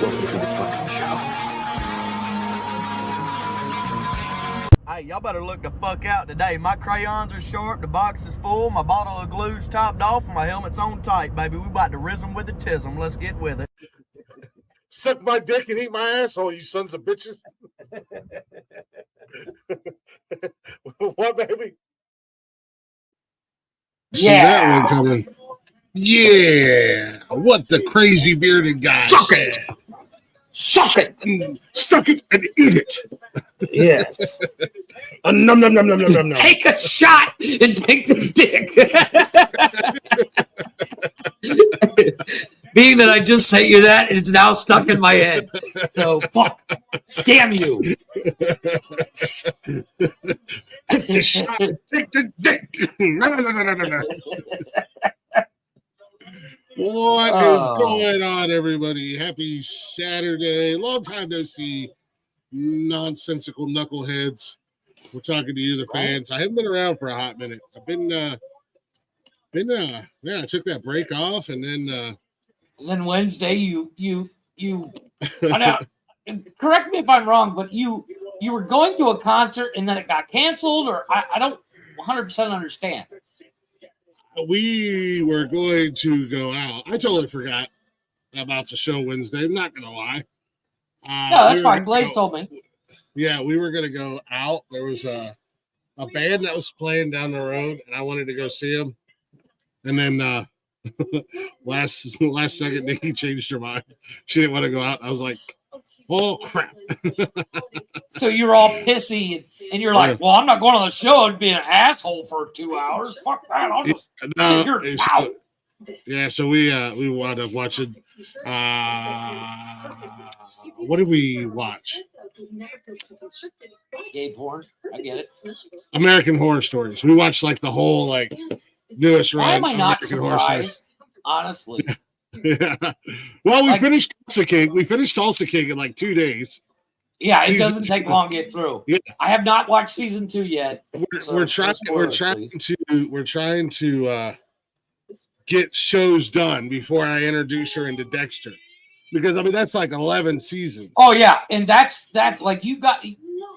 Welcome to the fucking show. Hey, y'all better look the fuck out today. My crayons are sharp, the box is full, my bottle of glue's topped off, and my helmet's on tight, baby. We about to rizm with the tism. Let's get with it. Suck my dick and eat my asshole, you sons of bitches. What, baby? See that one coming. Yeah. What the crazy bearded guy Suck said. it. Suck it. Suck it and eat it. Yes. Num, num, num, num, num, num, num. Take a shot and take this dick. Being that I just sent you that, it's now stuck in my head. So, fuck. Damn you. Take the shot. Take the dick. No, no, no, no, no, no. What is going on, everybody? Happy Saturday. Long time no see, nonsensical knuckleheads. We're talking to you, the fans. I haven't been around for a hot minute. I've been I took that break off, and then Wednesday, you correct me if I'm wrong, but you were going to a concert and then it got canceled, or I don't 100% understand. we were going to go out. I totally forgot about the show Wednesday. I'm not gonna lie. No, that's fine. Blaze told me. Yeah, we were gonna go out. There was a band that was playing down the road, and I wanted to go see them. And then last second, Nikki changed her mind. She didn't want to go out. I was like, "Oh crap!" So you're all pissy, and you're like, "Well, I'm not going on the show and being an asshole for 2 hours. Fuck that! I'll just sit here now." Yeah, so we wound up watching. What did we watch? Gay porn. I get it. American Horror Stories. We watched like the whole like newest run. Why am I not American Horror Stories. surprised? Honestly. Yeah. Well, we finished Tulsa King. We finished Tulsa King in like 2 days. Yeah, it doesn't take long to get through. Yeah. I have not watched season 2 yet. We're trying to get shows done before I introduce her into Dexter, because I mean that's like 11 seasons. Oh yeah, and that's like you got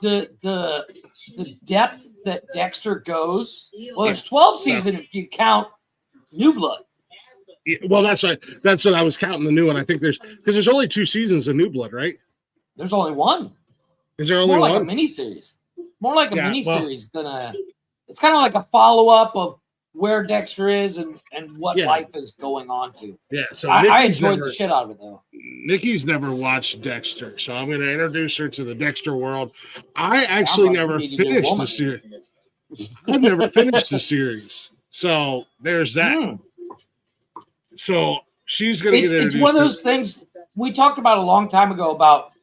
the depth that Dexter goes. Well, there's 12 seasons if you count New Blood. Yeah, well, that's right. That's what I was counting the new one. I think there's only 2 seasons of New Blood, right? There's only one. Is there it's only more one? like a miniseries. More like a miniseries than a. It's kind of like a follow up of where Dexter is and what life is going on to. Yeah, so I enjoyed the shit out of it though. Nikki's never watched Dexter, so I'm going to introduce her to the Dexter world. I actually never finished the series. I've never finished the series, so there's that. So she's going to get introduced. It's one of those things we talked about a long time ago about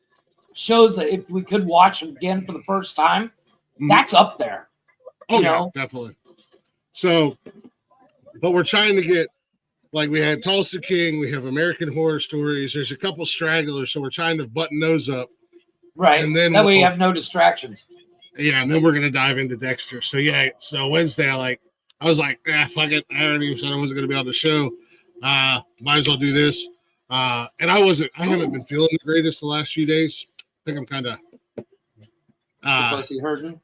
shows that if we could watch again for the first time, that's up there. Oh, you know? Yeah, definitely. So, but we're trying to get, like we had Tulsa King, we have American Horror Stories. There's a couple stragglers, so we're trying to button those up. Right. And then that way you have no distractions. Yeah, and then we're going to dive into Dexter. So, yeah, so Wednesday, I was like, fuck it. I already said I wasn't going to be on the show. Might as well do this. And I haven't been feeling the greatest the last few days. I think I'm kind of pussy hurting.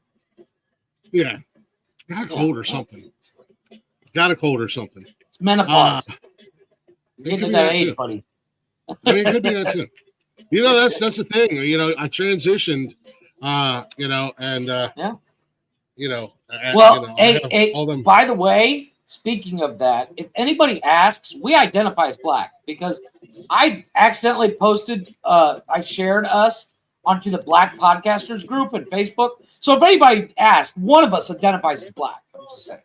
Yeah. Got a cold or something. It's menopause. Getting to that age, buddy. I mean, it could be that too. You know, that's the thing. You know, I transitioned by the way, speaking of that, if anybody asks, we identify as black because I accidentally posted, I shared us onto the Black Podcasters group in Facebook. So if anybody asks, one of us identifies as black. I'm just saying.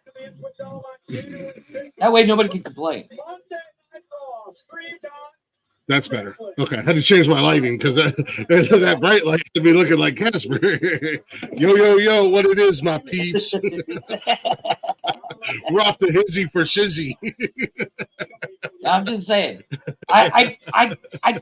That way nobody can complain. That's better. Okay, I had to change my lighting because that bright light to be looking like Casper. Yo, what it is, my peeps. We're off the hizzy for shizzy. I'm just saying. I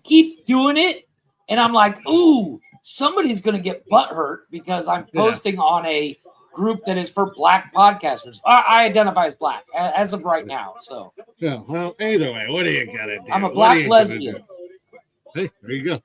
keep doing it, and I'm like, ooh, somebody's going to get butthurt because I'm posting on a group that is for black podcasters. I identify as black as of right now. So yeah, well, either way, what do you got to do? I'm a black lesbian. Hey, there you go.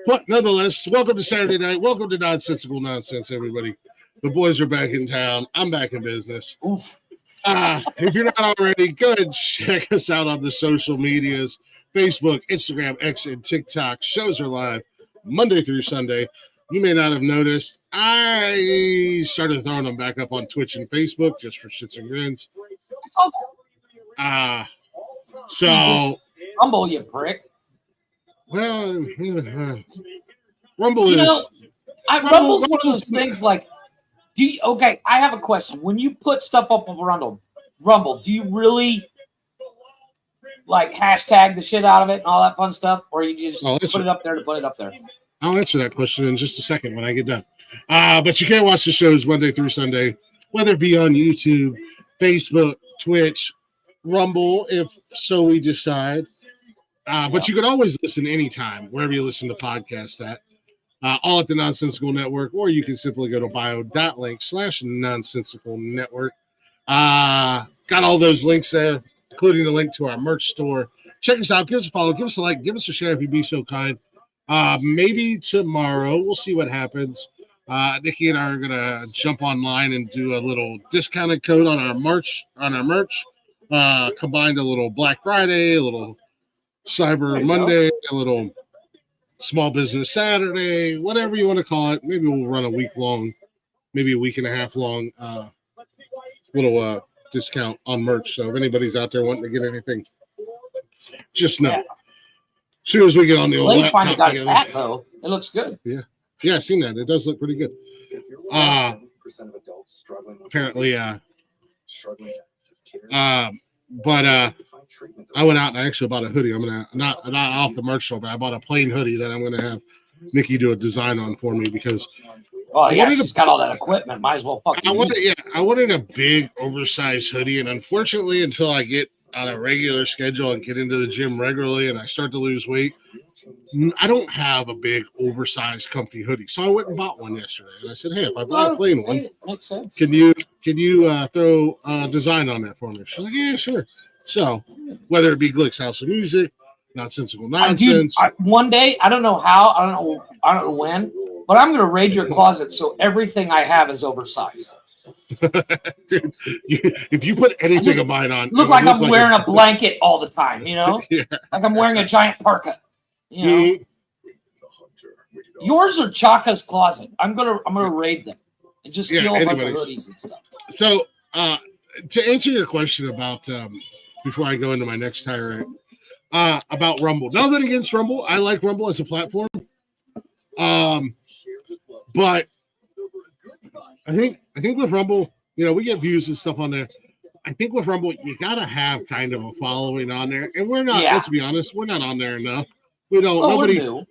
But nonetheless, welcome to Saturday night. Welcome to Nonsensical Nonsense, everybody. The boys are back in town. I'm back in business. Oof. If you're not already, go ahead and check us out on the social medias: Facebook, Instagram, X, and TikTok. Shows are live Monday through Sunday. You may not have noticed, I started throwing them back up on Twitch and Facebook just for shits and grins. So humble, you prick. Well, Rumble is. Rumble's one of those things like, okay, I have a question. When you put stuff up on Rumble, do you really like hashtag the shit out of it and all that fun stuff? Or you just put it up there to put it up there? I'll answer that question in just a second when I get done. But you can watch the shows Monday through Sunday, whether it be on YouTube, Facebook, Twitch, Rumble, if so we decide. But you can always listen anytime, wherever you listen to podcasts at. All at the Nonsensical Network, or you can simply go to bio.link/Nonsensical Network. Got all those links there, including the link to our merch store. Check us out. Give us a follow. Give us a like. Give us a share if you'd be so kind. Maybe tomorrow. We'll see what happens. Nikki and I are going to jump online and do a little discounted code on our merch. Combined a little Black Friday, a little Cyber Monday, a little Small Business Saturday, whatever you want to call it. Maybe we'll run a week long, maybe a week and a half long little discount on merch. So if anybody's out there wanting to get anything, just know. As soon as we get on the old Blaze finally got his hat, though. It looks good. Yeah, I've seen that. It does look pretty good. Apparently, but I went out and I actually bought a hoodie. I'm gonna not off the merch store, but I bought a plain hoodie that I'm gonna have Nikki do a design on for me because she's got all that equipment. Might as well fucking I wanted a big oversized hoodie, and unfortunately, until I get on a regular schedule and get into the gym regularly and I start to lose weight, I don't have a big oversized comfy hoodie. So I went and bought one yesterday, and I said, "Hey, if I buy a plain one, makes sense. Can you throw a design on that for me?" She's like, "Yeah, sure." So whether it be Glick's House of Music, Nonsensical Nonsense, one day, I don't know how, I don't know when, but I'm gonna raid your closet so everything I have is oversized. Dude, if you put anything of mine on, look like I'm wearing a blanket all the time, you know? Yeah. Like I'm wearing a giant parka. You know? Yours are Chaka's closet. I'm gonna raid them and just steal a bunch of hoodies and stuff. So to answer your question about before I go into my next tirade, about Rumble. Nothing against Rumble. I like Rumble as a platform. But I think with Rumble, we get views and stuff on there. I think with Rumble, you gotta have kind of a following on there, and we're not. Let's be honest, we're not on there enough. We don't. Nobody.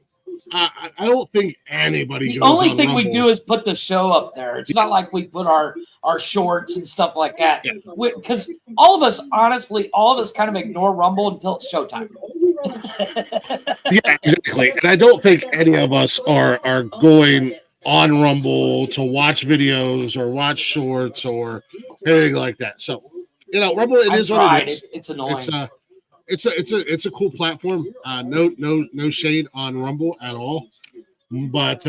I don't think anybody. The only thing we do is put the show up there. It's not like we put our shorts and stuff like that. Because all of us kind of ignore Rumble until it's showtime. Yeah, exactly. And I don't think any of us are going on Rumble to watch videos or watch shorts or anything like that. So, Rumble, it is what it is. It's annoying. It's a cool platform. No shade on Rumble at all. But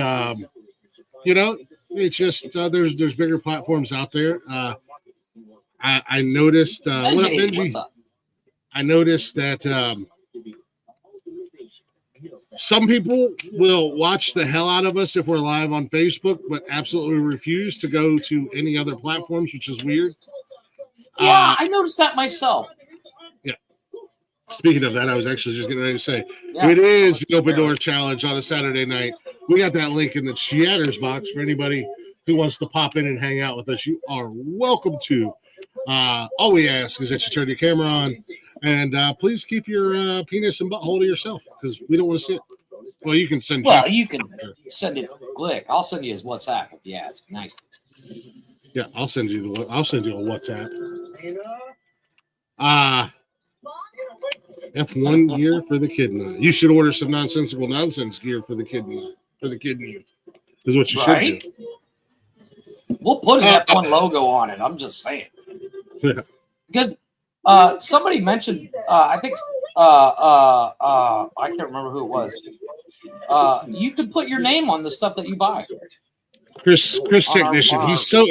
it's just there's bigger platforms out there. I noticed Benji? What's up? I noticed that some people will watch the hell out of us if we're live on Facebook, but absolutely refuse to go to any other platforms, which is weird. Yeah, I noticed that myself. Yeah. Speaking of that, I was actually just going to say, it is the Open Doors Challenge on a Saturday night. We got that link in the chatters box for anybody who wants to pop in and hang out with us. You are welcome to. All we ask is that you turn your camera on, and please keep your penis and butthole to yourself because we don't want to see it. Well, you can send. Well, you can send it. Glick. I'll send you his WhatsApp if you ask. Nice. Yeah, I'll send you a WhatsApp. F1 gear for the kid. You should order some Nonsensical Nonsense gear for the kid. For the kid is what you should do. We'll put an F1 logo on it. I'm just saying. Yeah. Because somebody mentioned, I think, I can't remember who it was. You could put your name on the stuff that you buy. Chris Technician. He's so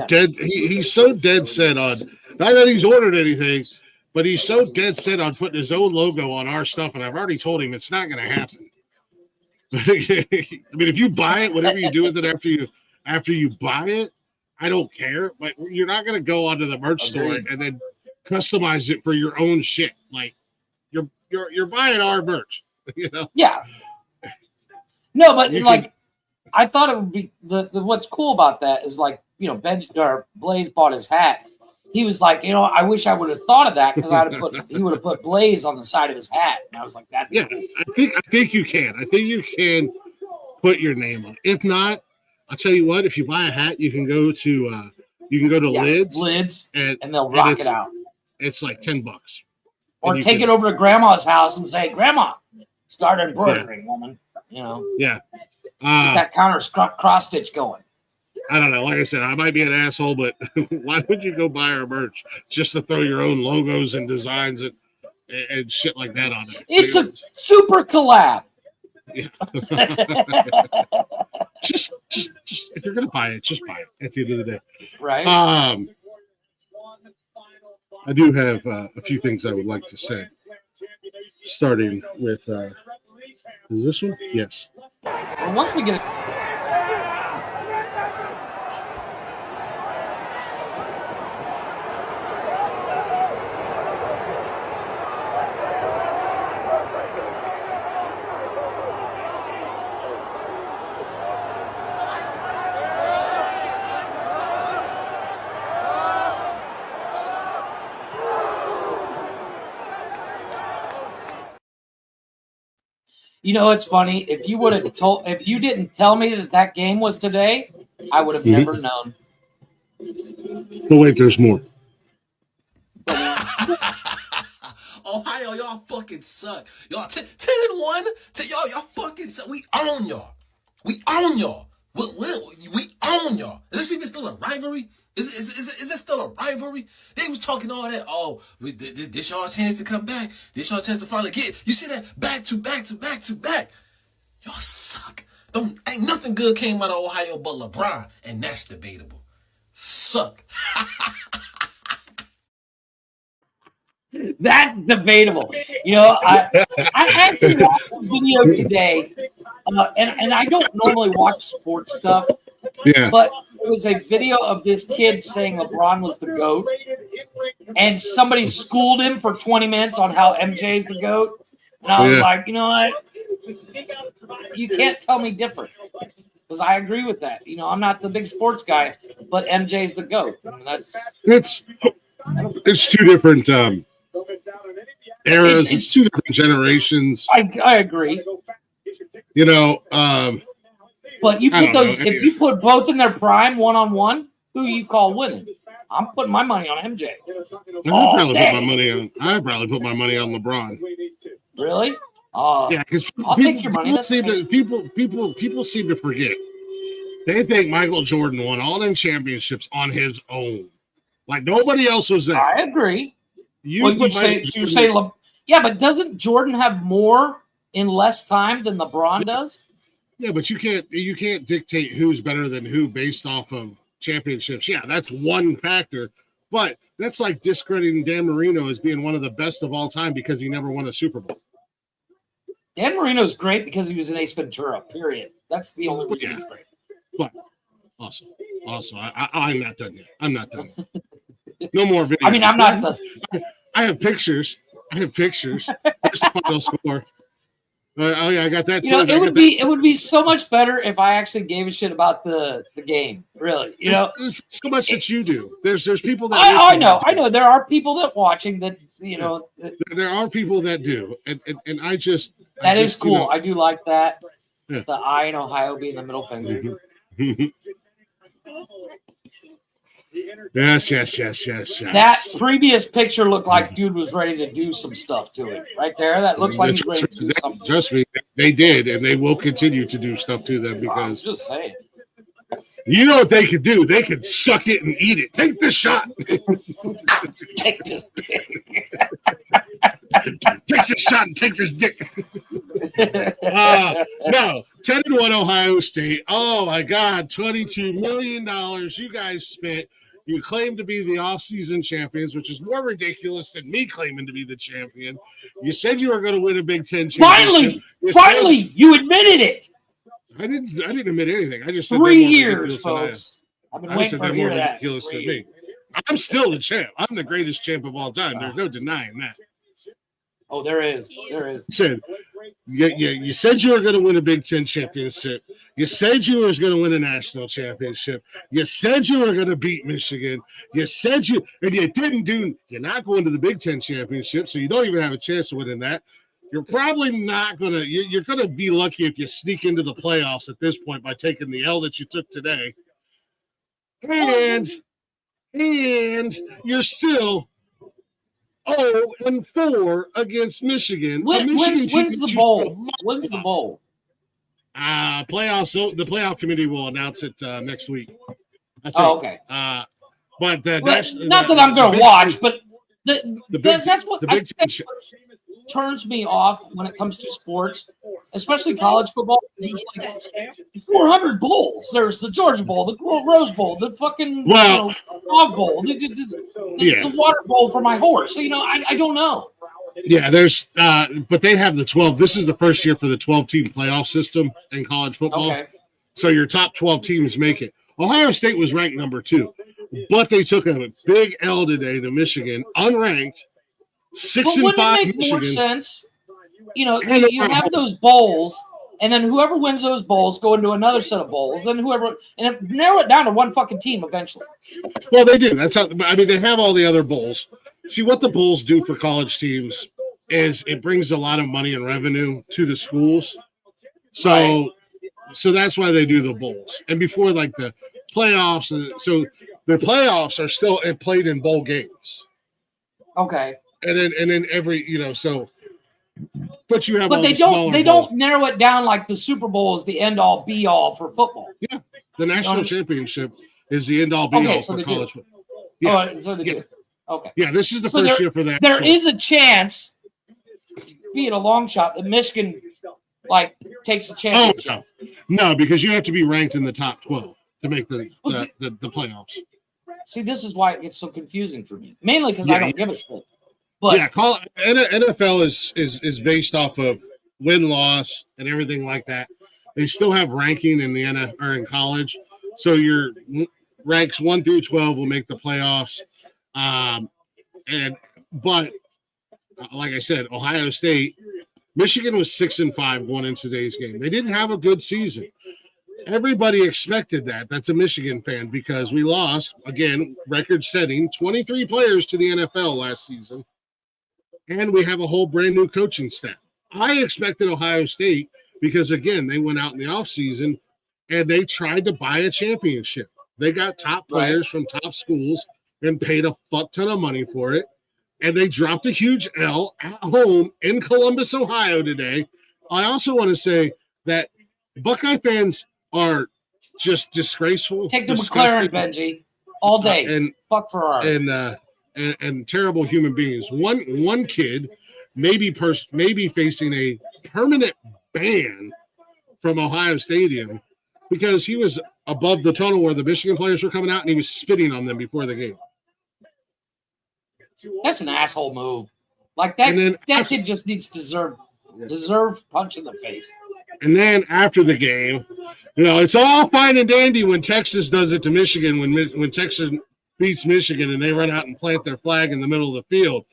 dead. He's so dead set on. Not that he's ordered anything, but he's so dead set on putting his own logo on our stuff. And I've already told him it's not going to happen. I mean, if you buy it, whatever you do with it after you buy it, I don't care. Like, you're not going to go onto the merch store and then customize it for your own shit. Like, you're buying our merch, Yeah. No, but I thought it would be the what's cool about that is like, you know, Blaze bought his hat. He was like, you know, I wish I would have thought of that because he would have put Blaze on the side of his hat. And I was like, that. Yeah, I think you can. I think you can put your name on. If not, I'll tell you what. If you buy a hat, you can go to Lids, and they'll rock it out. It's like $10. Or take it over to Grandma's house and say, Grandma, start embroidering, woman. You know. Yeah. Get that counter cross stitch going. I don't know. Like I said, I might be an asshole, but why would you go buy our merch just to throw your own logos and designs and shit like that on it? It's a super collab. Yeah. just if you're gonna buy it, just buy it at the end of the day. Right. I do have a few things I would like to say. Starting with is this one? Yes. Well, once we get it. You know, it's funny. If you didn't tell me that game was today, I would have never known. But wait, there's more. Ohio, y'all fucking suck. Y'all 10-1. Y'all fucking suck. We own y'all. We own y'all. We own y'all. Is this even still a rivalry? Is this still a rivalry? They was talking all that. Oh, this y'all chance to come back. This y'all chance to finally get. You see that back to back to back to back. Y'all suck. Ain't nothing good came out of Ohio but LeBron, and that's debatable. Suck. That's debatable. You know, I actually watched a video today, and I don't normally watch sports stuff. Yeah. But it was a video of this kid saying LeBron was the GOAT, and somebody schooled him for 20 minutes on how MJ's the GOAT. And I was like, you know what? You can't tell me different, because I agree with that. You know, I'm not the big sports guy, but MJ's the GOAT. I mean, it's two different eras. It's two different generations. I agree. You know, but you put those if you put both in their prime 1-on-1, who you call winning? I'm putting my money on MJ. I'd probably put my money on LeBron. Really? Yeah, because take your money. People seem to forget. They think Michael Jordan won all them championships on his own. Like nobody else was there. I agree. You say, yeah, but doesn't Jordan have more in less time than LeBron does? Yeah, but you can't dictate who's better than who based off of championships. Yeah, that's one factor. But that's like discrediting Dan Marino as being one of the best of all time because he never won a Super Bowl. Dan Marino's great because he was an Ace Ventura, period. That's the only reason he's great. But also, I'm not done yet. I'm not done. No more videos. I mean, I'm not I have pictures. Here's the final score. Oh yeah, I got that too. You know, it would be so much better if I actually gave a shit about the game. Really, you know, there's so much that you do. There's people that I know. There are people that watching that. You know, there are people that do, and I just that is cool. You know, I do like that. Yeah. The I in Ohio being the middle finger. Mm-hmm. Yes. That previous picture looked like dude was ready to do some stuff to it. Right there. That looks like he's ready to do something. Trust me, they did, and they will continue to do stuff to them because I'm just saying. You know what they could do? They could suck it and eat it. Take this shot. Take this dick. Take this shot and take this dick. No, 10-1 Ohio State. Oh my God, $22 million you guys spent. You claim to be the offseason champions, which is more ridiculous than me claiming to be the champion. You said you were going to win a Big Ten championship. Finally, you admitted it. I didn't admit anything. I just said 3 years, folks. I've been waiting for more ridiculous than me. I'm still the champ. I'm the greatest champ of all time. There's no denying that. Oh, there is. There is. You said you were going to win a Big Ten championship. You said you were going to win a national championship. You said you were going to beat Michigan. You said and you didn't do. You're not going to the Big Ten championship, so you don't even have a chance of winning that. You're probably not going to. You're going to be lucky if you sneak into the playoffs at this point by taking the L that you took today. And you're still 0-4 against Michigan. When's the bowl? When's the bowl? Playoffs. So the playoff committee will announce it next week. Oh, okay. But not that I'm going to watch, but that's what the Big Ten turns me off when it comes to sports, especially college football. There's like 400 bowls. There's the Georgia Bowl, the Rose Bowl, the fucking Dog Bowl, the water bowl for my horse. So, I don't know. Yeah, there's but they have the 12. This is the first year for the 12-team playoff system in college football. Okay. So your top 12 teams make it. Ohio State was ranked number 2, but they took a big L today to Michigan, unranked. 6-5. Wouldn't it make Michigan. More sense? You have those bowls, and then whoever wins those bowls go into another set of bowls, and narrow it down to one fucking team eventually. Well, they do. That's how. I mean, they have all the other bowls. See, what the bowls do for college teams is it brings a lot of money and revenue to the schools. So that's why they do the bowls. And before, like the playoffs, so the playoffs are still played in bowl games. Okay. And then every but you have. But they don't narrow it down like the Super Bowl is the end all be all for football. Yeah, the national championship is the end all be all for college football. Yeah. Oh, so they do. Okay. Yeah, this is the first year for that. There is a chance, be it a long shot, that Michigan takes the championship. Oh, no, because you have to be ranked in the top 12 to make the playoffs. See, this is why it gets so confusing for me. Mainly because I don't give a shit. But NFL is based off of win-loss and everything like that. They still have ranking in the or in college, so your ranks 1 through 12 will make the playoffs. But like I said, Ohio State, Michigan was 6-5 going into today's game. They didn't have a good season. Everybody expected that. That's a Michigan fan because we lost, again, record-setting 23 players to the NFL last season. And we have a whole brand new coaching staff. I expected Ohio State because, again, they went out in the offseason and they tried to buy a championship. They got top players from top schools and paid a fuck ton of money for it. And they dropped a huge L at home in Columbus, Ohio today. I also want to say that Buckeye fans are just disgraceful. Take the McLaren, Benji, all day. And fuck Ferrari. And terrible human beings. One kid may be facing a permanent ban from Ohio Stadium because he was above the tunnel where the Michigan players were coming out and he was spitting on them before the game. That's an asshole move. Like that kid just needs deserve punch in the face. And then after the game, it's all fine and dandy when Texas does it to Michigan when Texas beats Michigan and they run out and plant their flag in the middle of the field.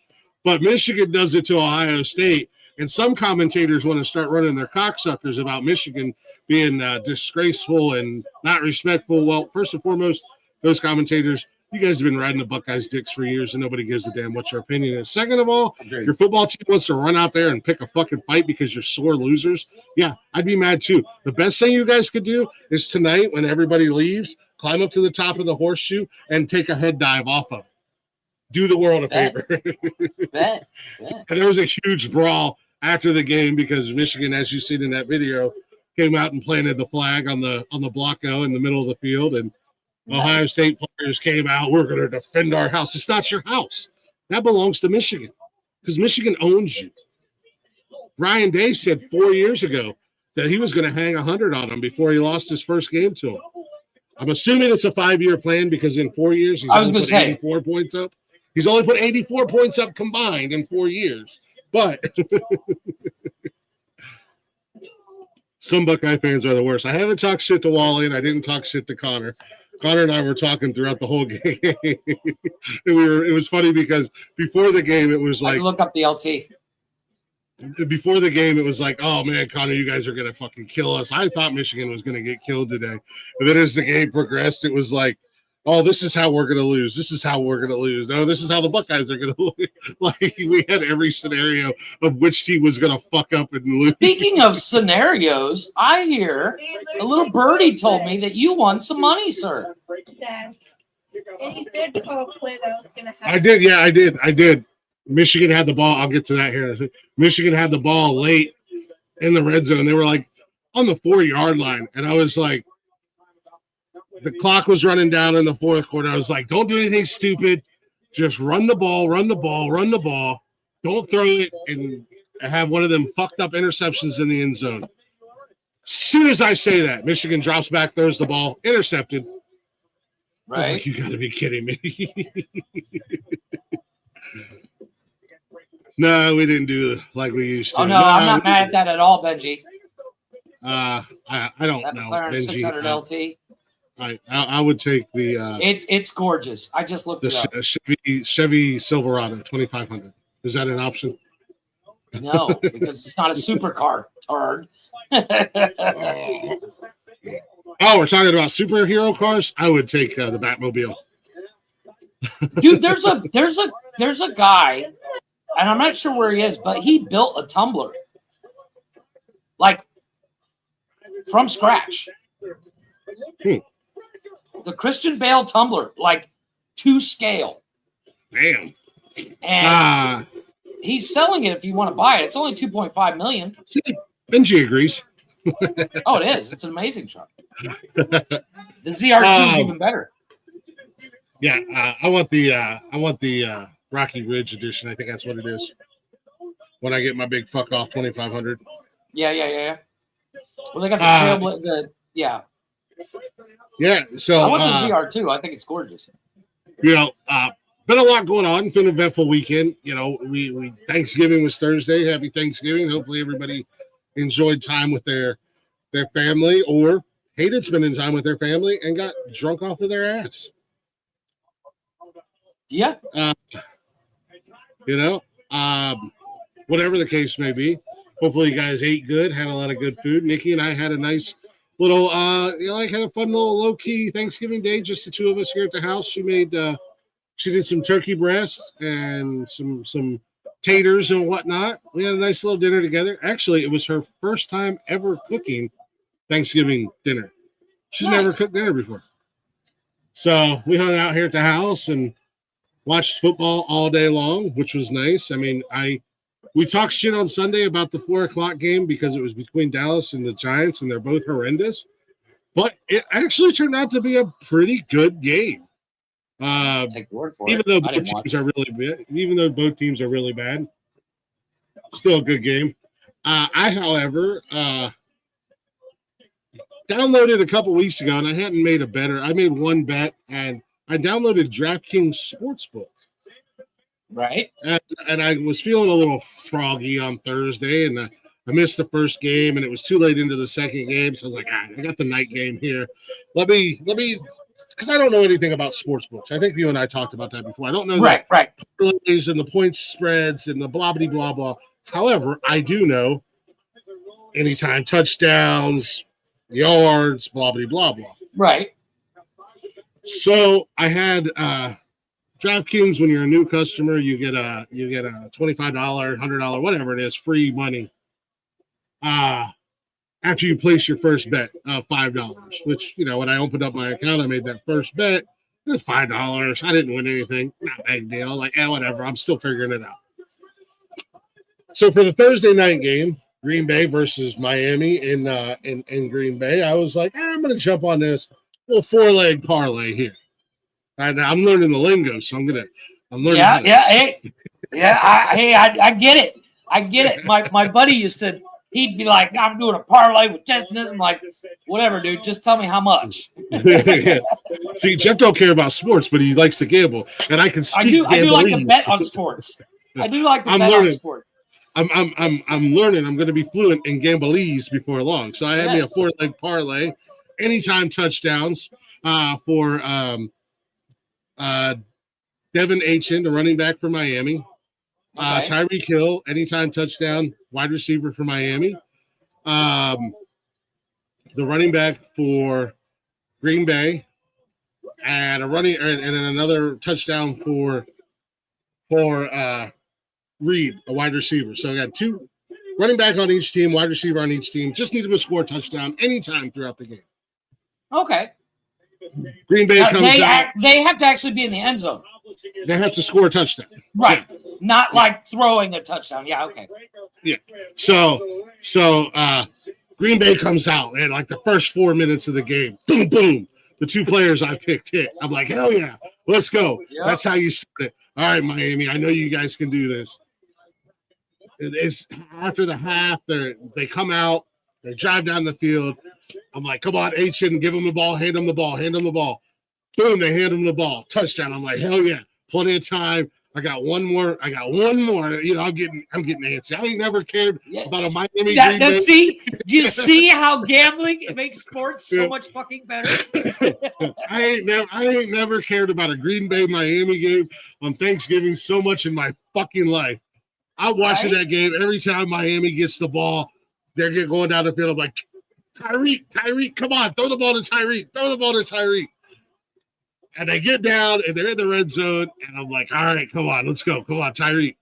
But Michigan does it to Ohio State, and some commentators want to start running their cocksuckers about Michigan being disgraceful and not respectful. Well, first and foremost, those commentators, you guys have been riding the Buckeyes' dicks for years, and nobody gives a damn what your opinion is. Second of all, your football team wants to run out there and pick a fucking fight because you're sore losers. Yeah, I'd be mad too. The best thing you guys could do is tonight, when everybody leaves, climb up to the top of the horseshoe and take a head dive off of it. Do the world a favor. And there was a huge brawl after the game because Michigan, as you seen in that video, came out and planted the flag on the blocko in the middle of the field, and Ohio State players came out. We're going to defend our house. It's not your house. That belongs to Michigan because Michigan owns you. Ryan Day said 4 years ago that he was going to hang 100 on him before he lost his first game to him. I'm assuming it's a 5-year plan because in 4 years he's only put 84 points up. He's only put 84 points up combined in 4 years. But some Buckeye fans are the worst. I haven't talked shit to Wally, and I didn't talk shit to Connor. Connor and I were talking throughout the whole game. It was funny because before the game, it was like look up the LT. before the game, it was like, oh man, Connor, you guys are gonna fucking kill us. I thought Michigan was gonna get killed today. And then as the game progressed, it was like, oh, this is how we're gonna lose. This is how we're gonna lose. No, this is how the Buckeyes are gonna lose. Like we had every scenario of which team was gonna fuck up and lose. Speaking of scenarios, I hear a little birdie told me that you won some money, sir. And he did call a play that was going to happen. I did, yeah, I did. Michigan had the ball. I'll get to that here. Michigan had the ball late in the red zone. They were like on the 4-yard line. And I was like, the clock was running down in the fourth quarter. I was like, don't do anything stupid. Just run the ball, run the ball, run the ball. Don't throw it and have one of them fucked up interceptions in the end zone. As soon as I say that, Michigan drops back, throws the ball, intercepted. I was like, you got to be kidding me. No, we didn't do like we used to. Oh, no, I'm not mad at that at all, Benji. I don't That know. McLaren Benji, 600 LT. I would take the It's gorgeous. I just looked it up. Chevy Silverado 2500. Is that an option? No, because it's not a supercar. Turd. Oh, we're talking about superhero cars. I would take the Batmobile. Dude, there's a guy, and I'm not sure where he is, but he built a tumbler, like from scratch. The Christian Bale tumbler, like to scale. Damn. And he's selling it if you want to buy it. It's only $2.5 million. Benji agrees. Oh, it is. It's an amazing truck. The ZR2 is even better. Yeah, I want the Rocky Ridge edition. I think that's what it is. When I get my big fuck off 2500. Yeah. Well, they got the trail. Yeah. So I want the ZR2. I think it's gorgeous. You know, been a lot going on. Been an eventful weekend. You know, we Thanksgiving was Thursday. Happy Thanksgiving. Hopefully everybody enjoyed time with their family or hated spending time with their family and got drunk off of their ass. Yeah. You know, whatever the case may be. Hopefully you guys ate good, had a lot of good food. Nikki and I had a nice little, had a fun little low-key Thanksgiving day, just the two of us here at the house. She did some turkey breasts and some taters and whatnot. We had a nice little dinner together. Actually, it was her first time ever cooking Thanksgiving dinner. She's never cooked dinner before. So we hung out here at the house and watched football all day long, which was nice. I mean, we talked shit on Sunday about the 4:00 game because it was between Dallas and the Giants, and they're both horrendous. But it actually turned out to be a pretty good game. Take the word for even it. though both teams are really bad, still a good game. I, however, downloaded a couple weeks ago, and I hadn't made a better. I made one bet, and I downloaded DraftKings Sportsbook. Right. And I was feeling a little froggy on Thursday, and I missed the first game, and it was too late into the second game. So I was like, I got the night game here. Let me, because I don't know anything about sportsbooks. I think you and I talked about that before. I don't know right. the parlays and the points spreads and the blah blah blah. However, I do know anytime touchdowns, yards, blah blah blah. Right. So I had DraftKings. When you're a new customer, you get a $25, $100, whatever it is, free money. After you place your first bet of $5, which, you know, when I opened up my account, I made that first bet. It was $5. I didn't win anything. Not a big deal. Like, whatever. I'm still figuring it out. So for the Thursday night game, Green Bay versus Miami in Green Bay, I was like, I'm going to jump on this little 4-leg parlay here. And I'm learning the lingo, so I'm learning. I get it. I get it. My buddy used to. He'd be like, I'm doing a parlay with this and this. I'm like, whatever, dude. Just tell me how much. Yeah. See, Jeff don't care about sports, but he likes to gamble, and I can speak. I do like to bet on sports. I do like to bet on sports. I'm learning. I'm going to be fluent in Gambleese before long. So I had me a 4-leg parlay, anytime touchdowns for Devin Achane, the running back for Miami. Tyreek Hill, anytime touchdown. wide receiver for Miami. The running back for Green Bay, and and another touchdown for Reed, a wide receiver. So I got 2 running back on each team, wide receiver on each team. Just need them to score a touchdown anytime throughout the game. Okay. Green Bay comes out. They have to actually be in the end zone. They have to score a touchdown. Right. Yeah. Not like throwing a touchdown. Yeah, okay. Yeah. So Green Bay comes out, and like the first 4 minutes of the game, boom, boom, the 2 players I picked hit. I'm like, hell yeah, let's go. Yep. That's how you start it. All right, Miami, I know you guys can do this. It's after the half, they come out, they drive down the field. I'm like, come on, H-in, give them the ball, hand them the ball. Boom, they hand them the ball. Touchdown. I'm like, hell yeah, plenty of time. I got one more. You know, I'm getting antsy. I ain't never cared about a Miami Green Bay. See, you see how gambling makes sports so much fucking better. I ain't never cared about a Green Bay Miami game on Thanksgiving so much in my fucking life. I'm watching that game every time Miami gets the ball. They're going down the field. I'm like, Tyreek, come on, throw the ball to Tyreek. And they get down, and they're in the red zone, and I'm like, all right, come on, let's go. Come on, Tyreek.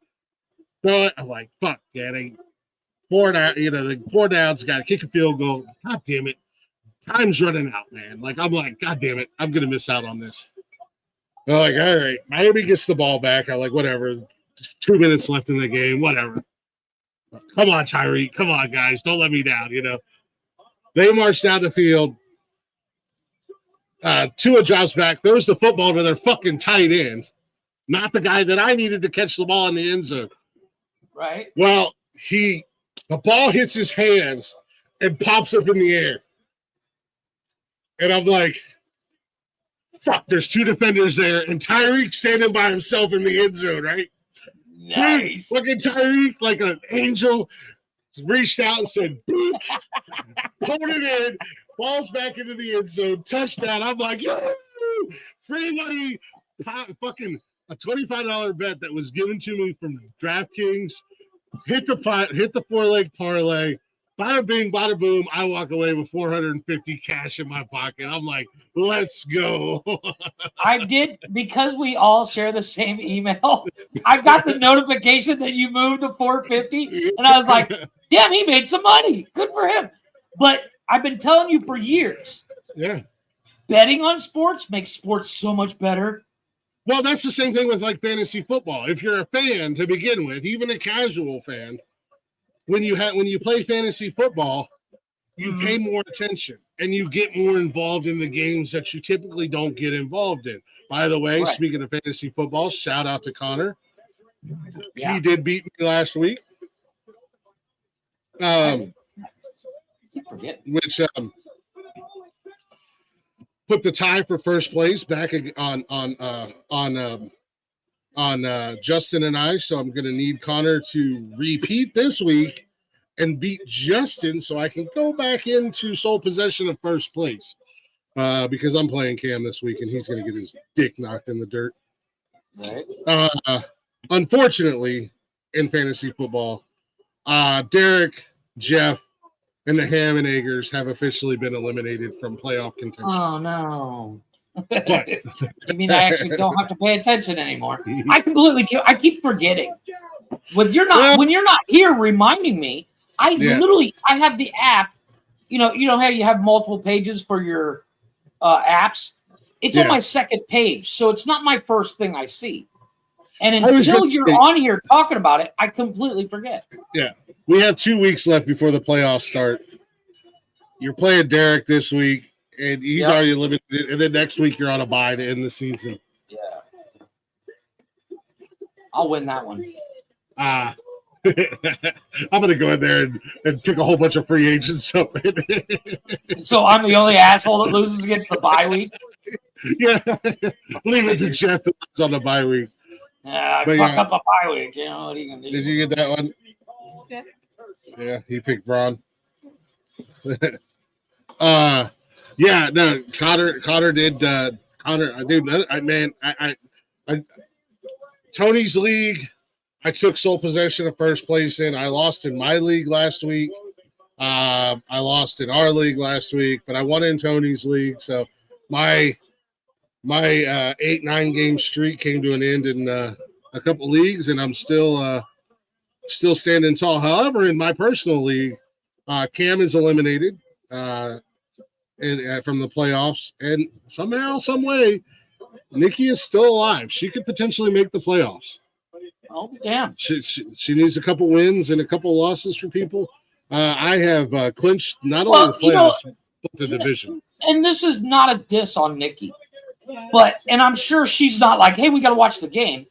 Throw it. I'm like, fuck, yeah, they 4 downs, got to kick a field goal. God damn it. Time's running out, man. Like, I'm like, God damn it, I'm going to miss out on this. They're like, all right, Miami gets the ball back. I'm like, whatever. Just 2 minutes left in the game, whatever. Come on, Tyreek. Come on, guys. Don't let me down, you know. They march down the field. Tua drops back, throws the football to their fucking tight end, not the guy that I needed to catch the ball in the end zone. Right. Well, the ball hits his hands and pops up in the air. And I'm like, fuck, there's 2 defenders there, and Tyreek standing by himself in the end zone, right? Nice. Look at Tyreek like an angel, reached out and said, boop, pulled it in. Balls back into the end zone, touchdown. I'm like, free money, fucking a $25 bet that was given to me from DraftKings. Hit the 4-leg parlay. Bada bing, bada boom. I walk away with $450 cash in my pocket. I'm like, let's go. I did, because we all share the same email. I got the notification that you moved to $450, and I was like, damn, he made some money. Good for him. But I've been telling you for years. Yeah. Betting on sports makes sports so much better. Well, that's the same thing with like fantasy football. If you're a fan to begin with, even a casual fan, when you play fantasy football, you pay more attention and you get more involved in the games that you typically don't get involved in. By the way, Speaking of fantasy football, shout out to Connor. Yeah. He did beat me last week. Which put the tie for first place back on Justin and I. So I'm going to need Connor to repeat this week and beat Justin so I can go back into sole possession of first place. Because I'm playing Cam this week and he's going to get his dick knocked in the dirt. Right. Unfortunately, in fantasy football, Derek, Jeff, and the Ham and Eggers have officially been eliminated from playoff contention. Oh, no. But, you mean I actually don't have to pay attention anymore? I keep forgetting. When you're not here reminding me, I have the app. You know how you have multiple pages for your apps? It's on my second page, so it's not my first thing I see. And until you're on here talking about it, I completely forget. Yeah. We have 2 weeks left before the playoffs start. You're playing Derek this week, and he's already eliminated. And then next week, you're on a bye to end the season. Yeah. I'll win that one. I'm going to go in there and pick a whole bunch of free agents up. So I'm the only asshole that loses against the bye week? Yeah. Leave it to Jeff that loses on the bye week. Fuck up a bye week. You know what are you gonna do? Did you get that one? Yeah, he picked Braun. Yeah, no, Connor did. Tony's league. I took sole possession of first place in. I lost in my league last week. I lost in our league last week, but I won in Tony's league. So my 8-9 game streak came to an end in a couple leagues, and I'm still standing tall. However, in my personal league, Cam is eliminated from the playoffs, and somehow, some way, Nikki is still alive. She could potentially make the playoffs. Oh, damn. She needs a couple wins and a couple losses for people. I have clinched not only the playoffs, but the division. And this is not a diss on Nikki, and I'm sure she's not like, hey, we got to watch the game.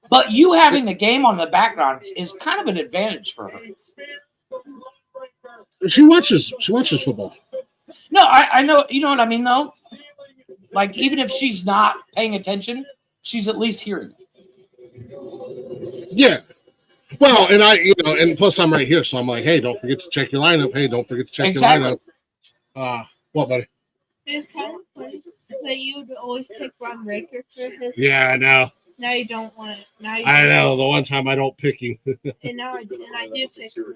But you having the game on the background is kind of an advantage for her. She watches football. No, I know. You know what I mean, though? Like, even if she's not paying attention, she's at least hearing it. Yeah. Well, and and plus I'm right here, so I'm like, hey, don't forget to check your lineup. Hey, don't forget to check your lineup. What, buddy? It's kind of funny that you would always pick Ron Raker for his. Yeah, I know. Now you don't want it. Now you I know. The one time I don't pick him. And now I do pick him.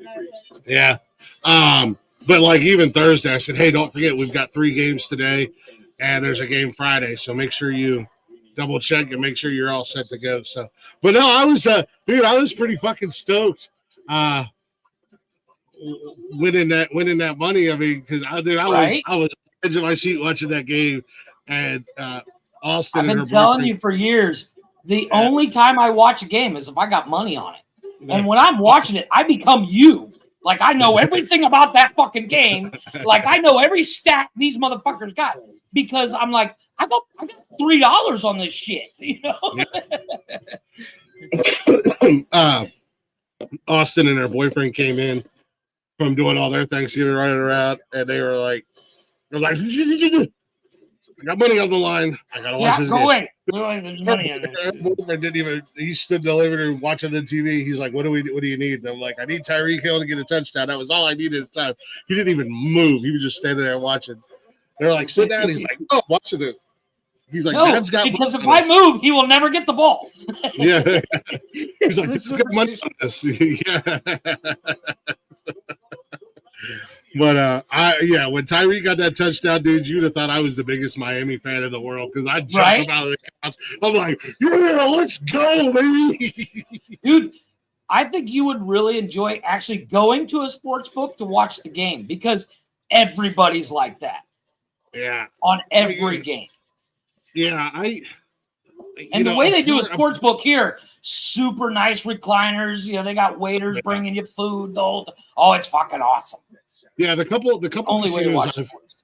Yeah. But like even Thursday, I said, hey, don't forget we've got 3 games today, and there's a game Friday, so make sure you double check and make sure you're all set to go. So, but no, I was pretty fucking stoked. Winning that money. I mean, because I was edge of my seat watching that game, and Austin. I've been telling you for years. The only time I watch a game is if I got money on it, and when I'm watching it, I become you. Like I know everything about that fucking game. Like I know every stat these motherfuckers got because I'm like, I got $3 on this shit. You know. Austin and her boyfriend came in from doing all their Thanksgiving running around, and they were like, I got money on the line. I gotta watch this. Go away. There's money in there. Boyfriend didn't even. He stood in the living room watching the TV. He's like, "What do you need?" And I'm like, "I need Tyreek Hill to get a touchdown." That was all I needed at the time. He didn't even move. He was just standing there watching. They're like, "Sit down." He's like, "Oh, watching it." He's like, no, "Dad's got because if I move, he will never get the ball." Yeah. He's like, "This is good money on this." Yeah. But when Tyreek got that touchdown, dude, you'd have thought I was the biggest Miami fan in the world because I jumped him out of the couch. I'm like, yeah, let's go, baby. Dude, I think you would really enjoy actually going to a sports book to watch the game because everybody's like that. Yeah. On every game. Yeah, and the way they do a sports book here, super nice recliners. You know, they got waiters bringing you food. It's fucking awesome. Yeah, the couple only way to watch sports.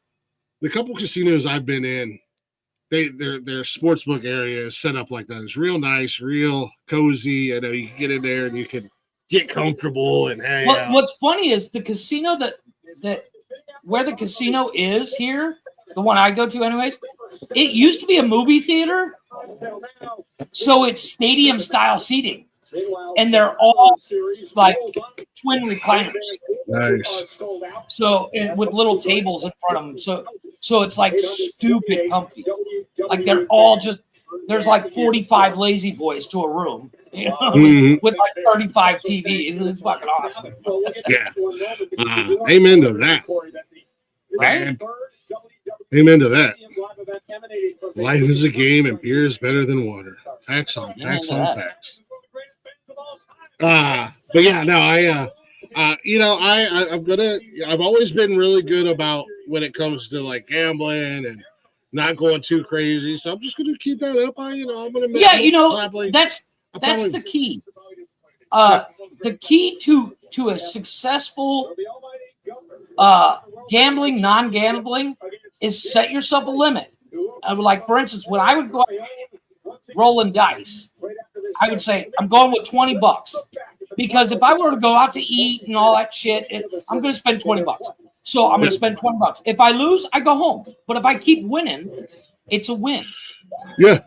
The couple casinos I've been in, their sports book area is set up like that. It's real nice, real cozy. You know, you can get in there and you can get comfortable and hang out. What's funny is the casino that where the casino is here, the one I go to anyways, it used to be a movie theater, so it's stadium style seating, and they're all like twin recliners. Nice. So with little tables in front of them, so it's like stupid comfy. Like they're all there's like 45 lazy boys to a room, you know, with like 35 TVs. It's fucking awesome. Yeah. Amen to that. Right? Amen to that. Life is a game and beer is better than water. Facts on facts on facts. But yeah, no, I've always been really good about when it comes to like gambling and not going too crazy. So I'm just gonna keep that up. I'm gonna that's the key. The key to a successful gambling, non-gambling is set yourself a limit. Like for instance, when I would go out rolling dice, I would say I'm going with $20 because if I were to go out to eat and all that shit, I'm going to spend $20. So I'm going to spend $20. If I lose, I go home. But if I keep winning, it's a win. Yeah.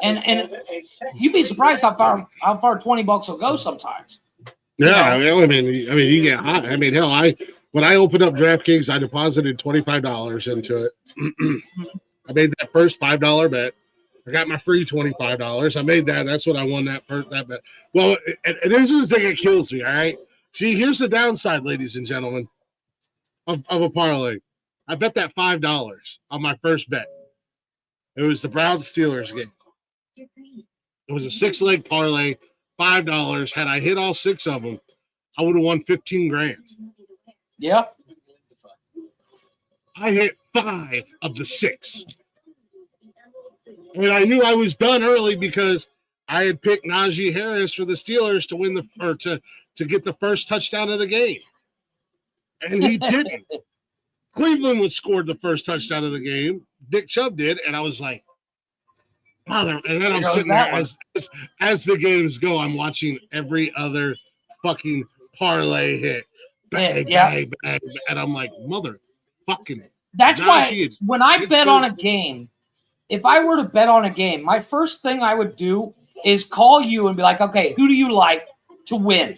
And you'd be surprised how far $20 will go sometimes. Yeah, I mean, you get hot. I mean, hell, when I opened up DraftKings, I deposited $25 into it. I made that first $5 bet. I got my free $25. I made that. That's what I won that bet. Well, and this is the thing that kills me, all right? See, here's the downside, ladies and gentlemen, of a parlay. I bet that $5 on my first bet. It was the Browns-Steelers game. It was a 6-leg parlay, $5. Had I hit all 6 of them, I would have won 15 grand. Yeah. I hit 5 of the 6. And I knew I was done early because I had picked Najee Harris for the Steelers to win to get the first touchdown of the game. And he didn't. Cleveland was scored the first touchdown of the game. Nick Chubb did, and I was like, mother. And then I'm sitting there as the games go, I'm watching every other fucking parlay hit. Bang, bang, bang. And I'm like, mother fucking. That's why when I bet on a game, if I were to bet on a game, my first thing I would do is call you and be like, okay, who do you like to win?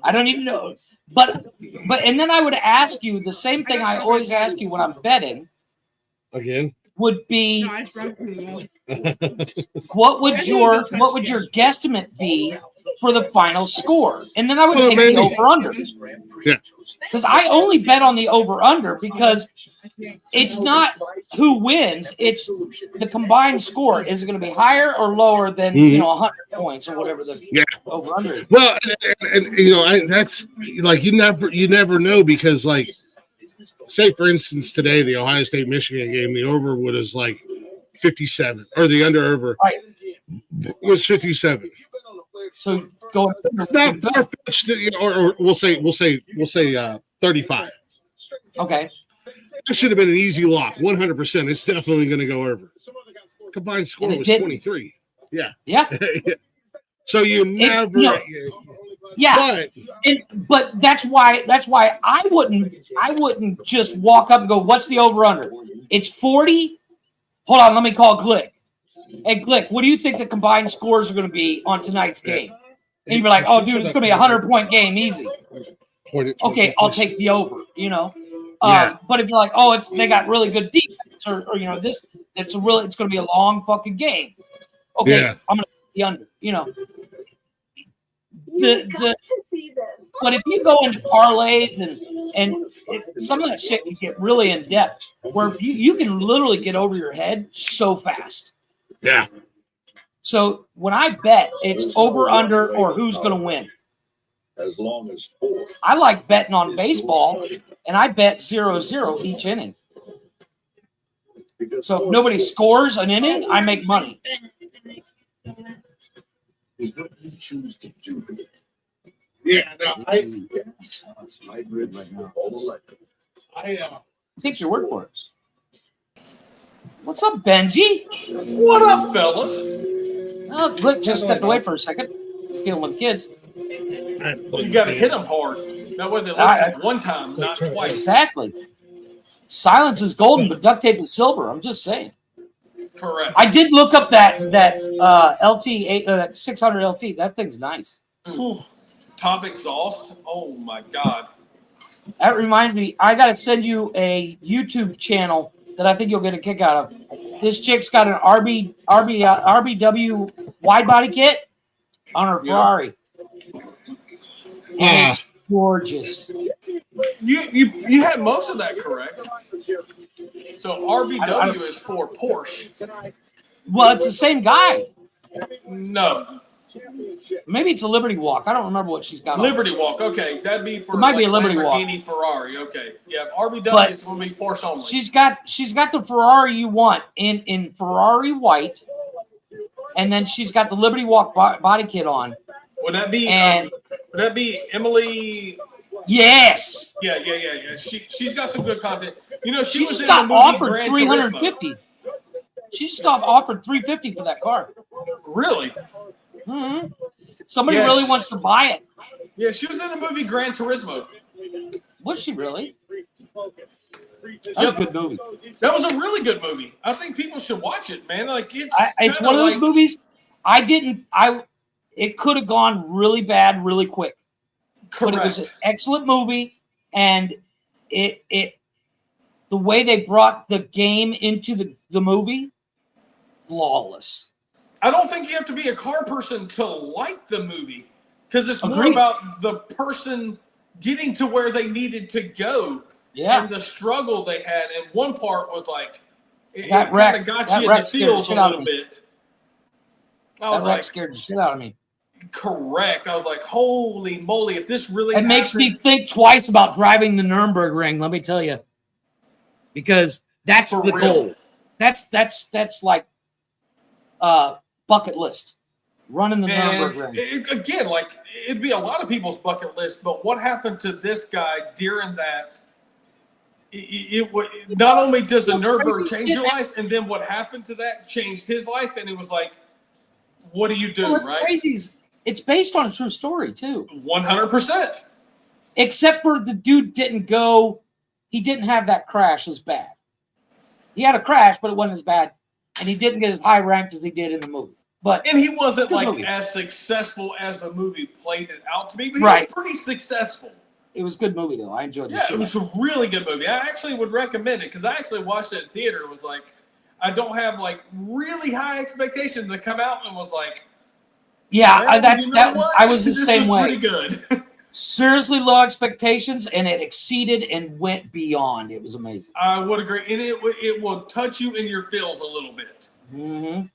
I don't even know. But and then I would ask you the same thing I always ask you when I'm betting. Again? Would be what would your guesstimate be for the final score? And then I would take the over-under. Yeah. Because I only bet on the over-under because it's not who wins, it's the combined score. Is it going to be higher or lower than 100 points or whatever the over-under is? Well, and that's like you never know because like say for instance today the Ohio State Michigan game, the over was like 57 or the under over was 57. So go. It's not far-fetched, or we'll say 35. Okay. That should have been an easy lock, 100%. It's definitely going to go over. Combined score was 23. Yeah. Yeah. So you never. But that's why I wouldn't just walk up and go, what's the over under? It's 40. Hold on, let me call Glick. Hey Glick, what do you think the combined scores are going to be on tonight's game? And you'd be like, oh dude, it's going to be a 100-point game, easy. Okay, I'll take the over, But if you're like, oh, they got really good defense, or it's going to be a long fucking game. Okay, I'm going to take the under, But if you go into parlays and some of that shit can get really in depth, where you can literally get over your head so fast. Yeah. So when I bet, it's over under or who's going to win. As long as 4. I like betting on baseball, and I bet 0-0 each inning. So if nobody scores an inning, I make money. Yeah, no, Take your word for it. What's up, Benji? What up, fellas? Oh, Glick just stepped away for a second. He's dealing with kids. You got to hit them hard. That way they listen one time, not twice. Exactly. Silence is golden, but duct tape is silver. I'm just saying. Correct. I did look up that LT, that 600 LT. That thing's nice. Top exhaust. Oh my God. That reminds me, I got to send you a YouTube channel that I think you'll get a kick out of. This chick's got an RBW wide body kit on her Ferrari. And it's gorgeous. You had most of that correct. So RBW is for Porsche. Well, it's the same guy. No. Maybe it's a Liberty Walk. I don't remember what she's got. Liberty Walk. Okay, that'd be for it might be a Liberty Lamborghini Walk. Ferrari. Okay, yeah. RBW is going to be Porsche only. She's got the Ferrari you want in Ferrari white, and then she's got the Liberty Walk body kit on. Would that be? Would that be Emily? Yes. Yeah. She's got some good content. She just got offered $350. She just got offered $350 for that car. Really? Mm-hmm. Somebody really wants to buy it. Yeah, she was in the movie Gran Turismo. Was she really? That was a good movie. That was a really good movie. I think people should watch it, man. Like it's one of those movies. It could have gone really bad, really quick. Correct. But it was an excellent movie, and the way they brought the game into the movie, flawless. I don't think you have to be a car person to like the movie, because it's more Agreed. about the person getting to where they needed to go Yeah. and the struggle they had. And one part was like, it That kind of wreck- got that you in wreck the scared the feels a shit out of little me. bit. I That was wreck like, scared the shit out of me. correct. I was like, holy moly, if this really It makes me happened- think twice about driving the Nürburgring, let me tell you. Because that's For the real. goal. That's like bucket list. Running the And Nürburgring. again, like, it'd be a lot of people's bucket list, but what happened to this guy during that? It not only does the Nürburgring change your life, and then what happened to that changed his life, and it was like, what do you do, What's right? crazy is it's based on a true story too. 100%. Except for the dude didn't go, he didn't have that crash as bad. He had a crash, but it wasn't as bad. And he didn't get as high ranked as he did in the movie. But And he wasn't Good like movie. as successful as the movie played it out to be, but he Right. was pretty successful. it was a good movie though. I enjoyed Yeah, it. it was a really good movie. I actually would recommend it because I actually watched it in theater. It was like, I don't have like really high expectations to come out and was like, Yeah, well, that's you know that. what? I was the This same way. Pretty good. Seriously low expectations, and it exceeded and went beyond. It was amazing. I would agree, and it will touch you in your feels a little bit. Mm-hmm.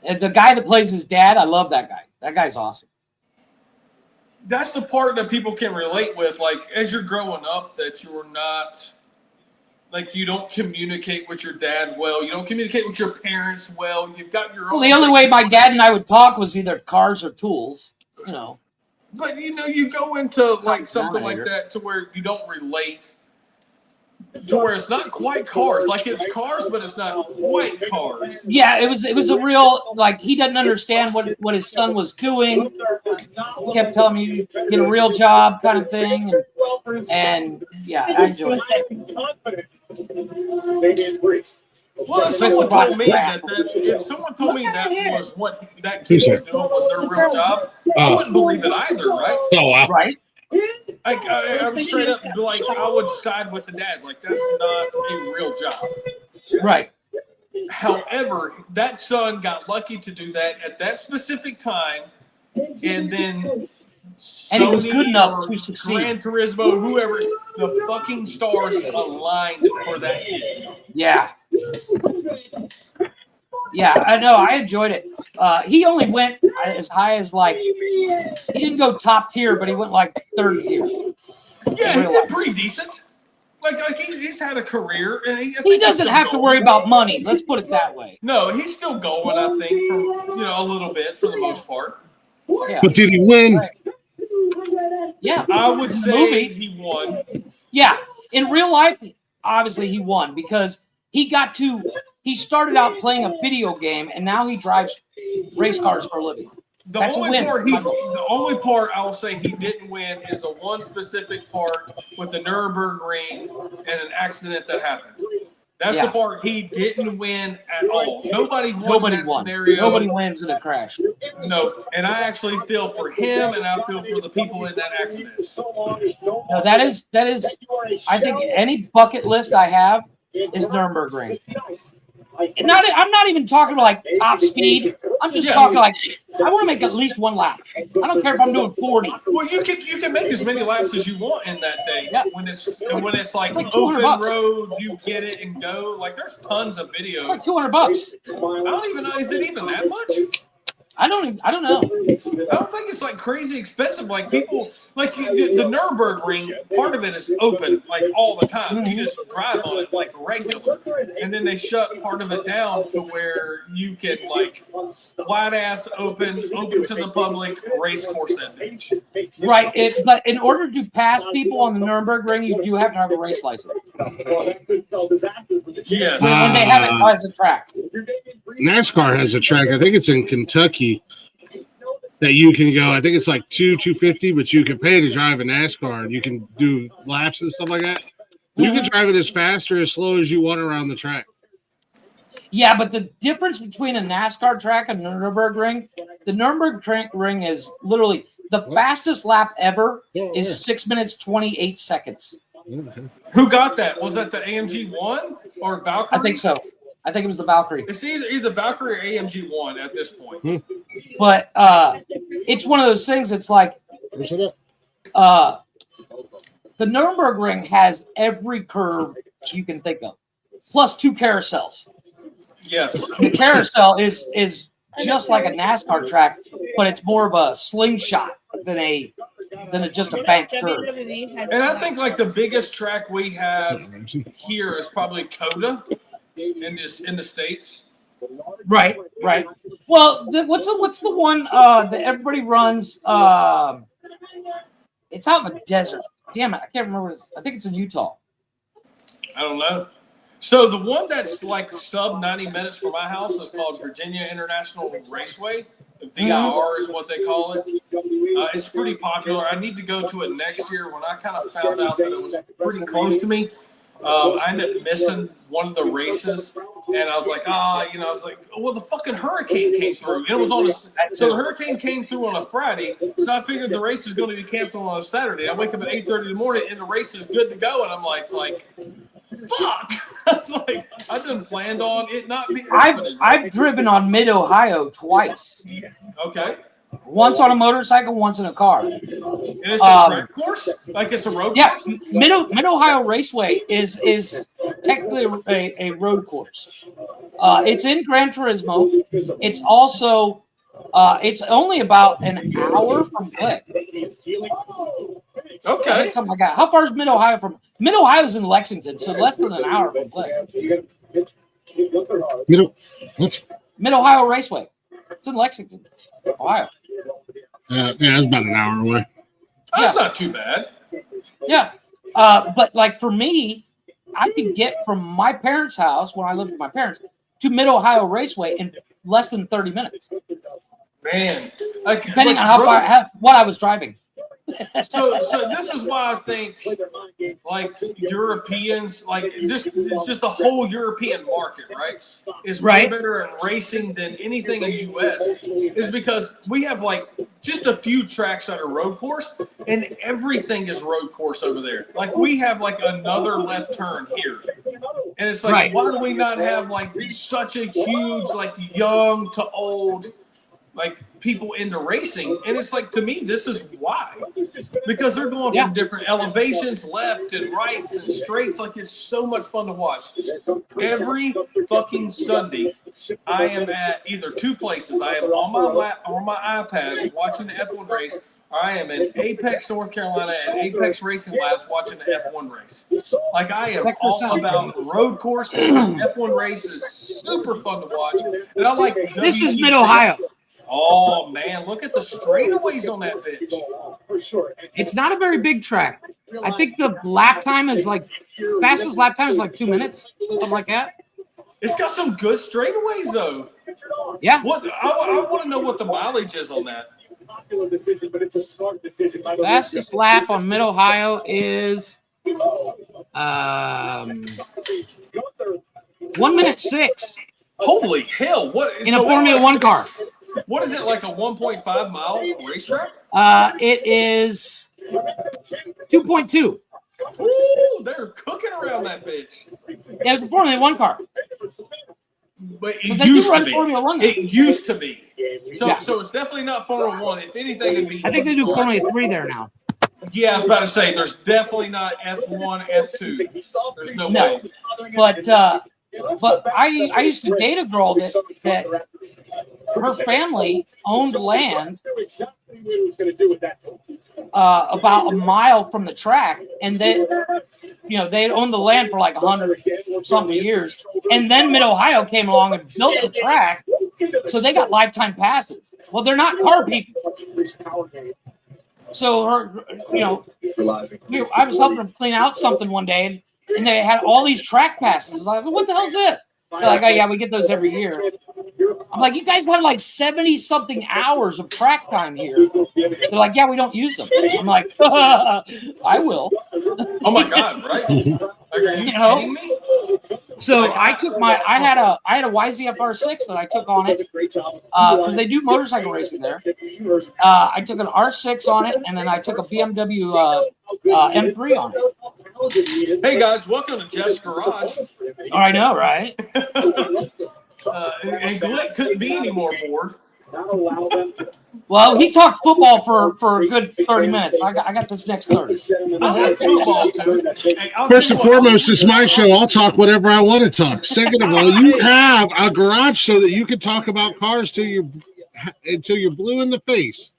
And the guy that plays his dad, I love that guy. That guy's awesome. That's the part that people can relate with. Like, as you're growing up, that you're not, like, you don't communicate with your dad well. You don't communicate with your parents well. You've got your Well, own. the only way my dad and I would talk was either cars or tools. You know. But, you know, you go into, like, something like Dominator. that to where you don't relate, to where it's not quite cars. Like, it's cars, but it's not quite cars. Yeah, it was a real, like, he doesn't understand what his son was doing. He kept telling me, get a real job kind of thing. And yeah, I enjoyed it. Well, if someone told me that was what that kid was doing was their real job, I wouldn't believe it either, right? Oh, wow. Right? Like, I'm straight up, like, I would side with the dad. Like, that's not a real job. Right. However, that son got lucky to do that at that specific time, and then And he was good enough or to succeed. Gran Turismo, whoever, the fucking stars aligned for that kid. Yeah. Yeah, I know. I enjoyed it. He only went as high as like, he didn't go top tier, but he went like third tier. Yeah, he did pretty decent. Like he's had a career, and He doesn't have to worry about money. Let's put it that way. No, he's still going. I think from a little bit for the most part. Yeah. But did he win? Yeah. I would In the say movie. he won. Yeah. In real life, obviously he won because he started out playing a video game and now he drives race cars for a living. The That's a only win. the only part I will say he didn't win is the one specific part with the Nürburgring and an accident that happened. That's the part he didn't win at all. Nobody won that scenario. Nobody wins in a crash. No, and I actually feel for him, and I feel for the people in that accident. No, that is. I think any bucket list I have is Nürburgring. I'm not even talking about like top speed. I'm just talking like I want to make at least one lap. I don't care if I'm doing 40. Well, you can make as many laps as you want in that day. Yeah. When it's like Like open $200. road, you get it and go. Like there's tons of videos. It's like $200. I don't even know. Is it even that much? I don't know. I don't think it's like crazy expensive. Like people, like the Nürburgring, part of it is open like all the time. You just drive on it like regular, and then they shut part of it down to where you can like wide ass open to the public race course that beach. Right. But in order to pass people on the Nürburgring, you do have to have a race license. Yes. When they have it as a track. NASCAR has a track. I think it's in Kentucky that you can go. I think it's like $250, but you can pay to drive a NASCAR and you can do laps and stuff like that. You can drive it as fast or as slow as you want around the track. Yeah, but the difference between a NASCAR track and Nürburgring, the Nürburgring is literally the fastest lap ever is 6 minutes 28 seconds. Who got that? Was that the AMG 1 or Valkyrie? I think so. I think it was the Valkyrie. It's either Valkyrie or AMG 1 at this point. But it's one of those things. It's like Where's it at? the Nürburgring has every curve you can think of, plus 2 carousels. Yes. The carousel is just like a NASCAR track, but it's more of a slingshot than just a banked curve. And I think like the biggest track we have here is probably Coda in the States. Right. Well, what's the one that everybody runs? It's out in the desert. Damn it, I can't remember. I think it's in Utah. I don't know. So the one that's like sub 90 minutes from my house is called Virginia International Raceway. VIR is what they call it. It's pretty popular. I need to go to it next year. When I kind of found out that it was pretty close to me, I ended up missing one of the races, and I was like, well, the fucking hurricane came through. It was on so the hurricane came through on a Friday, so I figured the race is going to be canceled on a Saturday. I wake up at 8:30 in the morning, and the race is good to go, and I'm like, fuck. It's like I've been planned on it not being. I've driven on Mid-Ohio twice. Okay. Once on a motorcycle, once in a car. And it's a track course? Like it's a road course? Yeah, Mid-Ohio Raceway is technically a road course. It's in Gran Turismo. It's also, it's only about an hour from Glick. Okay. Something like that. How far is Mid-Ohio from? Mid-Ohio's in Lexington, so less than an hour from Glick. Mid-Ohio Raceway. It's in Lexington, Ohio. Yeah, it's about an hour away. That's not too bad. Yeah. But like for me, I could get from my parents' house when I lived with my parents to Mid-Ohio Raceway in less than 30 minutes. Man. Depending on what I was driving. So this is why I think like Europeans, like it's just the whole European market, right? Is way better at racing than anything in the US is because we have like just a few tracks that are road course and everything is road course over there. Like we have like another left turn here. And it's like, why do we not have like such a huge, like young to old, like people into racing? And it's like, to me, this is why, because they're going from different elevations, left and rights and straights. Like it's so much fun to watch. Every fucking Sunday, I am at either two places. I am on my iPad watching the F1 race. I am in Apex, North Carolina, and Apex Racing Labs watching the F1 race. Like I am all about road courses. F1 race is super fun to watch, and I like. This is Mid-Ohio. Oh man, look at the straightaways on that bitch. It's not a very big track. I think the lap time is like fastest lap time is like 2 minutes, something like that. It's got some good straightaways though. Yeah. What I want to know what the mileage is on that. Fastest lap on Mid-Ohio is 1:06. Holy hell! What in a Formula One car? What is it, like a 1.5 mile racetrack? It is 2.2. Ooh, they're cooking around that bitch. Yeah, it's a Formula One car. But it used to be. It used to be. So it's definitely not Formula One. If anything, it'd be. I think they do Formula 3 there now. Yeah, I was about to say there's definitely not F1, F2. There's no way. But I used to date a girl that her family owned land about a mile from the track, and they owned the land for like 100 something years, and then Mid-Ohio came along and built the track, so they got lifetime passes. Well, they're not car people, so I was helping them clean out something one day, and they had all these track passes. I was like, "What the hell is this?" They're like, "Oh yeah, we get those every year." I'm like, "You guys have like 70-something hours of track time here." They're like, "Yeah, we don't use them." I'm like, "I will." Oh my god, right? Like, are you kidding me? So I had a YZF R6 that I took on it because they do motorcycle racing there. I took an R6 on it, and then I took a BMW M3 on it. Hey guys, welcome to Jeff's Garage. I know, right? And Glick couldn't be any more bored. Well, he talked football for a good 30 minutes. I got this next 30. I like football too. Hey, I'll First tell and you what, foremost, it's my show. I'll talk whatever I want to talk. Second of all, you have a garage show that you can talk about cars until you're blue in the face.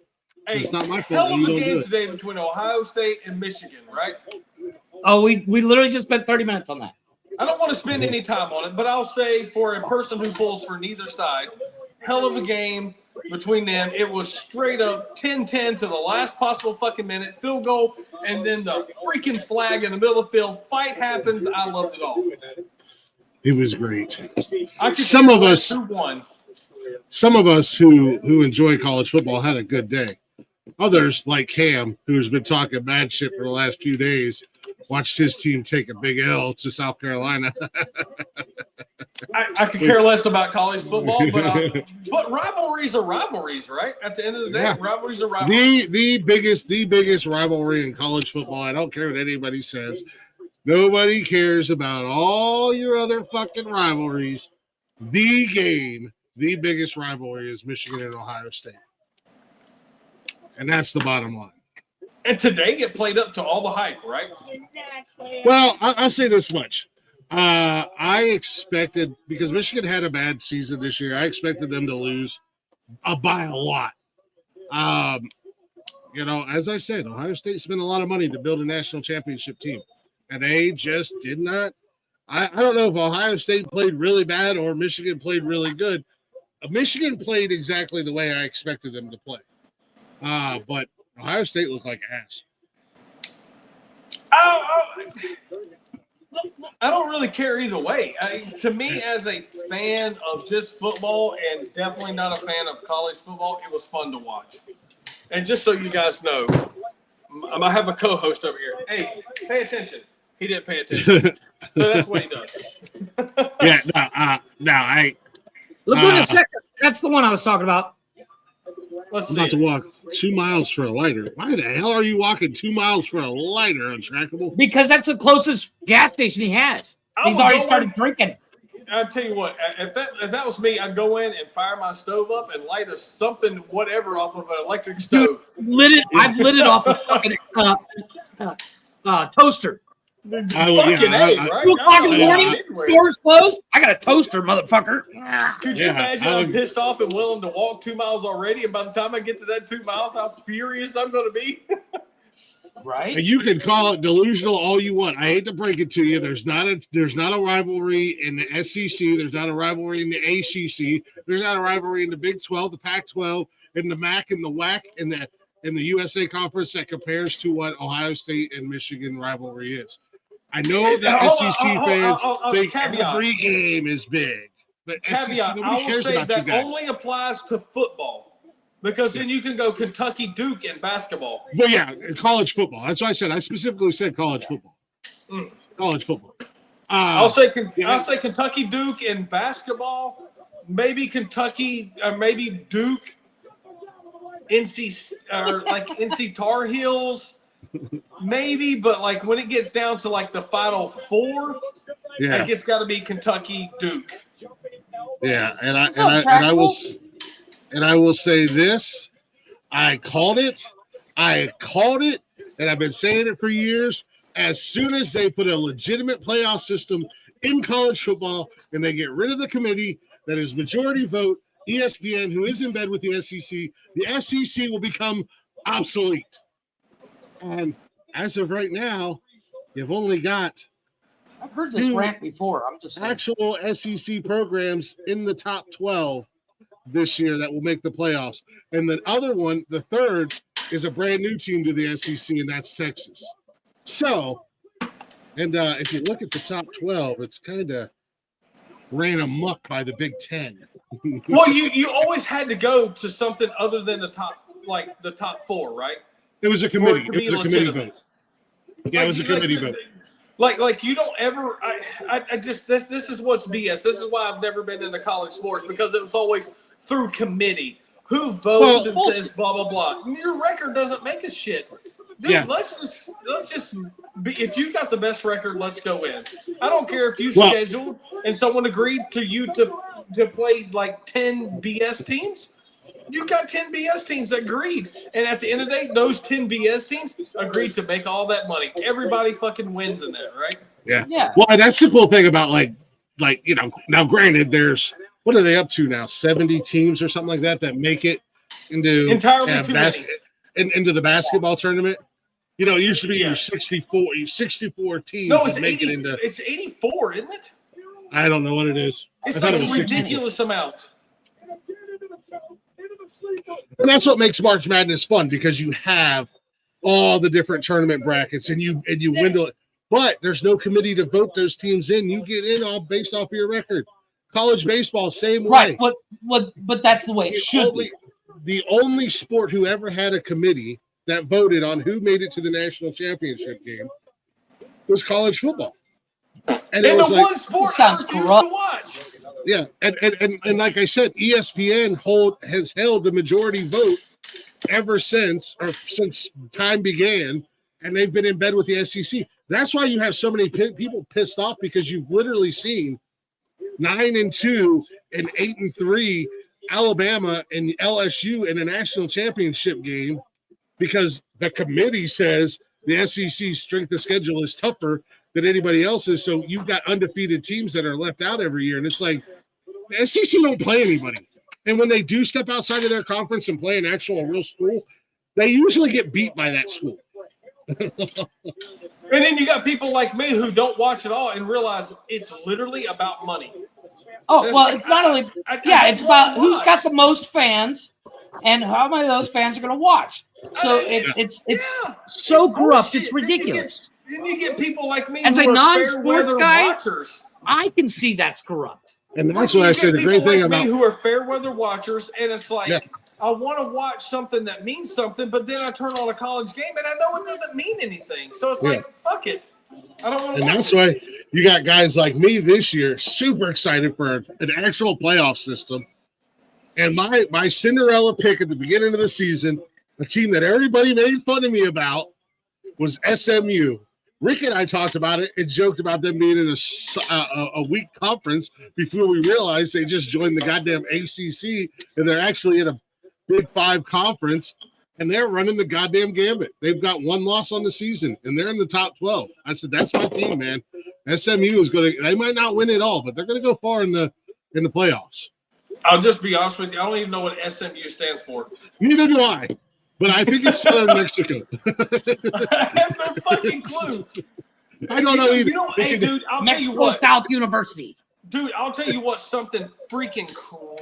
hey, It's not my fault. hell You of a don't do game it. today between Ohio State and Michigan, right? Oh, we literally just spent 30 minutes on that. I don't want to spend any time on it, but I'll say for a person who pulls for neither side, hell of a game between them. It was straight up 10-10 to the last possible fucking minute, field goal, and then the freaking flag in the middle of the field. Fight happens. I loved it all. It was great. I could Some care of less us- who won. Some of us who enjoy college football had a good day. Others, like Cam, who's been talking mad shit for the last few days, watched his team take a big L to South Carolina. I could care less about college football, but rivalries are rivalries, right? At the end of the day, Yeah. rivalries are rivalries. The biggest rivalry in college football. I don't care what anybody says. Nobody cares about all your other fucking rivalries. The biggest rivalry is Michigan and Ohio State. And that's the bottom line. And today it played up to all the hype, right? Exactly. Well, I'll say this much. I expected, because Michigan had a bad season this year, I expected them to lose by a lot. As I said, Ohio State spent a lot of money to build a national championship team, and they just did not. I don't know if Ohio State played really bad or Michigan played really good. Michigan played exactly the way I expected them to play. But Ohio State looked like ass. I don't really care either way. To me, as a fan of just football and definitely not a fan of college football, it was fun to watch. And just so you guys know, I have a co-host over here. Hey, pay attention. He didn't pay attention. So that's what he does. Look at a second. That's the one I was talking about. Let's I'm see. about to walk 2 miles for a lighter. Why the hell are you walking 2 miles for a lighter, Untrackable? Because that's the closest gas station he has. He's already started drinking. I'll tell you what, if that was me, I'd go in and fire my stove up and light a something, whatever, off of an electric stove. I've lit it off a fucking toaster. Fucking right? 2 o'clock in the morning, stores closed. I got a toaster, motherfucker. Could you Yeah, imagine I'm pissed off and willing to walk 2 miles already, and by the time I get to that 2 miles, how furious I'm going to be? Right? And you can call it delusional all you want. I hate to break it to you. There's not a rivalry in the SEC. There's not a rivalry in the ACC. There's not a rivalry in the Big 12, the Pac-12, and the MAC and the WAC and the USA Conference that compares to what Ohio State and Michigan rivalry is. I know that SEC fans think every game is big, but Caveat, SEC, I nobody will cares say about you that guys. only applies to football, because then you can go Kentucky Duke in basketball. But yeah, college football. That's why I said. I specifically said college football. College football. I'll say Kentucky Duke in basketball, maybe Kentucky or maybe Duke, NC Tar Heels, maybe. But like when it gets down to like the Final Four, Yeah, it's got to be Kentucky Duke. yeah, and I will say this: I called it, and I've been saying it for years. As soon as they put a legitimate playoff system in college football and they get rid of the committee that is majority vote, ESPN, who is in bed with the SEC will become obsolete. And as of right now, you've only got I've heard this rant before. I'm just saying. actual SEC programs in the top 12 this year that will make the playoffs. And the other one, the third, is a brand new team to the SEC, and that's Texas. So, and if you look at the top 12, it's kind of ran amok by the Big Ten. Well, you always had to go to something other than the top four, right? It was a For committee. it to It be was a committee legitimate. vote. Yeah, it was a committee vote. Like you don't ever. I just this is what's BS. This is why I've never been into college sports, because it was always through committee. Who votes and says blah blah blah. Your record doesn't make a shit. Dude, let's just be, if you got the best record, let's go in. I don't care if you scheduled and someone agreed to you to play like 10 BS teams. You got 10 BS teams that agreed, and at the end of the day, those 10 BS teams agreed to make all that money. Everybody fucking wins in that, right? Yeah. Well, and that's the cool thing about like now granted, there's what are they up to now? 70 teams or something like that make it into entirely too many. Into the basketball tournament. It used to be your 64 teams. No, it's 80, it's 84, isn't it? I don't know what it is. It's like a ridiculous amount. And that's what makes March Madness fun, because you have all the different tournament brackets and you window it. But there's no committee to vote those teams in. You get in all based off of your record. College baseball, same way. Right, but that's the way it should be. The only sport who ever had a committee that voted on who made it to the national championship game was college football. And it was the one sport I refuse to watch. Yeah, and like I said, ESPN has held the majority vote ever since time began, and they've been in bed with the SEC. That's why you have so many people pissed off, because you've literally seen 9-2 and 8-3 Alabama and LSU in a national championship game, because the committee says the SEC's strength of schedule is tougher than anybody else's. So you've got undefeated teams that are left out every year. And it's like, the SEC don't play anybody. And when they do step outside of their conference and play an actual real school, they usually get beat by that school. And then you got people like me who don't watch it all and realize it's literally about money. Oh, well, it's not only it's about who's got the most fans and how many of those fans are going to watch. So it's so corrupt. It's ridiculous. Then you get people like me as who a are non-sports guy. Watchers. I can see that's corrupt. And that's what I said. The great thing like about me who are fair weather watchers, and it's like I want to watch something that means something, but then I turn on a college game and I know it doesn't mean anything. So it's like, fuck it. I don't want to. And that's why you got guys like me this year super excited for an actual playoff system. And my Cinderella pick at the beginning of the season, a team that everybody made fun of me about, was SMU. Rick and I talked about it and joked about them being in a weak conference before we realized they just joined the goddamn ACC, and they're actually in a Big Five conference, and they're running the goddamn gambit. They've got one loss on the season, and they're in the top 12. I said, that's my team, man. SMU is going to – they might not win it all, but they're going to go far in the playoffs. I'll just be honest with you. I don't even know what SMU stands for. Neither do I. But I think it's Southern Mexico. I have no fucking clue. I don't know either. Hey, dude, I'll tell you Mexico what. South University. Dude, I'll tell you what, something freaking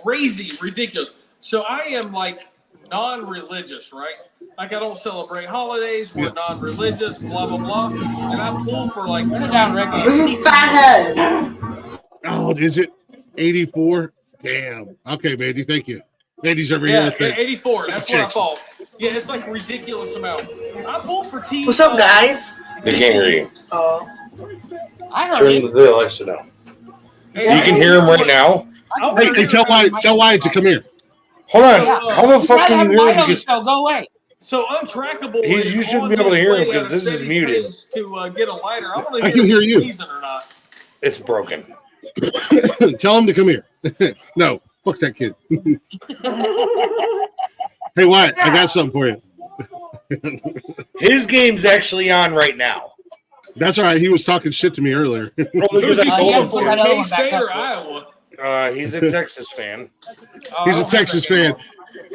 crazy, ridiculous. So I am like non-religious, right? Like I don't celebrate holidays. We're non-religious, blah, blah, blah. And I pull for like. Put it down, Rick. Oh, is it 84? Damn. Okay, Mandy, thank you. Mandy's over here. Yeah, 84. That's what I thought. Yeah, it's like a ridiculous amount. I pulled for T. What's up, guys? They can't hear you. Oh. I heard Turn it. the Alexa down. Hey, you can hear him right now? Hey, tell Wyatt to come here. Hold on. How the fuck can you hear him? Because go away. So Untrackable. You shouldn't be able to hear him because this is muted. To get a lighter, I want to I can hear you. Or not. It's broken. Tell him to come here. No, fuck that kid. Hey, Wyatt, I got something for you. His game's actually on right now. That's all right. He was talking shit to me earlier. Because I told him to. K-State or Iowa? He's a Texas fan. He's a Texas fan.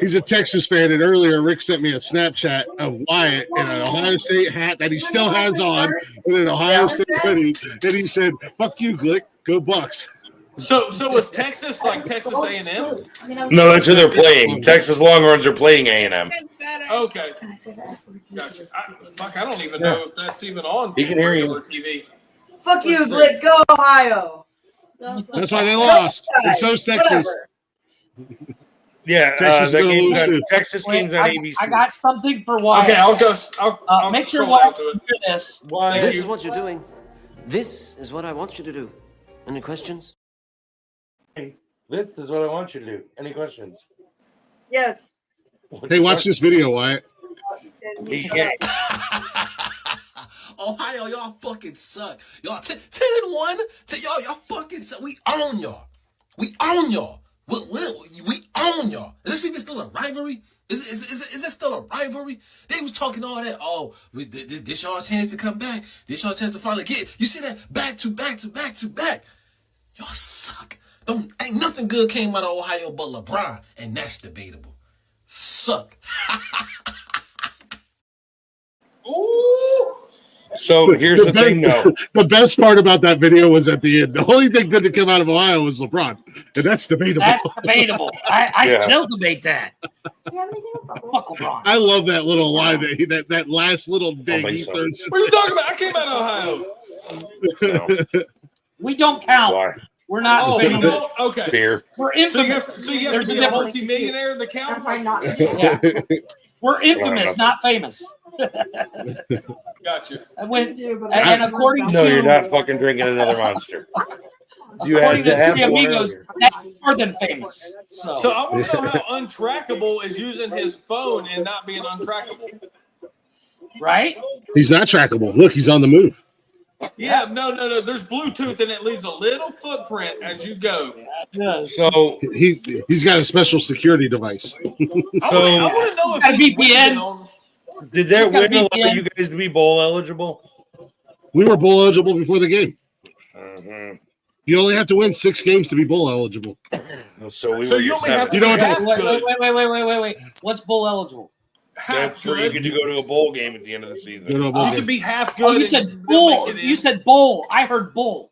He's a Texas fan, and earlier Rick sent me a Snapchat of Wyatt in an Ohio State hat that he still has on with an Ohio State hoodie, and he said, "Fuck you, Glick, go Bucks." So was Texas like Texas A&M? No, that's who they're playing. Texas Longhorns are playing A&M. Okay. Gotcha. I don't even know if that's even on He can hear you. TV. Fuck you, Glick. Go Ohio. That's why they lost. And so's Texas. Yeah, Texas that gonna game's lose on, too. Texas game's on ABC. I got something for Wyatt. Okay, I'll make sure scroll down Wyatt to can it. hear this. This is what you're doing. This is what I want you to do. Any questions? This is what I want you to do. Any questions? Yes. Hey, watch this video, Wyatt. He can't. Ohio, y'all fucking suck. Y'all 10-1. Y'all fucking suck. We own y'all. We own y'all. We own y'all. Is this even still a rivalry? Is this still a rivalry? They was talking all that. Oh, this y'all chance to come back. This y'all chance to finally get. You see that back to back. Y'all suck. Ain't nothing good came out of Ohio but LeBron, and that's debatable. Suck. Ooh. So here's the thing, though. The best part about that video was at the end. The only thing good to come out of Ohio was LeBron, and that's debatable. That's debatable. I Yeah. still debate that. Fuck LeBron. I love that little line that last little dig he so. throws. What are you talking about? I came out of Ohio. We don't count. Why? We're not Oh, famous. no? Okay. Beer. We're So you infamous. have to There's be a a difference. multi-millionaire to count? Yeah. We're infamous, not famous. Gotcha. And according No, to you're not fucking drinking another Monster. You had according to to have the one amigos, earlier. that's more than famous. So I want to know how Untrackable is using his phone and not being untrackable. Right? He's not trackable. Look, he's on the move. Yeah, no. There's Bluetooth and it leaves a little footprint as you go. So he's got a special security device. I want to know if Got a he's VPN. on. Did that He's got win allow VPN. you guys to be bowl eligible? We were bowl eligible before the game. Mm-hmm. You only have to win 6 games to be bowl eligible. So we So were you just only have having- to You know be half what good. Wait. What's bowl eligible? That's where you get to go to a bowl game at the end of the season. Go to a bowl You game. can be half good. Oh, you and said still bull. make it in. You said bull. I heard bull,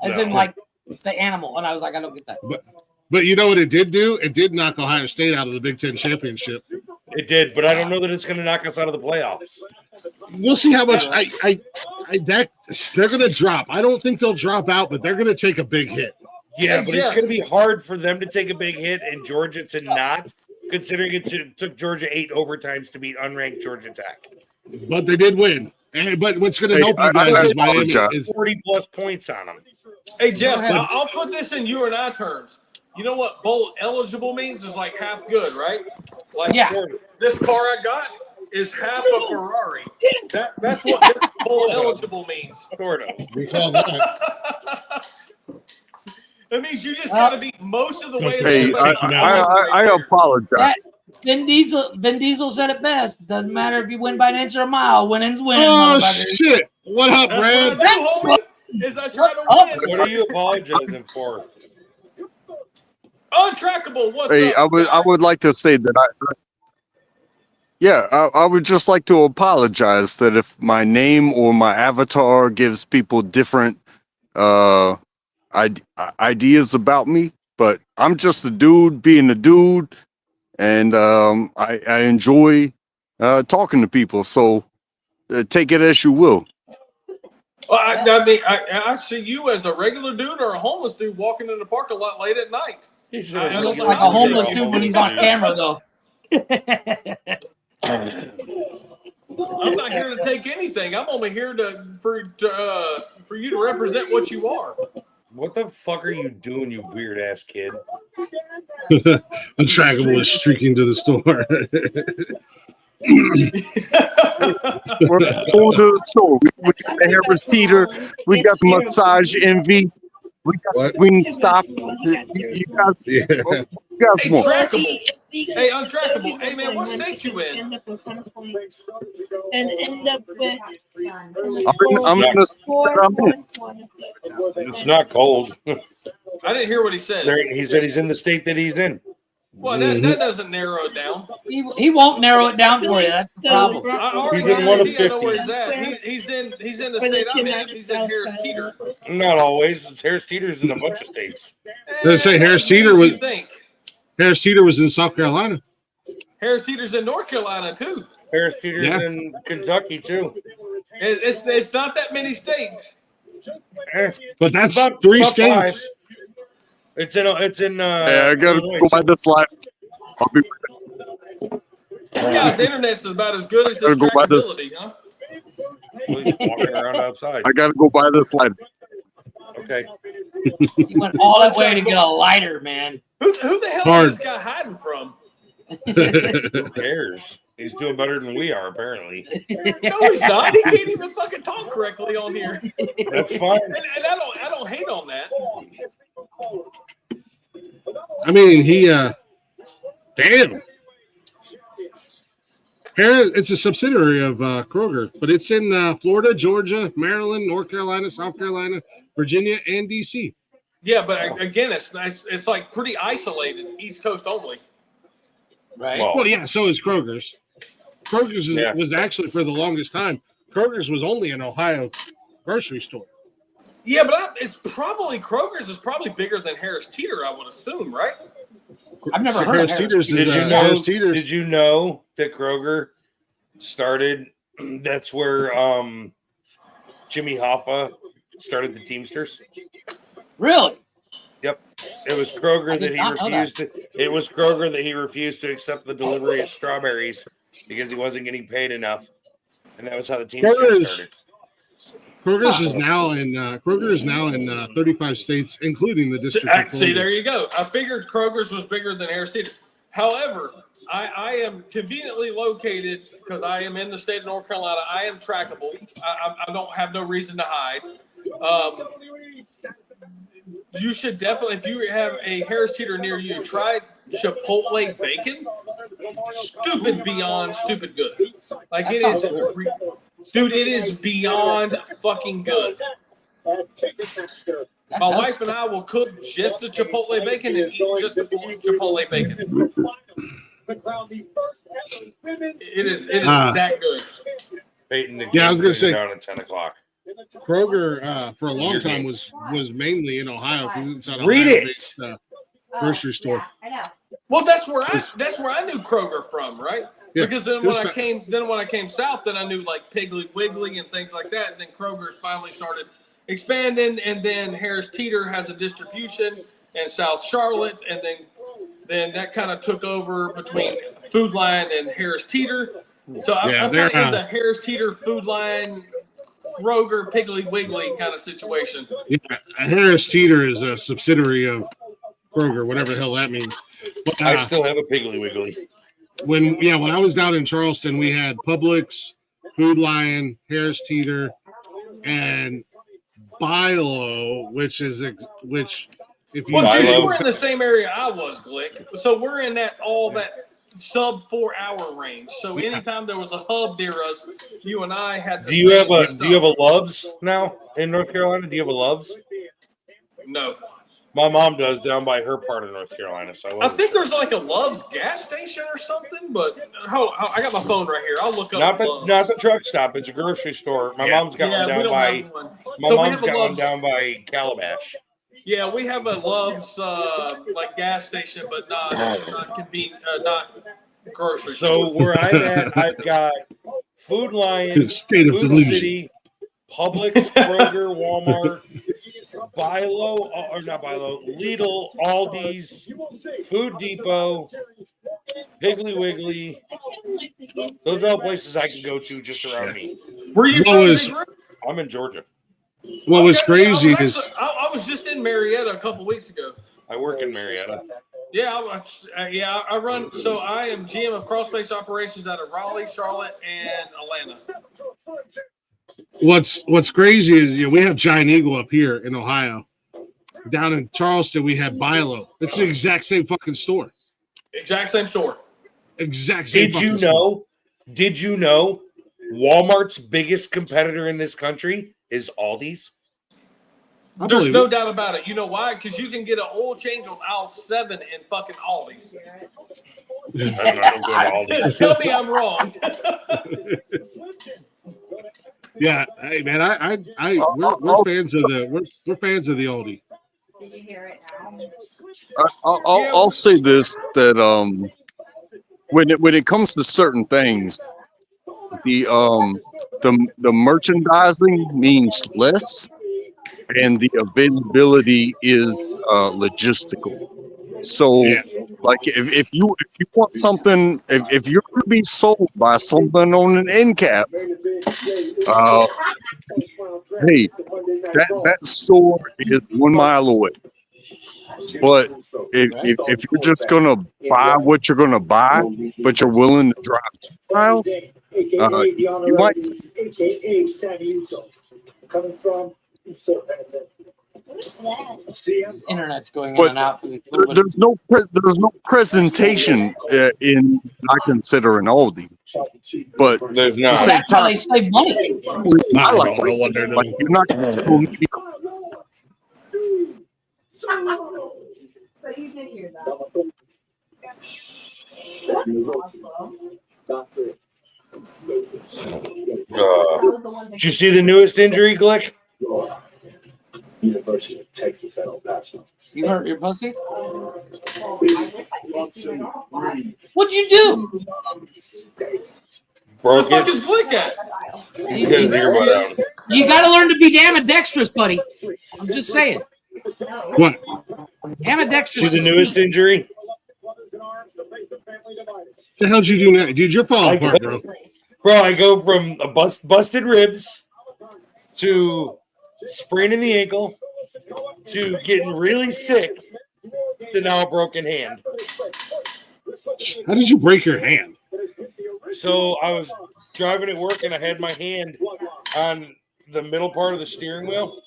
as No. in like the animal, and I was like, I don't get that. But you know what it did do? It did knock Ohio State out of the Big Ten championship. It did, but I don't know that it's going to knock us out of the playoffs. We'll see how much they're going to drop. I don't think they'll drop out, but they're going to take a big hit. Yeah, Hey, but it's Jeff. going to be hard for them to take a big hit and Georgia to not, considering it took Georgia 8 overtimes to beat unranked Georgia Tech. But they did win. But what's going to help you guys is Miami. 40 plus points on them. Hey, Jeff, I'll put this in you and I terms. You know what bowl eligible means? Is like half good, right? Like, Yeah. this car I got is half a Ferrari. That's what this bowl eligible means. Sort of. We call that. That means you just got to be most of the way Hey, there. I apologize. That, Vin Diesel said it best. Doesn't matter if you win by an inch or a mile. Winning's winning. Oh, motherfucker. shit. What up, That's Brad? what I do, homie. Is I try to What's win. What are you apologizing for? Untrackable. What's Hey, up? I would like to say that I would just like to apologize that if my name or my avatar gives people different ideas about me, but I'm just a dude being a dude, and I enjoy talking to people. So take it as you will. Well, I mean, I see you as a regular dude or a homeless dude walking in the parking lot late at night. He's I don't Looks know like how a homeless you dude when he's on camera, though. I'm not here to take anything. I'm only here for you to represent what you are. What the fuck are you doing, you weird ass kid? Untrackable is streaking to the store. We're going to the store. We got the Harris Teeter. We got the Massage Envy. We got What? Wingstop. You guys, Yeah. you guys want? Untrackable. Hey, Untrackable. Hey, man, what state you in? End up with 10 points. And end up with I'm in the state that I'm in. It's not cold. I didn't hear what he said. He said he's in the state that he's in. Well, that doesn't narrow it down. He won't narrow it down for you. That's the problem. I already He's in one of guarantee I know 50. where he's at. He's in the state I'm in. He's in Harris Teeter. Not always. Harris Teeter's in a bunch of states. Did it say Harris Teeter What do was you think? Harris Teeter was in South Carolina? Harris Teeter's in North Carolina too. Harris Teeter's Yeah. in Kentucky too. It's not that many states. But that's About 3 5. states. It's in Yeah, I gotta Illinois. go by this live. I'll be Yeah, his internet's about as good as his Gotta go by this. trackability, huh? Well, he's walking around outside. I gotta go by this live. Okay. He went all that way to get a lighter, man. Who the hell Hard. is this guy hiding from? Who cares? He's doing better than we are, apparently. No, he's not. He can't even fucking talk correctly on here. That's fine. And I don't hate on that. I mean, damn. It's a subsidiary of Kroger, but it's in Florida, Georgia, Maryland, North Carolina, South Carolina, Virginia, and DC. Yeah, but again, it's nice. It's like pretty isolated, East Coast only. Right. Well, yeah, so is Kroger's. Kroger's was actually, for the longest time, Kroger's was only an Ohio grocery store. Yeah, but it's probably Kroger's is probably bigger than Harris Teeter, I would assume, right? I've never heard of Harris Teeter. Did you know that Kroger started? That's where Jimmy Hoffa started the Teamsters. Really? Yep. It was Kroger that he refused to. It was Kroger that he refused to accept the delivery of strawberries because he wasn't getting paid enough, and that was how the Teamsters started. Kroger is now in 35 states, including the District of Columbia. See, there you go. I figured Kroger's was bigger than Harris Teeter. However, I am conveniently located because I am in the state of North Carolina. I am trackable. I don't have no reason to hide. You should definitely, if you have a Harris Teeter near you, try Chipotle bacon. Stupid beyond stupid good. Like it is, dude. It is beyond fucking good. My wife and I will cook just a Chipotle bacon and eat just a Chipotle bacon. It is that good. Yeah, I was gonna say down at 10 o'clock. Kroger for a long time was mainly in Ohio because it's an Ohio-based grocery store. I know. Well, that's where I knew Kroger from, right? Yeah, because then when I came south, then I knew like Piggly Wiggly and things like that. And then Kroger's finally started expanding, and then Harris Teeter has a distribution in South Charlotte, and then that kind of took over between Food Line and Harris Teeter. So I'm kind of in the Harris Teeter, Food Line, Kroger, Piggly Wiggly kind of situation. Yeah, Harris Teeter is a subsidiary of Kroger, whatever the hell that means. But, I still have a Piggly Wiggly. When I was down in Charleston, we had Publix, Food Lion, Harris Teeter, and Bilo, which if you you were in the same area I was, Glick. So we're in that sub 4 hour range. So anytime there was a hub near us, you and I had the Do you have a Love's now in North Carolina? Do you have a Love's? No. My mom does down by her part of North Carolina. So I think there's like a Love's gas station or something, but I got my phone right here. I'll look up. Not the truck stop. It's a grocery store. My mom's got one down by. My mom's got one down by Calabash. Yeah, we have a Love's like gas station, but not convenient, not grocery. So where I'm at, I've got Food Lion, Food City, Publix, Kroger, Walmart, Lidl, Aldi's, Food Depot, Piggly Wiggly. Those are all places I can go to just around me. Were you from I'm in Georgia. What was crazy is I was just in Marietta a couple weeks ago. I work in Marietta. Yeah, I run. So I am GM of Cross Base Operations out of Raleigh, Charlotte, and Atlanta. What's crazy is we have Giant Eagle up here in Ohio. Down in Charleston, we have Bilo. It's the exact same fucking store. Exact same store. Exact same. Did you know Walmart's biggest competitor in this country is Aldi's? There's no doubt about it. You know why? Because you can get an oil change on aisle 7 in fucking Aldi's. Tell me I'm wrong. Yeah, hey man, we're fans of we're fans of the Aldi. Did you hear it now? I'll say this, that when it comes to certain things, the merchandising means less, and the availability is logistical. So, like if you want something, if you're going to be sold by something on an end cap, hey, that store is 1 mile away. But if you're just gonna buy what you're gonna buy, but you're willing to drive 2 miles, you might. Internet's going in But and out. there's no presentation in I consider an Aldi. But there's not. At the same That's how time, they save money. I like you're not going to sell me because But you did hear that. Did you see the newest injury, Glick? University of Texas at El Paso. You hurt your pussy? What'd you do? Where the fuck is Glick at? You got to learn to be ambidextrous, buddy. I'm just saying. What? Ambidextrous. See the newest injury? The hell'd you do now? Dude, you're falling apart, bro. Bro, I go from a busted ribs to spraining the ankle to getting really sick to now a broken hand. How did you break your hand? So I was driving at work and I had my hand on the middle part of the steering wheel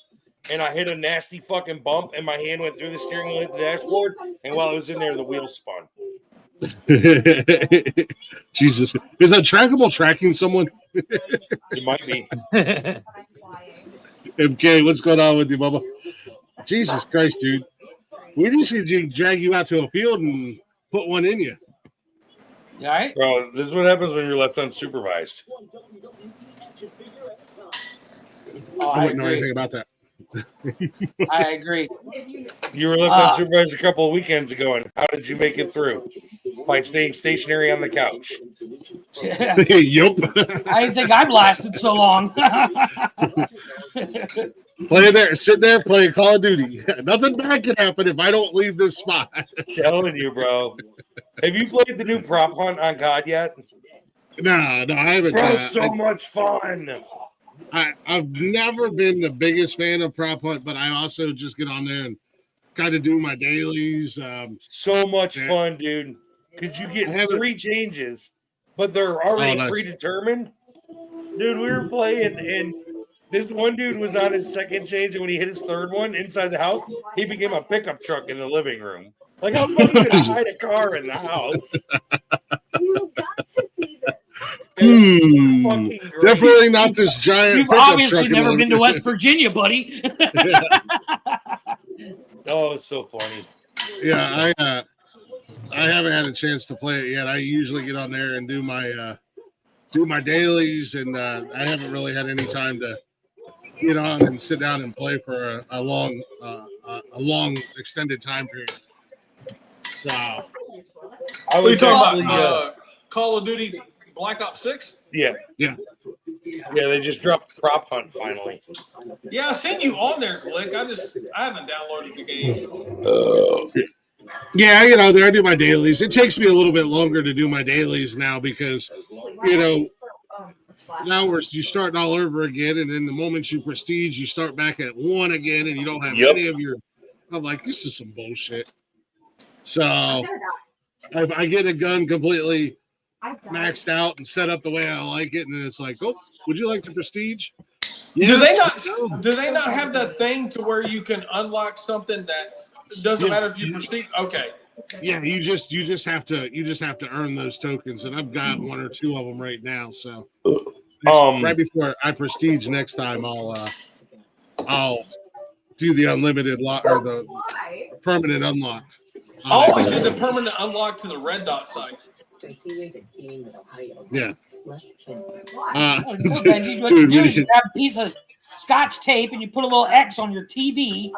and I hit a nasty fucking bump and my hand went through the steering wheel, hit the dashboard, and while I was in there, the wheel spun. Jesus. Is that trackable tracking someone? It might be. MK, what's going on with you, Bubba? Jesus Christ, dude. We just need to drag you out to a field and put one in you. Right? Bro, this is what happens when you're left unsupervised. I wouldn't know anything about that. I agree. You were left unsupervised a couple of weekends ago, and how did you make it through? By staying stationary on the couch. Yup. I think I've lasted so long. Play there, sit there, play Call of Duty. Nothing bad can happen if I don't leave this spot. Telling you, bro. Have you played the new prop hunt on COD yet? No, I haven't. Bro, so much fun. I've never been the biggest fan of prop hunt, but I also just get on there and kind of do my dailies. So much fun, dude. Because you get 3 changes, but they're already predetermined. Dude, we were playing, and this one dude was on his second change, and when he hit his third one inside the house, he became a pickup truck in the living room. Like, how fun you gonna hide a car in the house? You got to see this. Definitely not this giant. You've obviously never been to West Virginia, buddy. Oh, it's so funny. Yeah, I haven't had a chance to play it yet. I usually get on there and do my dailies, and I haven't really had any time to get on and sit down and play for a long extended time period. So I was talking about Call of Duty Black Ops 6. Yeah. They just dropped Prop Hunt finally. Yeah, I seen you on there, Click. I haven't downloaded the game. Yeah, I get out there. I do my dailies. It takes me a little bit longer to do my dailies now because, now you're starting all over again, and then the moment you prestige, you start back at 1 again, and you don't have any of your. I'm like, this is some bullshit. So I get a gun completely maxed out and set up the way I like it, and then it's like, oh, would you like to prestige? Yeah. Do they not have that thing to where you can unlock something that doesn't matter if you prestige? Okay. Yeah, you just have to earn those tokens, and I've got 1 or 2 of them right now. So right before I prestige next time, I'll do the unlimited lock or the permanent unlock. I always did the permanent unlock to the red dot site. Benji, Yeah. what you do is you grab a piece of Scotch tape and you put a little X on your TV.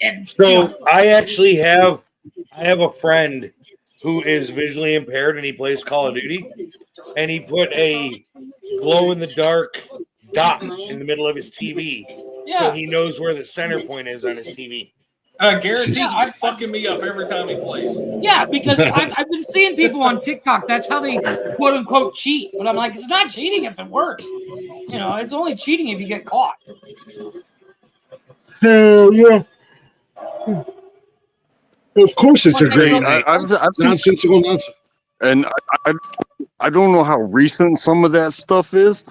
And so I actually have a friend who is visually impaired and he plays Call of Duty, and he put a glow in the dark dot in the middle of his TV so he knows where the center point is on his TV. I guarantee he's fucking me up every time he plays. Yeah, because I've been seeing people on TikTok. That's how they quote unquote cheat. But I'm like, it's not cheating if it works. It's only cheating if you get caught. Hell yeah. Of course, it's a great Hey, night. I've seen Nonsensical nonsense. and I don't know how recent some of that stuff is,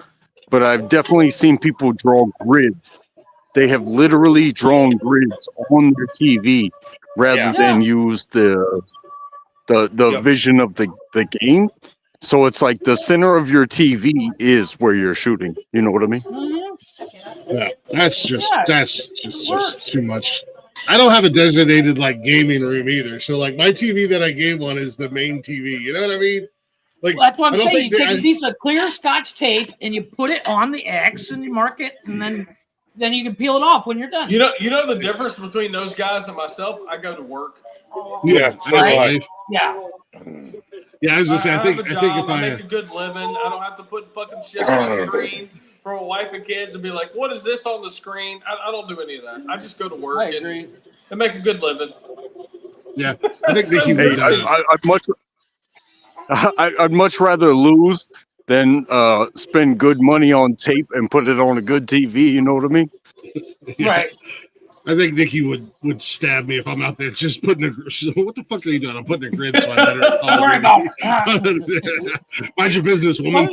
but I've definitely seen people draw grids. They have literally drawn grids on their TV rather than use the vision of the game. So it's like the center of your TV is where you're shooting. You know what I mean? Yeah, that's just too much. I don't have a designated like gaming room either. So like my TV that I game on is the main TV. You know what I mean? Like Well, that's what I'm I don't saying. You think take a piece of clear Scotch tape and you put it on the X and you mark it, and then you can peel it off when you're done. You know the difference between those guys and myself. I go to work. Yeah, right? Yeah. Yeah, I was just saying. I think have a if job, I make a good living. I don't have to put fucking shit on the screen for a wife and kids and be like, "What is this on the screen?" I don't do any of that. I just go to work and make a good living. Yeah, I think Nikki Hey, I'd much rather lose than spend good money on tape and put it on a good TV. You know what I mean? Yeah. Right. I think Nikki would stab me if I'm out there just putting a. She's like, what the fuck are you doing? I'm putting a grid, so I better. Don't worry about. Mind your business, woman.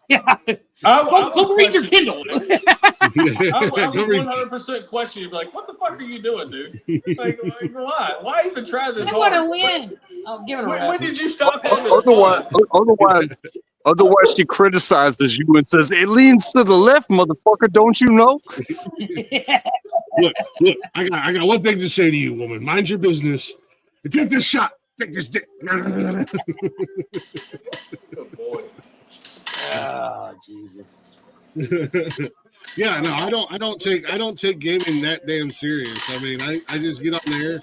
Yeah. Go read your Kindle. I would 100% question you. Be like, what the fuck are you doing, dude? Like why? Why even try this I want to hard? win. I'll give it a When rest. did you stop having Otherwise, she criticizes you and says it leans to the left, motherfucker. Don't you know? Look, I got one thing to say to you, woman. Mind your business. And take this shot. Take this dick. Oh boy. Oh Jesus. Yeah, no, I don't take gaming that damn serious. I mean, I just get up there,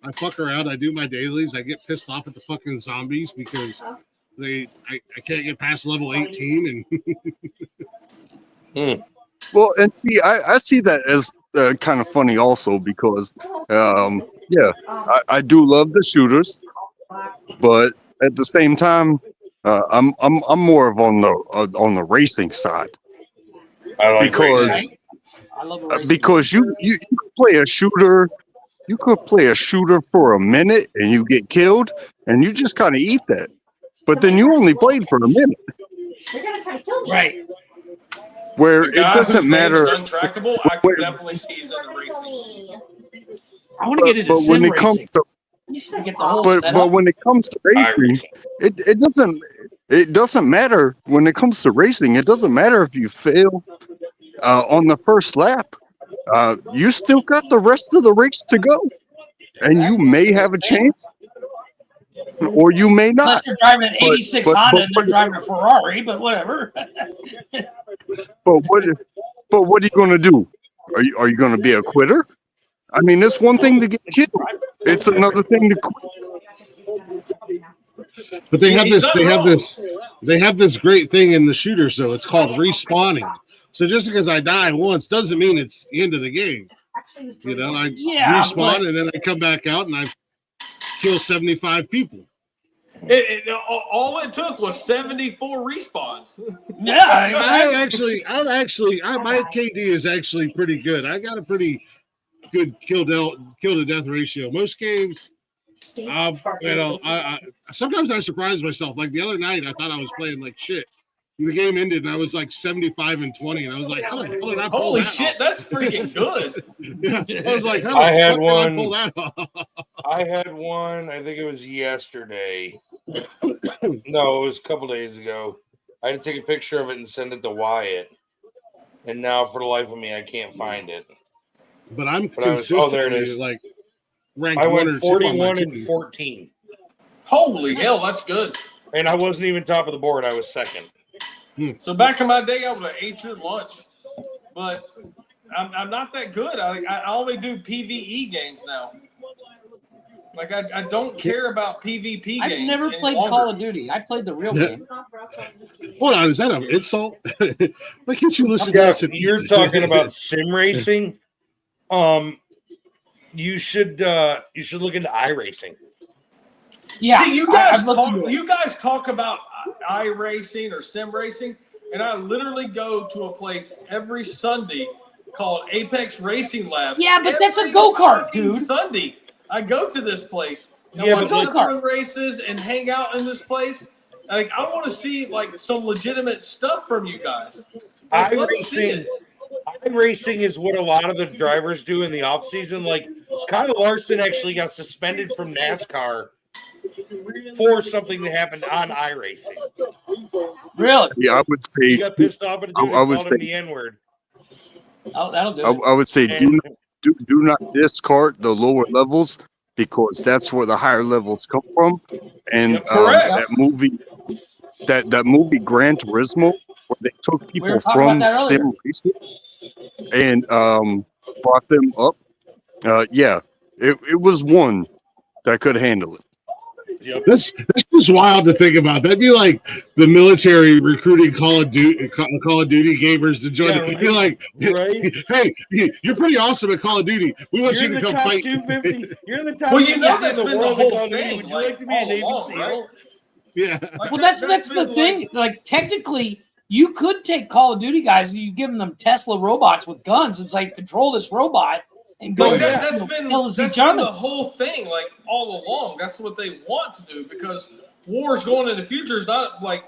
I fuck around, I do my dailies, I get pissed off at the fucking zombies because I can't get past level 18 and Well, and see, I see that as kind of funny also because, I do love the shooters, but at the same time, I'm more of on the racing side. I like because racing. I love racing. because you could play a shooter. You could play a shooter for a minute and you get killed, and you just kind of eat that. But then you only played for a minute. They're gonna try to kill me. Right. Where it doesn't matter. Untrackable, I could definitely see he's into racing. I want to get into But sim when it racing. comes to Get the whole but setup. when it comes to racing, it doesn't matter when it comes to racing. It doesn't matter if you fail on the first lap. You still got the rest of the race to go, and you may have a chance, or you may not. Unless you're driving an 86 but- Honda but- and they're driving a Ferrari, but whatever. But what are you going to do? Are you going to be a quitter? I mean, it's one thing to get killed. It's another thing to quit. but they have this great thing in the shooters though. It's called respawning. So just because I die once doesn't mean it's the end of the game. You know, I respawn and then I come back out and I kill 75 people. All it took was 74 respawns. Yeah, my KD is actually pretty good. I got a pretty good kill to death ratio. Most games, I sometimes I surprise myself. Like the other night, I thought I was playing like shit. The game ended and I was like 75-20, and I was like, how the hell did I pull Holy that shit, off? that's freaking good. Yeah, I was like, how the I had fuck did I pull that off? I had one. I think it was yesterday. No, it was a couple days ago. I had to take a picture of it and send it to Wyatt, and now for the life of me, I can't find it. But I'm there it consistently is. like ranked I one went or two on my 41 and team. 14, Holy hell, that's good. and I wasn't even top of the board. I was second. So back in my day, I would have ate your lunch, but I'm not that good. I only do PvE games now. Like I don't care about PvP games. I've never any played longer. Call of Duty. I played the real game. Hold on, is that an insult? Why can't you listen Yeah, to this? you're talking about sim racing. You should look into iRacing. Yeah, See, you guys talk about iRacing or sim racing, and I literally go to a place every Sunday called Apex Racing Labs. Yeah, but that's a go-kart, dude. Sunday. I go to this place and Yeah, watch but other races and hang out in this place. Like, I want to see like some legitimate stuff from you guys. Like, let's see it. iRacing is what a lot of the drivers do in the off season. Like Kyle Larson actually got suspended from NASCAR for something that happened on iRacing. Really? Yeah, I would say. He got pissed off at a dude I and would called say. him the N-word. Oh, that'll do it. I would say do not discard the lower levels because that's where the higher levels come from. And that movie Gran Turismo, where they took people from sim racing and brought them up. It was one that could handle it. Yep. This is wild to think about. That'd be like the military recruiting Call of Duty gamers to join. It'd be like, hey, you're pretty awesome at Call of Duty. We want you to come fight. 250. You're the top. Well, you know that's been the whole thing. Would you like to be a Navy SEAL? Right? Yeah. Like, well, that's the thing. Like, technically, you could take Call of Duty guys and you give them Tesla robots with guns and say, control this robot and go. That's been the whole thing, like all along. That's what they want to do because wars going in the future is not like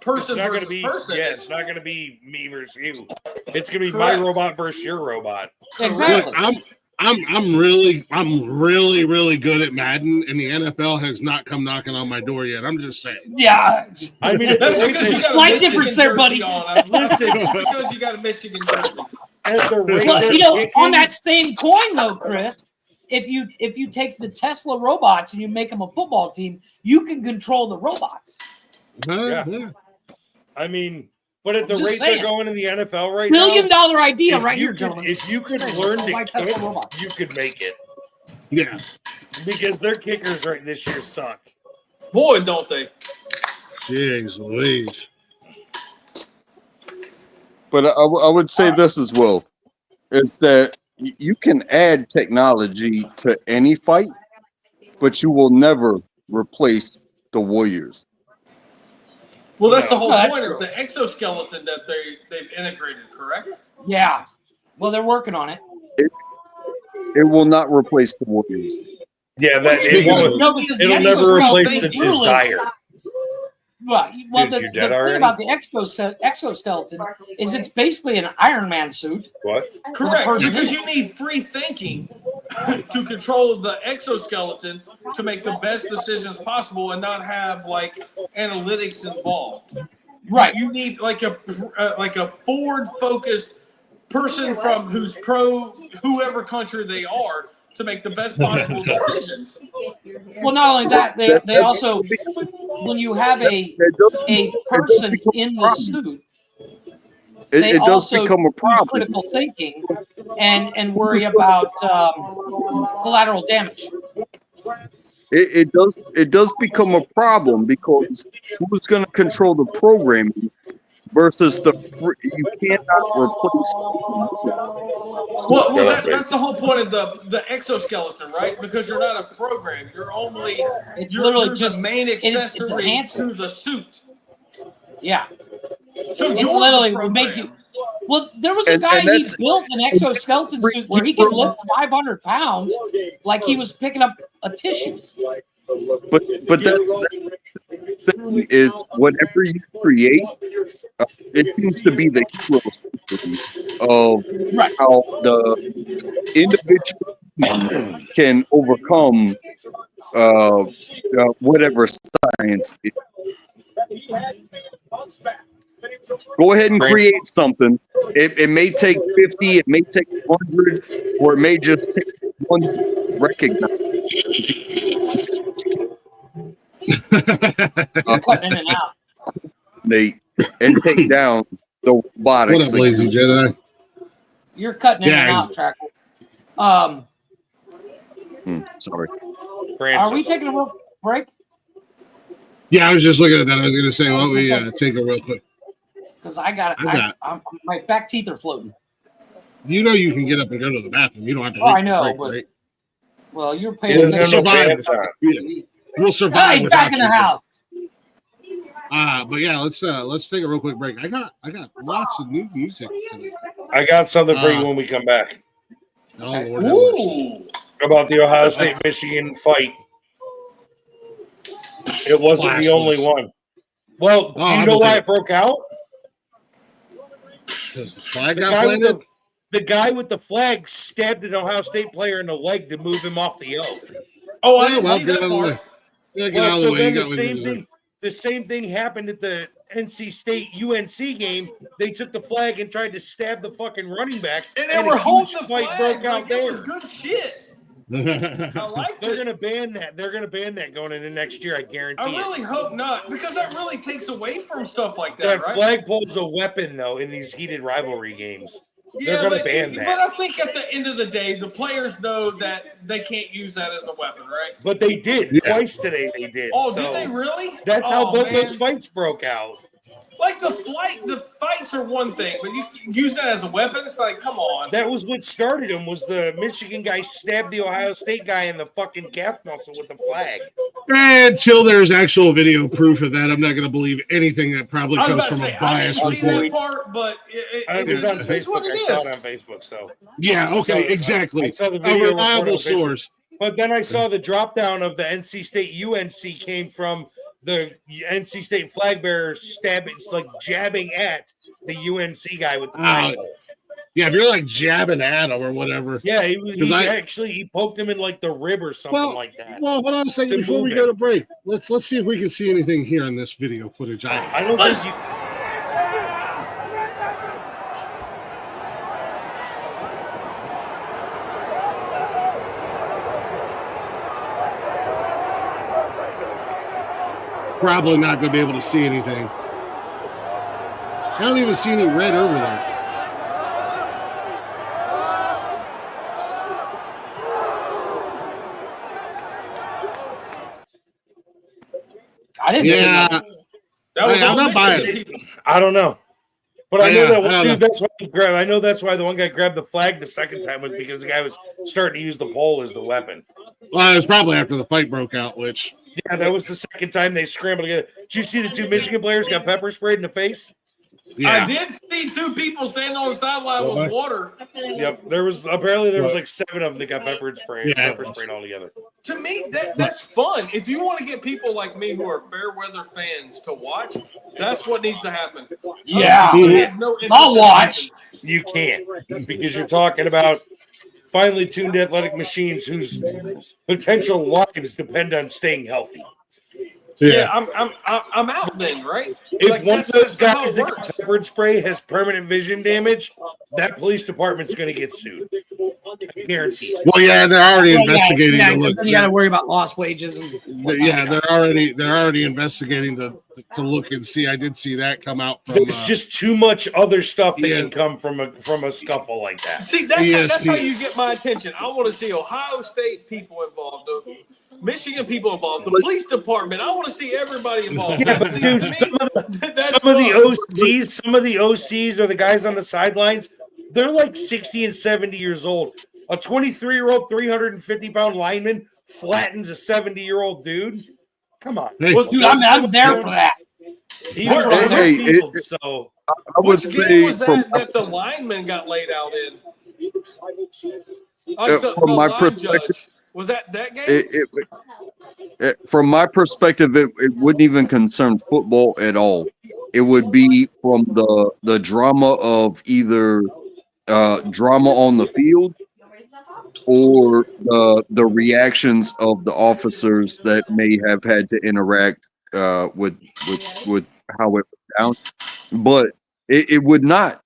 person versus person. Yeah, it's not going to be me versus you. It's going to be my robot versus your robot. Exactly. Look, I'm really good at Madden, and the NFL has not come knocking on my door yet. I'm just saying. Yeah, I mean, that's because you got slight difference there, buddy. Listen, because you got a Michigan jersey. Well, on that same coin, though, Chris, if you take the Tesla robots and you make them a football team, you can control the robots. Yeah. I mean, but at the Just rate saying. they're going in the NFL right $1 billion now, idea right here, gentlemen. If you could learn to kick, you could make it. Yeah. Because their kickers right this year suck. Boy, don't they? Jeez Louise. But I would say this as well, is that you can add technology to any fight, but you will never replace the Warriors. Well, that's the whole point of the exoskeleton that they've integrated, correct? Yeah. Well, they're working on it. It will not replace the Warriors. Yeah, it'll never replace the desire. Well, the thing about the exoskeleton is it's basically an Iron Man suit. What? Correct, because you need free thinking to control the exoskeleton to make the best decisions possible and not have like analytics involved. Right. You need like a forward-focused person from who's pro whoever country they are to make the best possible decisions. Well, not only that, they also, when you have a person in the suit, they does also become a problem. do critical thinking and worry about collateral damage. It does become a problem because who's going to control the programming versus you cannot replace. Well, that's the whole point of the exoskeleton, right? Because you're not a program. You're only literally just the main accessory it's to the suit. Yeah. So it's literally would make you. Well, there was a guy he built an exoskeleton suit where he could lift 500 pounds like he was picking up a tissue. But the thing is, whatever you create, it seems to be the hero of how the individual can overcome whatever science is. Go ahead and create something. It may take 50, it may take 100, or it may just take one recognize. Cutting in and out. Nate, and take down the robotics. What up, lazy Jedi? You're cutting in and out, Tracker. Sorry. Are we taking a real break? Yeah, I was just looking at that. I was going to say, why don't we take a real quick? Because my back teeth are floating. You know you can get up and go to the bathroom. You don't have to. I know, break, but right? well, you're paying attention. We'll survive. He's back in the house. But yeah, let's take a real quick break. I got lots of new music tonight. I got something for you when we come back. Oh, Lord, ooh. about the Ohio State-Michigan fight. It wasn't the only one. Well, do you know why it broke out? Because the flag got planted? The guy with the flag stabbed an Ohio State player in the leg to move him off the O. Oh, I didn't see that part. Yeah, get out of the way. Then the same thing happened at the NC State UNC game. They took the flag and tried to stab the fucking running back, and they were holding the fight flag. Broke out there. It was good shit. I like. They're gonna ban that. They're gonna ban that going into next year. I guarantee. I really hope not, because that really takes away from stuff like that. That right? flagpole's a weapon, though, in these heated rivalry games. They're gonna ban that. But I think at the end of the day, the players know that they can't use that as a weapon, right? But they did twice today. They did. Oh, did they really? That's how both those fights broke out. Like the fights are one thing, but you use that as a weapon. It's like, come on. That was what started them. Was the Michigan guy stabbed the Ohio State guy in the fucking calf muscle with the flag? Until there's actual video proof of that, I'm not going to believe anything that probably comes from a biased report. I didn't see that part, but it was on Facebook. I saw it on Facebook. So yeah, okay, exactly. I saw the video. A reliable source. But then I saw the drop down of the NC State UNC came from the NC State flag bearer jabbing at the UNC guy with the flag. Yeah, if you're like jabbing at him or whatever. Yeah, he poked him in like the rib or something like that. Well, hold on a second before we go to break. Let's see if we can see anything here in this video footage. I don't think you. Probably not going to be able to see anything. I don't even see any red over there. I didn't see that. I'm not biased. I don't know. But I know that one dude, that's why he grabbed. I know that's why the one guy grabbed the flag the second time was because the guy was starting to use the pole as the weapon. Well, it was probably after the fight broke out, which... Yeah, that was the second time they scrambled together. Did you see the two Michigan players got pepper sprayed in the face? Yeah. I did see two people standing on the sideline with water. Yep, there was like 7 of them that got pepper sprayed all together. To me, that's fun. If you want to get people like me who are fair weather fans to watch, that's what needs to happen. Yeah, I'll watch. You can't, because you're talking about finely tuned athletic machines whose potential lives depend on staying healthy. Yeah, I'm out then, right? If one of those guys that got pepper spray has permanent vision damage, that police department's going to get sued. I guarantee it. Well, yeah, they're already investigating. Then you got to worry about lost wages. They're already investigating to look and see. I did see that come out from. There's just too much other stuff that can come from a scuffle like that. See, that's how you get my attention. I want to see Ohio State people involved, Michigan people involved, the police department. I want to see everybody involved. Yeah, but dude, some of the OCs or the guys on the sidelines, they're like 60 and 70 years old. A 23-year-old, 350-pound lineman flattens a 70-year-old dude. Come on. Hey, dude, I'm there for that. He was on the field, so I would say was that the lineman got laid out in. From my perspective, judge. Was that game? From my perspective, it wouldn't even concern football at all. It would be from the drama of either drama on the field or the reactions of the officers that may have had to interact with how it went down. But it would not.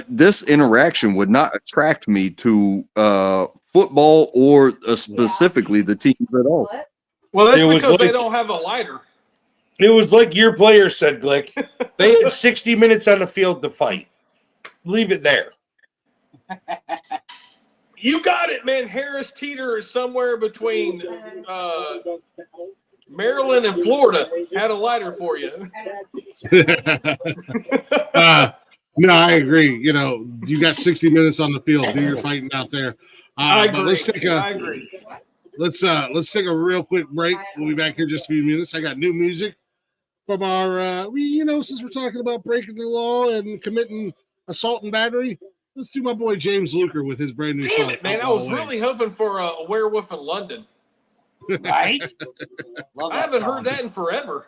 This interaction would not attract me to football or specifically the teams at all. Well, that's because they don't have a lighter. It was like your player said, Glick. They had 60 minutes on the field to fight. Leave it there. You got it, man. Harris Teeter is somewhere between Maryland and Florida. Had a lighter for you. No, I agree. You know, you got 60 minutes on the field. Do your fighting out there. I agree. I agree. Let's take a real quick break. We'll be back here in just a few minutes. I got new music from our since we're talking about breaking the law and committing assault and battery, Let's do my boy James Luker with his brand new Damn song. it, man! I Outlaw was Ways. really hoping for a werewolf in London. Right? Love I that haven't song. heard that in forever.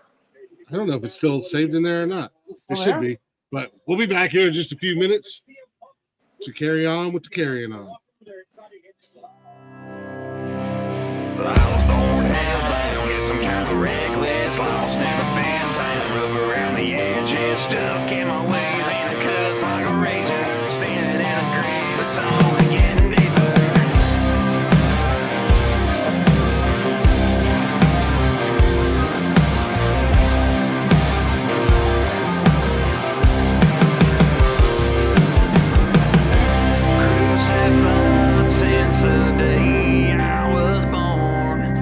I don't know if it's still saved in there or not. It should there? be. But we'll be back here in just a few minutes to carry on with the carrying on. I was born hellbound, get some kind of reckless, lost, never been found, rough around the edges, stuck in my ways, and it cuts like a razor, standing in a grave, it's only getting deeper. Crucified since the day I was born,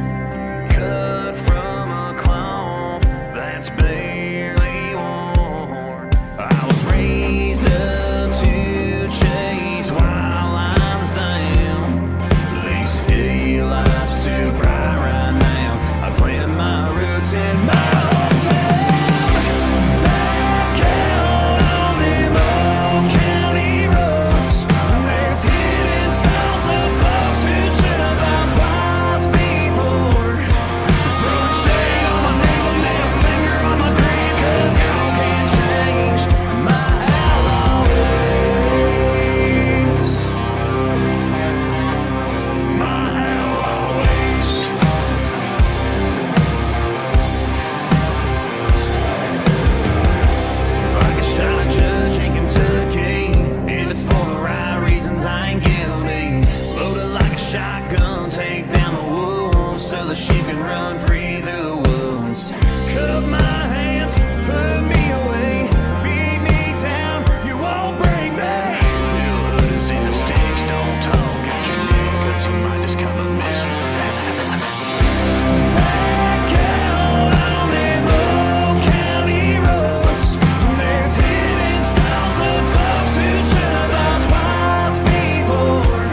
cut from a cloth that's barely worn. I was raised up to chase while lines down. These city lights too bright right now. I plant my roots in my hometown. Back out on them old county roads, there's hidden stones of folks who should have thought twice before. Throwing shade on my name, middle finger on my grave, 'cause y'all can't change my outlaw ways. My outlaw ways. Like a shot of judge in Kentucky, if it's for the right reasons, I ain't guilty. Loaded like a shotgun, take down the wolves so the sheep can run free through the woods. Cuff my hands, put me away, beat me down, you won't bring me. New is in the sticks, don't talk at your neck, 'cause you might just come a missing. Back out on them old county roads, there's hidden stones of folks who should have thought twice before.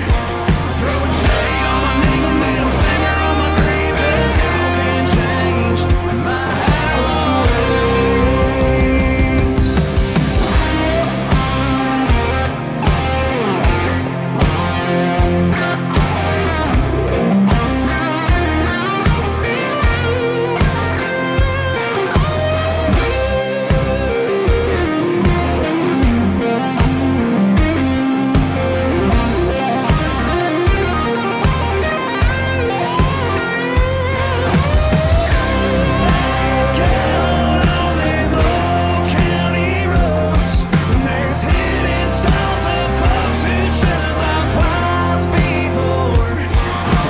Throwing shade on my name, a middle finger on my grave, 'cause y'all can't change my outlaw ways. Back out on them old county roads, there's hidden stones of folks who should have thought twice before.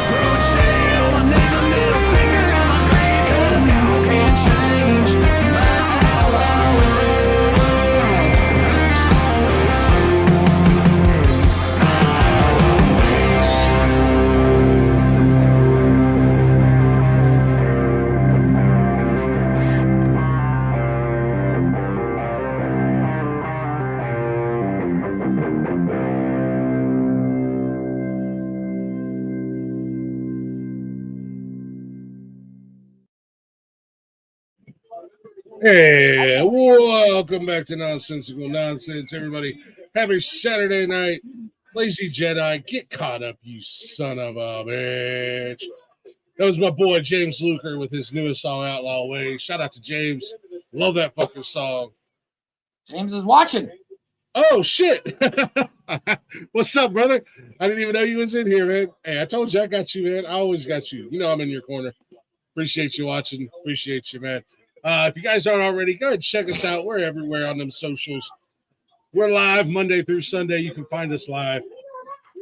Throwing shade on my name, a middle finger on my grave, 'cause y'all can't change my outlaw ways. Hey, welcome back to Nonsensical Nonsense, everybody. Happy Saturday night. Lazy Jedi, get caught up, you son of a bitch. That was my boy James Luker with his newest song, Outlaw Ways. Shout out to James. Love that fucking song. James is watching. Oh, shit. What's up, brother? I didn't even know you was in here, man. Hey, I told you I got you, man. I always got you. You know I'm in your corner. Appreciate you watching. Appreciate you, man. If you guys aren't already, go ahead and check us out. We're everywhere on them socials. We're live Monday through Sunday. You can find us live.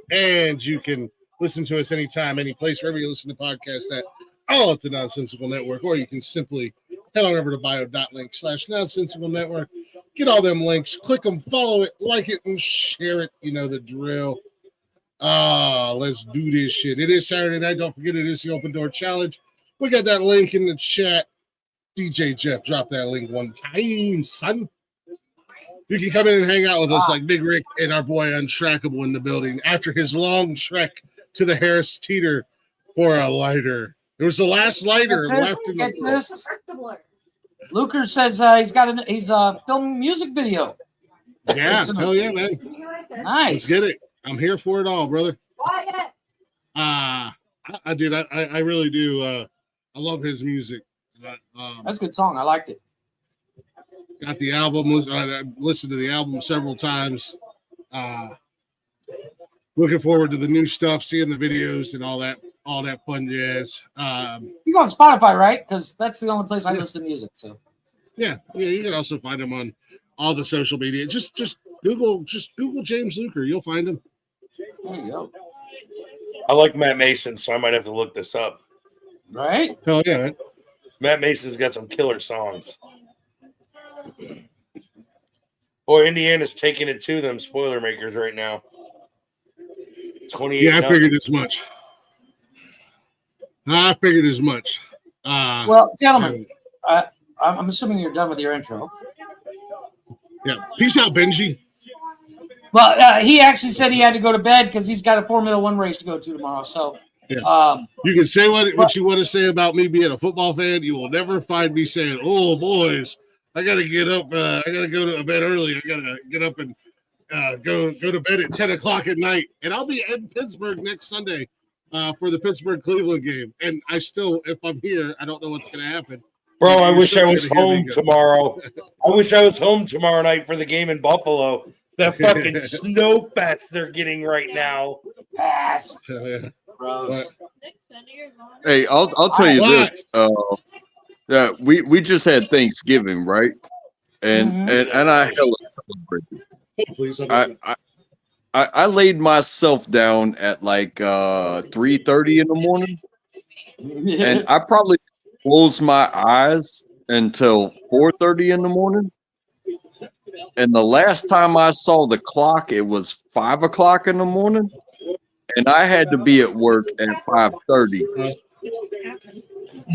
And you can listen to us anytime, any place, wherever you listen to podcasts at, all at the Nonsensical Network. Or you can simply head on over to bio.link/Nonsensical Network. Get all them links. Click them, follow it, like it, and share it. You know the drill. Let's do this shit. It is Saturday night. Don't forget it is the Open Door Challenge. We got that link in the chat. DJ Jeff, drop that link one time, son. You can come in and hang out with us like Big Rick and our boy Untrackable in the building after his long trek to the Harris Teeter for a lighter. It was the last lighter left in the this. Luker says he's filming a music video. Yeah, hell yeah, man. Nice. Let's get it. I'm here for it all, brother. I really do. I love his music. That's a good song. I liked it. Got the album. I listened to the album several times. Looking forward to the new stuff, seeing the videos and all that fun jazz. He's on Spotify, right? Because that's the only place I listen to music. So yeah, you can also find him on all the social media. Just Google James Luker. You'll find him. There you go. I like Matt Mason, so I might have to look this up. Right? Hell yeah. Matt Mason's got some killer songs. Boy, Indiana's taking it to them spoiler makers right now. 28. Yeah, I figured as much. Well, gentlemen, I'm assuming you're done with your intro. Yeah. Peace out, Benji. Well, he actually said he had to go to bed because he's got a Formula One race to go to tomorrow. So, yeah. You can say what you want to say about me being a football fan. You will never find me saying, "Oh, boys, I got to get up. I got to go to bed early. I got to get up and go to bed at 10 o'clock at night." And I'll be in Pittsburgh next Sunday for the Pittsburgh-Cleveland game. And I still, if I'm here, I don't know what's going to happen. Bro, I wish I was home tomorrow. I wish I was home tomorrow night for the game in Buffalo. That fucking snow fest they're getting right now. Pass. Gross. Hey, I'll tell you this. Yeah, we just had Thanksgiving, right? And I hella celebrated. I laid myself down at like 3:30 in the morning, and I probably closed my eyes until 4:30 in the morning. And the last time I saw the clock, it was 5 o'clock in the morning, and I had to be at work at 5:30.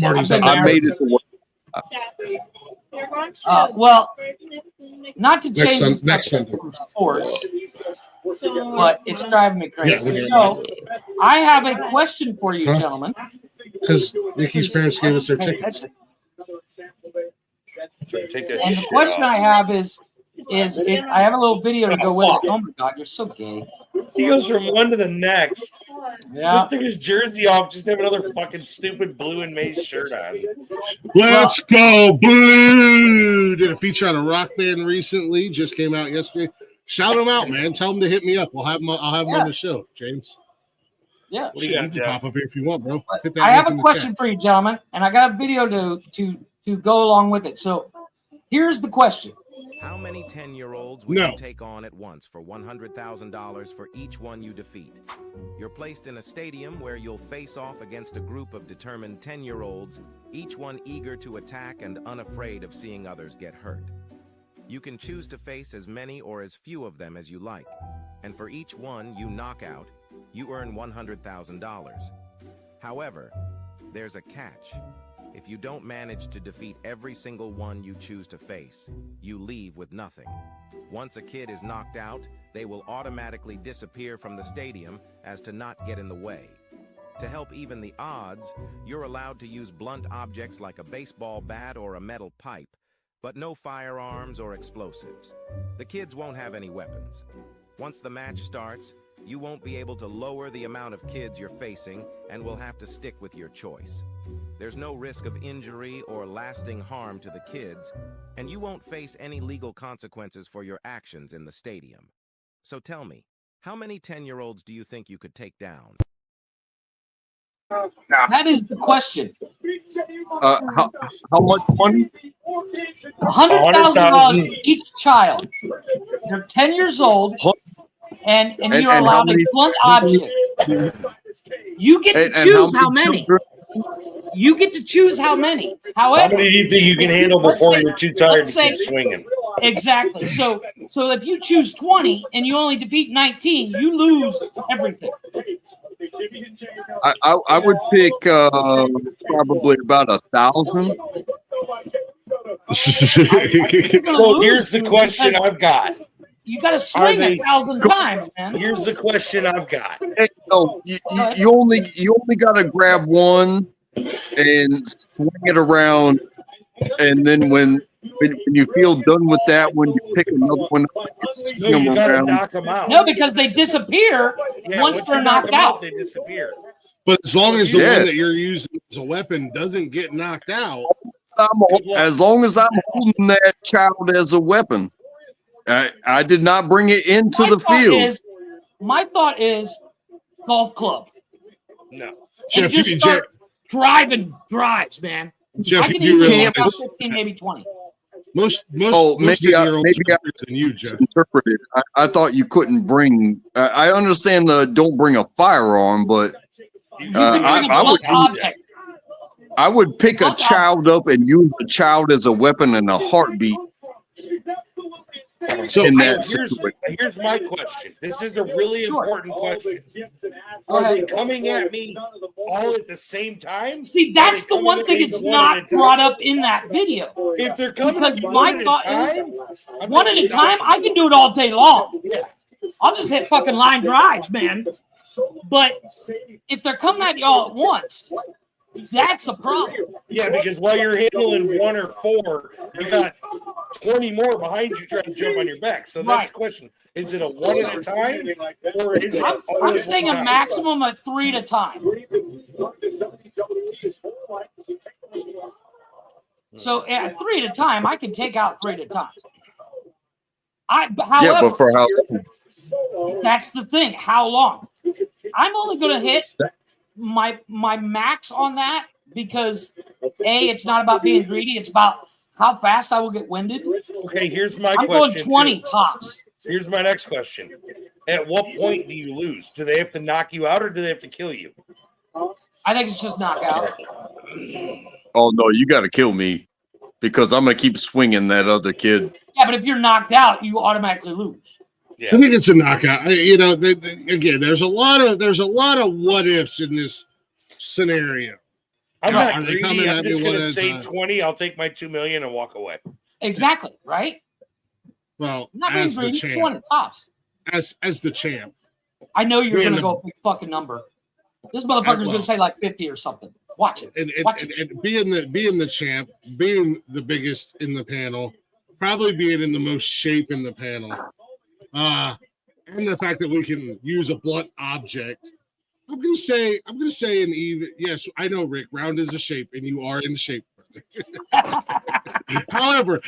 I made it to work. Well, not to change next sports, but it's driving me crazy. So, I have a question for you, gentlemen. Because Nikki's parents gave us their tickets. And the question I have is I have a little video to go with it. Oh my God, you're so gay. He goes from one to the next. Yeah. He took his jersey off, just have another fucking stupid blue and maize shirt on. Let's go, Blue! Did a feature on a rock band recently. Just came out yesterday. Shout them out, man. Tell them to hit me up. I'll have them on the show, James. Yeah. You can pop up here if you want, bro. I have a question for you, gentlemen, and I got a video to go along with it. So here's the question. How many 10-year-olds would you take on at once for $100,000 for each one you defeat? You're placed in a stadium where you'll face off against a group of determined 10-year-olds, each one eager to attack and unafraid of seeing others get hurt. You can choose to face as many or as few of them as you like, and for each one you knock out, you earn $100,000. However, there's a catch. If you don't manage to defeat every single one you choose to face, you leave with nothing. Once a kid is knocked out, they will automatically disappear from the stadium as to not get in the way. To help even the odds, you're allowed to use blunt objects like a baseball bat or a metal pipe, but no firearms or explosives. The kids won't have any weapons. Once the match starts, you won't be able to lower the amount of kids you're facing and will have to stick with your choice. There's no risk of injury or lasting harm to the kids, and you won't face any legal consequences for your actions in the stadium. So tell me, how many 10-year-olds do you think you could take down? That is the question. How much money? $100,000 each child. They're 10 years old, and you're allowed a blunt object. You get to choose how many. You get to choose how many. However, how many do you think you can handle before you're too tired to keep swinging? Exactly. So if you choose 20 and you only defeat 19, you lose everything. I would pick probably about 1,000. So here's the question I've got. You got to swing 1,000 times, man. Here's the question I've got. Hey, no, you only got to grab one and swing it around, and then when when you feel done with that one, you pick another one up and swing No, them you gotta around. knock them out. No, because they disappear once they're you knock knocked them out. they disappear. But as long as the Yeah. one that you're using as a weapon doesn't get knocked out, As long as I'm holding that child as a weapon, I did not bring it into the field. My thought is golf club. No. And just start driving drives, man. Jeff, I can you easily realize take out 15, maybe 20. most maybe 10-year-olds maybe I are than you, Jeff. misinterpreted. I thought you couldn't bring. I understand the don't bring a firearm, but I would pick a child up and use a child as a weapon in a heartbeat. So in that here's my question. This is a really important question. Are they coming at me all at the same time? See, that's the one thing that's not brought up in that video. If they're coming because at my one thought at a is time, one at a time, I can do it all day long. I'll just hit fucking line drives, man. But if they're coming at you all at once, that's a problem. Yeah, because while you're handling 1 or 4, you got 20 more behind you trying to jump on your back. So that's the question. Is it a one at a time? Or is it I'm saying a maximum of 3 at a time. So at 3 at a time, I can take out 3 at a time. However, yeah, but for how long? That's the thing. How long? I'm only going to hit my max on that because it's not about being greedy. It's about how fast I will get winded. Okay, here's my I'm question. going 20 tops. Here's my next question. At what point do you lose? Do they have to knock you out or do they have to kill you? I think it's just knockout. Oh no, you got to kill me because I'm gonna keep swinging that other kid. Yeah, but if you're knocked out, you automatically lose. Yeah. I think it's a knockout. Again, there's a lot of what ifs in this scenario. I'm Are not they greedy. coming I'm at just me going one to at a say time? 20. I'll take my $2 million and walk away. Exactly, right? Well, I'm not being as the greedy. champ, 20 tops. as the champ, I know you're Being going to the- go a big fucking number. This motherfucker's going to say like 50 or something. Watch it. and being the champ, being the biggest in the panel, probably being in the most shape in the panel, and the fact that we can use a blunt object. I'm gonna say an even. Yes, I know, Rick. Round is a shape, and you are in shape. However,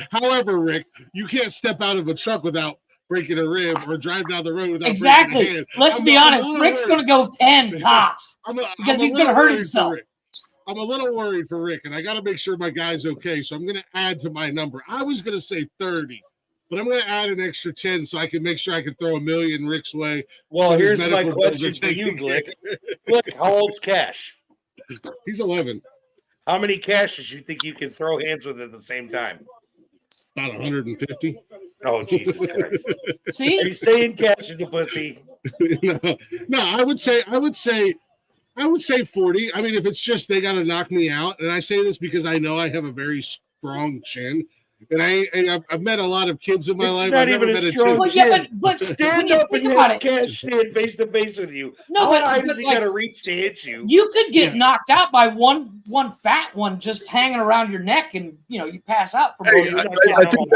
Rick, you can't step out of a truck without breaking a rib or drive down the road without breaking a Exactly. hand. Let's be honest. Rick's going to go 10 tops because he's going to hurt himself. I'm a little worried for Rick, and I got to make sure my guy's okay. So I'm going to add to my number. I was going to say 30, but I'm going to add an extra 10 so I can make sure I can throw $1 million Rick's way. Well, so here's his my medical bills question are for you, taken Glick. care of. Glick, how old's Cash? He's 11. How many cashes you think you can throw hands with at the same time? About 150. Oh, Jesus Christ. See? Are you saying Cash is a pussy? No, I would say 40. I mean, if it's just they got to knock me out, and I say this because I know I have a very strong chin, and I've met a lot of kids in my life. Not I've even never a met strong a chin. but Stand up and have Cash stand face to face with you. No, How but- high but does he like- got to reach to hit you? You could get knocked out by one fat one just hanging around your neck, and you pass out from Hey, both. I think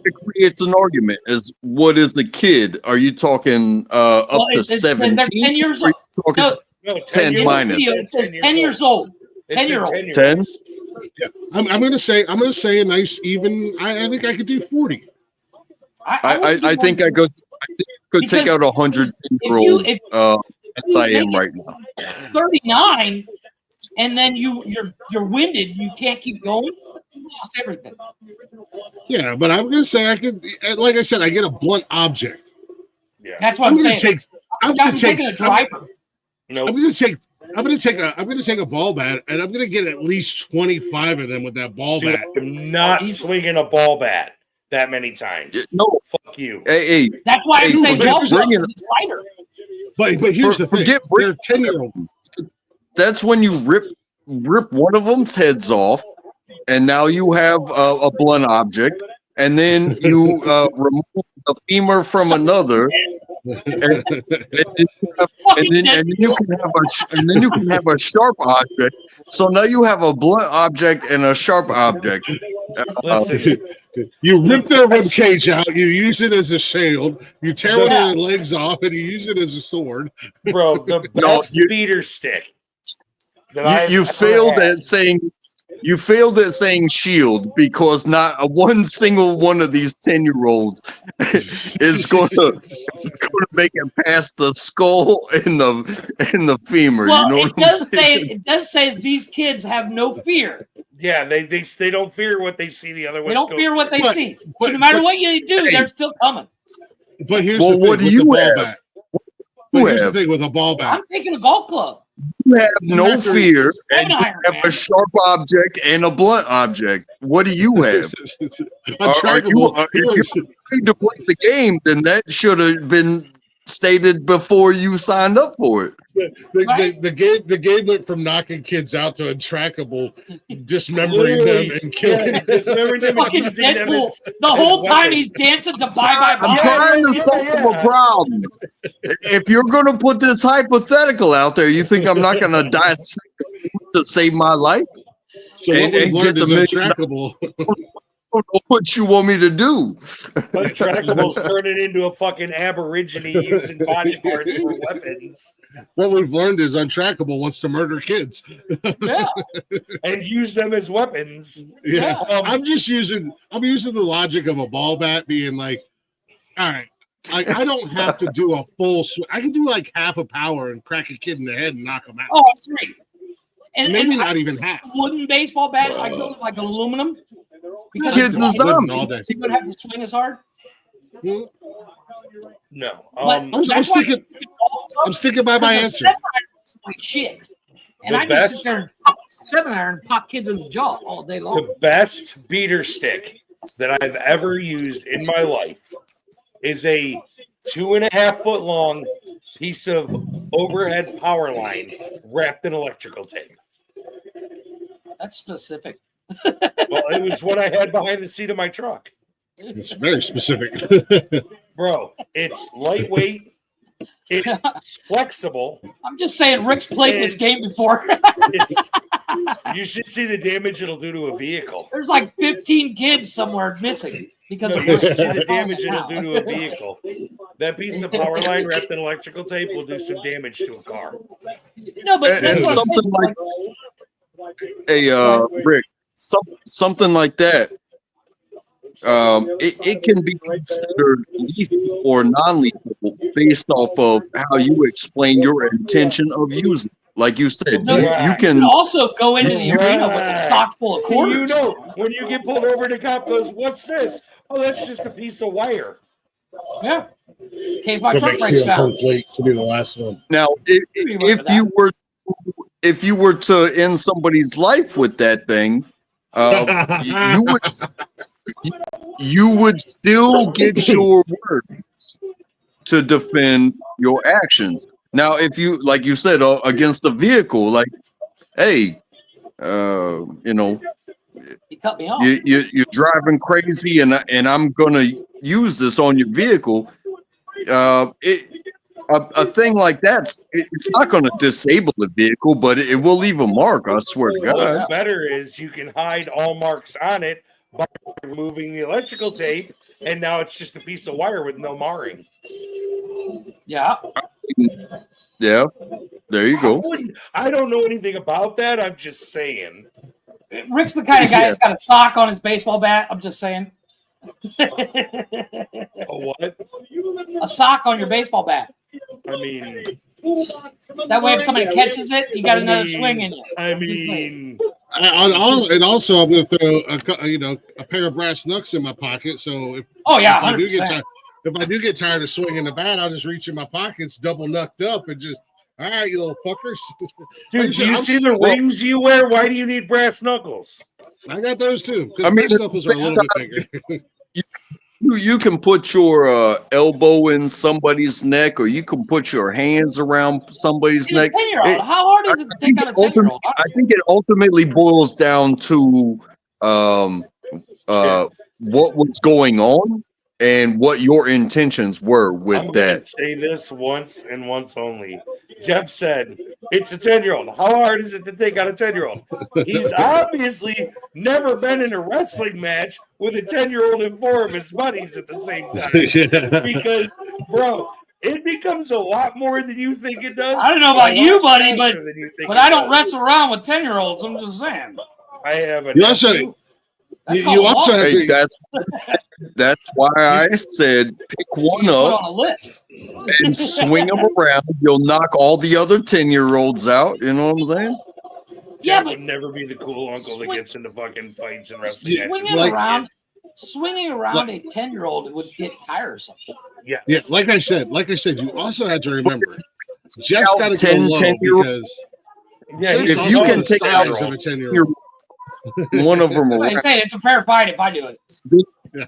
it creates an argument. Is what is a kid? Are you talking up Well, to it's 17? 10 years Or are old. you talking No, 10 in the minus? video, it says 10 years old. 10-year-old. 10? Yeah, I'm gonna say a nice even. I think I could do 40. I think I could take out 100-year-olds as I am right now. 39, and then you're winded. You can't keep going. You lost everything. Yeah, but I'm gonna say I could. Like I said, I get a blunt object. Yeah, that's what I'm saying. I'm gonna take a driver. No, I'm gonna take a ball bat, and I'm gonna get at least 25 of them with that ball Dude, bat. I'm not swinging a ball bat that many times. No, fuck you. Hey, That's why I'm saying forget golf clubs, bringing- it's lighter. But here's the thing: forget they're 10-year-old. That's when you rip one of them's heads off, and now you have a blunt object, and then you remove the femur from another, and then you can have a sharp object. So now you have a blunt object and a sharp object. Listen, you rip their rib cage out, you use it as a shield, you tear one of their legs off, and you use it as a sword. Bro, the best beater stick that You failed at saying shield because not one single one of these 10-year-olds is gonna make it past the skull and the femur. Well, you know it does say these kids have no fear. Yeah, they don't fear what they see. The other ones They don't fear what they see. So no but- matter what you do, they're still coming. But here's Well, the thing what do with you the ball have? bat. You Here's the have? thing with a ball bat. I'm taking a golf club. You have no After- fear, and you iron, have a sharp object and a blunt object. What do you have? If you're afraid to play the game, then that should have been stated before you signed up for it. The game went from knocking kids out to untrackable, dismembering them and killing them. Dismembering them and Fucking using them Deadpool. as The whole time weapons. he's dancing to bye. I'm trying to solve a problem. If you're going to put this hypothetical out there, you think I'm not going to dissect to save my life? So what we've learned is untrackable. I don't know what you want me to do. Untrackables turning into a fucking aborigine using body parts for weapons. What we've learned is untrackable wants to murder kids. Yeah. And use them as weapons. Yeah. I'm using the logic of a ball bat being like, all right, I don't have to do a full I can do like half a power and crack a kid in the head and knock him out. Oh, I agree. Maybe not even half. Wooden baseball bat, I go with like aluminum. Because Kids are zombies. You're gonna have to swing as hard. No. I'm sticking by my answer. Shit. And I just sit there and 7-iron and pop kids in the jaw all day long. The best beater stick that I've ever used in my life is a 2.5 foot long piece of overhead power line wrapped in electrical tape. That's specific. Well, it was what I had behind the seat of my truck. It's very specific. Bro, it's lightweight. It's flexible. I'm just saying, Rick's played this game before. You should see the damage it'll do to a vehicle. There's like 15 kids somewhere missing because No, of you should see the Rick's damage it'll do to a vehicle. That piece of power line wrapped in electrical tape will do some damage to a car. No, but And that's what I'm something saying. like Rick, something like that. It can be considered lethal or non-lethal based off of how you explain your intention of using. Like you said, you can also go into the arena with a stock full of quarters. You know, when you get pulled over, the cop goes, "What's this?" Oh, that's just a piece of wire. Yeah. In case my Go truck make breaks CM down. Punk late to be the last one. Now, if you were to end somebody's life with that thing, you would still get your words to defend your actions. Now, if you, like you said, against a vehicle, like, hey, you know, He cut me off. you're driving crazy, and I'm gonna use this on your vehicle. A thing like that, it's not going to disable the vehicle, but it will leave a mark. I swear to God. What's better is you can hide all marks on it by removing the electrical tape, and now it's just a piece of wire with no marring. Yeah. Yeah. There you go. I don't know anything about that. I'm just saying. Rick's the kind of guy that's got a sock on his baseball bat. I'm just saying. A what? A sock on your baseball bat. I mean, that way if somebody catches it, you got another swing in you. I mean, and also I'm going to throw a pair of brass knucks in my pocket. So if I do get tired of swinging the bat, I'll just reach in my pockets, double knucked up, and just all right, you little fuckers. Dude, do you see the rings you wear? Why do you need brass knuckles? I got those too. I mean, brass knuckles are a little bit bigger. You can put your elbow in somebody's neck, or you can put your hands around somebody's neck. How hard is it to take out a 10-year-old? I think it ultimately boils down to what was going on. and what your intentions were with I'm that. going to say this once and once only. Jeff said, it's a 10-year-old. How hard is it to take out a 10-year-old? He's obviously never been in a wrestling match with a 10-year-old and 4 of his buddies at the same time. Yeah. Because, bro, it becomes a lot more than you think it does. I don't know about you, buddy, but I don't wrestle. wrestle around with 10-year-olds. I'm just saying. I have a You also, nephew. you also have Hey, to. that's why I said pick one Put up on a list. and swing them around. You'll knock all the other 10-year-olds out. You know what I'm saying? Yeah, Jeff but would never be the cool uncle that gets into fucking fights and wrestling swinging matches. swinging around a 10-year-old would get tiresome. Yes. Yeah, like I said, you also have to remember, Jeff's got to go 10 low 10-year-olds. because If you can take out of a 10-year-old. one of them I'm around, saying it's a fair fight if I do it.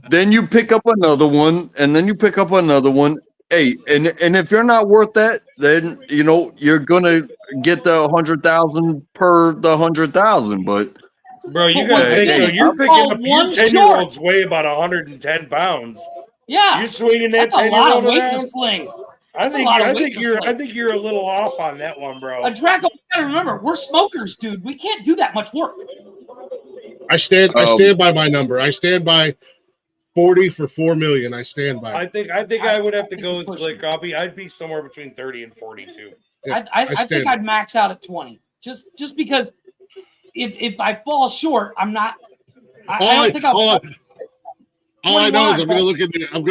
then you pick up another one, and then you pick up another one. Hey, and if you're not worth that, then you know you're gonna get the 100,000 per the 100,000. But bro, you gotta think though. You're picking up your 10-year-olds weigh about 110 pounds. Yeah, you're swinging that that's a lot 10-year-old of weight around. to sling. I That's a lot of weight think to you're sling. a little off on that one, bro. Draco, you gotta remember, we're smokers, dude. We can't do that much work. I stand by my number. I stand by 40 for 4 million. I stand by. I think I would have to go with Glick Copy. I'd be somewhere between 30 and 42. Yeah, I think I'd max out at 20. Just because if I fall short, I'm not. I don't think I'll. All I know is I'm gonna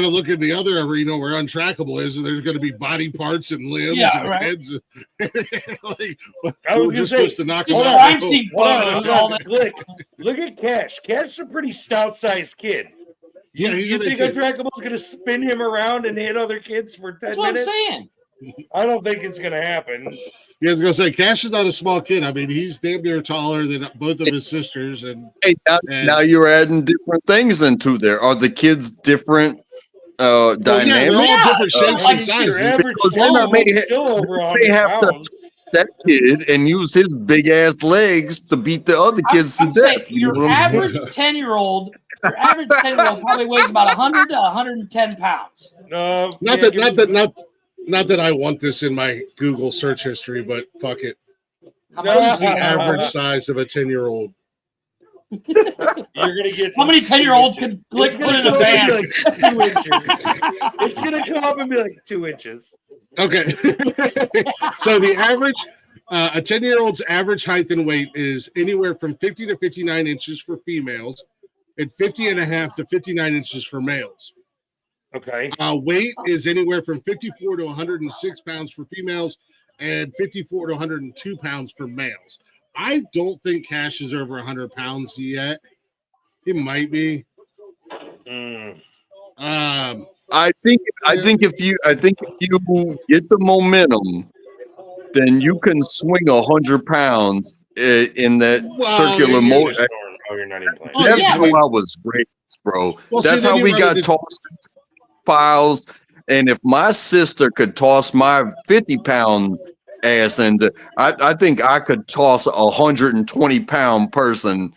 look in the other arena where Untrackable is, and there's gonna be body parts and limbs and heads. Like, I was just gonna supposed to knock hold them on, out. hold on. Glick, look at Cash. Cash is a pretty stout-sized kid. Yeah, you think Untrackable's gonna spin him around and hit other kids for 10 That's what minutes? I'm saying. I don't think it's gonna happen. Yeah, I was gonna say Cash is not a small kid. I mean, he's damn near taller than both of his sisters. And hey, now you're adding different things into there. Are the kids different dynamics? Yeah, they're all different shapes and sizes. Because then I may have to take that kid and use his big ass legs to beat the other kids to death. You know Your what I'm saying? average 10-year-old probably weighs about 100 to 110 pounds. Not that I want this in my Google search history, but fuck it. What is the average size of a 10-year-old? You're gonna get how many 10-year-olds can Glick put in a van? Like 2 inches. It's gonna come up and be like 2 inches. Okay. So the average, a 10-year-old's average height and weight is anywhere from 50 to 59 inches for females, and 50 and a half to 59 inches for males. Okay. Weight is anywhere from 54 to 106 pounds for females and 54 to 102 pounds for males. I don't think Cash is over 100 pounds yet. He might be. I think if you get the momentum, then you can swing 100 pounds in that circular motion. Oh, you're not even playing. That's how I was raised, bro. That's how we got tossed piles. And if my sister could toss my 50-pound ass into, I think I could toss a 120-pound person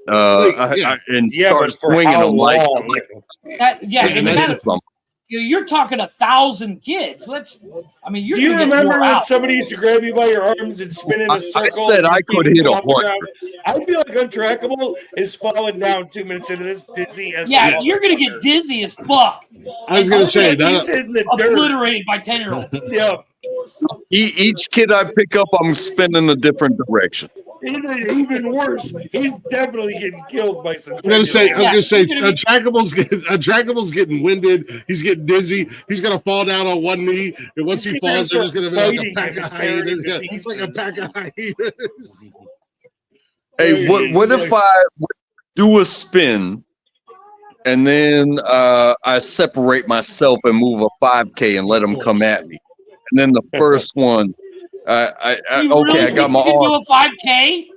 and start swinging them like you're talking 1,000 kids. You're do you remember when somebody used to grab you by your arms and spin in a circle? I said I could hit 100. I feel like Untrackable is falling down 2 minutes into this dizzy as you're gonna get dizzy as fuck. I was gonna say he's in the dirt. Obliterated by 10-year-olds. Yeah. Each kid I pick up, I'm spinning a different direction. Even worse, he's definitely getting killed by some. I'm gonna say, Untrackable's getting winded. He's getting dizzy. He's gonna fall down on one knee, and once he falls, there's gonna be like a pack of hyenas. It's like a pack of hyenas. Hey, what if I do a spin, and then I separate myself and move a 5K and let them come at me, and then the first one. I got my arm. Do a 5K?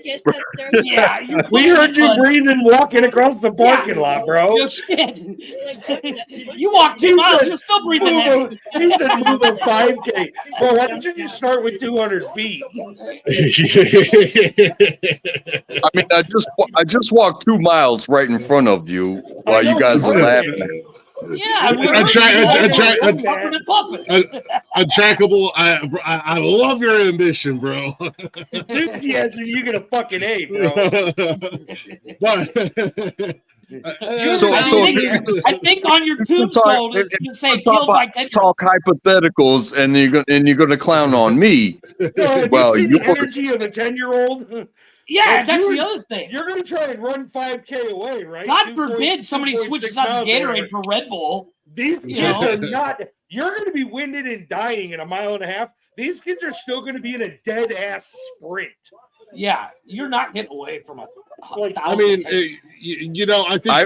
Get that 30. Yeah, we heard you breathing walking across the parking lot, bro. No shit. You walk 2 miles, you're still breathing heavy. He said move a 5K. Well, why don't you start with 200 feet? I mean, I just walked 2 miles right in front of you while you guys are laughing. Yeah, untrackable. I love your ambition, bro. Yes, and you get a fucking A, bro. I think on your tombstone it's going to say killed by 10. Talk hypotheticals, and you're gonna clown on me. Well, you see the energy of a 10-year-old. Yeah, like that's the other thing. You're going to try and run 5K away, right? God forbid somebody switches out the Gatorade for Red Bull. These kids are not. You're going to be winded and dying in a mile and a half. These kids are still going to be in a dead ass sprint. Yeah, you're not getting away from a. I mean, you know, I think I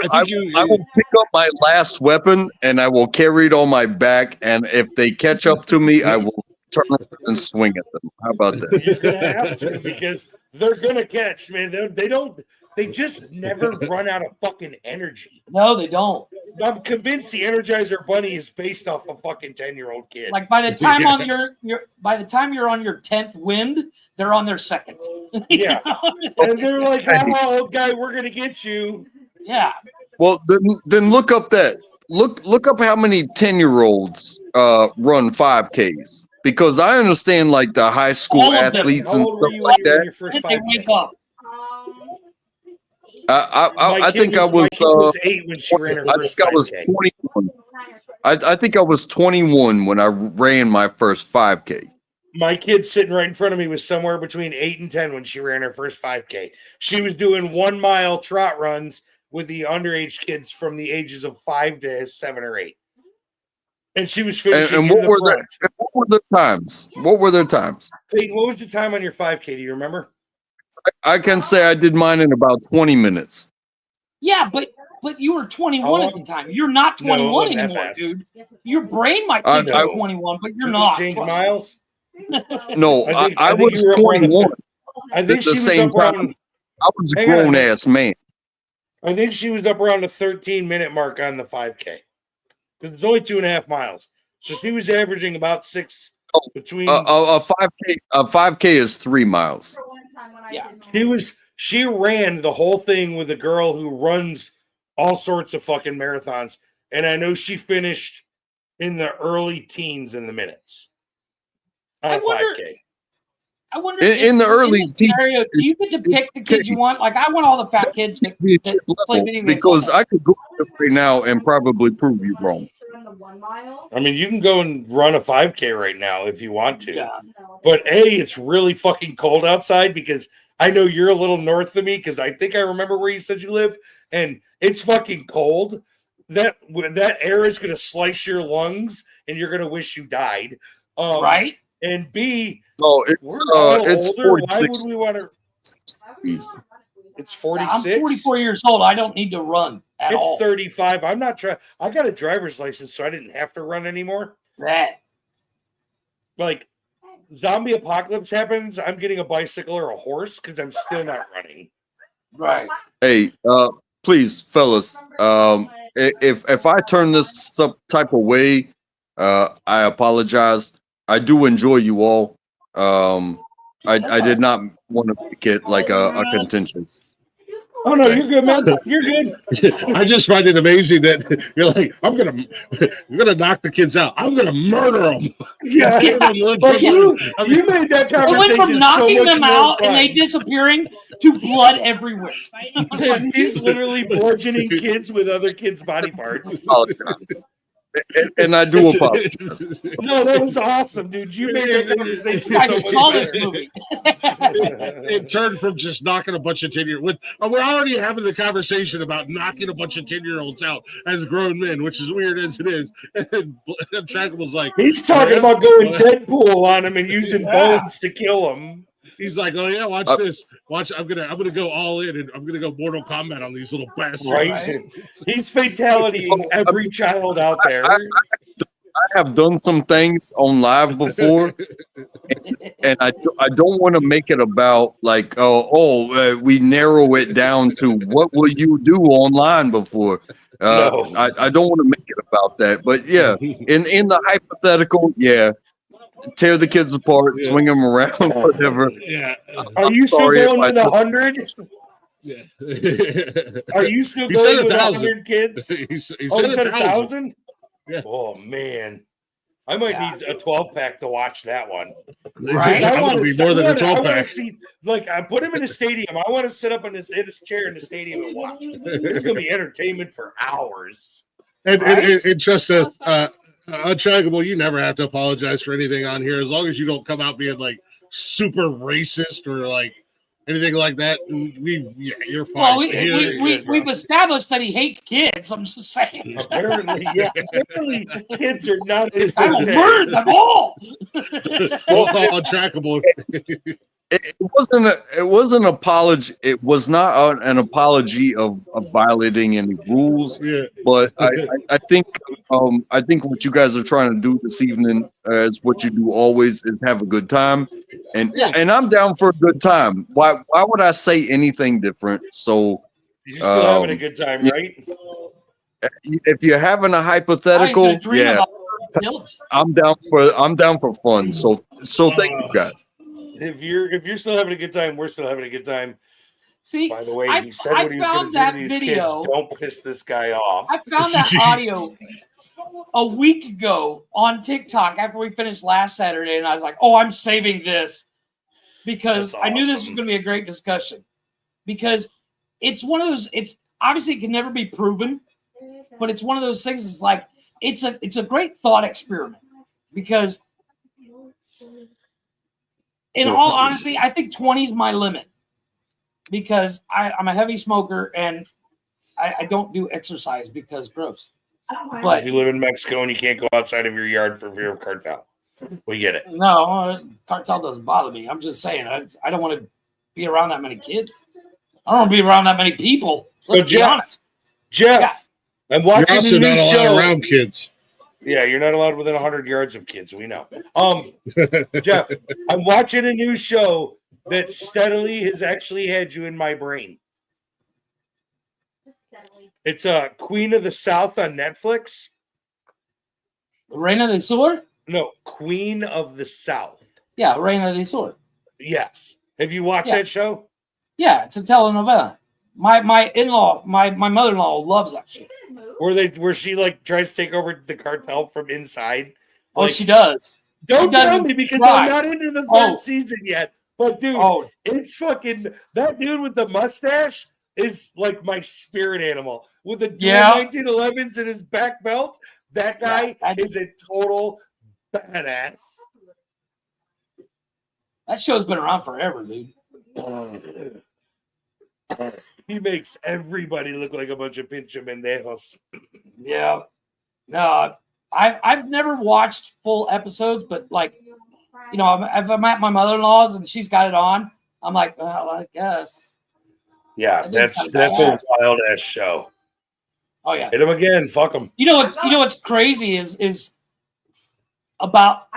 will pick up my last weapon and I will carry it on my back. And if they catch up to me, I will turn around and swing at them. How about that? You're going to have to, because they're going to catch, man. They just never run out of fucking energy. No, they don't. I'm convinced the Energizer Bunny is based off a fucking 10-year-old kid. Like by the time by the time you're on your 10th wind, they're on their second. Yeah. And they're like, "Oh, old guy, we're gonna get you." Yeah. Well, then look up that. Look up how many 10-year-olds run 5Ks, because I understand like the high school athletes and stuff like that. They wake up. I think I was 8 when she ran her first 5K. I was 21. I think I was 21 when I ran my first 5K. My kid sitting right in front of me was somewhere between 8 and 10 when she ran her first 5K. She was doing 1 mile trot runs with the underage kids from the ages of 5 to 7 or 8. And she was finishing and what were the times? What were their times? Peyton, what was the time on your 5K? Do you remember? I can say I did mine in about 20 minutes. Yeah, but you were 21 at the time. You're not 21 anymore, dude. Your brain might think you're 21, but you're not. Change miles? No, I was 21. I think she was same up around. time. I was a grown ass man. I think she was up around the 13-minute mark on the 5K, because it's only 2.5 miles. So she was averaging about 6 between. A 5K is 3 miles. Yeah, she ran the whole thing with a girl who runs all sorts of fucking marathons, and I know she finished in the early teens in the minutes on 5K. I wonder in the early teens. Do you get to pick the kids you want? Like, I want all the fat kids that play video games. Because I could go right now and probably prove you wrong. I mean, you can go and run a 5K right now if you want to. Yeah. But it's really fucking cold outside, because I know you're a little north of me, because I think I remember where you said you live, and it's fucking cold. That air is going to slice your lungs, and you're going to wish you died. Right? And B, it's 46. Why would we want to? It's 46. I'm 44 years old. I don't need to run at all. It's 35. I'm not trying. I got a driver's license, so I didn't have to run anymore. Right. Like, zombie apocalypse happens, I'm getting a bicycle or a horse, because I'm still not running. Right. Hey, please, fellas, if I turn this some type of way, I apologize. I do enjoy you all. I did not want to make it like a contentious. Oh no, you're good, man. You're good. I just find it amazing that you're like, I'm gonna knock the kids out. I'm gonna murder them. Yeah, but you made that conversation. It went from knocking so much them more out fun. and they disappearing to blood everywhere. He's literally bludgeoning kids with other kids' body parts. And I do apologize. No, that was awesome, dude. You made that conversation. I so saw much this better. movie. It turned from just knocking a bunch of 10-year-olds. We're already having the conversation about knocking a bunch of 10-year-olds out as grown men, which is weird as it is. And Trackable's like, he's talking about going Deadpool on him and using bones to kill him. He's like, oh yeah, watch this. Watch, I'm gonna go all in, and I'm gonna go Mortal Kombat on these little bastards. Right? He's fatalitying every child out there. have done some things on live before, and I don't want to make it about like we narrow it down to what will you do online before. No. I don't want to make it about that, but yeah, in the hypothetical, yeah, tear the kids apart, swing them around, whatever. Yeah. Are you still going with 100? Yeah. Are you still He going said with 1,000. 100 kids? He said Oh, he said 1,000. 1,000? Yeah. Oh man, I might need a 12-pack to watch that one. Right? I want be to more than a I 12 want to pack. see, like, I put him in a stadium. I want to sit up in his chair in the stadium and watch. It's gonna be entertainment for hours. And Right? it's just untrackable. You never have to apologize for anything on here as long as you don't come out being like super racist or like anything like that. You're fine. Well, we've established that he hates kids. I'm just saying. Apparently, yeah. Apparently, kids are not his I will forte. murder them all. Don't call untrackable. It wasn't an apology. It was not an apology of violating any rules. Yeah. But I think what you guys are trying to do this evening, is what you do always, is have a good time, and I'm down for a good time. Why would I say anything different? So You're still having a good time, right? if you're having a hypothetical, yeah, I'm down for fun. So thank you guys. If you're still having a good time, we're still having a good time. See, by the way, I he said what he was going to do to these video. kids. Don't piss this guy off. I found that audio a week ago on TikTok after we finished last Saturday, and I was like, "Oh, I'm saving this," because I knew this was going to be a great discussion. Because it's one of those. It's obviously it can never be proven, but it's one of those things. It's like it's a great thought experiment because. In all honesty, I think 20 is my limit because I'm a heavy smoker and I don't do exercise because gross. But if you live in Mexico and you can't go outside of your yard for fear of cartel, we get it. No, cartel doesn't bother me. I'm just saying I don't want to be around that many kids. I don't want to be around that many people. Let's be honest. Jeff, I'm watching You're also the new not allowed show. around kids. Yeah, you're not allowed within 100 yards of kids. We know. Jeff, I'm watching a new show that steadily has actually had you in my brain. It's Queen of the South on Netflix. Reina del Sur? No, Queen of the South. Yeah, Reina del Sur. Yes. Have you watched that show? Yeah, it's a telenovela. My in-law, my mother-in-law loves that shit. Where she like tries to take over the cartel from inside. Like, she does. Don't tell me because I'm not into the third season yet. But dude, it's fucking that dude with the mustache is like my spirit animal with the dual 1911s in his back belt. That guy is a total badass. That show's been around forever, dude. He makes everybody look like a bunch of pinche mendejos. Yeah. No, I've never watched full episodes, but like, you know, if I'm at my mother-in-law's and she's got it on, I'm like, well, I guess. Yeah, that's a wild ass show. Oh yeah. Hit him again. Fuck him. You know what's crazy is about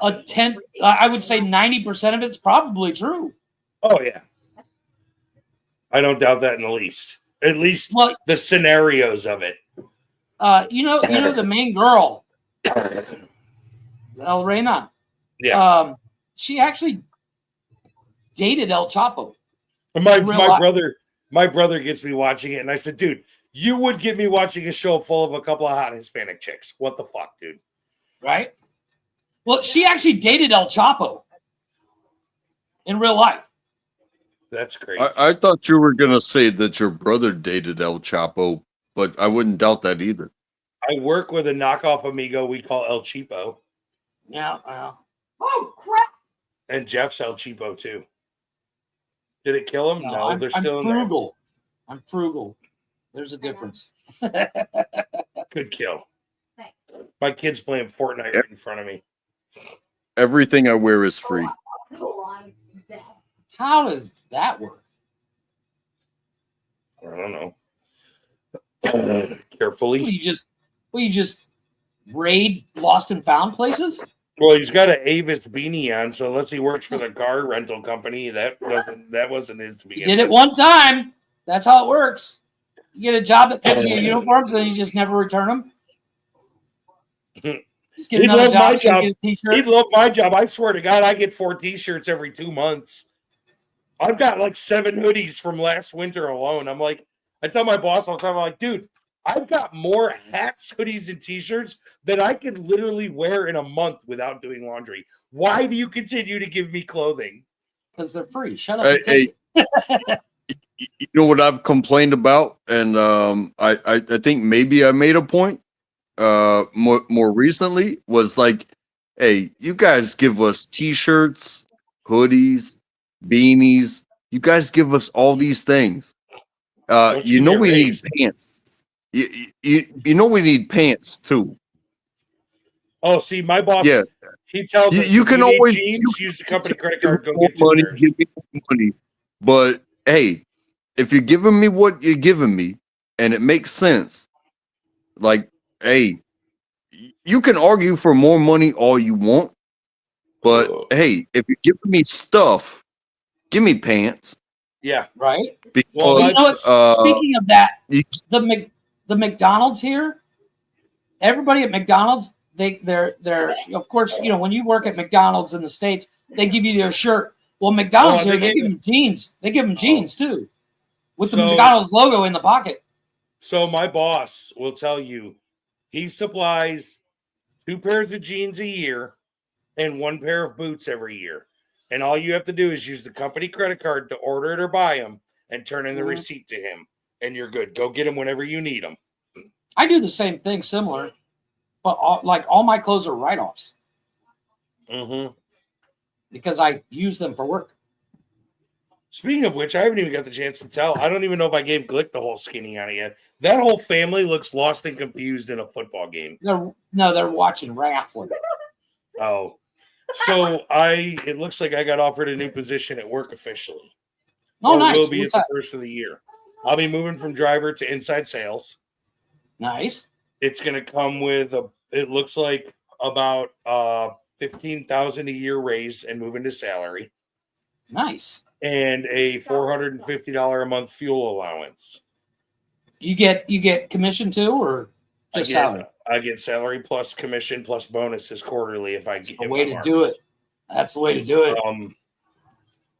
a 10th. I would say 90% of it's probably true. Oh yeah. I don't doubt that in the least. At least the scenarios of it. You know the main girl, El Reina. Yeah. She actually dated El Chapo. My brother gets me watching it, and I said, dude, you would get me watching a show full of a couple of hot Hispanic chicks. What the fuck, dude? Right? Well, she actually dated El Chapo in real life. That's crazy. I thought you were gonna say that your brother dated El Chapo, but I wouldn't doubt that either. I work with a knockoff amigo we call El Cheapo. Yeah. Oh crap! And Jeff's El Cheapo too. Did it kill him? No, they're still in there. I'm frugal. There's a difference. Good kill. My kid's playing Fortnite right in front of me. Everything I wear is free. How does that work? I don't know. Carefully. You just raid lost and found places? Well, he's got an Avis beanie on, so unless he works for the car rental company, that wasn't his to He begin did with. it one time. That's how it works. You get a job that gives you uniforms and you just never return them. Just get He'd another love my job. job. Get a t-shirt. He'd love my job. I swear to God, I get 4 T-shirts every 2 months. I've got like 7 hoodies from last winter alone. I'm like, I tell my boss all the time, I'm like, dude, I've got more hats, hoodies, and T-shirts that I could literally wear in a month without doing laundry. Why do you continue to give me clothing? Because they're free. Shut up and take it. You know what I've complained about, and I think maybe I made a point more recently was like, hey, you guys give us T-shirts, hoodies, beanies. You guys give us all these things. You know we need pants. You know we need pants too. Oh, see, my boss, Yeah. he tells us You if can you need always jeans, use the company credit give card, me go more get 2 money, pairs. give me more money. But hey, if you're giving me what you're giving me, and it makes sense, like, hey, you can argue for more money all you want, but hey, if you're giving me stuff, give me pants. Yeah. Right? Because Well, you know what? Speaking of that, the McDonald's here, everybody at McDonald's, they're of course, you know, when you work at McDonald's in the States, they give you their shirt. Well, McDonald's here, they give them jeans. They give them jeans too, with the McDonald's logo in the pocket. So my boss will tell you he supplies 2 pairs of jeans a year and 1 pair of boots every year. And all you have to do is use the company credit card to order it or buy them and turn in the receipt to him. And you're good. Go get them whenever you need them. I do the same thing, similar, but all my clothes are write-offs because I use them for work. Speaking of which, I haven't even got the chance to tell. I don't even know if I gave Glick the whole skinny on it yet. That whole family looks lost and confused in a football game. They're watching wrestling. Oh, so it looks like I got offered a new position at work officially. Oh, or nice. will be What's at the that? first of the year. I'll be moving from driver to inside sales. Nice. It's going to come with it looks like about $15,000 a year raise and move into salary. Nice. And a $450 a month fuel allowance. You get commission too, or just salary? I get salary plus commission plus bonuses quarterly if I get the way to do it. That's the way to do it.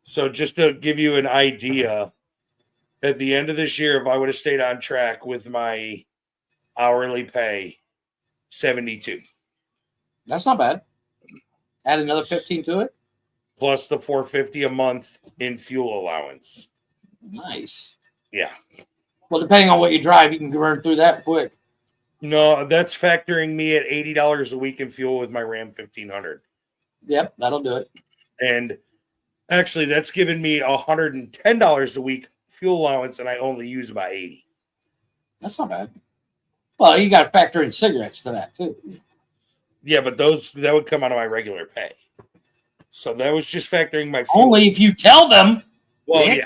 So just to give you an idea, at the end of this year, if I would have stayed on track with my hourly pay, 72. That's not bad. Add another 15 to it. Plus the $450 a month in fuel allowance. Nice. Yeah. Well, depending on what you drive, you can burn through that quick. No, that's factoring me at $80 a week in fuel with my Ram 1500. Yep, that'll do it. And actually, that's given me $110 a week fuel allowance, and I only use about 80. That's not bad. Well, you got to factor in cigarettes to that too. Yeah, but that would come out of my regular pay. So that was just factoring my fuel. Only if you tell them. Well, yeah.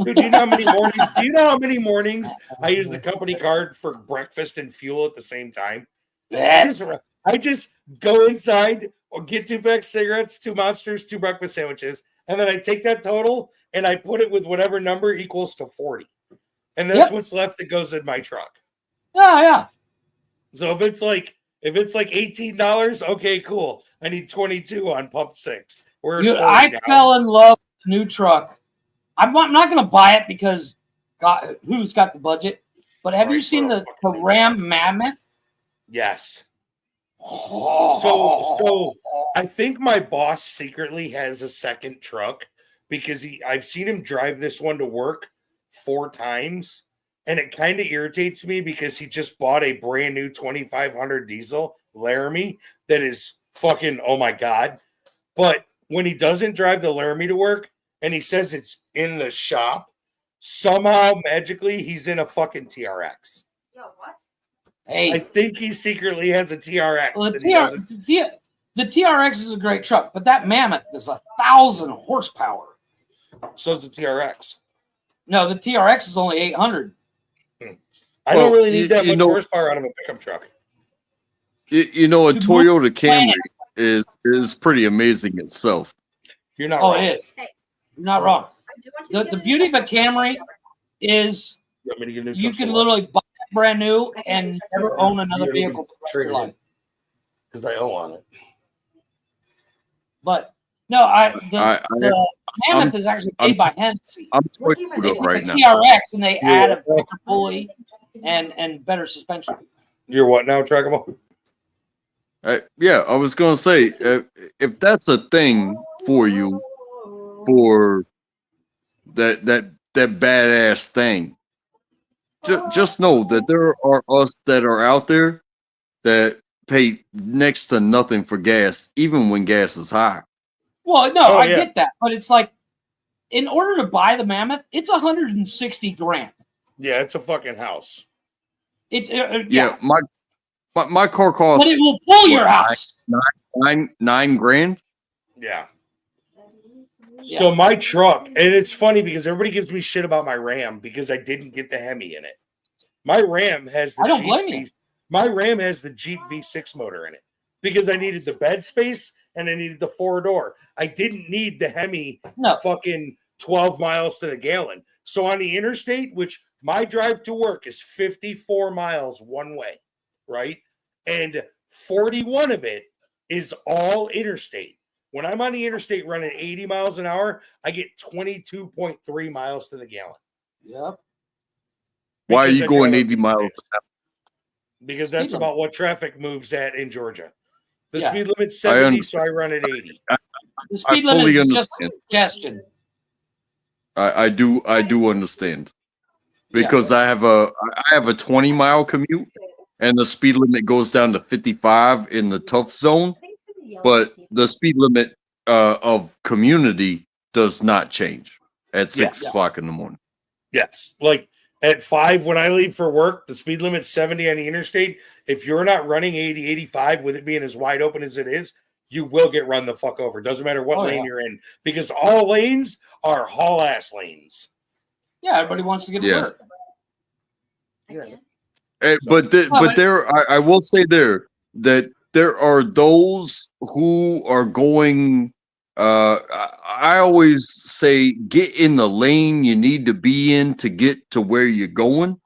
Dude, do you know how many mornings? Do you know how many mornings I use the company card for breakfast and fuel at the same time? I just go inside or get 2 packs of cigarettes, 2 monsters, 2 breakfast sandwiches, and then I take that total and I put it with whatever number equals to 40, and that's what's left that goes in my truck. Yeah. So if it's like $18, okay, cool. I need 22 on pump 6. I fell in love with the new truck. I'm not going to buy it because who's got the budget? But have you seen the Ram Mammoth? Yes. So I think my boss secretly has a second truck because I've seen him drive this one to work 4 times, and it kind of irritates me because he just bought a brand new 2500 diesel Laramie that is fucking, oh my God. But when he doesn't drive the Laramie to work and he says it's in the shop, somehow magically he's in a fucking TRX. Yo, what? Hey, I think he secretly has a TRX. Well, the TRX is a great truck, but that Mammoth is 1,000 horsepower. So's the TRX. No, the TRX is only 800. I don't really need that much horsepower out of a pickup truck. You know, a to Toyota move Camry plants. is pretty amazing itself. You're not Oh, wrong. it is. You're not wrong. The beauty of a Camry is You want me to get a new you truck can for literally buy it brand new and never own another vehicle for your life. Because I owe on it. But no, the Mammoth is actually made by Hennessy. I'm They Toyota take right the now. TRX and they add a bigger pulley and better suspension. You're what now, Trackable? Yeah, I was gonna say, if that's a thing for you, for that badass thing, just know that there are us that are out there that pay next to nothing for gas, even when gas is high. Well, no, I get that, but it's like in order to buy the Mammoth, it's 160 grand. Yeah, it's a fucking house. It's Yeah, my car costs. But it will pull your house. Nine grand. Yeah. So my truck, and it's funny because everybody gives me shit about my Ram because I didn't get the Hemi in it. My Ram has the I don't Jeep blame you. My Ram has the Jeep V6 motor in it because I needed the bed space and I needed the 4-door. I didn't need the Hemi fucking 12 miles to the gallon. So on the interstate, which my drive to work is 54 miles one way, right? And 41 of it is all interstate. When I'm on the interstate running 80 miles an hour, I get 22.3 miles to the gallon. Yep. Why are Because you I going drive a 80 miles? Because that's about what traffic moves at in Georgia. The Yeah. speed limit's 70, so I run at 80. The speed I limit fully is just a understand. suggestion. I do understand because I have a 20-mile commute and the speed limit goes down to 55 in the tough zone, but the speed limit of community does not change at 6 o'clock in the morning. Yes. Like at 5 when I leave for work, the speed limit's 70 on the interstate. If you're not running 80, 85 with it being as wide open as it is, you will get run the fuck over. Doesn't matter what lane you're in because all lanes are haul ass lanes. Yeah, everybody wants to get to work. But I will say that there are those who are going. I always say get in the lane you need to be in to get to where you're going,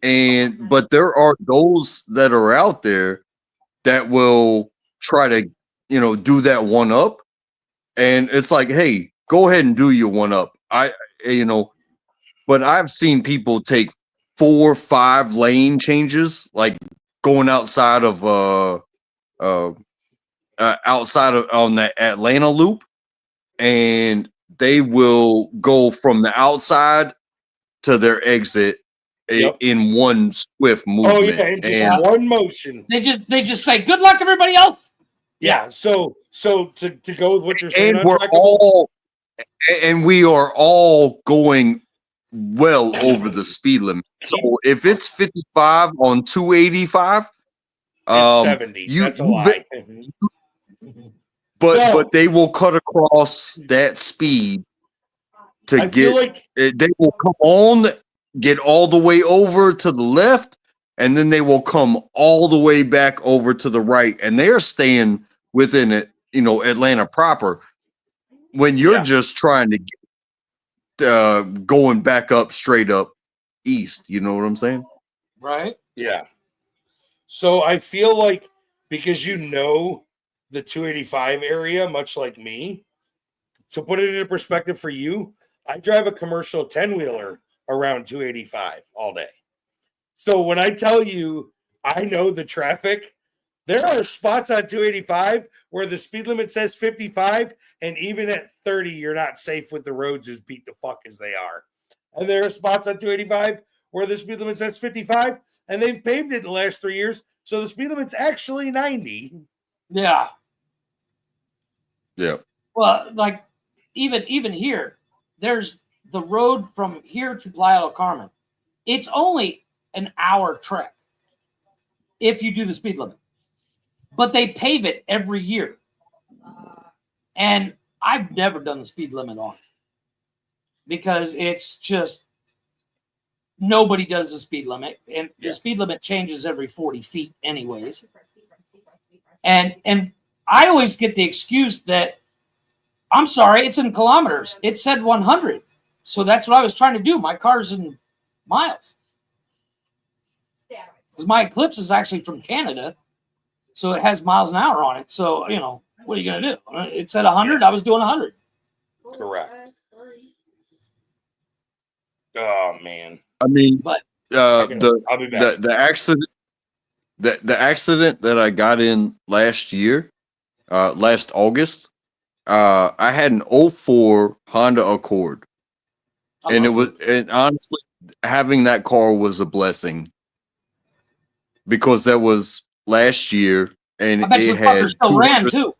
but there are those that are out there that will try to do that one up, and it's like, hey, go ahead and do your one up. But I've seen people take 4 or 5 lane changes, like going outside of on that Atlanta loop, and they will go from the outside to their exit in one swift movement. Oh yeah, in just one motion. They just say, "Good luck, everybody else." Yeah. So to go with what you're saying, and we are all going well over the speed limit. So if it's 55 on 285, it's 70. That's a lie. But they will cut across that speed to they will come on, get all the way over to the left, and then they will come all the way back over to the right, and they're staying within it, Atlanta proper. When you're just trying to get going back up straight up east, you know what I'm saying? Right. Yeah. So I feel like because the 285 area, much like me, to put it into perspective for you, I drive a commercial 10-wheeler around 285 all day. So when I tell you I know the traffic, there are spots on 285 where the speed limit says 55, and even at 30, you're not safe with the roads as beat the fuck as they are. And there are spots on 285 where the speed limit says 55, and they've paved it in the last 3 years, so the speed limit's actually 90. Yeah. Yeah. Well, like even here, there's the road from here to Playa del Carmen. It's only an hour trek if you do the speed limit, but they pave it every year. And I've never done the speed limit on it because it's just nobody does the speed limit, and the speed limit changes every 40 feet anyways. And I always get the excuse that, I'm sorry, it's in kilometers. It said 100. So that's what I was trying to do. My car's in miles. Because my Eclipse is actually from Canada. So it has miles an hour on it. So, you know, what are you going to do? It said 100. I was doing 100. Correct. Oh, man. I mean, but I'll be back. the accident that I got in last year, last August, I had an 04 Honda Accord, and honestly, having that car was a blessing because that was last year, and I bet it you the fucker had still ran too.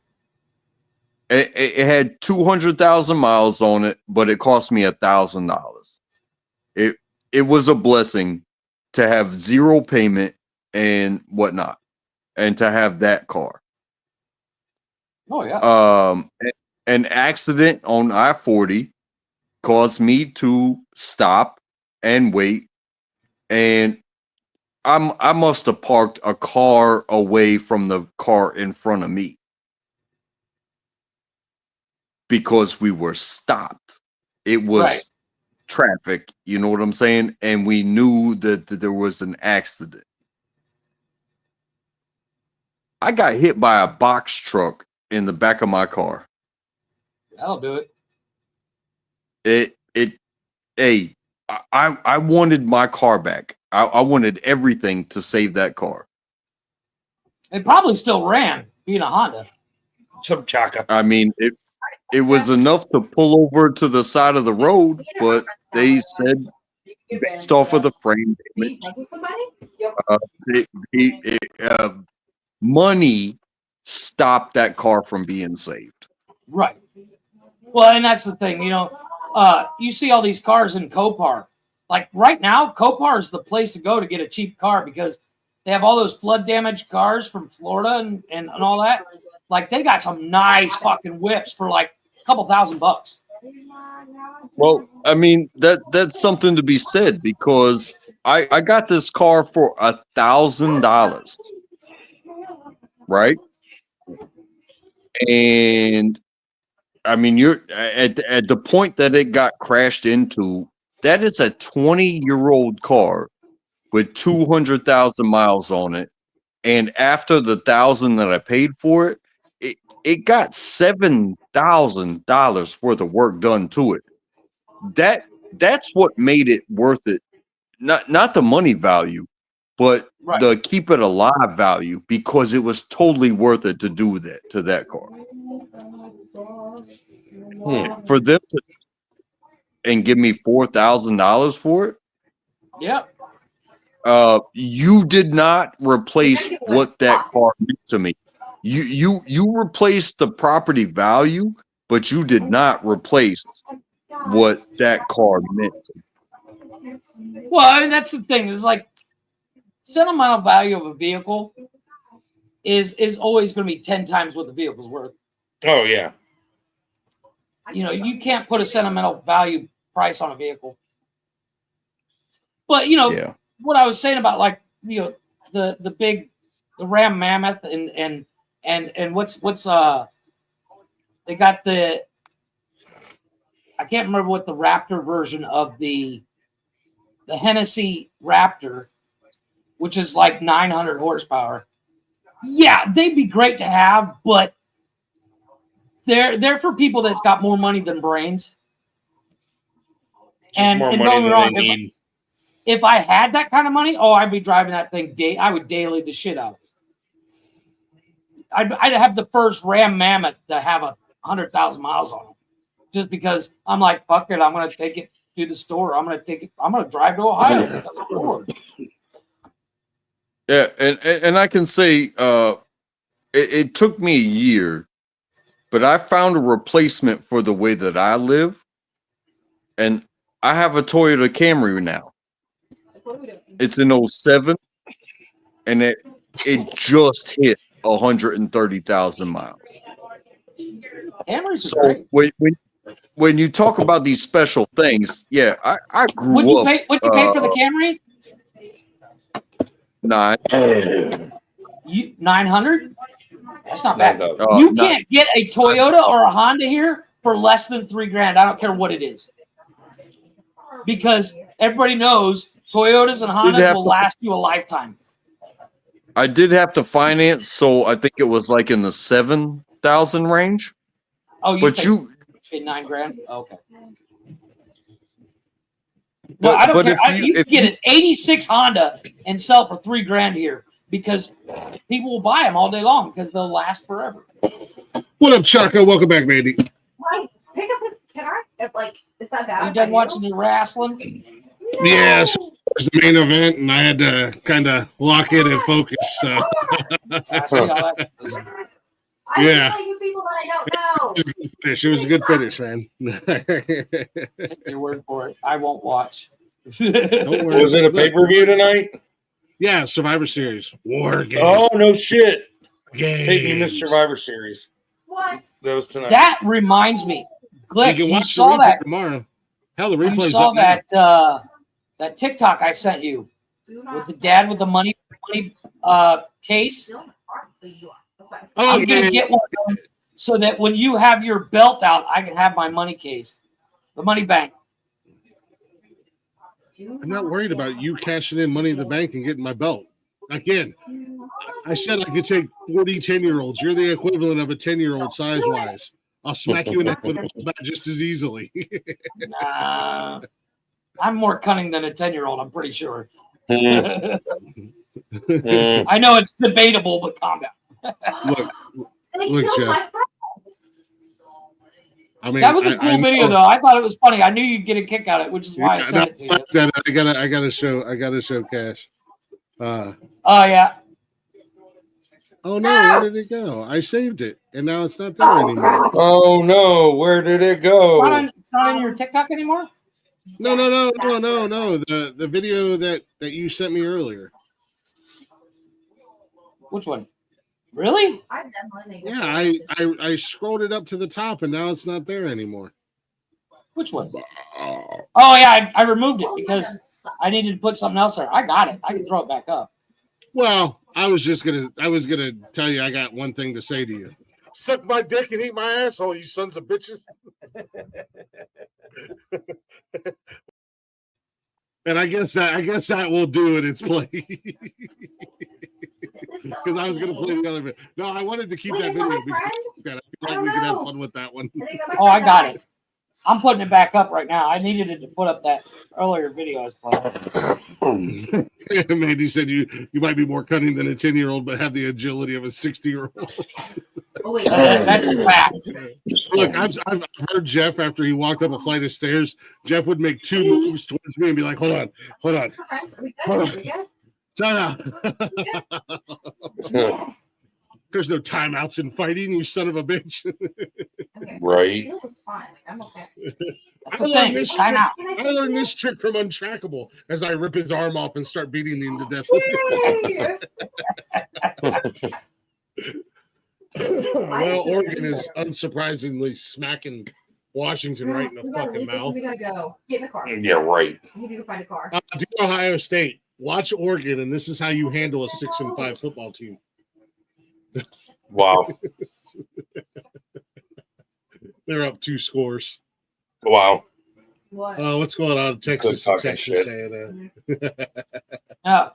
It had 200,000 miles on it, but it cost me $1,000. It was a blessing to have zero payment and whatnot, and to have that car. Oh yeah. An accident on I-40 caused me to stop and wait, and I must have parked a car away from the car in front of me because we were stopped. It was traffic, you know what I'm saying? And we knew that there was an accident. I got hit by a box truck in the back of my car. That'll do it. I wanted my car back. I wanted everything to save that car. It probably still ran, being a Honda. Some chaka. I mean, it was enough to pull over to the side of the road, but they said based off of the frame damage, money stopped that car from being saved. Right. Well, and that's the thing, you know, you see all these cars in Copar. Like right now, Copar is the place to go to get a cheap car because they have all those flood damaged cars from Florida and all that. Like they got some nice fucking whips for like a couple $1,000. Well, I mean, that's something to be said because I got this car for $1,000, right? And I mean, you're at the point that it got crashed into. That is a 20-year-old car with 200,000 miles on it, and after the 1,000 that I paid for it, it got $7,000 worth of work done to it. That's what made it worth it. Not the money value, but the keep it alive value, because it was totally worth it to do that to that car. For them to and give me $4,000 for it. Yep. You did not replace what that car meant to me. You replaced the property value, but you did not replace what that car meant to me. Well, I mean, that's the thing. It's like sentimental value of a vehicle is always going to be 10 times what the vehicle's worth. Oh yeah. You know, you can't put a sentimental value price on a vehicle. But you know, what I was saying about like, you know, the Ram Mammoth and what's they got I can't remember what the Raptor version of the Hennessy Raptor, which is like 900 horsepower. Yeah, they'd be great to have, but they're for people that's got more money than brains. Just more money than they need. If I had that kind of money, I'd be driving that thing. I would daily the shit out of it. I'd have the first Ram Mammoth to have 100,000 miles on it, just because I'm like, fuck it, I'm gonna take it to the store. I'm gonna drive to Ohio. Yeah, and I can say it took me a year, but I found a replacement for the way that I live, and I have a Toyota Camry now. It's an 07, and it just hit 130,000 miles. Camry's so when you talk about these special things, yeah, I grew up. What'd you pay for the Camry? 900. 900? That's not bad. Oh, You can't get a Toyota or a Honda here for less than $3,000. I don't care what it is, because everybody knows Toyotas and Hondas will last you a lifetime. I did have to finance, so I think it was like in the 7,000 range. Oh, you paid $9,000. Okay. No, I don't care. You can get an '86 Honda and sell for $3,000 here, because people will buy them all day long because they'll last forever. What up, Chaka? Welcome back, Mandy. Mike, pick up his. Can I? Is that bad? You done watching the wrestling? Yeah, so it was the main event, and I had to kind of lock in and focus. So. Yeah. I you people that I don't know. It was a good finish, man. Take your word for it. I won't watch. Don't worry. Was it a pay-per-view tonight? Yeah, Survivor Series. War Games. Oh, no shit. Games. Hey, you missed Survivor Series. What? That was tonight. That reminds me. Glick, you you saw that tomorrow. Hell, the you replay's saw up now. that TikTok I sent you with the dad with the money case. I'm gonna get one of them so that when you have your belt out, I can have my money case, the money bank. I'm not worried about you cashing in Money in the Bank and getting my belt. Again, I said I could take 40 10-year-olds. You're the equivalent of a 10-year-old size-wise. I'll smack you in the head with a bat just as easily. Nah, I'm more cunning than a 10-year-old, I'm pretty sure. Mm. I know it's debatable, but calm down. Look, Jeff. I mean, that was a cool video, though. I thought it was funny. I knew you'd get a kick out of it, which is why I sent it to you. I gotta show Cash. Oh yeah. Oh no, where did it go? I saved it, and now it's not there anymore. Oh no, where did it go? It's not on your TikTok anymore? No. The video that you sent me earlier. Which one? Really? Yeah, I scrolled it up to the top, and now it's not there anymore. Which one? Oh yeah, I removed it because I needed to put something else there. I got it. I can throw it back up. Well, I was gonna tell you I got one thing to say to you. Suck my dick and eat my asshole, you sons of bitches. And I guess that will do it its play. Because I was gonna play the other video. No, I wanted to keep that video because I feel like we could have fun with that one. Oh, I got it. I'm putting it back up right now. I needed it to put up that earlier video I was playing. Mandy said you might be more cunning than a 10-year-old, but have the agility of a 60-year-old. Oh, wait, that's a fact. Look, I've heard Jeff after he walked up a flight of stairs. Jeff would make 2 moves towards me and be like, "Hold on, hold on." There's no timeouts in fighting, you son of a bitch. Right. I'm okay. That's the thing. I learned this trick from Untrackable as I rip his arm off and start beating him to death. Well, Oregon is unsurprisingly smacking Washington right in the fucking mouth. We gotta go. Get in the car. Yeah, right. We need to go find a car. Do Ohio State. Watch Oregon, and this is how you handle a 6-5 football team. Wow. They're up 2 scores. Wow. What? What's going on in Texas?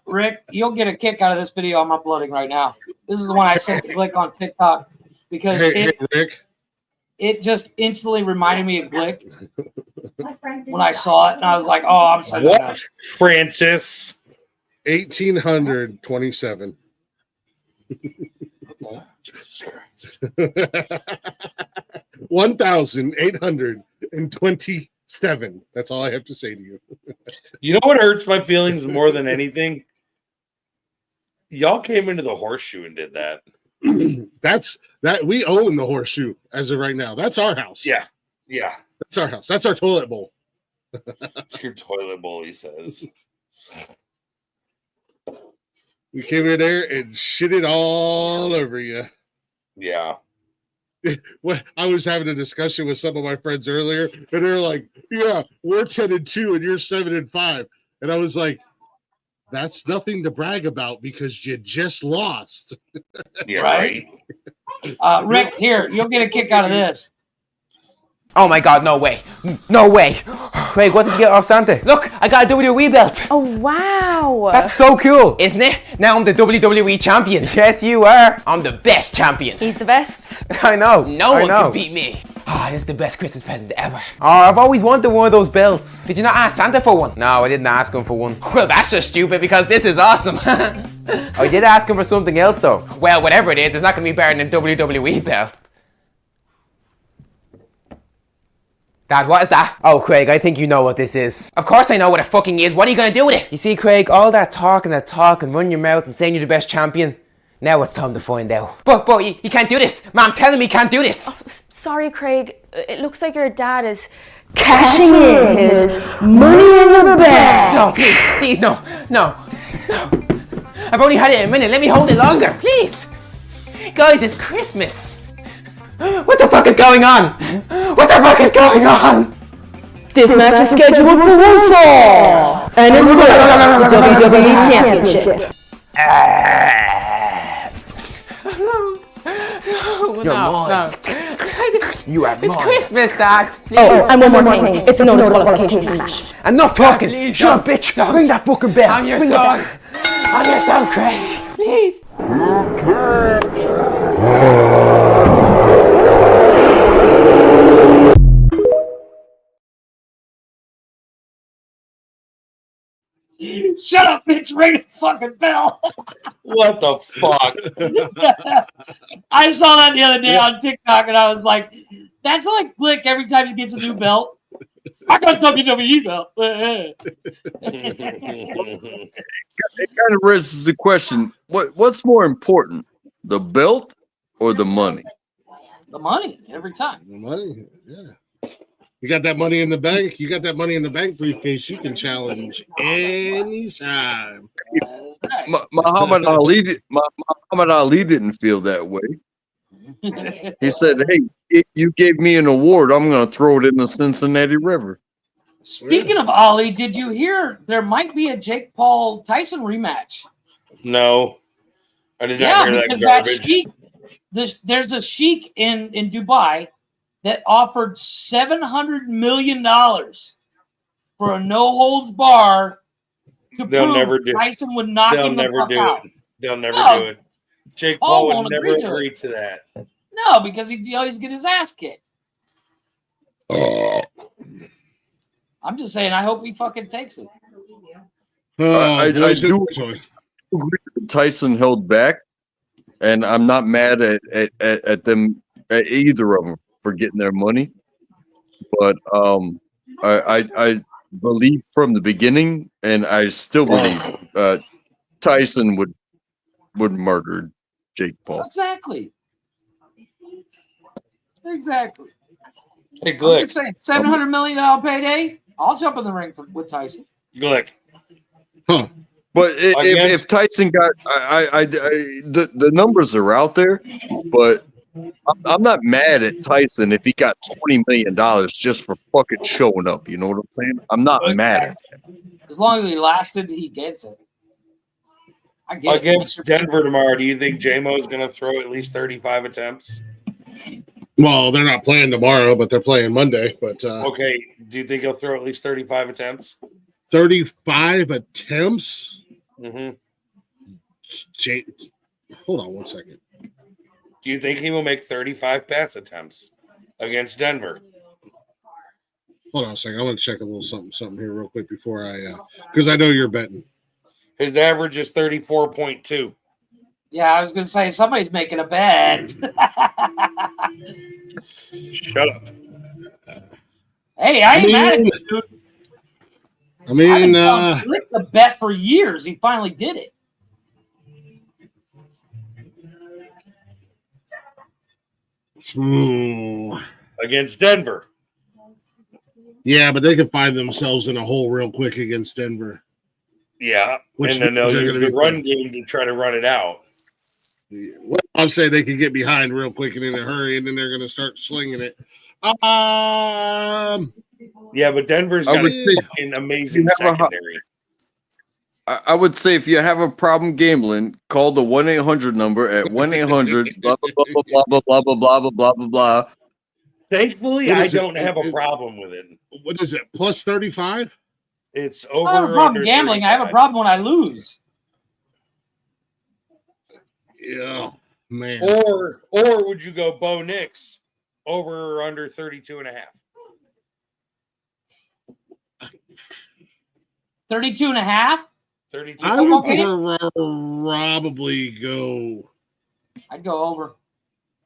Rick, you'll get a kick out of this video I'm uploading right now. This is the one I sent to Glick on TikTok because Rick. It just instantly reminded me of Glick when I saw it, and I was like, "Oh, I'm sending what, Francis? 1827. Jesus Christ. 1827. That's all I have to say to you. You know what hurts my feelings more than anything? Y'all came into the horseshoe and did that. That's we own the horseshoe as of right now. That's our house. Yeah. That's our house. That's our toilet bowl. Your toilet bowl, he says. We came in there and shit it all over you. Yeah. Well, I was having a discussion with some of my friends earlier, and they're like, "Yeah, we're 10-2, and you're 7-5." And I was like, That's nothing to brag about because you just lost. Yeah, right. Rick, here, you'll get a kick out of this. Oh my God, no way. No way. Craig, what did you get off Santa? Look, I got a WWE belt. Oh, wow. That's so cool. Isn't it? Now I'm the WWE champion. Yes, you are. I'm the best champion. He's the best. I know. No one can beat me. Ah, this is the best Christmas present ever. Oh, I've always wanted one of those belts. Did you not ask Santa for one? No, I didn't ask him for one. Well, that's just stupid because this is awesome. I did ask him for something else though. Well, whatever it is, it's not going to be better than a WWE belt. Dad, what is that? Oh, Craig, I think you know what this is. Of course I know what it fucking is. What are you going to do with it? You see, Craig, all that talk and running your mouth and saying you're the best champion. Now it's time to find out. But you can't do this. Mom, tell him he can't do this. Oh, sorry, Craig. It looks like your dad is cashing in his money in the bank. No, please, no. I've only had it a minute. Let me hold it longer, please. Guys, it's Christmas. What the fuck is going on? What the fuck is going on? This match is scheduled for one fall, and it's for the WWE Championship. No. You are mine. It's Christmas, Dad. Please. Oh, and one more thing. It's a no disqualification match. Enough talking. Shut up, bitch. Bring that fucking bell. I'm your son. I'm your son, Craig. Please. Shut up, bitch! Ring the fucking bell. What the fuck? I saw that the other day on TikTok, and I was like, "That's like Glick every time he gets a new belt." I got a WWE belt. It kind of raises the question: what's more important, the belt or the money? The money every time. The money, yeah. You got that money in the bank. You got that money in the bank briefcase. You can challenge anytime. Muhammad Ali didn't feel that way. He said, "Hey, if you gave me an award, I'm going to throw it in the Cincinnati River." Speaking of Ali, did you hear there might be a Jake Paul Tyson rematch? No, I did not hear that because garbage. that sheik, there's a sheik in Dubai that offered $700 million for a no-holds-bar to prove Tyson would knock him the fuck out. They'll never do it. Jake Paul would won't never agree to agree it. to that. No, because he always get his ass kicked. I'm just saying, I hope he fucking takes it. I do agree that Tyson held back, and I'm not mad at them, at either of them, for getting their money. But I believe from the beginning, and I still believe Tyson would murder Jake Paul. Exactly. Hey, I'm Glick. just saying, $700 million payday. I'll jump in the ring with Tyson. Glick. But if Tyson got, the numbers are out there, but I'm not mad at Tyson if he got $20 million just for fucking showing up. You know what I'm saying? I'm not mad at that. As long as he lasted, he gets it. I get Against Denver tomorrow, do you think J-Mo is going to throw at least 35 attempts? Well, they're not playing tomorrow, but they're playing Monday. But Okay, do you think he'll throw at least 35 attempts? 35 attempts? Mm-hmm. Hold on one second. Do you think he will make 35 pass attempts against Denver? Hold on a second. I want to check a little something here real quick before because I know you're betting. His average is 34.2. Yeah, I was going to say, somebody's making a bet. Shut up. Hey, I ain't mad at you, dude. I mean, I've been telling Rick to bet for years. He finally did it. Against Denver. Yeah, but they can find themselves in a hole real quick against Denver. Yeah, and then they'll use the run game to try to run it out. Well, I'm saying they can get behind real quick and in a hurry, and then they're going to start slinging it. Yeah, but Denver's got an amazing secondary. I would say if you have a problem gambling, call the 1-800 number at 1-800 blah blah blah blah blah blah blah blah blah blah blah blah. Thankfully, What I is it? don't have a problem with it. What is it? Plus 35? It's I don't over have a or problem under gambling. I have a 35. problem when I lose. Yeah, man. Or would you go Bo Nix over or under 32.5? 32.5? 32. I would probably go. I'd go over.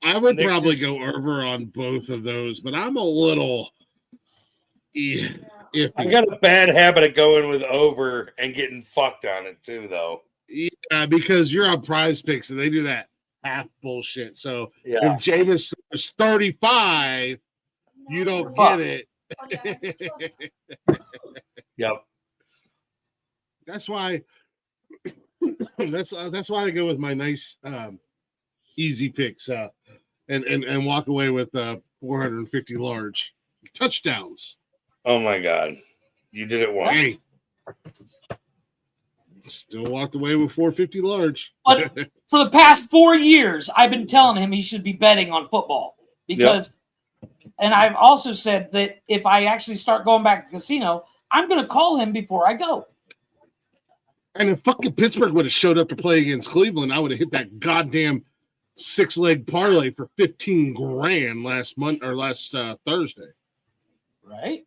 I would Nix probably is- go over on both of those, but I'm a little. Yeah, I got a bad habit of going with over and getting fucked on it too, though. Yeah, because you're on Prize Picks and they do that half bullshit. So Yeah. if Jameis is 35, you don't get it. Yep. That's why. That's why I go with my nice easy picks and walk away with 450 large touchdowns. Oh my God. You did it once. Hey. Still walked away with 450 large. But for the past 4 years, I've been telling him he should be betting on football because, and I've also said that if I actually start going back to casino, I'm going to call him before I go. And if fucking Pittsburgh would have showed up to play against Cleveland, I would have hit that goddamn 6-leg parlay for 15 grand last Thursday. Right.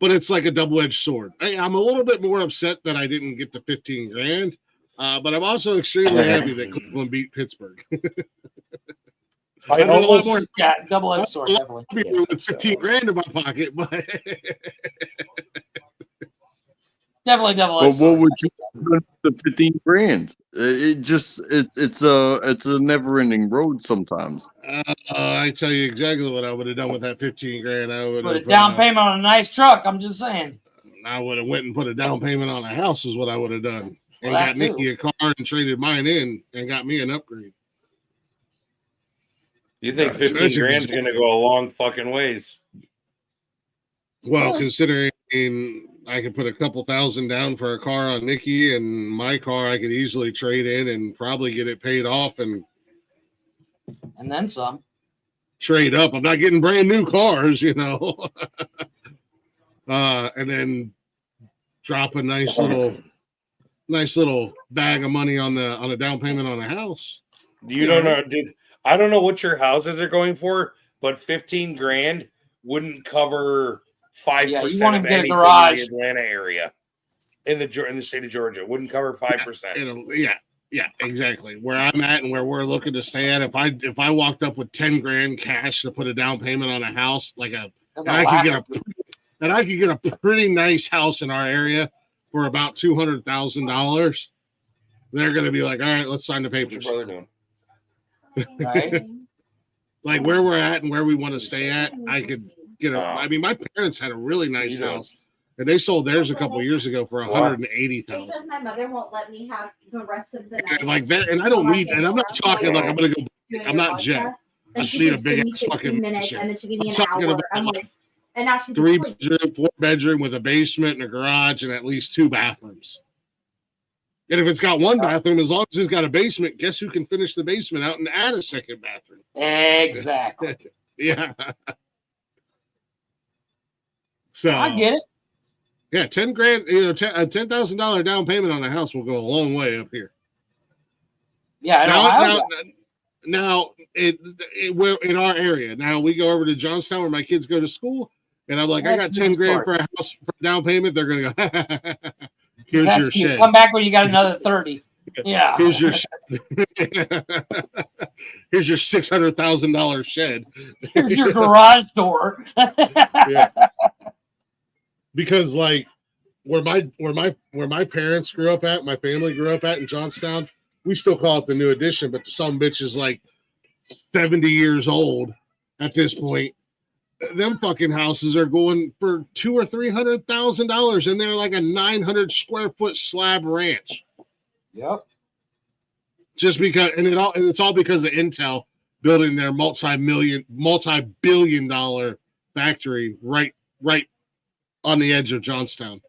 But it's like a double-edged sword. I'm a little bit more upset that I didn't get the 15 grand, but I'm also extremely happy that Cleveland beat Pittsburgh. I almost, yeah, double-edged sword, definitely. With 15 grand in my pocket, but definitely double-edged But what would you do with the 15 grand? It's a never-ending road sometimes. I tell you exactly what I would have done with that 15 grand. I would Put a have down payment on a nice truck. I'm just saying. I would have went and put a down payment on a house is what I would have done. And Well, got that too. Nikki a car and traded mine in and got me an upgrade. You think Yeah, 15 especially grand's going to go a long fucking ways? Well, considering I could put a couple thousand down for a car on Nikki and my car, I could easily trade in and probably get it paid off and then some. Trade up. I'm not getting brand new cars, you know. And then drop a nice little bag of money on a down payment on a house. You don't know, dude. I don't know what your houses are going for, but 15 grand wouldn't cover 5% Yeah, you want of to get a anything garage. in the Atlanta area. In the state of Georgia. It wouldn't cover 5%. Yeah, exactly. Where I'm at and where we're looking to stay at. If I walked up with 10 grand cash to put a down payment on a house, and I could get a pretty nice house in our area for about $200,000. They're gonna be like, all right, let's sign the papers. What's your brother doing? Right. Like where we're at and where we want to stay at, I could get I mean, my parents had a really nice house, and they sold theirs a couple years ago for $180,000. Because my mother won't let me have the rest of the night. Like that, and I don't need, and I'm not talking like I'm gonna go. I'm not Jet. I And she need a keeps giving big me ass 15 fucking minutes, mansion. and then she gave me I'm an talking hour. about I'm like, and now she can 3 sleep. bedroom, 4 bedroom with a basement and a garage and at least 2 bathrooms. And if it's got 1 bathroom, as long as it's got a basement, guess who can finish the basement out and add a second bathroom? Exactly. Yeah. So I get it. Yeah, 10 grand, a $10,000 down payment on a house will go a long way up here. Yeah, I know. Now, we're in our area. Now we go over to Johnstown where my kids go to school, and I'm like, I got 10 grand for a house for a down payment. They're gonna go. Here's your shed. Come back when you got another 30. Yeah. Here's your here's your $600,000 shed. Here's your garage door. Yeah. Because like where my parents grew up at, my family grew up at in Johnstown, we still call it the New Edition, but some bitch is like 70 years old at this point. Them fucking houses are going for $200,000 or $300,000, and they're like a 900 square foot slab ranch. Yep. Just because, and it's all because of Intel building their multi-billion-dollar factory right on the edge of Johnstown.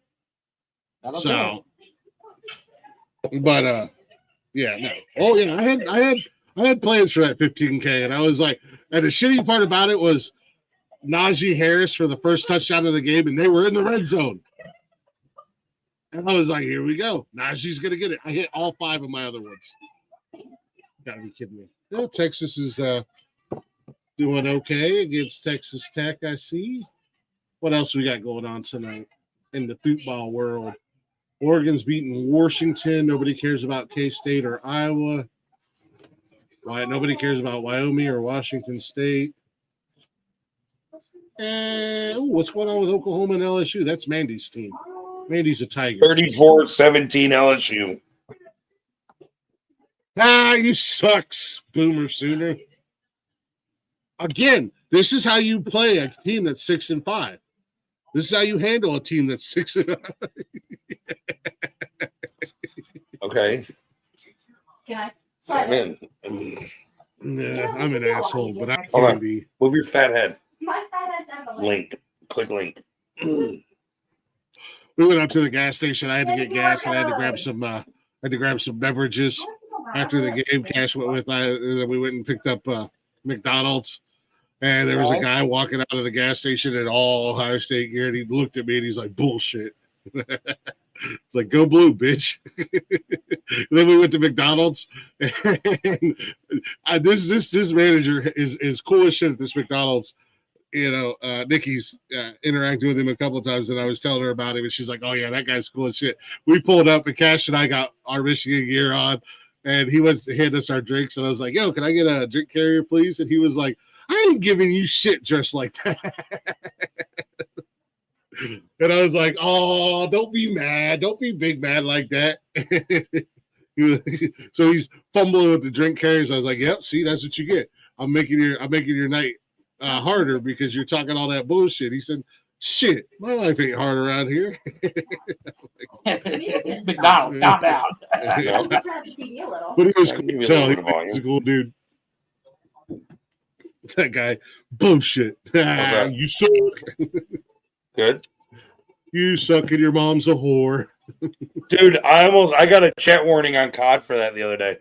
That'll So, But yeah, no. Oh yeah, I had plans for that 15K, and I was like, and the shitty part about it was Najee Harris for the first touchdown of the game, and they were in the red zone. And I was like, here we go. Najee's gonna get it. I hit all 5 of my other ones. Gotta be kidding me. Yeah, Texas is doing okay against Texas Tech, I see. What else we got going on tonight in the football world? Oregon's beating Washington. Nobody cares about K-State or Iowa. Why nobody cares about Wyoming or Washington State. And what's going on with Oklahoma and LSU? That's Mandy's team. Mandy's a Tiger. 34-17 LSU. Ah, you suck, Boomer Sooner. Again, this is how you play a team that's 6-5. This is how you handle a team that's 6-5. Okay. Can I'm in. Nah, I'm an asshole, but I Hold can on. be. Move your fat head. My fat head's out of the way. Link. Click link. We went up to the gas station. I had to get gas, and I had to grab some beverages after the game. Cash went with. We went and picked up McDonald's, and there was a guy walking out of the gas station in all Ohio State gear, and he looked at me and he's like, "Bullshit." It's like, go blue, bitch. Then we went to McDonald's, and this manager is cool as shit at this McDonald's. You know, Nikki's interacted with him a couple of times, and I was telling her about him, and she's like, "Oh yeah, that guy's cool as shit." We pulled up, and Cash and I got our Michigan gear on, and he was to hand us our drinks, and I was like, "Yo, can I get a drink carrier, please?" And he was like, "I ain't giving you shit dressed like that." And I was like, "Oh, don't be mad. Don't be big mad like that." So he's fumbling with the drink carriers. I was like, "Yep, see, that's what you get. I'm making your night harder because you're talking all that bullshit." He said, "Shit, my life ain't hard around here." It's McDonald's. Calm down. Turn up the TV a little. But he was I'll give you a cool. little bit of volume. He's a cool dude. That guy, bullshit. Okay. You suck. Good. You suck and your mom's a whore. Dude, I got a chat warning on COD for that the other day.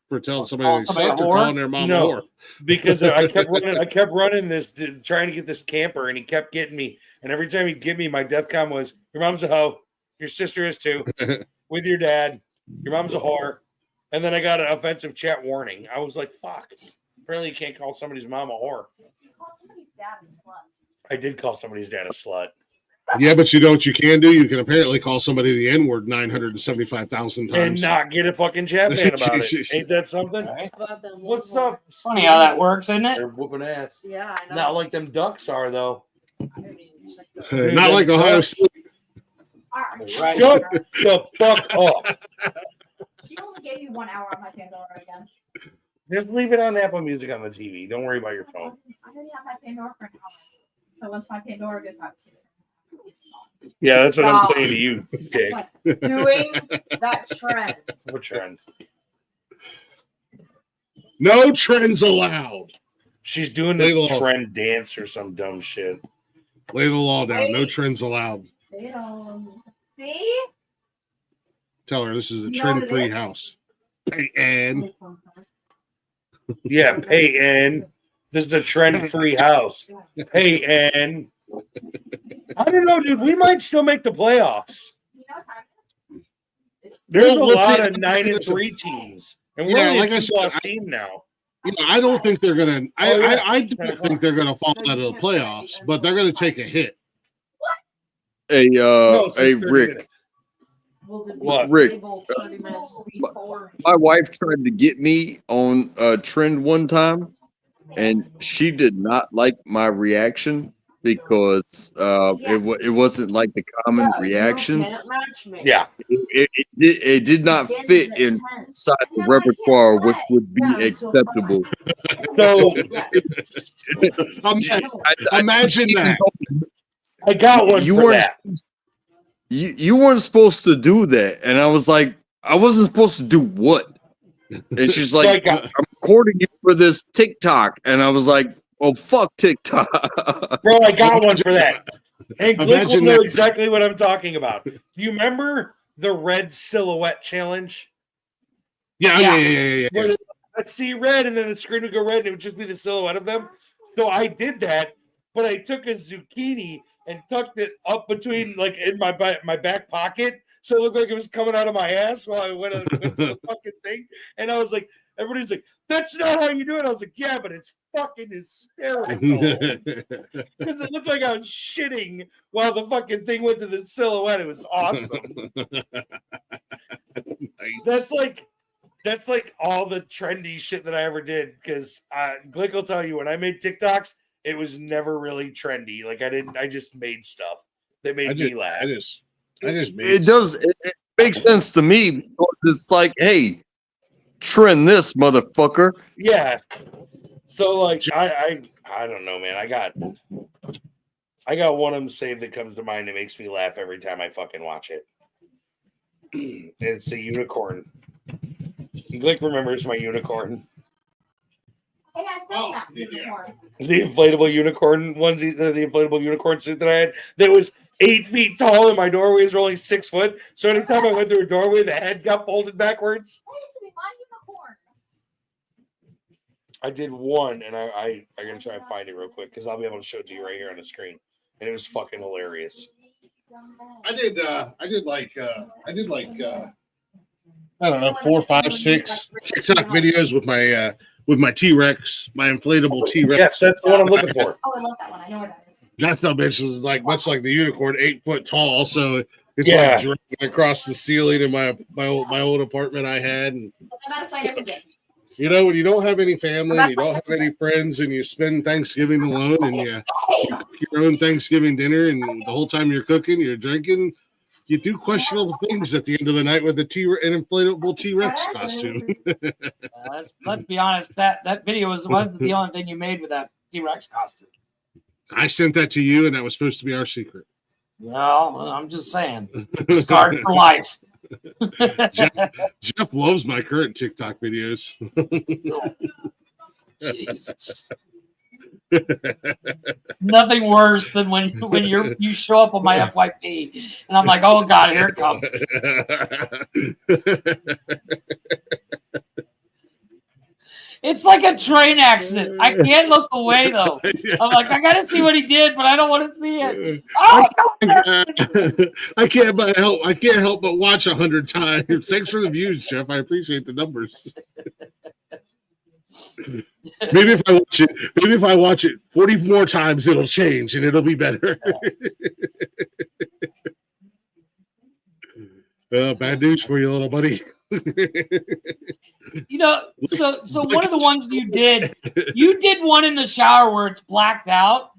For telling somebody they suck or calling their mom a No, whore. because I kept running this, trying to get this camper, and he kept getting me. And every time he'd get me, my death com was, "Your mom's a hoe. Your sister is too. With your dad. Your mom's a whore." And then I got an offensive chat warning. I was like, "Fuck." Apparently, you can't call somebody's mom a whore. I did call somebody's dad a slut. Yeah, but you know what you can do? You can apparently call somebody the N-word 975,000 times. And not get a fucking chat ban about it. Ain't that something? What's up? Funny how that works, isn't it? They're whooping ass. Yeah, I know. Not like them Ducks are, though. Not like Ohio State. Shut the fuck up. She only gave you 1 hour on my Pandora again. Just leave it on Apple Music on the TV. Don't worry about your phone. I already have my Pandora for an hour. So once my Pandora goes out, Yeah, that's what I'm saying to you, Dick. doing that trend. What trend? No trends allowed. She's doing Lay the the law. trend dance or some dumb shit. Lay the law down. No trends allowed. See? Tell her this is a You know what it trend-free is? house. And Yeah, Peyton. This is a trend-free house. Peyton. I don't know, dude. We might still make the playoffs. There's Well, a let's lot see. of 9-3 teams, and we're Yeah, only like I a said, two-loss team now. I don't think they're gonna. Oh, yeah. I don't think they're gonna fall out of the playoffs, but they're gonna take a hit. Hey, No, since hey, 30 Rick. minutes. What? Rick, my wife tried to get me on a trend one time, and she did not like my reaction because it wasn't like the common reactions. Yeah, it did not fit inside the repertoire, which would be acceptable. So Imagine that. I got one You for weren't that. you weren't supposed to do that, and I was like, I wasn't supposed to do what? And she's like, I'm recording you for this TikTok, and I was like, oh fuck TikTok, Bro, I got one for that. And Glenn will Imagine know that. exactly what I'm talking about. Do you remember the red silhouette challenge. Yeah. Where let's see red, and then the screen would go red, and it would just be the silhouette of them. So I did that, but I took a zucchini and tucked it up between, like, in my back pocket, so it looked like it was coming out of my ass while I went to the fucking thing. And I was like, everybody's like, "That's not how you do it." I was like, "Yeah, but it's fucking hysterical," because it looked like I was shitting while the fucking thing went to the silhouette. It was awesome. That's like all the trendy shit that I ever did, because Glick will tell you, when I made TikToks, it was never really trendy. Like, I just made stuff that made me laugh. It makes sense to me, because it's like, hey, trend this, motherfucker. Yeah. So, like, I don't know, man. I got one of them saved that comes to mind that makes me laugh every time I fucking watch it. It's a unicorn. Glick remembers my unicorn. Hey, I found that unicorn. The inflatable unicorn onesie, the inflatable unicorn suit that I had, that was 8 feet tall, and my doorways were only 6 foot. So anytime I went through a doorway, the head got folded backwards. That used to be my unicorn. I did one, and I'm gonna try and find it real quick, because I'll be able to show it to you right here on the screen, and it was fucking hilarious. I did like I don't know, 4, 5, 6 TikTok videos with my T-Rex, my inflatable T-Rex. Yes, that's the one I'm looking for. Oh, I love that one. I know where that is. That stuff bitch is like much like the unicorn, 8 foot tall. So it's Yeah. like draping across the ceiling in my old apartment I had. And I'm about to find everything. you know, when you don't have any family, and you don't have any friends, and you spend Thanksgiving alone, and you cook your own Thanksgiving dinner, and the whole time you're cooking, you're drinking, you do questionable things at the end of the night with an inflatable T-Rex costume. Let's be honest. That video wasn't the only thing you made with that T-Rex costume. I sent that to you, and that was supposed to be our secret. No, I'm just saying. Scarred for life. Jeff loves my current TikTok videos. Jesus. Nothing worse than when you show up on my FYP and I'm like, oh God, here it comes. It's like a train accident. I can't look away though. I'm like, I gotta see what he did, but I don't want to see it. Oh, I can't help but watch 100 times. Thanks for the views, Jeff. I appreciate the numbers. Maybe if I watch it 40 more times, it'll change and it'll be better. Bad news for you, little buddy. You know, so one of the ones you did one in the shower where it's blacked out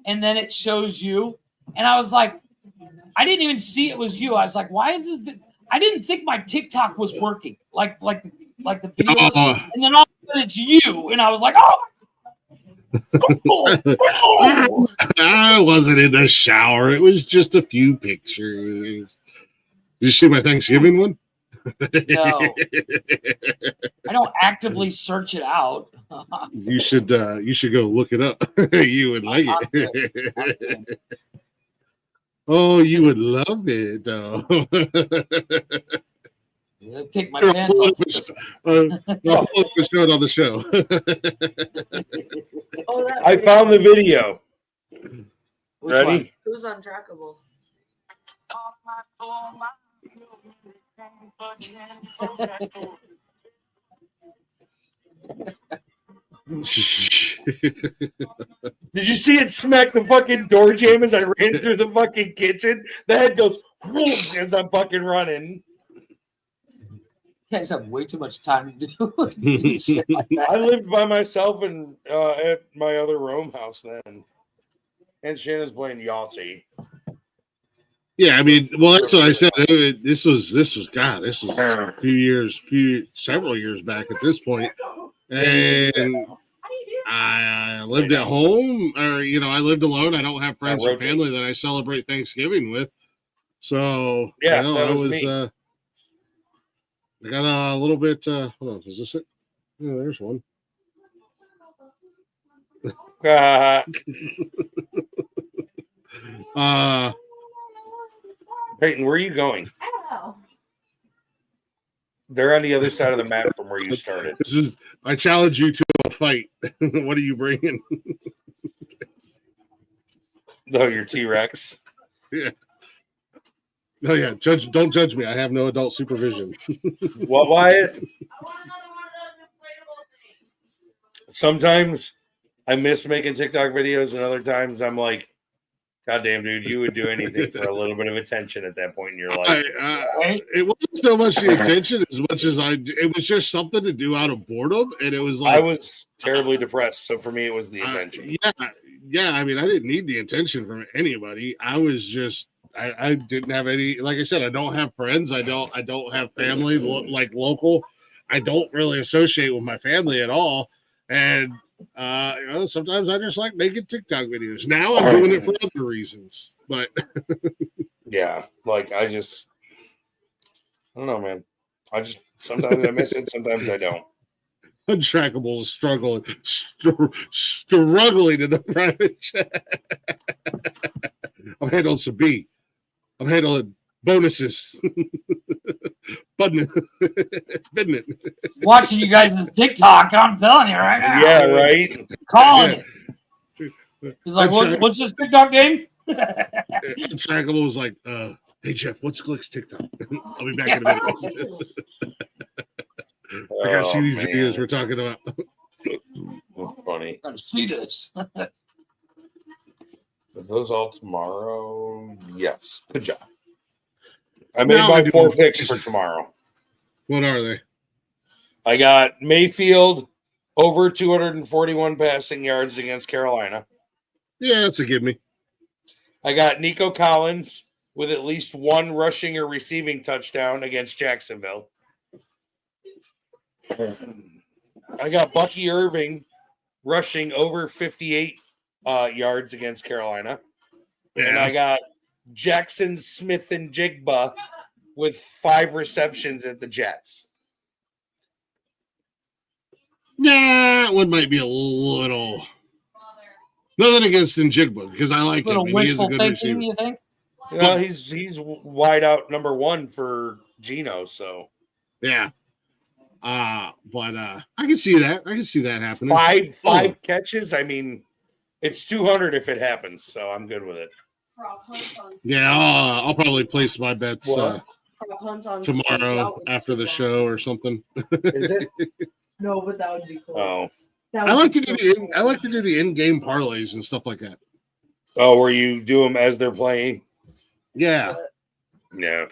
and then it shows you. And I was like, I didn't even see it was you. I was like, why is this? I didn't think my TikTok was working. Like the video. And then all of a sudden it's you. And I was like, oh. I wasn't in the shower. It was just a few pictures. Did you see my Thanksgiving one? No. I don't actively search it out. You should go look it up. You would like it. Oh, you would love it though. Take my pants off. I'll show it on the show. I found the video. Which Ready? one? Who's untrackable? Did you see it smack the fucking door jam as I ran through the fucking kitchen? The head goes whoop as I'm fucking running. You guys have way too much time to do shit like that. I lived by myself and at my other Rome house then. And Shannon's playing Yahtzee. Yeah, I mean, well, that's what I said. This was several years back at this point, and I lived at home, or I lived alone. I don't have friends or family that I celebrate Thanksgiving with, so yeah, that was me. I got a little bit. Hold on, is this it? Oh, there's one. Peyton, where are you going? They're on the other side of the map from where you started. I challenge you to a fight. What are you bringing? No, your T-Rex. Yeah. Oh yeah, don't judge me. I have no adult supervision. What, Wyatt? Sometimes I miss making TikTok videos, and other times I'm like, God damn, dude, you would do anything for a little bit of attention at that point in your life. It wasn't so much the attention as much as it was just something to do out of boredom, and it was like I was terribly depressed, so for me it was the attention. Yeah. I mean, I didn't need the attention from anybody. I was just I didn't have any. Like I said, I don't have friends. I don't have family like local. I don't really associate with my family at all, and sometimes I just like making TikTok videos. Now I'm doing it for other reasons, but yeah, like I don't know, man. Sometimes I miss it, sometimes I don't. Untrackable is struggling in the private chat. I'm handling some B. I'm handling bonuses. Button it. Watching you guys on TikTok, I'm telling you right now. Yeah, right. Calling it. He's like, what's this TikTok game? Untrackable was like, hey Jeff, what's Glick's TikTok? I'll be back in a minute. I gotta see these videos we're talking about. Funny. Gotta see this. Are those all tomorrow? Yes. Good job. I made my 4 picks for tomorrow. What are they? I got Mayfield over 241 passing yards against Carolina. Yeah, that's a give me. I got Nico Collins with at least one rushing or receiving touchdown against Jacksonville. I got Bucky Irving rushing over 58 yards against Carolina. Yeah. And I got Jackson Smith and Jigba with 5 receptions at the Jets. Yeah, one might be a little. Nothing against Njigba because I like him. He is a good receiver. You think? Well, he's wide out number 1 for Geno, so yeah. But I can see that. I can see that happening. Five catches. I mean, it's 200 if it happens, so I'm good with it. Yeah, I'll probably place my bets tomorrow after the show or something. Is it? No, but that would be cool. Oh, I like to do the in-game parlays and stuff like that. Oh, where you do them as they're playing? Yeah. Yeah.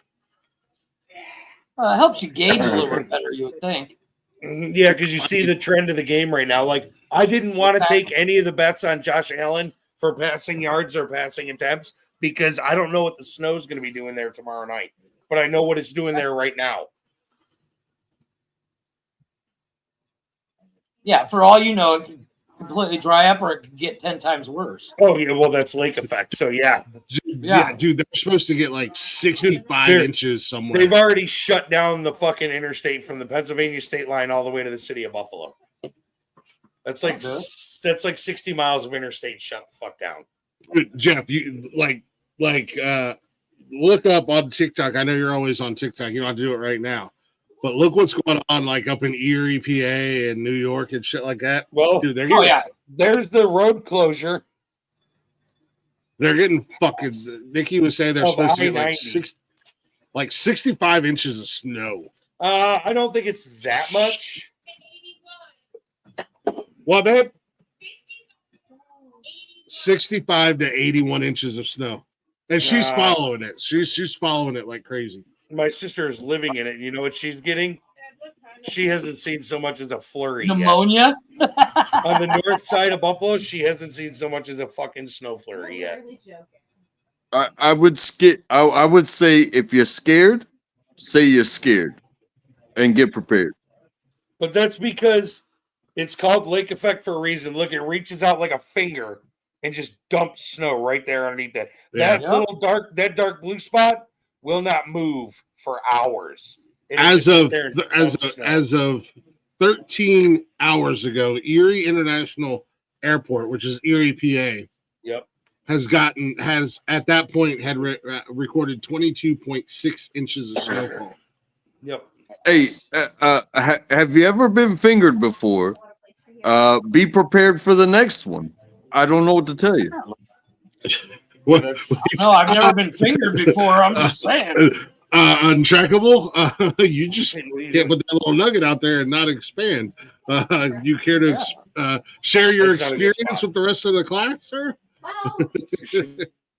It helps you gauge a little bit better, you would think. Yeah, because you see the trend of the game right now. Like, I didn't want to take any of the bets on Josh Allen for passing yards or passing attempts because I don't know what the snow's going to be doing there tomorrow night. But I know what it's doing there right now. Yeah, for all you know, it can completely dry up or it could get 10 times worse. Oh, yeah, well, that's lake effect. So, yeah. Yeah, dude, they're supposed to get like 65 inches somewhere. They've already shut down the fucking interstate from the Pennsylvania state line all the way to the city of Buffalo. That's like 60 miles of interstate shut the fuck down. Dude, Jeff, you look up on TikTok. I know you're always on TikTok. You don't have to do it right now. But look what's going on like up in Erie, PA and New York and shit like that. Well, dude, there's the road closure. They're getting fucking. Nikki was saying they're supposed to get like 65 inches of snow. I don't think it's that much. Well, they have 65 to 81 inches of snow, and she's following it. She's following it like crazy. My sister is living in it. You know what she's getting? She hasn't seen so much as a flurry pneumonia yet. On the north side of Buffalo, she hasn't seen so much as a fucking snow flurry yet. I would say if you're scared, say you're scared and get prepared. But that's because it's called lake effect for a reason. Look, it reaches out like a finger and just dumps snow right there underneath that. Yeah. That dark blue spot will not move for hours. As of 13 hours ago, Erie International Airport, which is Erie, PA, has at that point had recorded 22.6 inches of snowfall. Yep. Hey, have you ever been fingered before? Be prepared for the next one. I don't know what to tell you. No, I've never been fingered before. I'm just saying. Untrackable. You just can't put that little nugget out there and not expand. You care to share your experience with the rest of the class, sir?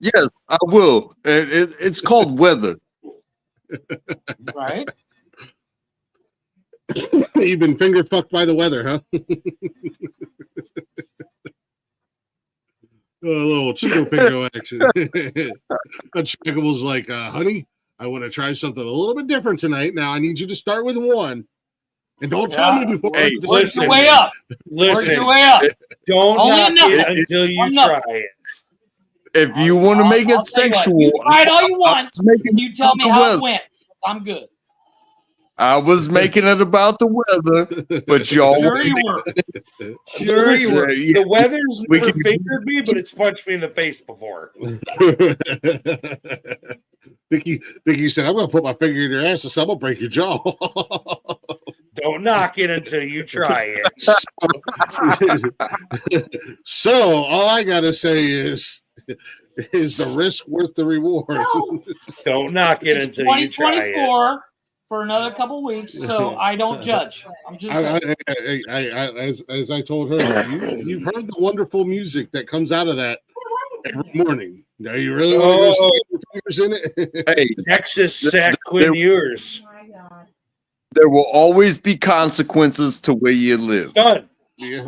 Yes, I will. It's called weather. Right. You've been finger fucked by the weather, huh? A little Chico Pingo action. Untrackables like, honey, I want to try something a little bit different tonight. Now I need you to start with one. And don't tell me before. Hey, Work your way up. Listen. Work your way up. Don't Only knock enough. it until you try it. If you want to make it I'll tell you what, sexual, you try it all you want. You tell me how it went. I'm good. I was making it about the weather, but y'all. Sure you were. Sure you were. The weather's we never can- fingered me, but it's punched me in the face before. Vicky said, I'm going to put my finger in your ass and I'm going to break your jaw. Don't knock it until you try it. So all I got to say is the risk worth the reward? Don't knock it It's until you try it. 2024 for another couple weeks, so I don't judge. I'm just saying. As I told her, you've heard the wonderful music that comes out of that every morning. Now you really want to go stick your fingers in it? Hey, Texas Saquinures. There will always be consequences to where you live. Done. Yeah.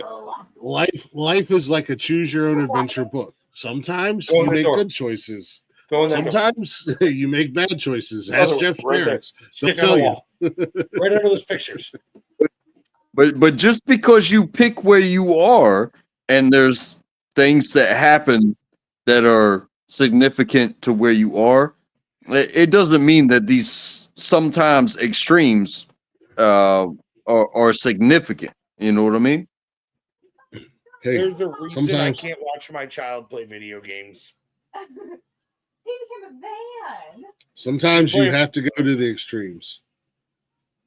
Life is like a choose your own adventure book. Sometimes Go in you the make door. good choices. Go in that door. Sometimes you make bad choices. Ask Other- Jeff's right there. parents. Stick They'll on the tell wall. Right under those pictures. But just because you pick where you are and there's things that happen that are significant to where you are, it doesn't mean that these sometimes extremes are significant. You know what I mean? Hey, There's a reason I sometimes- can't watch my child play video games. He became a van. Sometimes She's playing- you have to go to the extremes.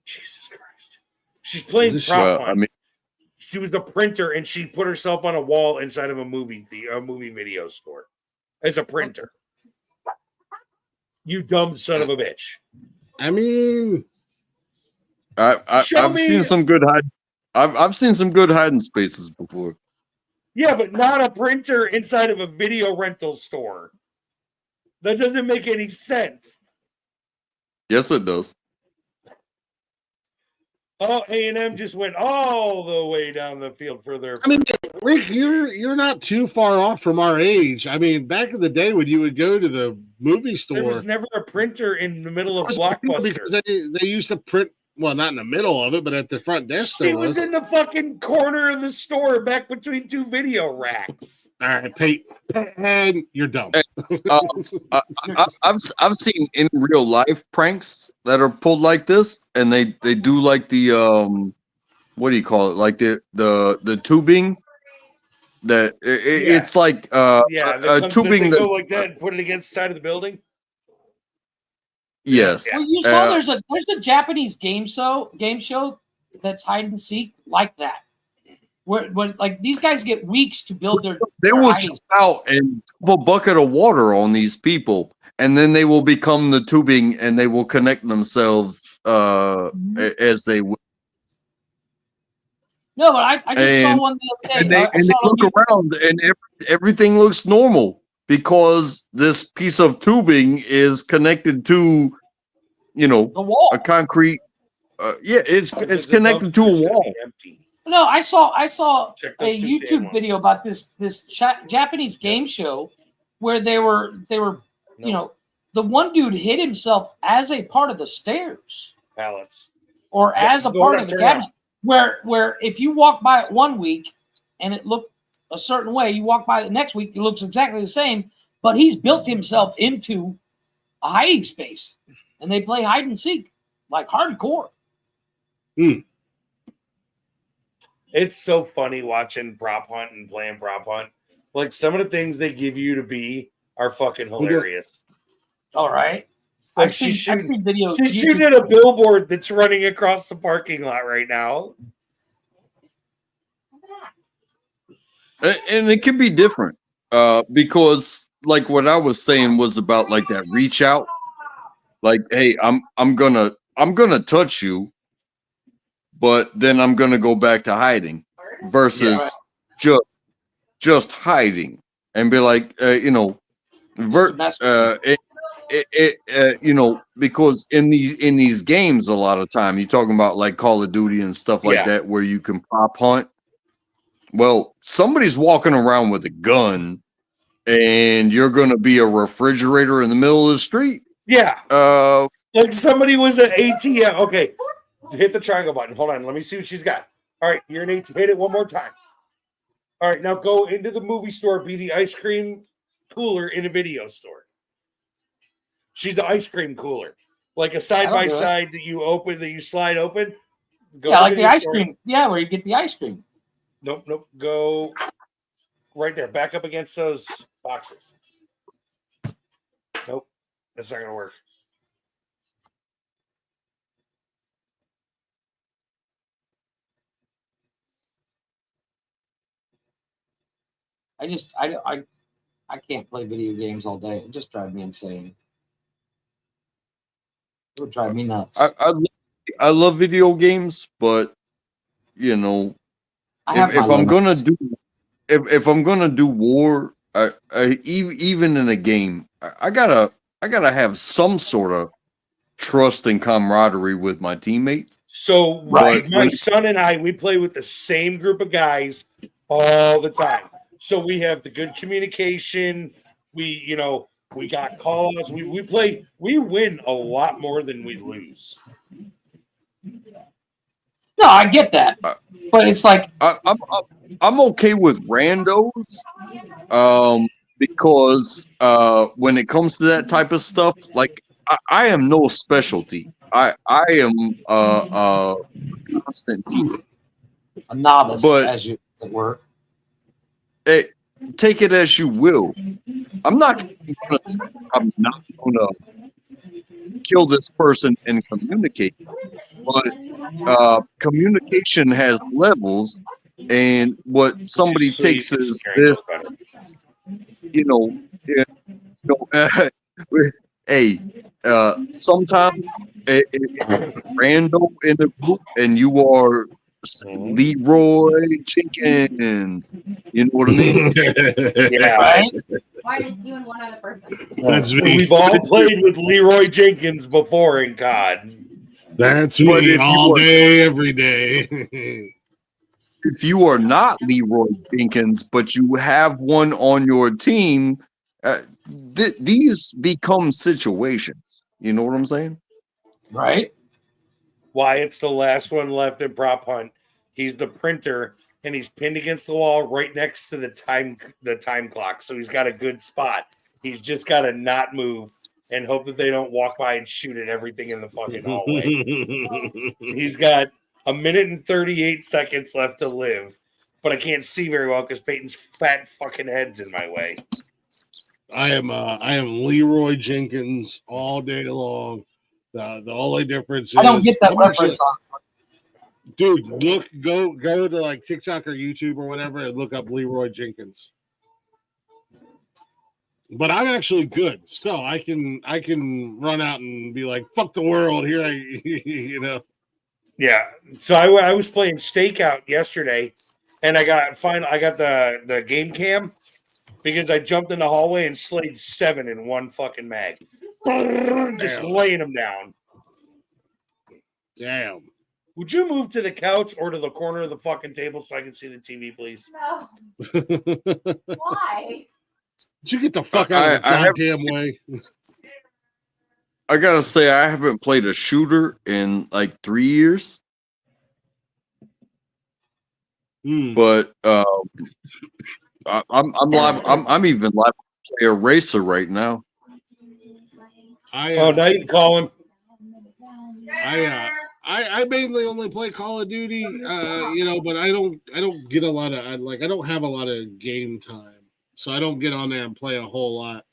Jesus Christ. She's playing This- prop Well, hunt. I mean, She was the printer and she put herself on a wall inside of a movie video store as a printer. You dumb son of a bitch. I mean, I've seen some good I've seen some good hiding spaces before. Yeah, but not a printer inside of a video rental store. That doesn't make any sense. Yes, it does. Oh, A&M just went all the way down the field for their. I mean, Rick, you're not too far off from our age. I mean, back in the day when you would go to the movie store, There was never a printer in the middle of because Blockbuster. they used to print. Well, not in the middle of it, but at the front desk. She was in the fucking corner of the store back between two video racks. All right, Peyton, you're dumb. I've seen in real life pranks that are pulled like this, and they do like the what do you call it? Like the tubing that it's like a tubing that that's go like that and put it against the side of the building. yes. Well, you saw there's a Japanese game show that's hide and seek like that. Where when like these guys get weeks to build They their will hiding. jump out and dump a bucket of water on these people, and then they will become the tubing, and they will connect themselves as they will. No, but I just saw one the other day. And they look around, and everything looks normal because this piece of tubing is connected to, the wall. a concrete. It's connected to a wall. No, I saw Check a those two YouTube tables. video about this Japanese game show where they were the one dude hit himself as a part of the stairs Pallets. or as a go part ahead, of the turn it on. cabinet. Where if you walk by it one week and it looked a certain way, you walk by it the next week, it looks exactly the same, but he's built himself into a hiding space and they play hide and seek like hardcore. It's so funny watching prop hunt and playing prop hunt. Like some of the things they give you to be are fucking hilarious. All right. Like I've seen videos. She's shooting at a billboard that's running across the parking lot right now. And it can be different because like what I was saying was about like that reach out, like, hey, I'm gonna touch you, but then I'm gonna go back to hiding versus just hiding and be like, you know, you know, because in these games a lot of time you're talking about like Call of Duty and stuff like that where you can prop hunt. Well, somebody's walking around with a gun and you're going to be a refrigerator in the middle of the street. Yeah. Like somebody was at ATM. Okay. Hit the triangle button. Hold on. Let me see what she's got. All right. You're an ATM. Hit it one more time. All right. Now go into the movie store. Be the ice cream cooler in a video store. She's the ice cream cooler. Like a side-by-side that you open, that you slide open. Go like the ice cream. Yeah, where you get the ice cream. Nope. Go right there. Back up against those boxes. Nope. That's not going to work. I can't play video games all day. It just drives me insane. It would drive me nuts. I love video games, but you know, if I'm gonna do war, even in a game, I gotta have some sort of trust and camaraderie with my teammates. So my son and I, we play with the same group of guys all the time. So we have the good communication. We got call-outs. We win a lot more than we lose. No, I get that. But it's like I'm okay with randos. Because when it comes to that type of stuff, like I am no specialty. I am a constant team. A novice, but as you were. Take it as you will. I'm not gonna kill this person and communicate. But communication has levels, and what somebody takes is this. Hey, sometimes it's random in the group, and you are Leroy Jenkins. You know what I mean? Yeah. Why it's you and one other person? That's me. We've all played with Leroy Jenkins before in COD. That's me all day, every day. If you are not Leroy Jenkins, but you have one on your team, these become situations. You know what I'm saying? Right. Wyatt's the last one left in prop hunt. He's the printer, and he's pinned against the wall right next to the time clock. So he's got a good spot. He's just got to not move and hope that they don't walk by and shoot at everything in the fucking hallway. He's got 1 minute and 38 seconds left to live, but I can't see very well because Peyton's fat fucking head's in my way. I am Leroy Jenkins all day long. The only difference is I don't get that reference on. Dude, go to like TikTok or YouTube or whatever and look up Leroy Jenkins. But I'm actually good, so I can run out and be like, "Fuck the world!" Here you know. Yeah. So I was playing Stakeout yesterday, and I got the game cam because I jumped in the hallway and slayed 7 in one fucking mag, just laying them down. Damn. Would you move to the couch or to the corner of the fucking table so I can see the TV, please? No. Why? Did you get the fuck out of the goddamn way? I gotta say, I haven't played a shooter in like 3 years. But I'm live. I'm even live to play a racer right now. Now you can call him. I mainly only play Call of Duty, you know, but I don't get a lot of I don't have a lot of game time, so I don't get on there and play a whole lot.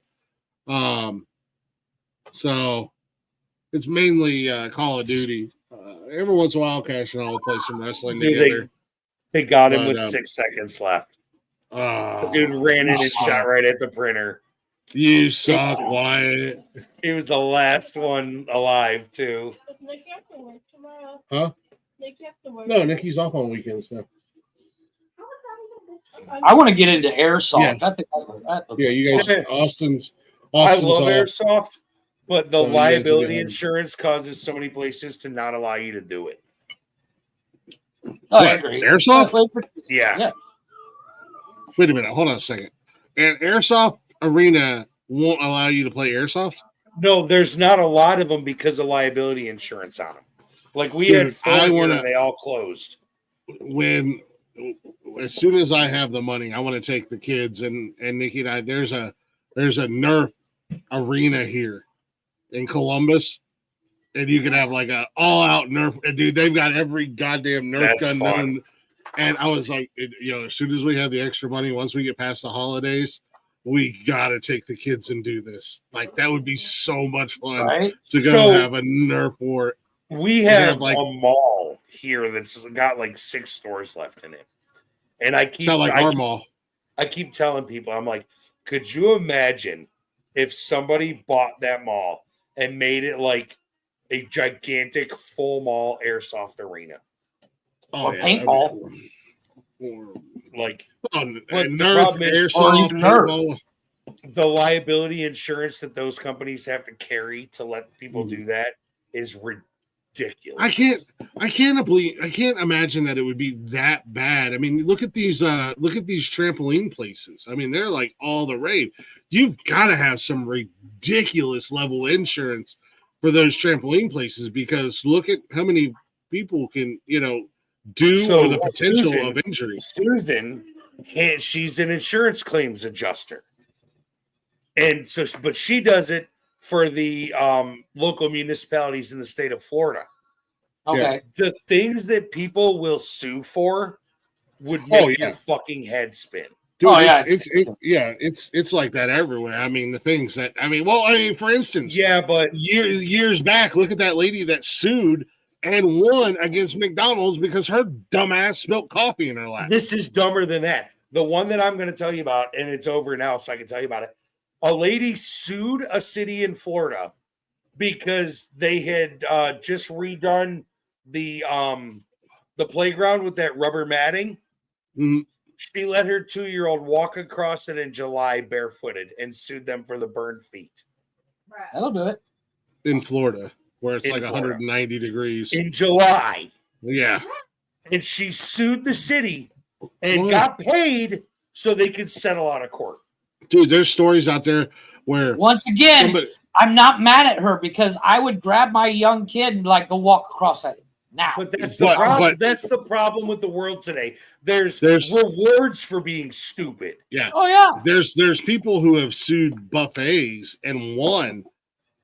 So It's mainly Call of Duty. Every once in a while, Cash and I will play some wrestling Dude, together. They got him But, with 6 seconds left. Oh, The dude ran in and you shot suck. right at the printer. You suck, Wyatt. He was the last one alive, too. Nick, you have to work tomorrow. Huh? Nick, you have to work. No, Nikki's off on weekends now. I want to get into airsoft. Yeah. I think that Yeah, you guys, Yeah. Austin's I love off. airsoft, but the So you guys will be liability home. insurance causes so many places to not allow you to do it. I What, agree. airsoft? Yeah. Wait a minute. Hold on a second. An airsoft arena won't allow you to play airsoft? No, there's not a lot of them because of liability insurance on them. Like we Dude, had 4 I here wanna- and they all closed. As soon as I have the money, I want to take the kids and Nikki and I. There's a Nerf arena here in Columbus, and you can have like an all-out Nerf. And dude, they've got every goddamn Nerf That's gun fun. known. And I was like, as soon as we have the extra money, once we get past the holidays, we gotta take the kids and do this. Like that would be so much fun Right? to go So- have a Nerf war. We They have have, like- a mall here that's got like 6 stores left in it. And I keep Sound like I our keep- mall. I keep telling people, I'm like, could you imagine if somebody bought that mall and made it like a gigantic full mall airsoft arena? Oh, Or yeah, that'd be paintball. cool. Like, Oh, but the Nerf, problem is- airsoft, Or Nerf. paintball. the liability insurance that those companies have to carry to let people do that is ridiculous. I can't imagine that it would be that bad. I mean, look at these trampoline places. I mean, they're like all the rave. You've got to have some ridiculous level insurance for those trampoline places because look at how many people can, do So, or the potential Susan- of injury. Susan, she's an insurance claims adjuster. And so, but she does it for the local municipalities in the state of Florida. Okay. The things that people will sue for would Oh, make yeah. your fucking head spin. Dude, Oh, yeah. it's like that everywhere. I mean, the things that for instance, Yeah, but years back, look at that lady that sued and won against McDonald's because her dumbass spilled coffee in her lap. this is dumber than that. The one that I'm going to tell you about, and it's over now, so I can tell you about it. A lady sued a city in Florida because they had just redone the playground with that rubber matting. Mhm. She let her 2-year-old walk across it in July barefooted and sued them for the burned feet. That'll do it. In Florida, where it's In like Florida. 190 degrees. In July. Yeah. And she sued the city and What? got paid so they could settle out of court. Dude, there's stories out there where Once again, somebody, I'm not mad at her because I would grab my young kid and like go walk across that now. But that's the But- problem. but- That's the problem with the world today. There's There's- rewards for being stupid. yeah, Oh yeah. there's people who have sued buffets and won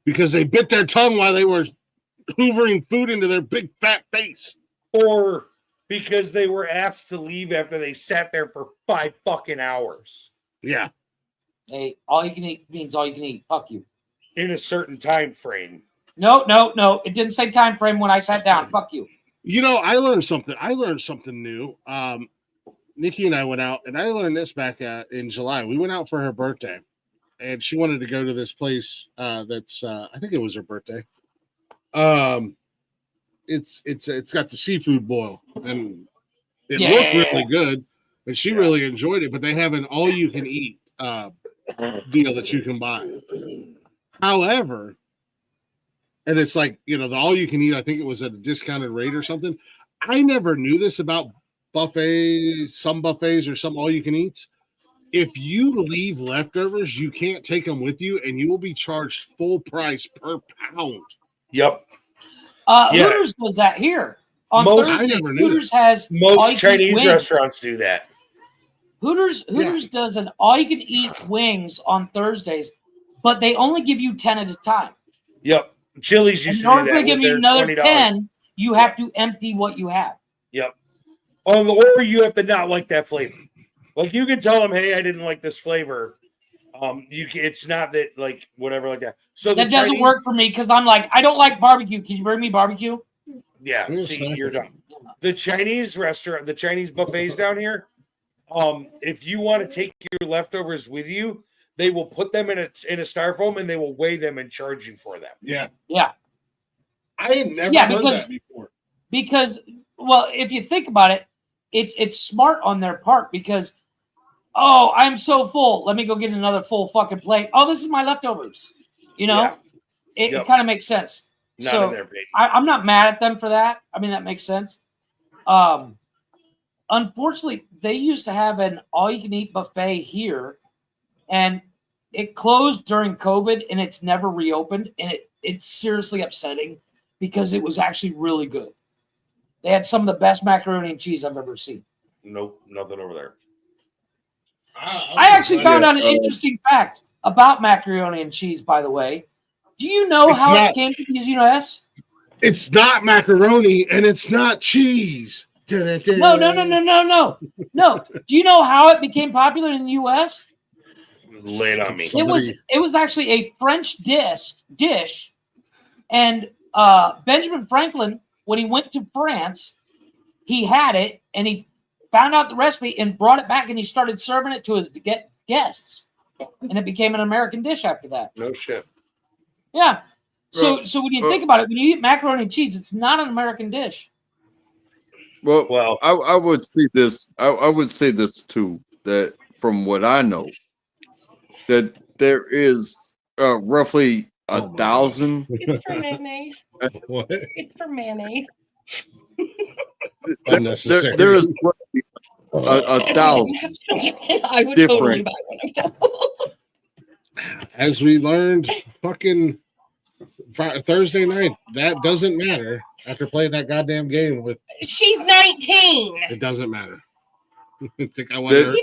because they bit their tongue while they were hoovering food into their big fat face. Or because they were asked to leave after they sat there for 5 fucking hours Yeah. Hey, all you can eat means all you can eat. Fuck you. in a certain time frame. No. It didn't say time frame when I sat down. Fuck you. I learned something new. Nikki and I went out, and I learned this back in July. We went out for her birthday, and she wanted to go to this place that's I think it was her birthday. It's got the seafood boil, and it looked really good, and she really enjoyed it. But they have an all-you-can-eat deal that you can buy. However, and it's like the all-you-can-eat. I think it was at a discounted rate or something. I never knew this about buffets, some buffets or some all-you-can-eats. If you leave leftovers, you can't take them with you, and you will be charged full price per pound. Yep. Yeah. Hooters does that here. On Most- Thursdays, I never knew Hooters has Most all-you-can-eat Chinese wings. restaurants do that. Hooters does an all-you-can-eat wings on Thursdays, but they only give you 10 at a time. Yep. Chili's And used in to do order that to give with you their another $20. 10, you have to empty what you have. Yep. Or you have to not like that flavor. Like you can tell them, hey, I didn't like this flavor. It's not that like whatever like that. So that doesn't work for me because I'm like, I don't like barbecue. Can you bring me barbecue? Yeah, see, you're done. The Chinese restaurant, the Chinese buffets down here, if you want to take your leftovers with you, they will put them in a styrofoam and they will weigh them and charge you for them. Yeah. Yeah. I ain't never done that before. Because, well, if you think about it, it's smart on their part because, oh, I'm so full. Let me go get another full fucking plate. Oh, this is my leftovers. You know, it kind of makes sense. Not so in their page. I'm not mad at them for that. I mean, that makes sense. Unfortunately, they used to have an all-you-can-eat buffet here, and it closed during COVID, and it's never reopened, and it's seriously upsetting because it was actually really good. They had some of the best macaroni and cheese I've ever seen. Nope, nothing over there. I actually found out an interesting fact about macaroni and cheese, by the way. Do you know how it came to the U.S.? It's not macaroni and it's not cheese. No. Do you know how it became popular in the U.S.? Lay it on me. It was actually a French dish, and Benjamin Franklin, when he went to France, he had it and he found out the recipe and brought it back and he started serving it to his guests, and it became an American dish after that. No shit. Yeah. So when you think about it, when you eat macaroni and cheese, it's not an American dish. Well, I would say this. I would say this too. That from what I know, that there is roughly 1,000. It's for mayonnaise. What? It's for mayonnaise. There is roughly 1,000 I would totally buy one of them. As we learned, fucking Thursday night, that doesn't matter. After playing that goddamn game with, she's 19. It doesn't matter. I think I want her.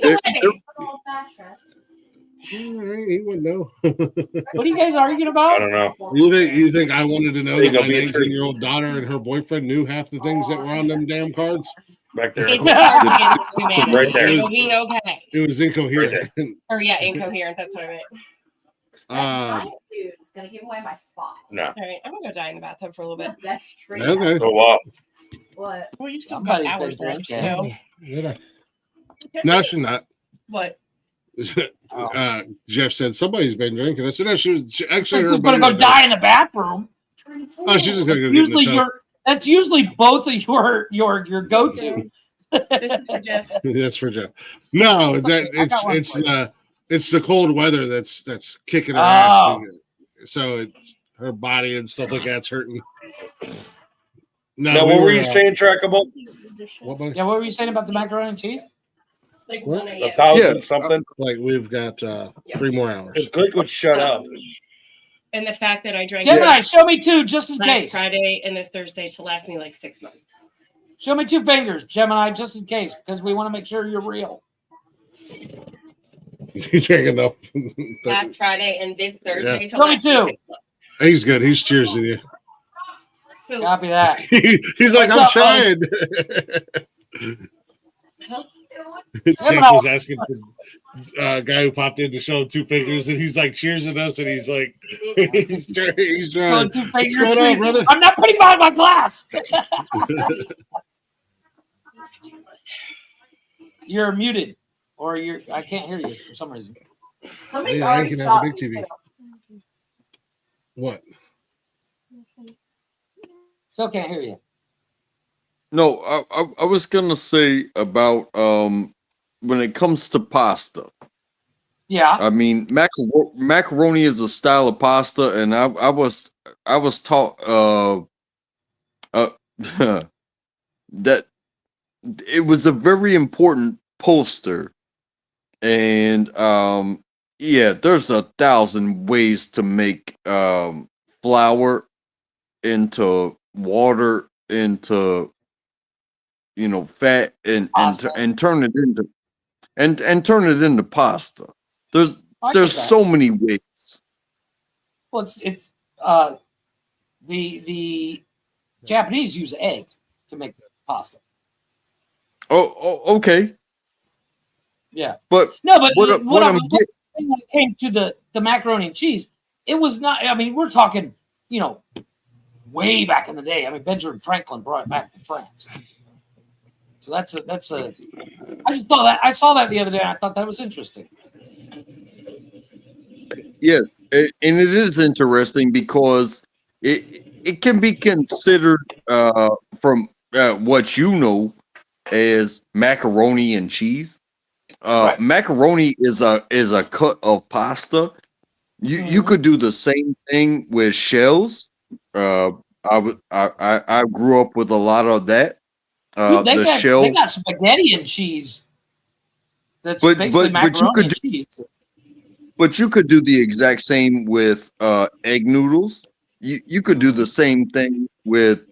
He wouldn't know. What are you guys arguing about? I don't know. You think I wanted to know that my 19-year-old daughter and her boyfriend knew half the things that were on them damn cards? Back there. It's right there. It'll be okay. It was incoherent. Or yeah, incoherent. That's what I meant. It's gonna give away my spot. No. All right, I'm gonna go die in the bathtub for a little bit. That's straight. Okay. Go up. What? Well, you still got hours left. So. No, she's not. What? Jeff said somebody's been drinking. I said, no, she actually. She's gonna go die in the bathroom. Oh, she's just gonna go get in the tub. That's usually both of your go-to. This is for Jeff. That's for Jeff. No, it's the cold weather that's kicking her ass. So it's her body and stuff like that's hurting. Now, what were you saying, Trackable? What were you saying about the macaroni and cheese? Like 1,000 something. Like we've got 3 more hours. If Glick would shut up. And the fact that I drank Gemini, show me 2 just in case. Friday and this Thursday to last me like 6 months. Show me 2 fingers, Gemini, just in case, because we want to make sure you're real. He's drinking up. Last Friday and this Thursday. Show me 2. He's good. He's cheersing you. Copy that. He's like, I'm trying. James was asking the guy who popped in to show him 2 fingers, and he's like cheersing us, and he's like, he's trying. 2 fingers. What's going on, brother? I'm not putting mine in my glass. You're muted, or I can't hear you for some reason. Somebody's I already can have stopped. a big TV. What? Still can't hear you. No, I was gonna say about when it comes to pasta. Yeah. I mean, macaroni is a style of pasta, and I was taught that it was a very important poster, and yeah, there's 1,000 ways to make flour into water into fat and turn it into and turn it into pasta. There's so many ways. Well, it's the Japanese use egg to make pasta. Oh, okay. Yeah, but no, but what I'm thing when it came to the macaroni and cheese, it was not. I mean, we're talking, way back in the day. I mean, Benjamin Franklin brought it back from France. So that's a. I just thought that I saw that the other day, and I thought that was interesting. Yes, and it is interesting because it can be considered from what you know as macaroni and cheese. Right. Macaroni is a cut of pasta. You could do the same thing with shells. I grew up with a lot of that. Dude, they shell, got spaghetti and cheese. That's but basically but you macaroni could and cheese. But you could do the exact same with egg noodles. You could do the same thing with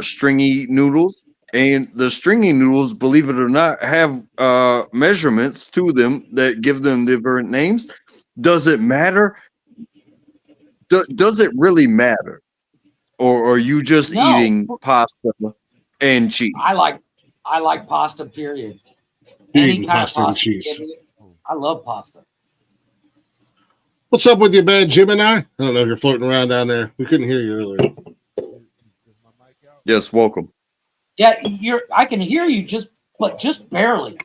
stringy noodles. And the stringy noodles, believe it or not, have measurements to them that give them different names. Does it matter? Does it really matter? Or are you just eating pasta and cheese? I like pasta. Period. Any kind of pasta. Cheese. I love pasta. What's up with you, bad Gemini? I don't know if you're floating around down there. We couldn't hear you earlier. Yes, welcome. Yeah, I can hear you just barely.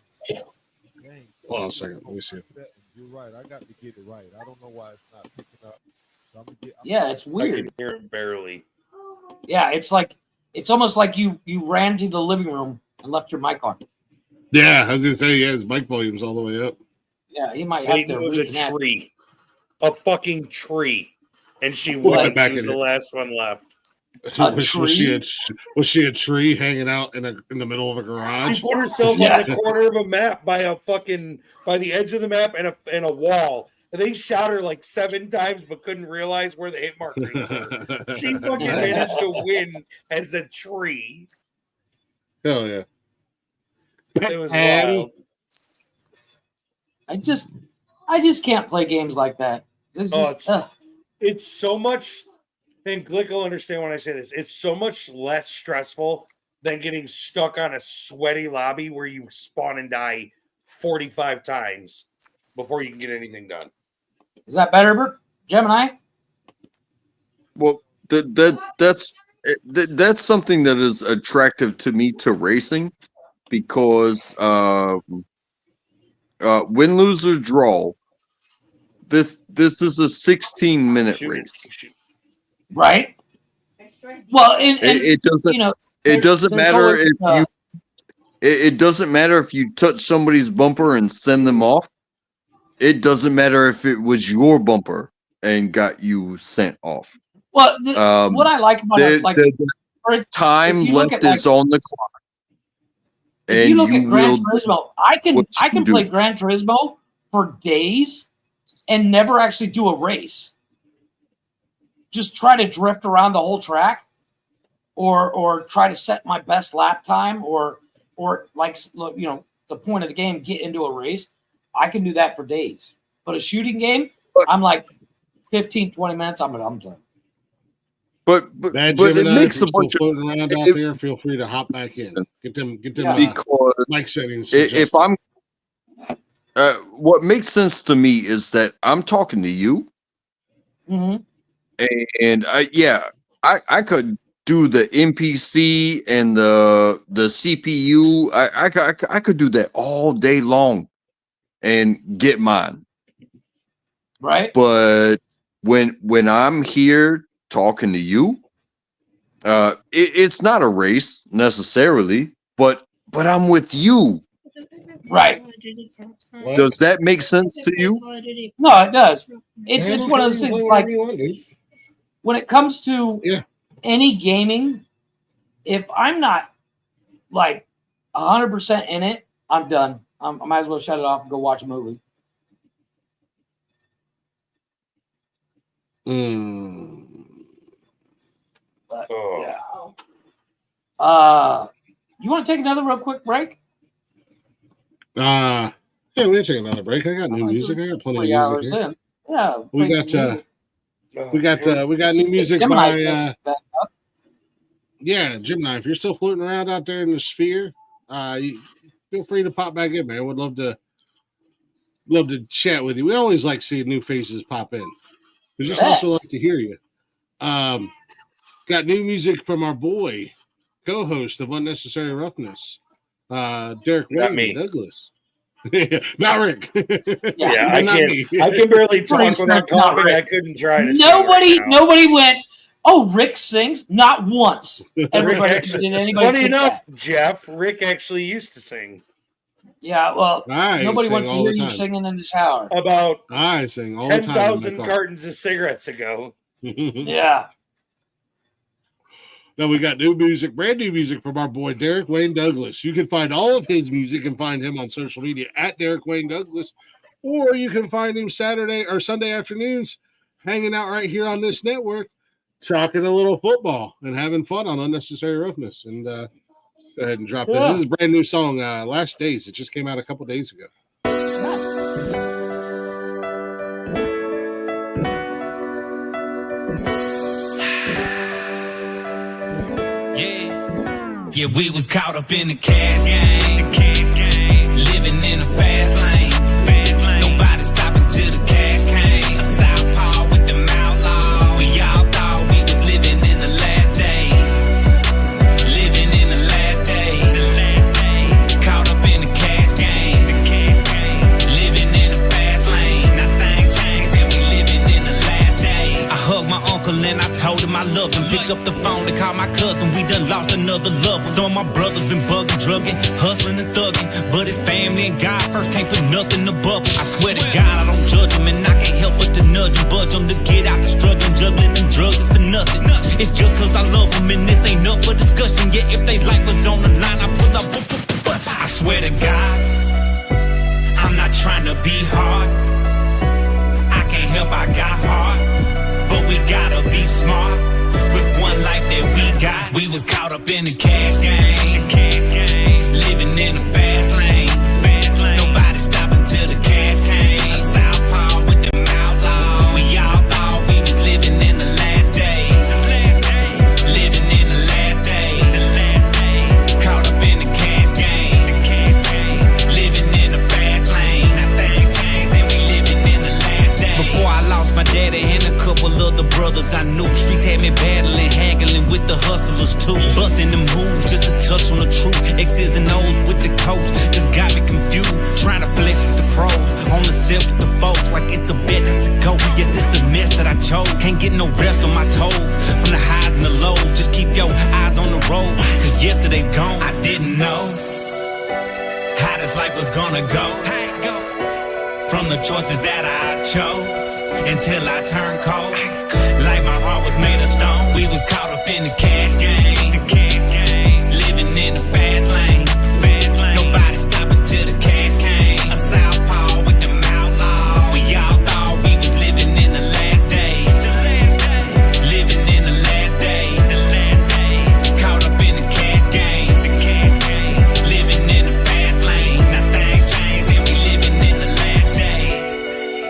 Hold on a second. Let me see. You're right. I got to get it right. I don't know why it's not picking up. So Yeah, it's weird. I can hear it barely. Yeah, it's almost like you ran to the living room and left your mic on. Yeah, I was gonna say his mic volume's all the way up. Yeah, he might have to It was reconnect. a tree. A fucking tree. And she What? went. She was the last one left. Was she a tree hanging out in the middle of a garage? She put herself on the corner of a map by the edge of the map and a wall. And they shot her like 7 times but couldn't realize where the hit markers were. She fucking managed to win as a tree. Hell yeah. It was wild. I just can't play games like that. It's so much. And Glick will understand when I say this. It's so much less stressful than getting stuck on a sweaty lobby where you spawn and die 45 times before you can get anything done. Is that better, Gemini? Well, that's something that is attractive to me to racing because win, lose, or draw. This is a 16-minute race. Right. Well, it doesn't. It doesn't matter if you. It doesn't matter if you touch somebody's bumper and send them off. It doesn't matter if it was your bumper and got you sent off. Well, what I like about it, like the time left is on the clock. If you look at Gran Turismo, I can play Gran Turismo for days and never actually do a race. Just try to drift around the whole track, or try to set my best lap time, or like the point of the game, get into a race. I can do that for days. But a shooting game, I'm like 15, 20 minutes. I'm done. But it makes a bunch of around out there. Feel free to hop back in. Get them because mic settings. If I'm what makes sense to me is that I'm talking to you, and I could do the NPC and the CPU. I could do that all day long and get mine. Right. But when I'm here talking to you, it's not a race necessarily, but I'm with you. Right. Does that make sense to you? No, it does. It's one of those things like when it comes to any gaming, if I'm not like 100% in it, I'm done. I might as well shut it off and go watch a movie. But, yeah. You want to take another real quick break? Yeah, we'll take another break. I got new music. I got plenty of music here. Yeah, we got new music by Gemini. If you're still floating around out there in the sphere, feel free to pop back in, man. Would love to love to chat with you. We always like seeing new faces pop in. We just also like to hear you. Got new music from our boy, co-host of Unnecessary Roughness, Derek Wayne Douglas. Not Rick. Yeah, I Not can't. me. I can barely talk without coughing. I couldn't try to. Nobody went. Oh, Rick sings not once. Everybody actually, did anybody. Funny think enough, that? Jeff, Rick actually used to sing. Yeah, well, I nobody sing wants to all hear the you time. singing in the shower. About I sing all the time. 10,000 cartons of cigarettes ago. Yeah. Now we got new music, brand new music from our boy Derek Wayne Douglas. You can find all of his music and find him on social media at Derek Wayne Douglas, or you can find him Saturday or Sunday afternoons hanging out right here on this network, talking a little football and having fun on Unnecessary Roughness. And go ahead and drop this. This is a brand new song, Last Days. It just came out a couple days ago. Yeah, we was caught up in the cash game. Living in a fast lane. Nobody stopping till the cash came. A southpaw with them outlaws. We all thought we was living in the last day. Living in the last day. Caught up in the cash game. Living in a fast lane. Now things changed and we living in the last day. I hugged my uncle and I told him I loved him. Picked up the phone to call my cousin. We done lost another loved one. Some of my brothers been bugging, drugging, hustling and thugging. But it's family and God first, can't put nothing above them. I swear to God I don't judge them, and I can't help but to nudge them, budge them to get out the struggling, juggling them drugs is for nothing. It's just cause I love them and this ain't up for discussion. Yeah, if they life was on the line, I pull up, bust. I swear to God, I'm not trying to be hard. I can't help I got heart, but we gotta be smart. With one life that we got, we was caught up in the cash game. Living in a fast lane. Nobody stopping till the cash came. A southpaw with them outlaws. We all thought we was living in the last day. Living in the last day. Caught up in the cash game. Living in a fast lane. Now things changed and we living in the last day. Before I lost my daddy and a couple other brothers I knew, streets had me battling, haggling with the hustlers too. Busting them moves just to touch on the truth. X's and O's with the coach just got me confused. Trying to flex with the pros, on the set with the folks like it's a bet that's a go. Yes, it's the mess that I chose. Can't get no rest on my toes from the highs and the lows. Just keep your eyes on the road, cause yesterday's gone. I didn't know how this life was gonna go. From the choices that I chose until I turned cold. Like my heart was made of stone. We was caught up in the cash game. Living in the fast lane. Nobody stopping till the cash came. A southpaw with them outlaws. We all thought we was living in the last day. Living in the last day. Caught up in the cash game. Living in the fast lane. Now things changed and we living in the last day.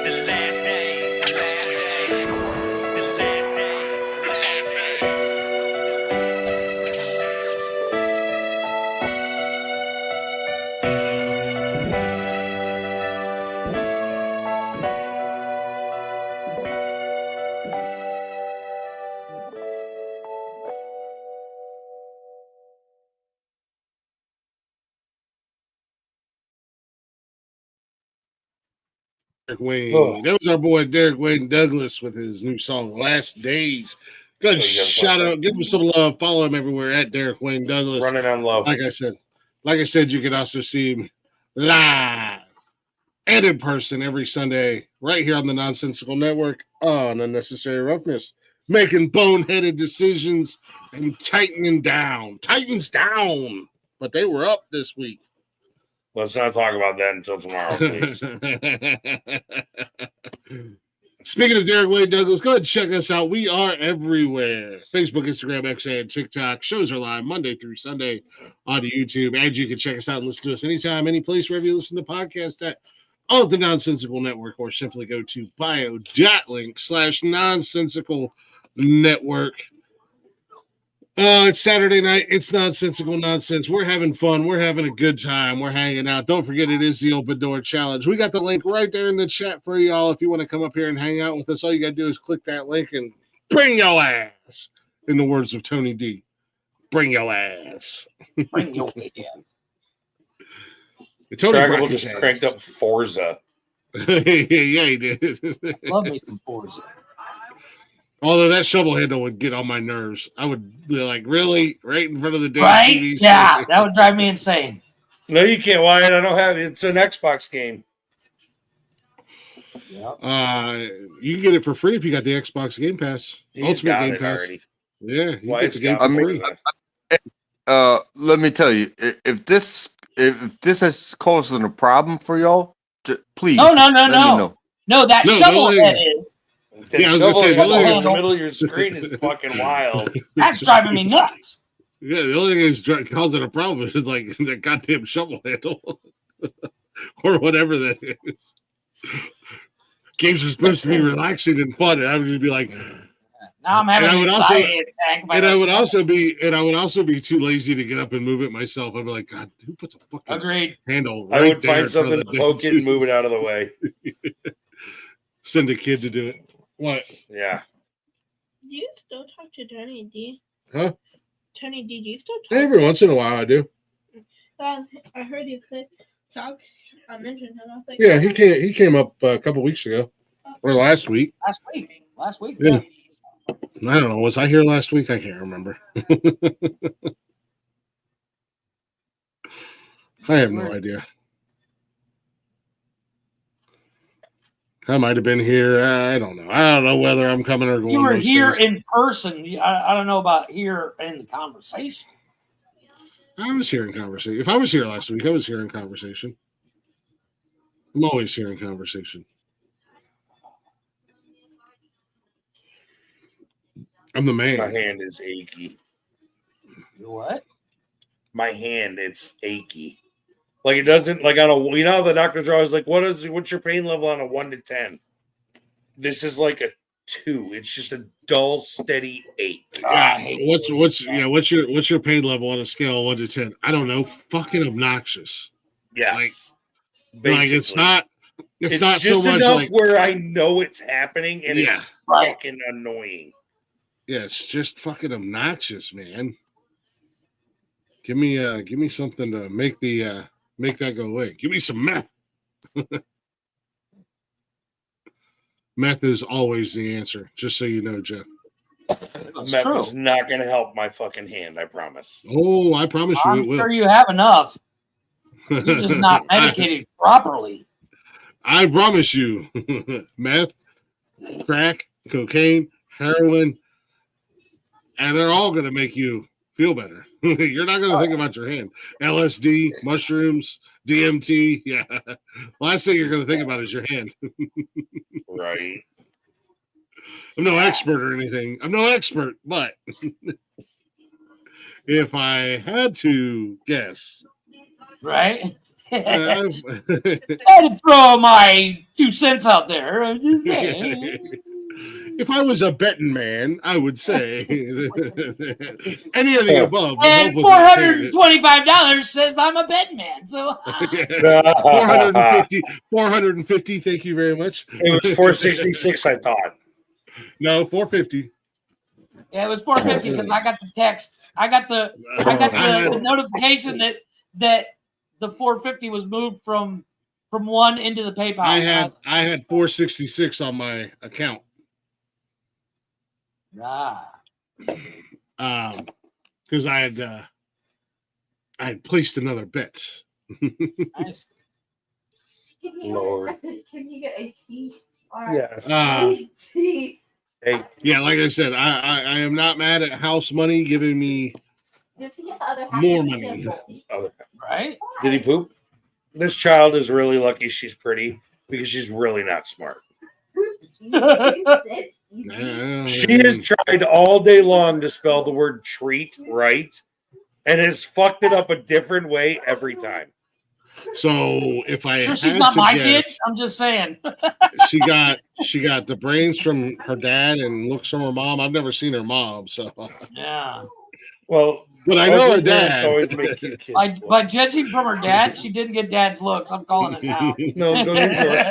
The last day. Derek Wayne. That was our boy Derek Wayne Douglas with his new song "Last Days." Good shout out, give him some love. Follow him everywhere at Derek Wayne Douglas. Running on low. Like I said, you can also see him live and in person every Sunday right here on the Nonsensical Network on Unnecessary Roughness, making boneheaded decisions and tightening down. Titans down, but they were up this week. Let's not talk about that until tomorrow, please. Speaking of Derek Wayne Douglas, go ahead and check us out. We are everywhere. Facebook, Instagram, X, and TikTok. Shows are live Monday through Sunday on YouTube. And you can check us out and listen to us anytime, any place, wherever you listen to podcasts at all the Nonsensical Network, or simply go to bio.link/Nonsensical Network. It's Saturday night. It's Nonsensical Nonsense. We're having fun. We're having a good time. We're hanging out. Don't forget, it is the Open Door Challenge. We got the link right there in the chat for y'all. If you want to come up here and hang out with us, all you got to do is click that link and bring your ass. In the words of Tony D, bring your ass. Bring your ass. Trackable just cranked up Forza. Yeah, he did. Love me some Forza. Although that shovel handle would get on my nerves. I would be like, really? Right in front of the damn Right? TV? Yeah, that would drive me insane. No, you can't, Wyatt. I don't have it. It's an Xbox game. Yep. You can get it for free if you got the Xbox Game Pass. He's Ultimate got Game it Pass. already. Yeah, you Wyatt's get the game got for it. free. Let me tell you, if this is causing a problem for y'all, please No. let me know. No, that shovel head is. That Yeah, I was shovel gonna say, handle the in the middle of your screen is fucking wild. That's driving me nuts. Yeah, the only thing that's causing a problem is like that goddamn shovel handle or whatever that is. Games are supposed to be relaxing and fun, and I would just be like, Now I'm having an anxiety attack. and I would also be too lazy to get up and move it myself. I'd be like, God, who puts a fucking Agreed. handle I right would there find in front of something the to poke it and move it out of the way. Send a kid to do it. What? Yeah. Do you still talk to Tony D? Huh? Tony D, do you still talk? Every once in a while, I do. I heard you talk. I mentioned him. I was like, Yeah, he came up a couple weeks ago or last week. Last week. Yeah. I don't know. Was I here last week? I can't remember. I have no idea. I might have been here. I don't know. I don't know whether I'm coming or going. You were most here days. in person. I don't know about here in the conversation. I was here in conversation. If I was here last week, I was here in conversation. I'm always here in conversation. I'm the man. My hand is achy. What? My hand, it's achy. Like it doesn't like on a how the doctors are always like, what's your pain level on a 1 to 10? This is like a 2. It's just a dull, steady 8. What's your pain level on a scale of 1 to 10? I don't know. Fucking obnoxious. Yes. Like it's not It's not just so much enough like where I know it's happening and Yeah. it's fucking annoying. yeah, it's just fucking obnoxious, man. Give me something to make that go away. Give me some meth. Meth is always the answer, just so you know, Jeff. Meth is not going to help my fucking hand, I promise. Oh, I promise you I'm it will. sure you have enough. You're just not medicated properly. I promise you. Meth, crack, cocaine, heroin, and they're all going to make you feel better. You're not going to think about your hand. LSD, mushrooms, DMT. Yeah. Last thing you're going to think about is your hand. Right. I'm no expert or anything. I'm no expert, but if I had to guess. Right? I I've- had to throw my 2 cents out there. I'm just saying. If I was a betting man, I would say any of the above. would And help with that candidate. $425 says I'm a betting man. So 450. Thank you very much. It was 466, I thought. No, 450. yeah, it was 450 because I got the text. I got the notification that the 450 was moved from one into the PayPal. I had 466 on my account. Because I had placed another bet. Nice. Lord. Can you get a tea? Yes. Tea. Hey. Yeah, like I said, I am not mad at house money giving me Does he get the other half? more money. Right? Did he poop? This child is really lucky she's pretty because she's really not smart. She has tried all day long to spell the word treat right and has fucked it up a different way every time. So if I Sure, had she's not to my guess, kid. I'm just saying. she got the brains from her dad and looks from her mom. I've never seen her mom, so Yeah. Well, but I know her ugly parents dad. always make cute kids. By judging from her dad, she didn't get dad's looks. I'm calling it now. No, go use yours.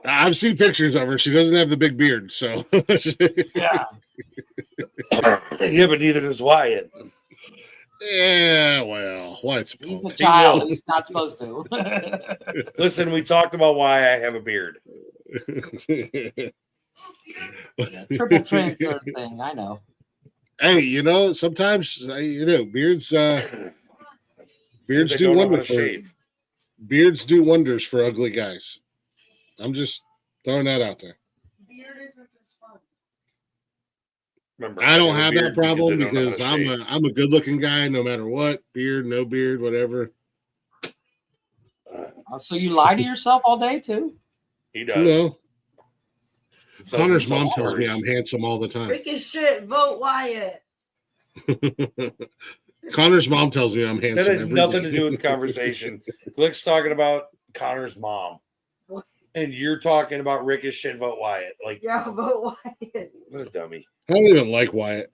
I've seen pictures of her. She doesn't have the big beard, so yeah. Yeah, but neither does Wyatt. Yeah, well, Wyatt's He's a He child. will. He's not supposed to. Listen, we talked about why I have a beard. Triple transfer thing. I know. Hey, you know, sometimes beards They do don't know how to wonders for shave. beards do wonders for ugly guys. I'm just throwing that out there. Beard isn't as fun. Remember, I don't have have a that beard problem they don't know because how to shave. I'm a good looking guy no matter what, beard, no beard, whatever. So you lie to yourself all day too? He does. You know, So Connor's he mom tells tells me stories. I'm handsome all the time. Rick is shit. Vote Wyatt. Connor's mom tells me I'm handsome. That had every nothing day. to do with the conversation. Glick's talking about Connor's mom. And you're talking about Rick is shit, vote Wyatt. Like, Yeah, vote Wyatt. what a dummy. I don't even like Wyatt.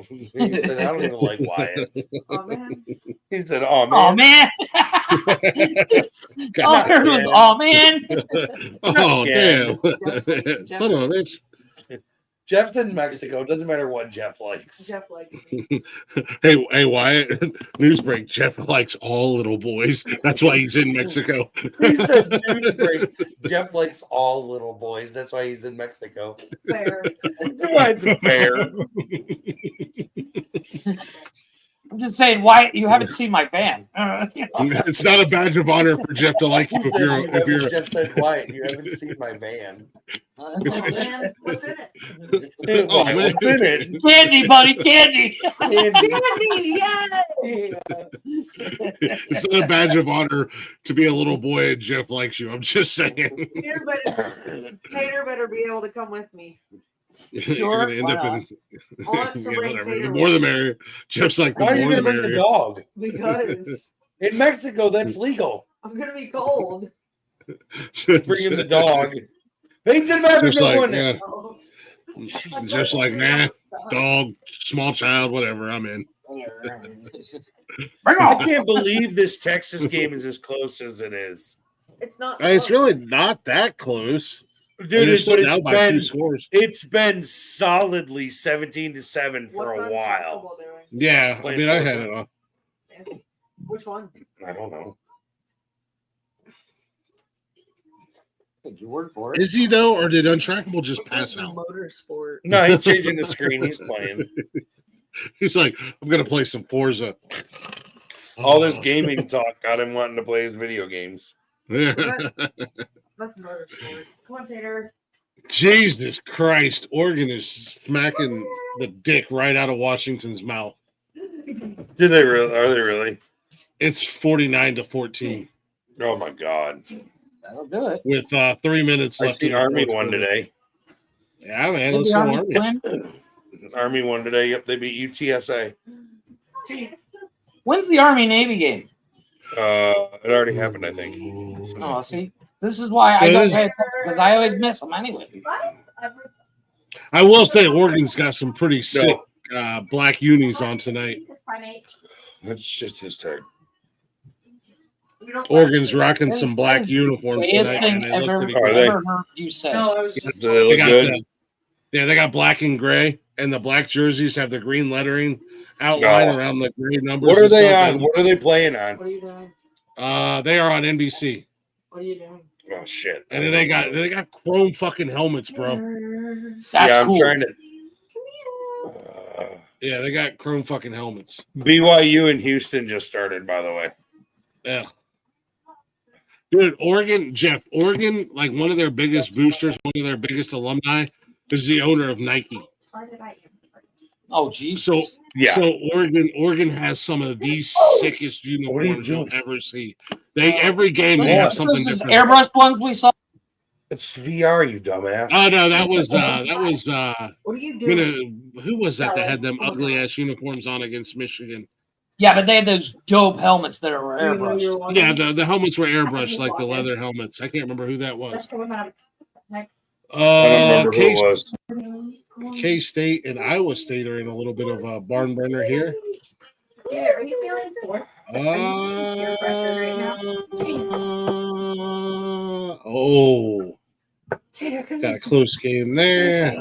He said, I don't even like Wyatt. Oh man. He said, oh, man. Oh man. All I heard was, oh man. Oh Again. damn! Son of a bitch. Jeff's in Mexico. It doesn't matter what Jeff likes. Jeff likes me. Hey, Wyatt. News break. Jeff likes all little boys. That's why he's in Mexico. He said, "Newsbreak, Jeff likes all little boys. That's why he's in Mexico." Fair. Why it's fair. I'm just saying, why you haven't seen my van? It's not a badge of honor for Jeff to like you He if said, you're Jeff said, Wyatt, you haven't seen my van. Man, what's in it? Oh, Why, man. what's in it? Candy, buddy, candy. Candy, yay! It's not a badge of honor to be a little boy and Jeff likes you. I'm just saying. Tater better be able to come with me. You're gonna end why up in I want to bring whatever. The Tater more the with me. merrier. Jeff's like the Why are you more the going to bring the merrier. dog? Because In Mexico, that's legal. I'm gonna be cold. Bring him the dog. He's in the Just like, one. yeah. Oh. Just like, nah, dog, small child, whatever. I'm in. I can't believe this Texas game is as close as it is. It's not. It's really not that close. Dude, but scores. it's been solidly 17-7 for What a time's while. football doing? Yeah, I Playing mean, I Forza. had it off. Fancy. Which one? I don't know. Take your word for it. Is he though, or did Untrackable just pass out? Motorsport. No, he's changing the screen. He's playing. He's like, I'm gonna play some Forza. All this gaming talk got him wanting to play his video games. Yeah. That's motorsport. Come on, Tater. Jesus Christ, Oregon is smacking the dick right out of Washington's mouth. Did they really? Are they really? It's 49-14 Oh my God! That'll do it. with 3 minutes I left. see in the Army fourth won quarter. today. Yeah, man, Did let's the go Army Army. win? Army won today. Yep, they beat UTSA. When's the Army Navy game? It already happened, I think. Oh, see, this is why I don't pay attention because I always miss them anyway. I will say Oregon's got some pretty sick black unis on tonight. That's just his turn. Oregon's rocking some black uniforms Gayest tonight, thing and they look ever, pretty Are cool. they? ever heard you say. No, it was just. Do they look got good? they got black and gray, and the black jerseys have the green lettering outline No. around the gray numbers. What are and they stuff. on? What are they playing on? What are you doing? They are on NBC, What are you doing? Oh shit! and then they got chrome fucking helmets, bro. That's yeah, I'm cool. trying to. Yeah, they got chrome fucking helmets. BYU in Houston just started, by the way. Yeah. Dude, Oregon, like one of their biggest boosters, one of their biggest alumni, is the owner of Nike. Oh, geez. So Yeah. So Oregon has some of the sickest uniforms you'll ever see. Every game they have something This is different. airbrushed ones we saw. It's VR, you dumbass. Oh no, that was What are you doing? who was that had them ugly ass uniforms on against Michigan? Yeah, but they had those dope helmets that were airbrushed. Yeah, the helmets were airbrushed, like the leather helmets. I can't remember who that was. I don't remember who it was. K-State and Iowa State are in a little bit of a barn burner here. Yeah, are you feeling fourth? Are you peer pressured right now? Got a close game there.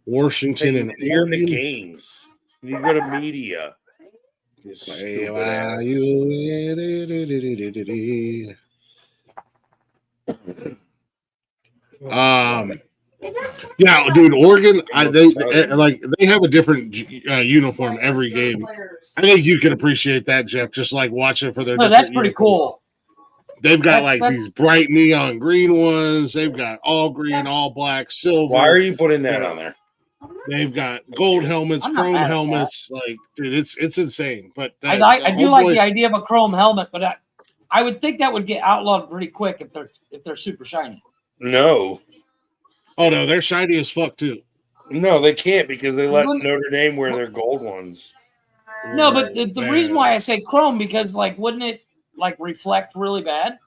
Washington and You're in the Oregon. games. You go to media. You stupid ass. Yeah, dude, Oregon. They have a different uniform every game. I think you can appreciate that, Jeff. Just like watching for their. No, that's pretty cool. They've got these bright neon green ones. They've got all green, all black, silver. Why are you putting that on there? They've got gold helmets, chrome helmets. Like, dude, it's insane. But I do like the idea of a chrome helmet, but I would think that would get outlawed pretty quick if they're super shiny. No. Oh no, they're shiny as fuck too. No, they can't because they let Notre Dame wear their gold ones. No, but the reason why I say chrome because wouldn't it reflect really bad?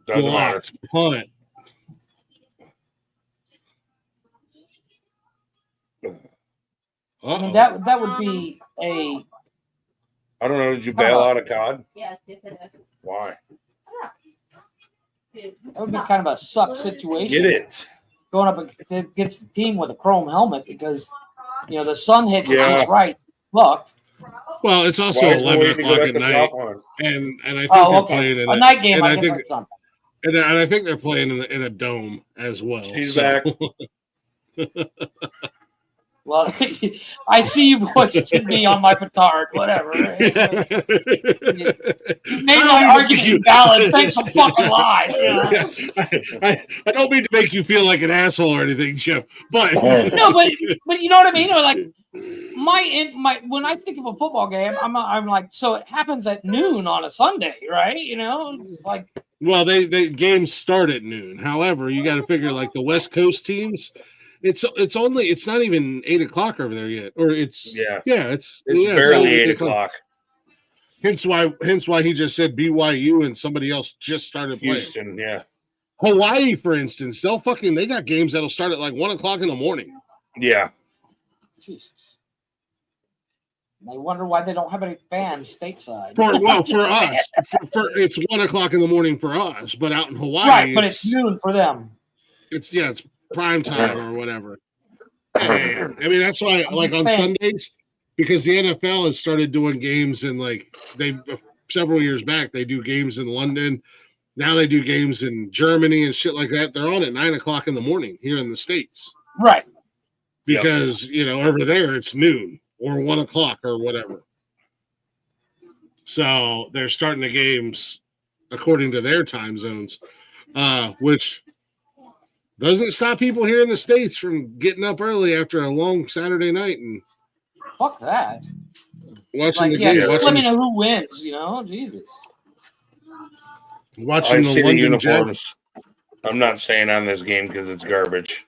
Doesn't matter. Punt. I mean that would be a. I don't know. Did you bail out of COD? Yes, it is. Why? That would be kind of a suck situation. Get it. Going up against the team with a chrome helmet because the sun hits it just right. Fucked. Well, it's also 11 o'clock at night, and I think they're playing in a night game. I guess that's something. And I think they're playing in a dome as well. She's back. Well, I see you hoisted me on my petard. Whatever. You made my argument valid. Thanks a fucking lie. I don't mean to make you feel like an asshole or anything, Jeff. But no, but you know what I mean. Like my when I think of a football game, I'm like, so it happens at noon on a Sunday, right? It's like. Well, they games start at noon. However, you got to figure like the West Coast teams. It's not even 8 o'clock over there yet, or it's barely 8 o'clock. Hence why he just said BYU and somebody else just started playing. Houston, yeah. Hawaii, for instance, they got games that'll start at like 1 o'clock in the morning. Yeah. Jesus. I wonder why they don't have any fans stateside. For us, it's 1 o'clock in the morning for us, but out in Hawaii, right? But it's noon for them. It's prime time or whatever. Yeah. I mean, that's why, like on Sundays, because the NFL has started doing games in several years back, they do games in London. Now they do games in Germany and shit like that. They're on at 9 o'clock in the morning here in the States. Right. Because, over there it's noon or 1 o'clock or whatever. So they're starting the games according to their time zones, which doesn't stop people here in the States from getting up early after a long Saturday night and fuck that. Watching the game. Just let me know who wins, Jesus. Watching the London uniforms. I'm not staying on this game because it's garbage.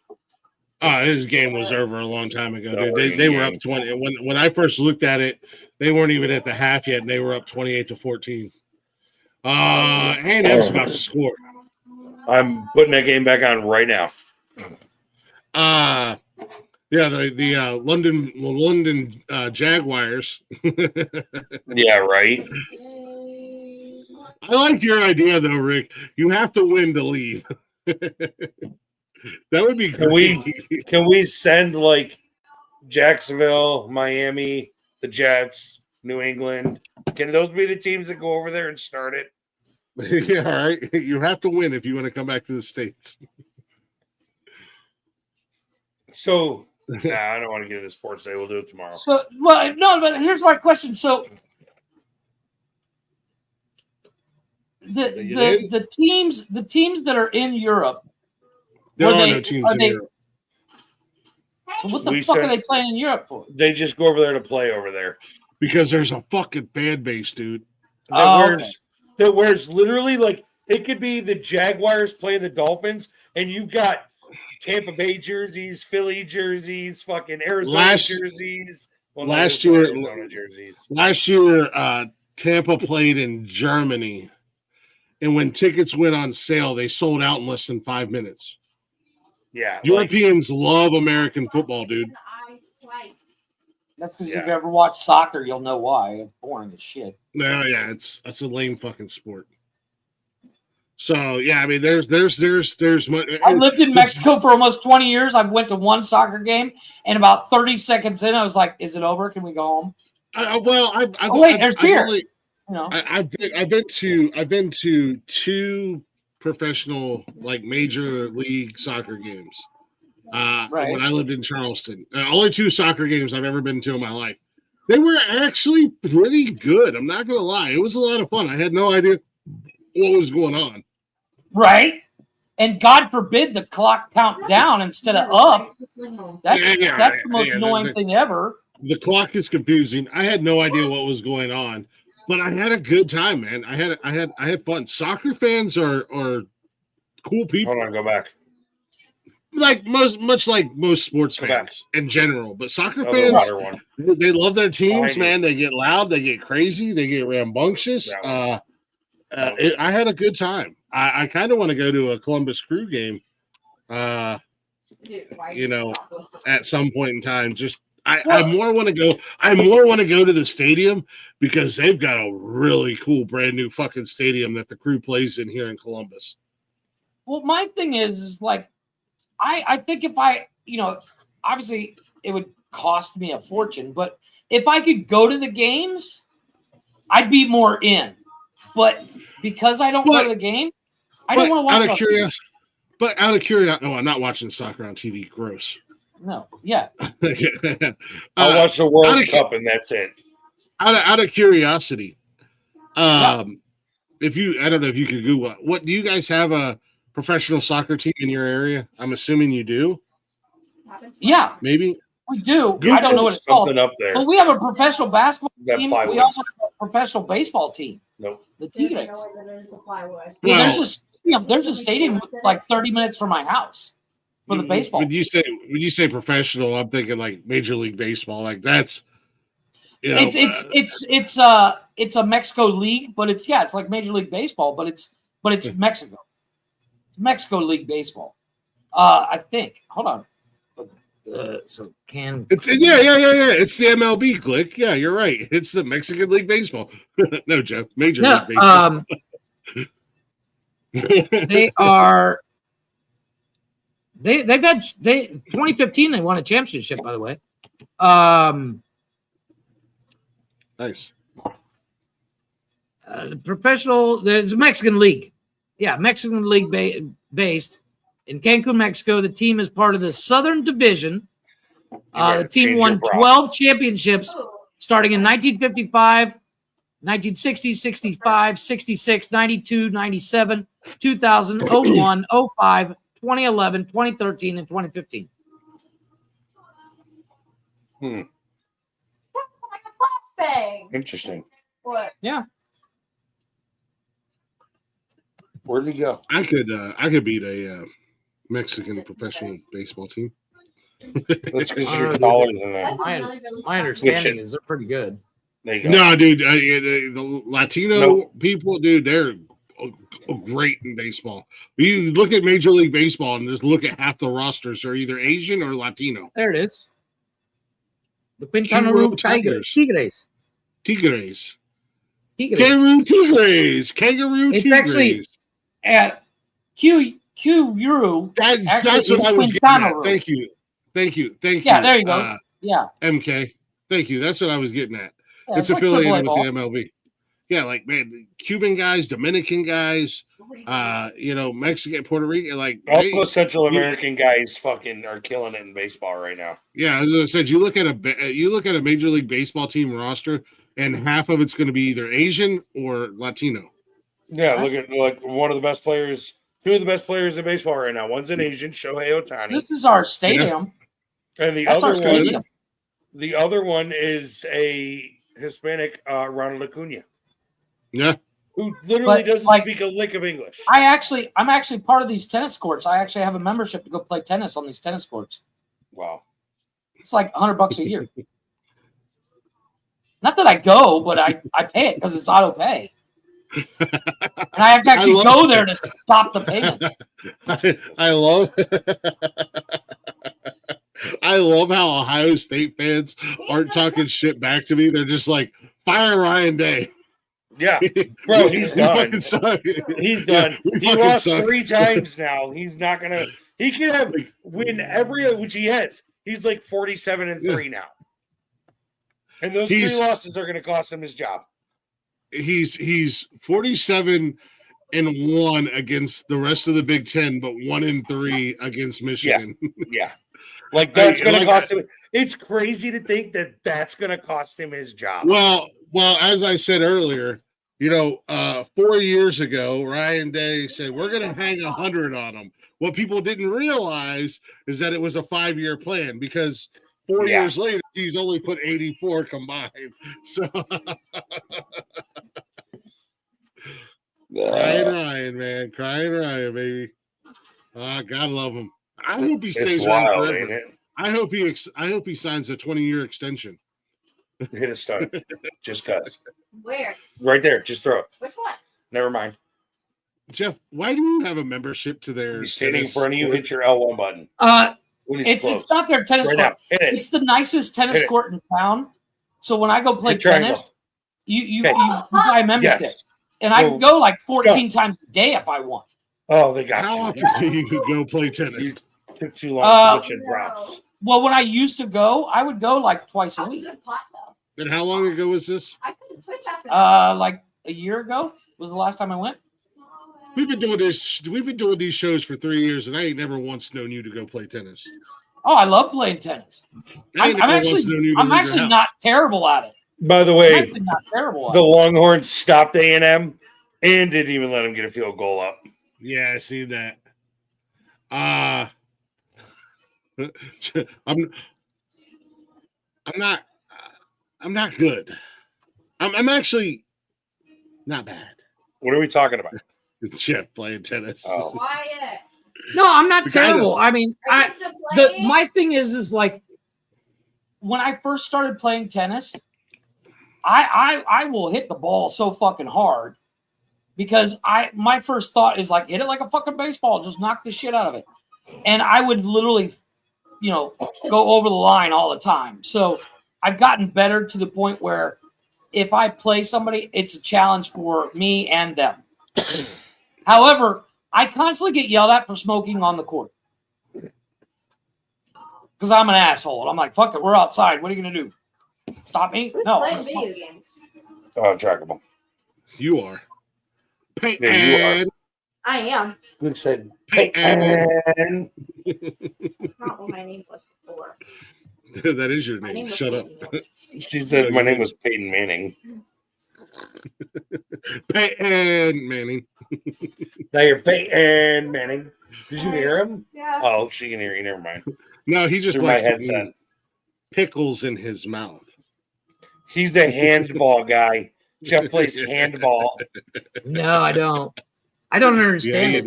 This game was over a long time ago, dude. They were up 20. When I first looked at it, they weren't even at the half yet, and they were up 28-14. And that was about to score. I'm putting that game back on right now. The London Jaguars. Yeah, right. I like your idea though, Rick. You have to win to leave. That would be great. Can we send like Jacksonville, Miami, the Jets, New England? Can those be the teams that go over there and start it? Yeah, all right. You have to win if you want to come back to the States. So, I don't want to get into sports day. We'll do it tomorrow. So, but here's my question. So, the teams that are in Europe, there are no teams in Europe. So what the fuck are they playing in Europe for? They just go over there to play over there because there's a fucking fan base, dude. That wears literally like it could be the Jaguars playing the Dolphins, and you've got Tampa Bay jerseys, Philly jerseys, fucking Arizona jerseys. Well, last year, Tampa played in Germany, and when tickets went on sale, they sold out in less than 5 minutes. Yeah. Europeans love American football, dude. That's because if you ever watch soccer, you'll know why. It's boring as shit. No, yeah, that's a lame fucking sport. So yeah, I mean, there's much. I lived in Mexico for almost 20 years. I went to one soccer game, and about 30 seconds in, I was like, "Is it over? Can we go home?" There's beer. I've been to 2 professional, like, major league soccer games. When I lived in Charleston, only 2 soccer games I've ever been to in my life. They were actually pretty good. I'm not gonna lie, it was a lot of fun. I had no idea what was going on. Right? And God forbid the clock count down instead of up. That's the most annoying thing ever. The clock is confusing. I had no idea what was going on, but I had a good time, man. I had fun. Soccer fans are cool people. Hold on, go back. Like much like most sports fans in general, but soccer fans, they love their teams, man. They get loud, they get crazy, they get rambunctious. I had a good time. I kind of want to go to a Columbus Crew game, at some point in time. I more want to go. I more want to go to the stadium because they've got a really cool brand new fucking stadium that the Crew plays in here in Columbus. Well, my thing is like, I think if I, obviously it would cost me a fortune, but if I could go to the games, I'd be more in. But because I don't go to the game, I don't want to watch out of curiosity. But out of curiosity, I'm not watching soccer on TV. Gross. No, yeah. I'll watch the World Cup and that's it. Out of curiosity, if you, I don't know if you could Google what do you guys have a professional soccer team in your area? I'm assuming you do. Yeah, maybe we do. Google I don't know what it's called. up there. But we have a professional basketball That team. plywood. We also have a professional baseball team. Nope. The Tigres. There's a stadium. There's a stadium like 30 minutes from my house for the baseball. When you say professional, I'm thinking like Major League Baseball. Like that's, it's a Mexico league, but it's like Major League Baseball, but it's Mexico. It's Mexico League Baseball. I think. Hold on. It's It's the MLB click. Yeah, you're right. It's the Mexican League Baseball. No, Joe. Major League Baseball. They are. They've had 2015. They won a championship, by the way. Nice. The professional. There's a Mexican league. Yeah, Mexican league based in Cancun, Mexico. The team is part of the Southern Division. The team won 12 championships starting in 1955, 1960, 65, 66, 92, 97, 2000, 01, 05, 2011, 2013, and 2015. Interesting. What? Yeah. Where'd he go? I could beat a Mexican professional baseball team. Let's get your dollars in there. My understanding is they're pretty good. There you go. No, dude, the Latino people, dude, they're great in baseball. You look at Major League Baseball and just look at half the rosters are either Asian or Latino. There it is. The Quintana Roo Tigers. Tigres. It's Tigres. actually at Q Euro. That's what I was getting at. Thank you. Yeah, there you go. Yeah. MK. Thank you. That's what I was getting at. Yeah, it's like affiliated with AAA the MLB. Yeah, like, man, Cuban guys, Dominican guys, Mexican, Puerto Rican, like all those Central American guys fucking are killing it in baseball right now. Yeah, as I said, you look at a Major League Baseball team roster, and half of it's going to be either Asian or Latino. Yeah, look at like one of the best players, 2 of the best players in baseball right now. One's an Asian, Shohei Ohtani. This is our stadium. Yeah. And the other one is a Hispanic, Ronald Acuna. Yeah. Who literally doesn't speak a lick of English. I'm actually part of these tennis courts. I actually have a membership to go play tennis on these tennis courts. Wow. It's like $100 a year. Not that I go, but I pay it because it's auto pay. And I have to actually go there to stop the payment. I love I love how Ohio State fans aren't talking shit back to me. They're just like, fire Ryan Day. Yeah, bro, he's done. He's done. Yeah, He lost 3 times now. He's not gonna. He can have win every, which he has. He's like 47-3 now, and those 3 losses are gonna cost him his job. He's 47-1 against the rest of the Big Ten, but 1-3 against Michigan. Yeah. Like that's going to cost him. It's crazy to think that that's going to cost him his job. Well, as I said earlier, 4 years ago, Ryan Day said we're going to hang 100 on him. What people didn't realize is that it was a 5-year plan because 4 years later he's only put 84 combined. So crying Ryan, man, crying Ryan, baby. God love him. I hope he stays around forever. I hope he signs a 20-year extension. Hit a start. Just cuz. Where? Right there. Just throw it. Which one? Never mind. Jeff, why do you have a membership to their? He's standing in front of you. Hit your L1 button. It's not their tennis court. It's the nicest tennis court in town. So when I go play tennis, you buy a membership, and I can go like 14 times a day if I want. Oh, they got How often do you go play tennis? Took too long to switch in drops. Well, when I used to go, I would go like twice a week. And how long ago was this? I couldn't switch after that. Like a year ago was the last time I went. We've been doing this. We've been doing these shows for 3 years, and I ain't never once known you to go play tennis. Oh, I love playing tennis. I'm actually not terrible at it. By the way, I'm not terrible at the Longhorns stopped A&M and didn't even let him get a field goal up. Yeah, I see that. I'm not good. I'm actually not bad. What are we talking about? Jeff playing tennis. Oh. Quiet. No, I'm not terrible. I mean, my thing is like when I first started playing tennis, I will hit the ball so fucking hard because my first thought is like hit it like a fucking baseball, just knock the shit out of it. And I would literally, go over the line all the time. So I've gotten better to the point where if I play somebody, it's a challenge for me and them. However, I constantly get yelled at for smoking on the court because I'm an asshole. And I'm like, fuck it, we're outside. What are you going to do? Stop me? No. Playing video games. Oh, trackable. You are. Yeah, you are. I am. Good said. That's not what my name was before. That is your My name. name was Shut up. She said my name was Peyton Manning. Peyton Manning. Now you're Peyton Manning. Did you hear him? Yeah. Oh, she can hear you. Never mind. No, he just Through my likes headset. pickles in his mouth. He's a handball guy. Jeff plays handball. No, I don't. I don't understand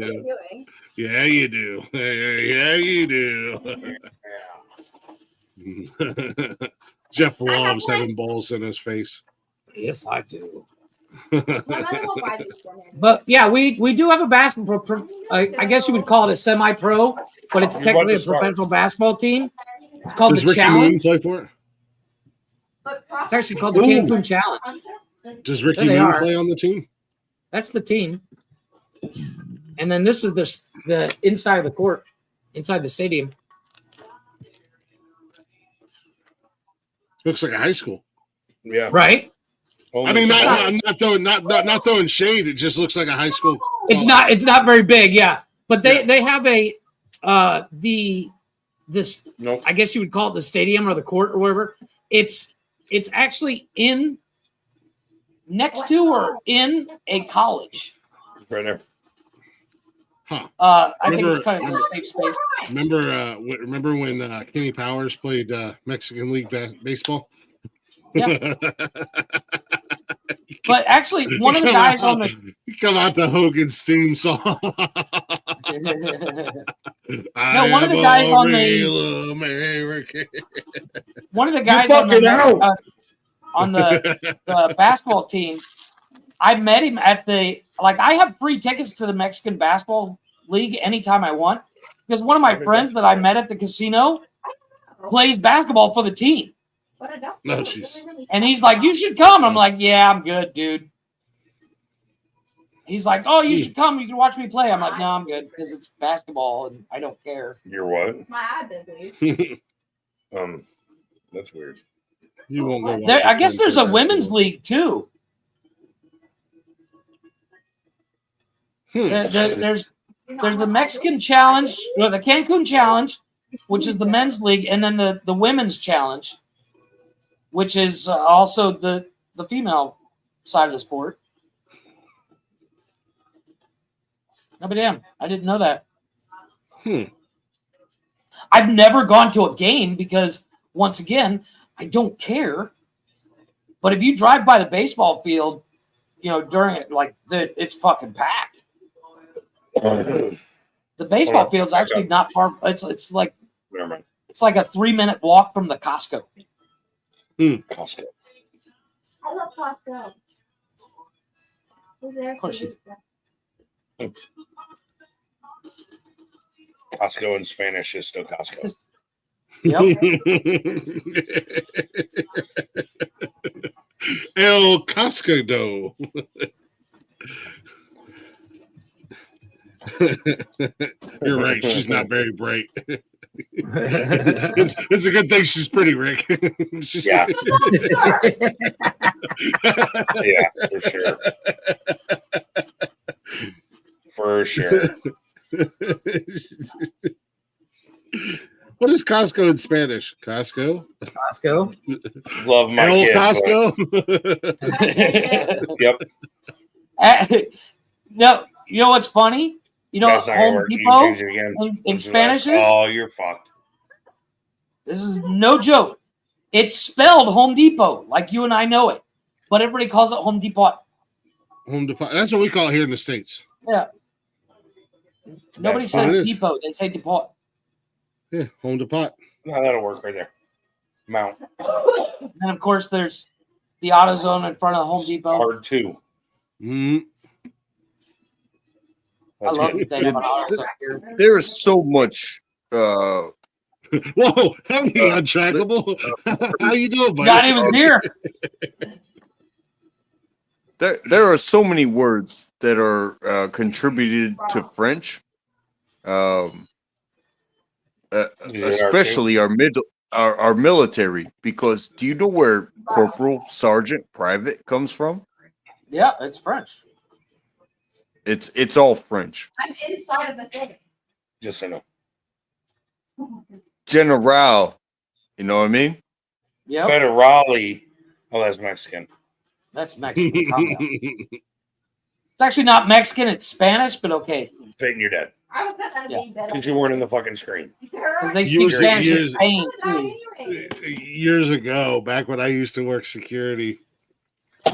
Yeah, it. you do. Yeah, you do. Yeah, you do. Jeff loves having balls in his face. Yes, I do. But yeah, we do have a basketball. I guess you would call it a semi-pro, but it's technically a professional basketball team. It's called Does the Ricky Challenge. Moon play for it? It's actually called the Cancun Challenge. Does Ricky There they Moon are. play on the team? That's the team. And then this is the inside of the court, inside the stadium. Looks like a high school. Yeah. Right. I mean, I'm not throwing shade. It just looks like a high school. It's not very big, yeah. But they have a this Nope. I guess you would call it the stadium or the court or whatever. It's actually next to or in a college. Right there. Huh. I think it's kind of a safe space. Remember when Kenny Powers played Mexican League baseball? Yeah. But actually, one of the guys on the come out the Hogan's theme song. No, one of the guys on the American. One of the guys on the basketball team, I met him at I have free tickets to the Mexican basketball league anytime I want because one of my friends that I met at the casino plays basketball for the team. No, jeez. And he's like, you should come. I'm like, yeah, I'm good, dude. He's like, oh, you should come. You can watch me play. I'm like, no, I'm good because it's basketball and I don't care. You're what? My eye did leave. That's weird. You won't go. I guess there's a women's league too. There's the Mexican Challenge, or the Cancun Challenge, which is the men's league, and then the women's challenge, which is also the female side of the sport. Oh, but damn, I didn't know that. I've never gone to a game because, once again, I don't care. But if you drive by the baseball field, during it, it's fucking packed. The baseball field's actually not far. It's like a 3-minute walk from the Costco. Costco. I love Costco. Of course you do. Costco in Spanish is still Costco. Yep. El Costco. You're right. She's not very bright. It's a good thing she's pretty, Rick. Yeah. Yeah, for sure. For sure. What is Costco in Spanish? Costco? Costco? Love my El kid. Costco? Yep. No, you know what's funny? That's not gonna Home work. You Depot can change it again. in Spanish is? Oh, you're fucked. This is no joke. It's spelled Home Depot, like you and I know it. But everybody calls it Home Depot. Home Depot. That's what we call it here in the States. Yeah. Nobody That's what it says is. Depot. They say Depot. Yeah, Home Depot. No, that'll work right there. Mount. And of course, there's the AutoZone in front of Home Depot. Hard 2. Mm. I love the thing about AutoZone. There is so much. Whoa, I'm untrackable. How you doing, buddy? God, he was here. There are so many words that are contributed to French, especially our military. Because do you know where corporal, sergeant, private comes from? Yeah, it's French. It's all French. I'm inside of the thing. Just so I know. General, you know what I mean? Yeah. Federale. Oh, that's Mexican. That's Mexican. Calm down. It's actually not Mexican. It's Spanish, but okay. Peyton, you're dead. I was gonna be better. Because you weren't in the fucking screen. Because they speak Spanish in Spain, too. Years ago, back when I used to work security,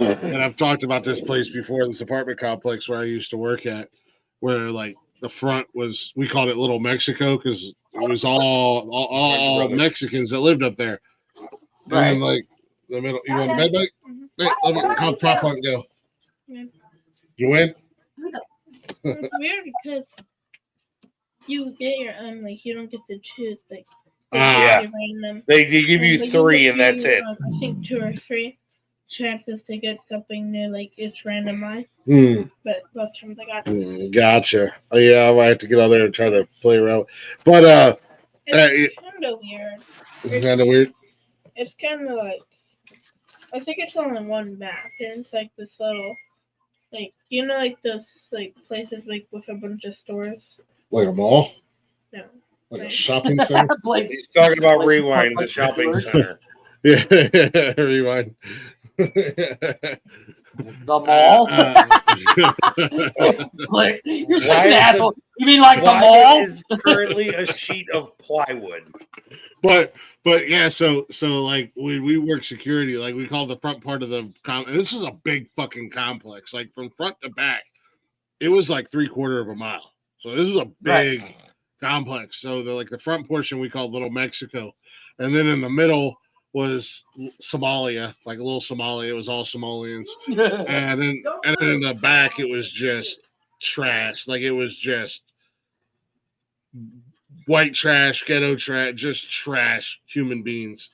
and I've talked about this place before, this apartment complex where I used to work at, where like the front was, we called it Little Mexico because it was all Mexicans that lived up there. And then like the middle, you want to bed, mate? Hey, let me call prop on and go. You win? It's weird because you get your own, like, you don't get to choose, like, Yeah. random. They give you Like, 3 get and that's it. I think 2 or 3 chances to get something new, like it's randomized. But both times I got Gotcha. Oh, yeah, I might have to get out there and try to play around. But it's kind of weird. kind of weird. It's kind of like, I think it's only one map, and it's like this little, like, you know, like those like places like with a bunch of stores. Like a mall? No. Like a shopping center? He's talking about Rewind, the shopping center. Yeah, Rewind. The mall? Like, you're such an asshole. You mean like the mall? Is currently a sheet of plywood. But yeah, so like when we work security, like we call the front part of the and this is a big fucking complex, like from front to back, it was like 3/4 of a mile. So this is a big complex. So the front portion we call Little Mexico, and then in the middle was Somalia, like a little Somalia. It was all Somalians, and then in the back it was just trash. Like it was just white trash, ghetto trash, just trash human beings.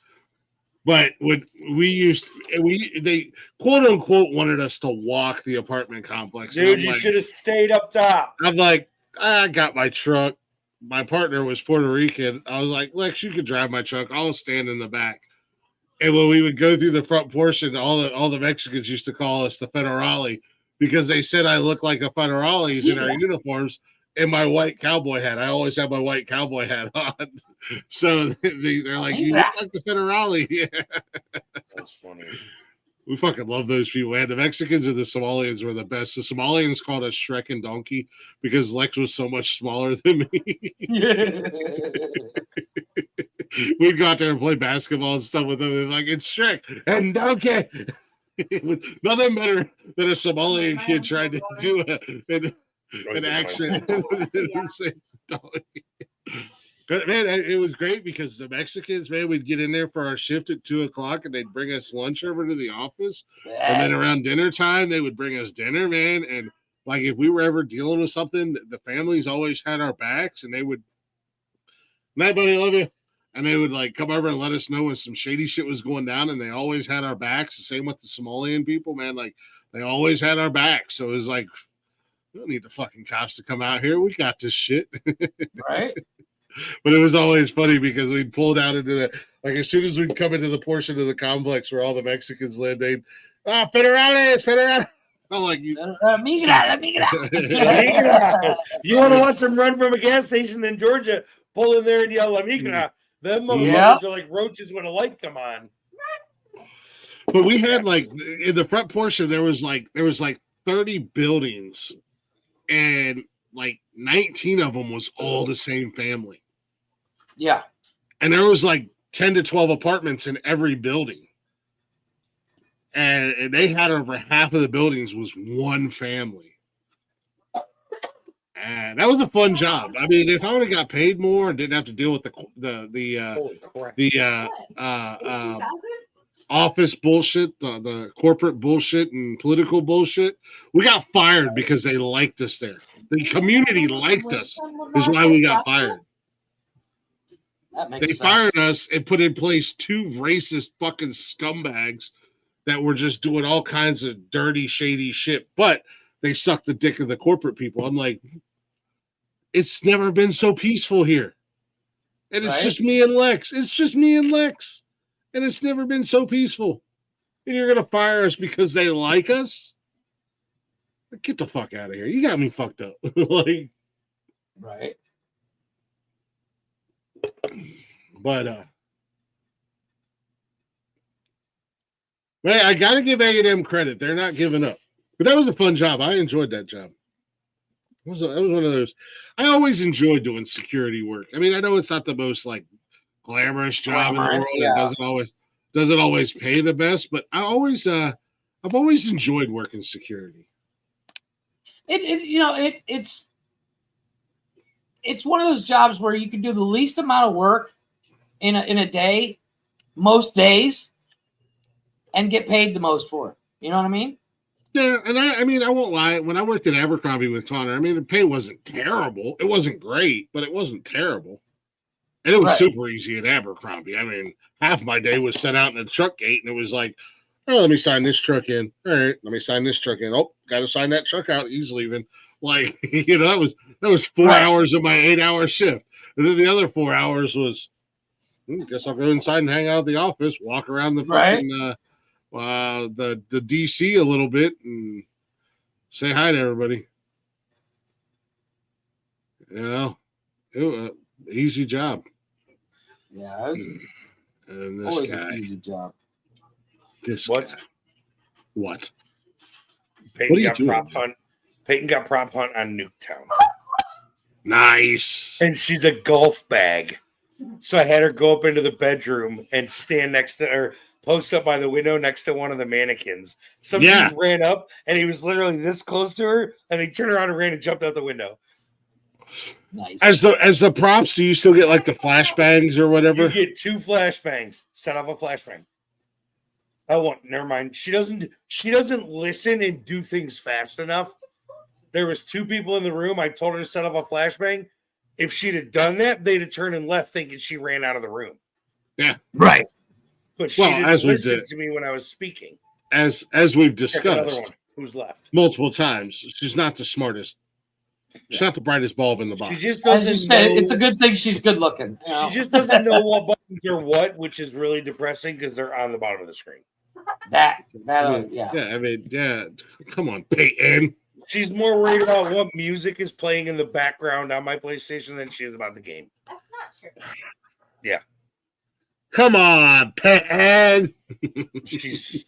But when they quote unquote wanted us to walk the apartment complex. Dude, you should have stayed up top. I'm like, I got my truck. My partner was Puerto Rican. I was like, Lex, you can drive my truck. I'll stand in the back. And when we would go through the front portion, all the Mexicans used to call us the Federale because they said I looked like a Federales in our uniforms and my white cowboy hat. I always have my white cowboy hat on. So they're like, you look like the Federale. Yeah. That's funny. We fucking love those people, man. The Mexicans and the Somalians were the best. The Somalians called us Shrek and Donkey because Lex was so much smaller than me. We'd go out there and play basketball and stuff with them. They're like, it's Shrek and Donkey. Nothing better than a Somalian kid trying to do an accent. But man, it was great because the Mexicans, man, we'd get in there for our shift at 2:00 and they'd bring us lunch over to the office. And then around dinner time, they would bring us dinner, man. And like if we were ever dealing with something, the families always had our backs and they would, night, buddy, love you. And they would like come over and let us know when some shady shit was going down, and they always had our backs. The same with the Somalian people, man. Like they always had our backs. So it was like, we don't need the fucking cops to come out here. We got this shit. Right. But it was always funny because we'd pull down into the, like as soon as we'd come into the portion of the complex where all the Mexicans lived, they'd, Federales. I'm like, Migra. You want to watch them run from a gas station in Georgia, pull in there and yell, La Migra. Them motherfuckers are like roaches when a light come on. But we had like in the front portion, there was like 30 buildings, and like 19 of them was all the same family. Yeah. And there was like 10 to 12 apartments in every building. And they had over half of the buildings was one family. And that was a fun job. I mean, if I would have got paid more and didn't have to deal with the office bullshit, the corporate bullshit and political bullshit, we got fired because they liked us there. The community liked us, is why we got fired. They fired us and put in place two racist fucking scumbags that were just doing all kinds of dirty, shady shit, but they sucked the dick of the corporate people. I'm like, it's never been so peaceful here. And it's just me and Lex. It's just me and Lex. And it's never been so peaceful. And you're going to fire us because they like us? Get the fuck out of here. You got me fucked up. Like, right. But, man, I got to give A&M credit. They're not giving up. But that was a fun job. I enjoyed that job. That was one of those. I always enjoyed doing security work. I mean, I know it's not the most like glamorous job in the world. Yeah. It doesn't always pay the best, but I've always enjoyed working security. It's one of those jobs where you can do the least amount of work in a day, most days, and get paid the most for it. You know what I mean? Yeah, and I mean, I won't lie. When I worked at Abercrombie with Connor, I mean, the pay wasn't terrible. It wasn't great, but it wasn't terrible. And it was super easy at Abercrombie. I mean, half my day was set out in the truck gate, and it was like, oh, let me sign this truck in. All right, let me sign this truck in. Oh, got to sign that truck out. He's leaving. Like, that was 4 hours of my 8-hour shift. And then the other 4 hours was, guess I'll go inside and hang out at the office, walk around the fucking the DC a little bit and say hi to everybody. Easy job. Yeah, it was and this always guy, an easy job. This what? Guy. What? Peyton got prop hunt. Peyton got prop hunt on Nuketown. Nice. And she's a golf bag. So I had her go up into the bedroom and stand next to her, post up by the window next to one of the mannequins. Some dude ran up and he was literally this close to her, and he turned around and ran and jumped out the window. Nice. As the props, do you still get like the flashbangs or whatever? You get 2 flashbangs. Set off a flashbang. Oh, well, never mind. She doesn't listen and do things fast enough. There was 2 people in the room. I told her to set off a flashbang. If she'd have done that, they'd have turned and left thinking she ran out of the room. Yeah. Right. But she didn't listen to me when I was speaking. As we've Check another discussed one. Who's left? multiple times, she's not the smartest. She's not the brightest bulb in the box. She just As you doesn't said, know. it's a good thing she's good looking. you know? She just doesn't know what buttons are what, which is really depressing because they're on the bottom of the screen. Yeah. I mean, yeah. Come on, Peyton. She's more worried about what music is playing in the background on my PlayStation than she is about the game. That's not true. Yeah. Come on, Peyton. She's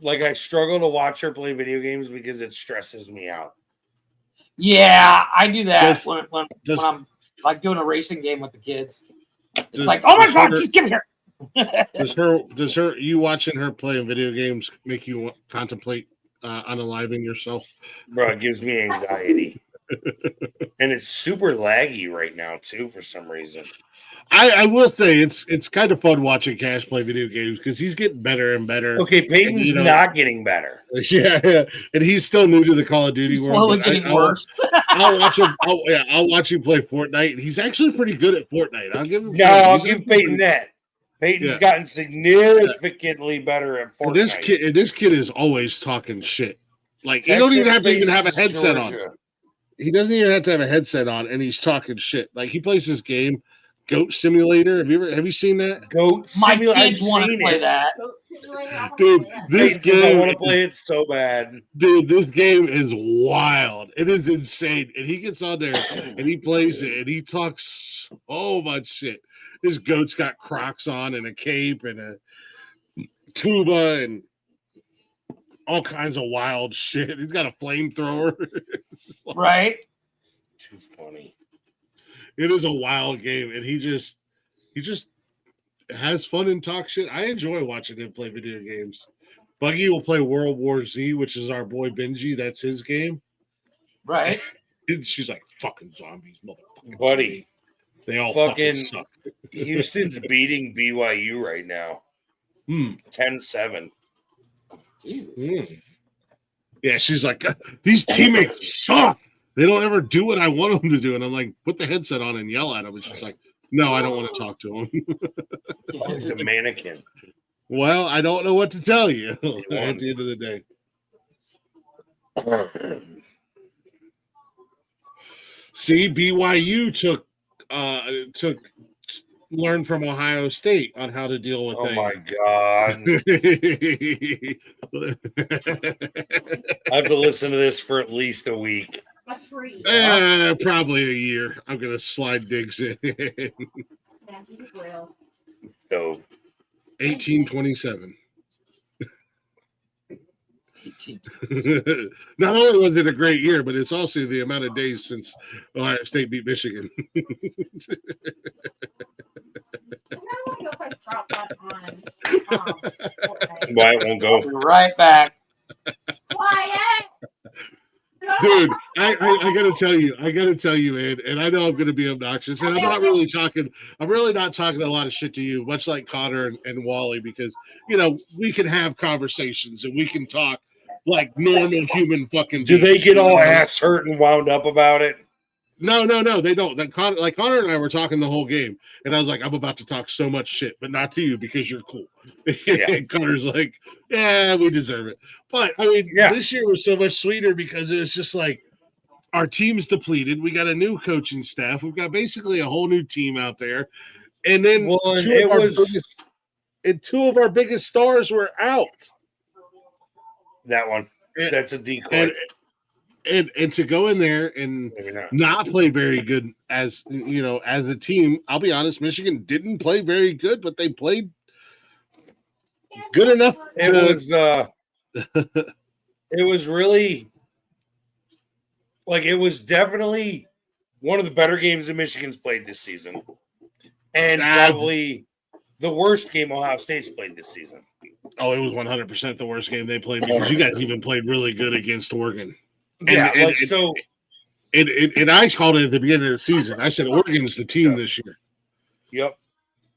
like, I struggle to watch her play video games because it stresses me out. Yeah, I do that when I'm like doing a racing game with the kids. It's like, oh my god, just get here. Does you watching her playing video games make you contemplate unaliving yourself? Bro, it gives me anxiety. And it's super laggy right now too for some reason. I will say it's kind of fun watching Cash play video games because he's getting better and better. Okay, Peyton's not getting better. Yeah, and he's still new to the Call of Duty world. Slowly getting worse. I'll watch him. I'll watch him play Fortnite, and he's actually pretty good at Fortnite. I'll give him. No, I'll give Peyton that. Peyton's gotten significantly better at Fortnite. And this kid is always talking shit. Like he don't even have to have a headset on. He doesn't even have to have a headset on, and he's talking shit. Like he plays this game, Goat Simulator. Have you seen that? Goat Simulator. My kids want to play that. Dude, this game. I want to play it so bad. Dude, this game is wild. It is insane. And he gets on there and he plays it and he talks so much shit. This goat's got Crocs on and a cape and a tuba and all kinds of wild shit. He's got a flamethrower. Right. Too funny. It is a wild game, and he just has fun and talk shit. I enjoy watching him play video games. Buggy will play World War Z, which is our boy Benji. That's his game. Right. And she's like, fucking zombies, motherfucker. Buddy. They all fucking suck. Houston's beating BYU right now. 10-7. Jesus. Yeah, she's like, these teammates suck. They don't ever do what I want them to do. And I'm like, put the headset on and yell at them. And she's like, no, I don't want to talk to him. He's a mannequin. Well, I don't know what to tell you at the end of the day. See, BYU learned from Ohio State on how to deal with things. Oh my god. I have to listen to this for at least a week. Probably a year. I'm gonna slide digs in. So 1827. Not only was it a great year, but it's also the amount of days since Ohio State beat Michigan. Wyatt won't go. Right back. Wyatt! Dude, I gotta tell you, man, and I know I'm gonna be obnoxious, and I'm really not talking a lot of shit to you, much like Connor and Wally, because we can have conversations and we can talk like normal human fucking Do they beings. get all ass hurt and wound up about it? No, they don't. Connor and I were talking the whole game, and I was like, I'm about to talk so much shit, but not to you because you're cool. Yeah. And Connor's like, yeah, we deserve it. But I mean, this year was so much sweeter because it was just like our team's depleted. We got a new coaching staff. We've got basically a whole new team out there, and then two of our biggest stars were out. That one. That's a decoy. And to go in there and not play very good as a team, I'll be honest, Michigan didn't play very good, but they played good enough. It was really it was definitely one of the better games that Michigan's played this season. And probably the worst game Ohio State's played this season. Oh, it was 100% the worst game they played because you guys even played really good against Oregon. Yeah, And I called it at the beginning of the season. I said Oregon's the team this year. Yep.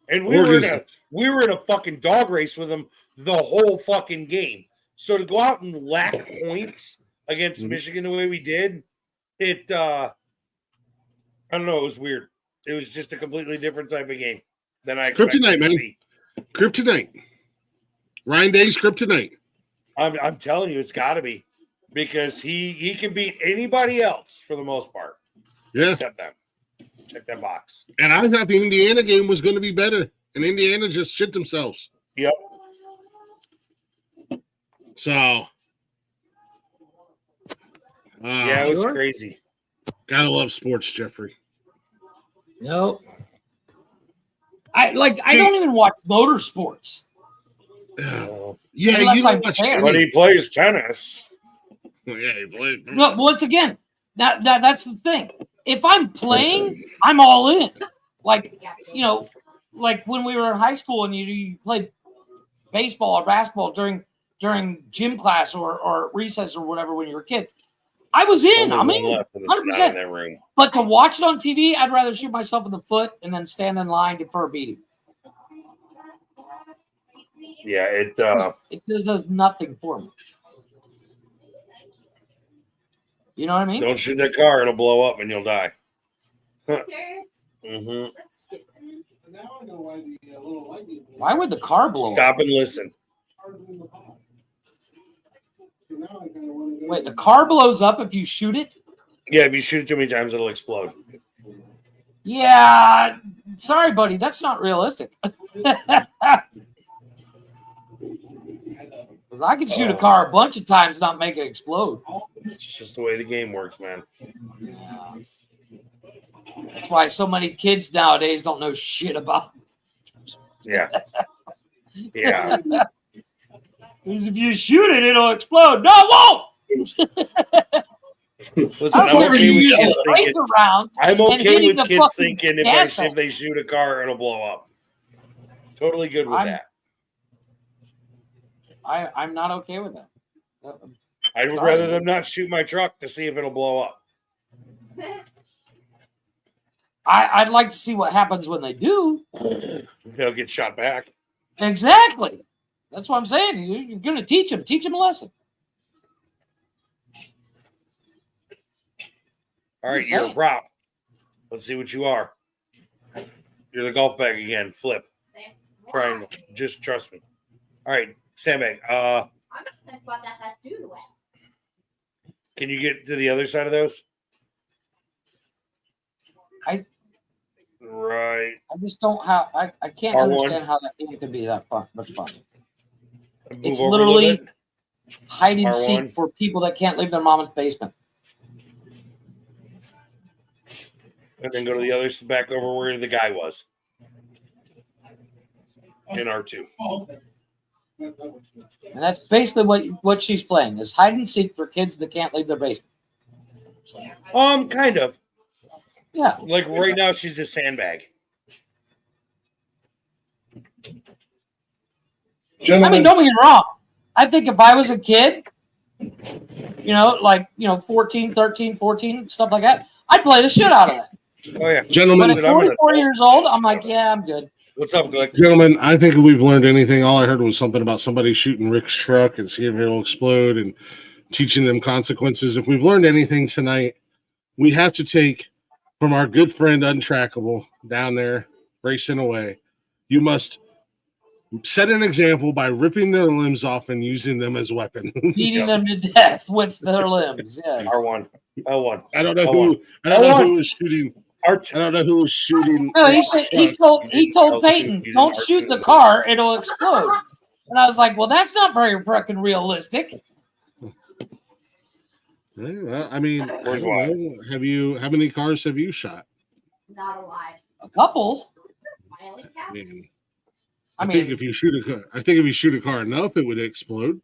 And we were in a fucking dog race with them the whole fucking game. So to go out and lack points against Michigan the way we did, it I don't know, it was weird. It was just a completely different type of game than I expected Kryptonite, to man. see. Kryptonite. Ryan Day's kryptonite. I'm telling you, it's got to be because he can beat anybody else for the most part. Yeah. Except them. Check that box. And I thought the Indiana game was going to be better, and Indiana just shit themselves. Yep. So. Yeah, it was crazy. Gotta love sports, Jeffrey. No. I don't even watch motorsports. Yeah, Unless you don't I'm watch there. But he plays tennis. Yeah, he plays. No, once again, that's the thing. If I'm playing, I'm all in. Like, you know, like when we were in high school and you played baseball or basketball during gym class or recess or whatever when you were a kid. I was in. I'm in. 100%. But to watch it on TV, I'd rather shoot myself in the foot and then stand in line for a beating. Yeah, it just does nothing for me. You know what I mean? Don't shoot that car; it'll blow up and you'll die. Mm-hmm. Why would the car blow Stop up? and listen. Wait, the car blows up if you shoot it? Yeah, if you shoot it too many times, it'll explode. Yeah, sorry, buddy, that's not realistic. Because I can shoot a car a bunch of times and not make it explode. It's just the way the game works, man. Yeah. That's why so many kids nowadays don't know shit about it. Yeah. Yeah. Because if you shoot it, it'll explode. No, it won't! Listen, I'm okay with kids thinking. I'm okay with kids thinking if they shoot a car, it'll blow up. Totally good with that. I'm not okay with that. I'd rather them not shoot my truck to see if it'll blow up. I'd like to see what happens when they do. They'll get shot back. Exactly. That's what I'm saying. You're going to teach them. Teach them a lesson. All right, you're a prop. Let's see what you are. You're the golf bag again. Flip. Triangle. Just trust me. All right, sandbag. I'm not sense about that dude went. Can you get to the other side of those? Right. I just don't have. I can't R1. understand how that game could be that much fun. Move It's over a little literally bit. hide and seek R1. for people that can't leave their mom's basement. And then go to the other back over where the guy was. In R2. And that's basically what she's playing is hide and seek for kids that can't leave their basement. Kind of. Yeah. Like right now, she's a sandbag. I mean, don't get me wrong. I think if I was a kid, 14, 13, 14, stuff like that, I'd play the shit out of that. Oh, yeah. Gentlemen, But at 44 years old, I'm like, yeah, I'm good. What's up, Glick? Gentlemen, I think if we've learned anything, all I heard was something about somebody shooting Rick's truck and seeing if it'll explode and teaching them consequences. If we've learned anything tonight, we have to take from our good friend Untrackable down there, racing away. You must set an example by ripping their limbs off and using them as weapons. Beating them to death with their limbs. Yes. R1. L1. I don't know L1. who was shooting. I don't know who was shooting. No, he told Peyton, don't shoot the car, it'll explode. And I was like, well, that's not very freaking realistic. Well, I mean, I don't know. How many cars have you shot? Not alive. A couple. I think if you shoot a car enough, it would explode.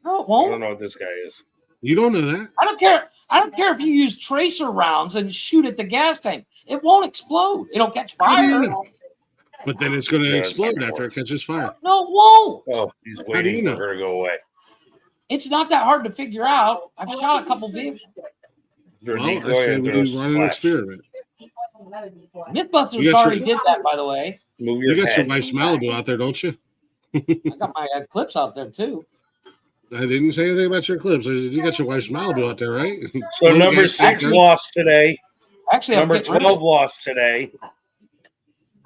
No, it I won't. don't know what this guy is. You don't know that? I don't care. I don't care if you use tracer rounds and shoot at the gas tank. It won't explode. It'll catch fire. But then it's going to explode after it catches fire. No, it won't. Oh, he's How do waiting you for know? her to go away. It's not that hard to figure out. I've shot a couple vehicles. Well, I say we run an experiment. Mythbusters already did that, by the way. You got your wife's Malibu out there, don't you? I got my clips out there too. I didn't say anything about your clips. I said, you got your wife's Malibu out there, right? So number 6 lost today. Actually, number 12 lost today.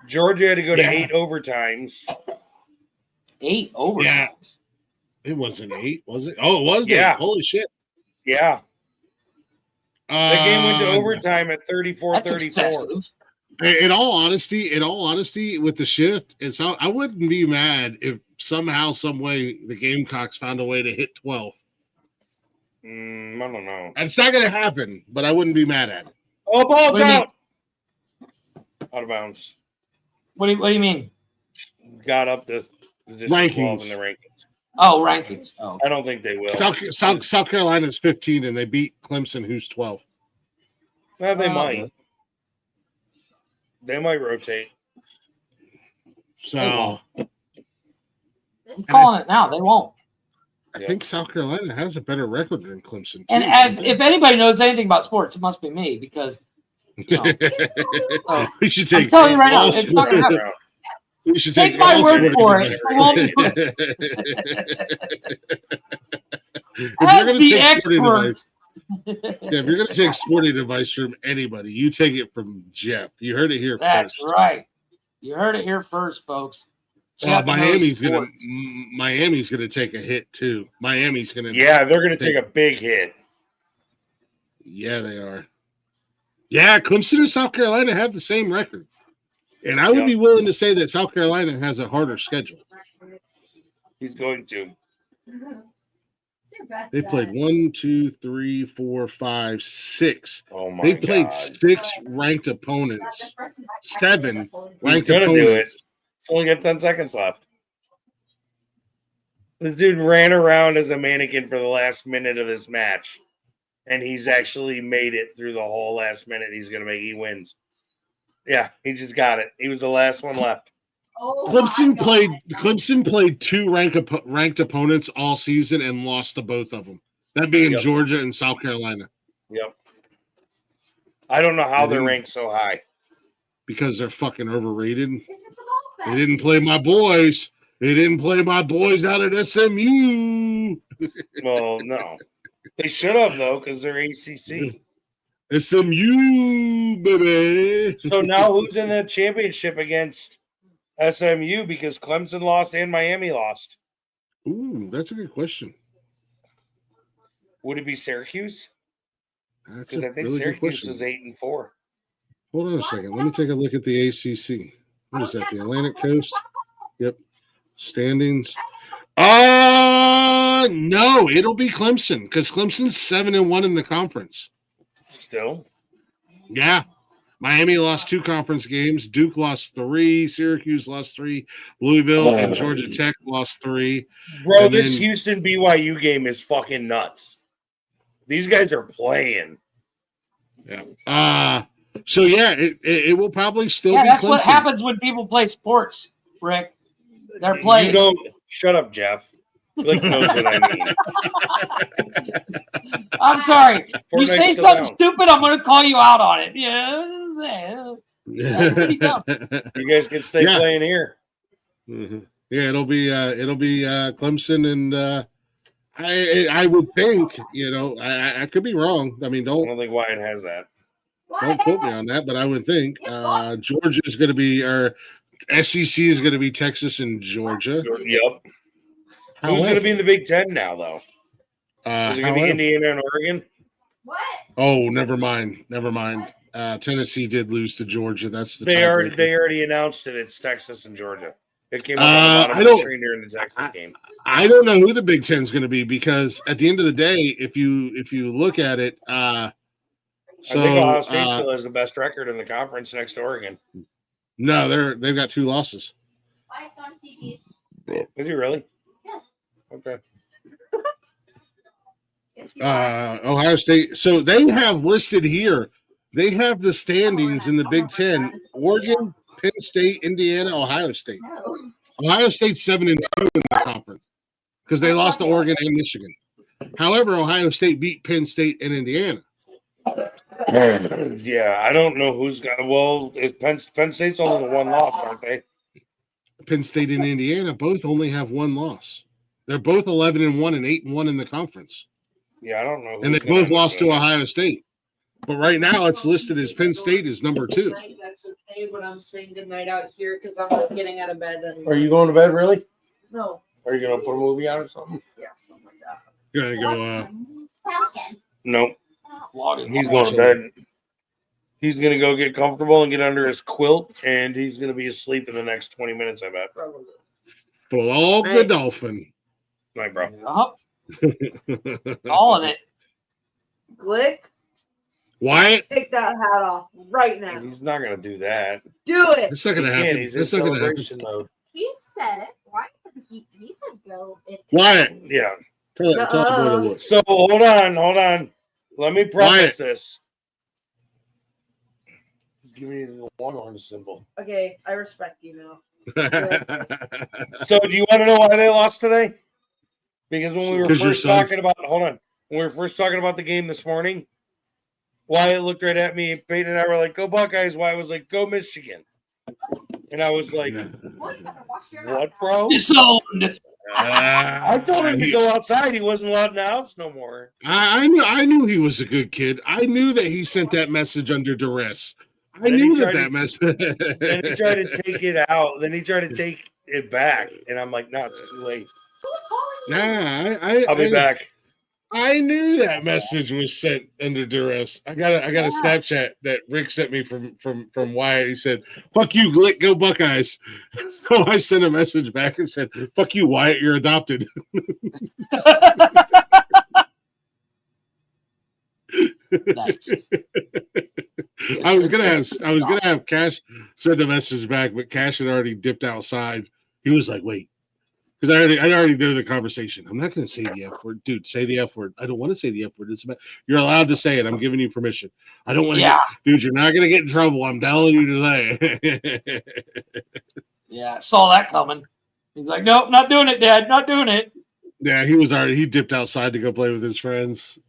Georgia had to go to 8 overtimes. 8 overtimes? Yeah. It wasn't 8, was it? Oh, it was? Yeah. 8. Holy shit. Yeah. The game went to overtime at 34-34. In all honesty, with the shift, I wouldn't be mad if somehow, some way, the Gamecocks found a way to hit 12. I don't know. It's not going to happen, but I wouldn't be mad at it. Oh, ball's out. Out of bounds. What do you mean? Got up to position 12 in the rankings. Oh, rankings. Oh. I don't think they will. South Carolina's 15, and they beat Clemson, who's 12. Well, they might. They might rotate. So I'm calling it now. They won't. I think South Carolina has a better record than Clemson. And if anybody knows anything about sports, it must be me because we should take. I'm telling you right now, it's not going to happen. We should take my word for it. As the expert. If you're going to take sporting advice from anybody, you take it from Jeff. You heard it here That's first. That's right. You heard it here first, folks. Miami's gonna take a hit too. Miami's gonna. Yeah, they're gonna take a big hit. Yeah, they are. Yeah, Clemson and South Carolina have the same record, and I would be willing to say that South Carolina has a harder schedule. He's going to. They played 1, 2, 3, 4, 5, 6. Oh my! They played God. 6 ranked opponents. 7 He's ranked gonna opponents. do it. It's only got 10 seconds left. This dude ran around as a mannequin for the last minute of this match, and he's actually made it through the whole last minute. He's gonna make. He wins. Yeah, he just got it. He was the last one left. Clemson played 2 ranked opponents all season and lost to both of them. That being Georgia and South Carolina. Yep. I don't know how they're ranked so high. Because they're fucking overrated. They didn't play my boys. They didn't play my boys out at SMU. Well, no. They should have, though, because they're ACC. SMU, baby. So now who's in the championship against SMU? Because Clemson lost and Miami lost. Ooh, that's a good question. Would it be Syracuse? That's Because I think really Syracuse is 8-4. Hold on a second. Let me take a look at the ACC. What is that? The Atlantic Coast? Yep. Standings. No, it'll be Clemson because Clemson's 7-1 in the conference. Still? Yeah. Miami lost 2 conference games. Duke lost 3. Syracuse lost 3. Louisville and Georgia Tech lost 3. Bro, And this then- Houston BYU game is fucking nuts. These guys are playing. Yeah. So yeah, it will probably still be that's Clemson. what happens when people play sports, Rick. They're playing. You don't shut up, Jeff. Blick knows what I mean. I'm sorry. You Fortnite's say still something down. stupid, I'm going to call you out on it. Yeah. That's pretty dumb. You guys can stay playing here. Mhm. Yeah, it'll be Clemson, and I would think, I could be wrong. I mean, I don't think Wyatt has that. don't quote me on that, but I would think Georgia is going to be, or SEC is going to be Texas and Georgia. Yep. Who's going to be in the Big Ten now, though? Is it going to be Indiana and Oregon? Oh, never mind. Tennessee did lose to Georgia. That's the They already announced it. It's Texas and Georgia. It came up on the bottom of the screen during the Texas game. I don't know who the Big Ten is going to be because at the end of the day, if you look at it, I think Ohio State still has the best record in the conference next to Oregon. No, they've got 2 losses. Is he really? Yes. Okay. Ohio State. So they have listed here. They have the standings in the Big Ten: Oregon, Penn State, Indiana, Ohio State. Ohio State's 7-2 in the conference because they lost to Oregon and Michigan. However, Ohio State beat Penn State and Indiana. Yeah, I don't know who's got. Well, Penn State's only the one loss, aren't they? Penn State and Indiana both only have one loss. They're both 11-1 and 8-1 in the conference. Yeah, I don't know. And they both lost to Ohio State. But right now, it's listed as Penn State is number 2. That's okay, but I'm saying goodnight out here because I'm not getting out of bed anymore. Are you going to bed, really? No. Are you going to put a movie on or something? Yeah, something like that. You're going to go, Nope. He's going to bed. He's going to go get comfortable and get under his quilt, and he's going to be asleep in the next 20 minutes, I bet. Flog the dolphin. Night, bro. All in it. Glick, Wyatt? take that hat off right now. He's not going to do that. Do it. It's not going to happen. He's in It's not going to happen. celebration mode. He said it. Why did he said go? Wyatt. Yeah. Tell the boy to look. So, hold on. Let me preface this. He's giving you the one-arm symbol. Okay, I respect you now. So, do you want to know why they lost today? Because when we were first talking about, when we were first talking about the game this morning, Wyatt looked right at me. Peyton and I were like, "Go Buckeyes!" Wyatt was like, "Go Michigan!" And I was like, "What, bro?" Disowned. I told him to go outside. He wasn't allowed in the house no more. I knew he was a good kid. I knew that he sent that message under duress. I knew that message. Then he tried to take it out. Then he tried to take it back, and I'm like, "No, it's too late." Nah, I'll be back. I knew that message was sent under duress. I got a Snapchat that Rick sent me from Wyatt. He said, "Fuck you, Glick, go Buckeyes." So I sent a message back and said, "Fuck you, Wyatt, you're adopted." Nice. I was gonna have Cash send a message back, but Cash had already dipped outside. He was like, "Wait." Because I already knew the conversation. I'm not going to say the F word. Dude, say the F word. I don't want to say the F word. You're allowed to say it. I'm giving you permission. I don't want to dude, you're not going to get in trouble. I'm telling you to say. Yeah, saw that coming. He's like, "Nope, not doing it, Dad. Not doing it." Yeah, he dipped outside to go play with his friends.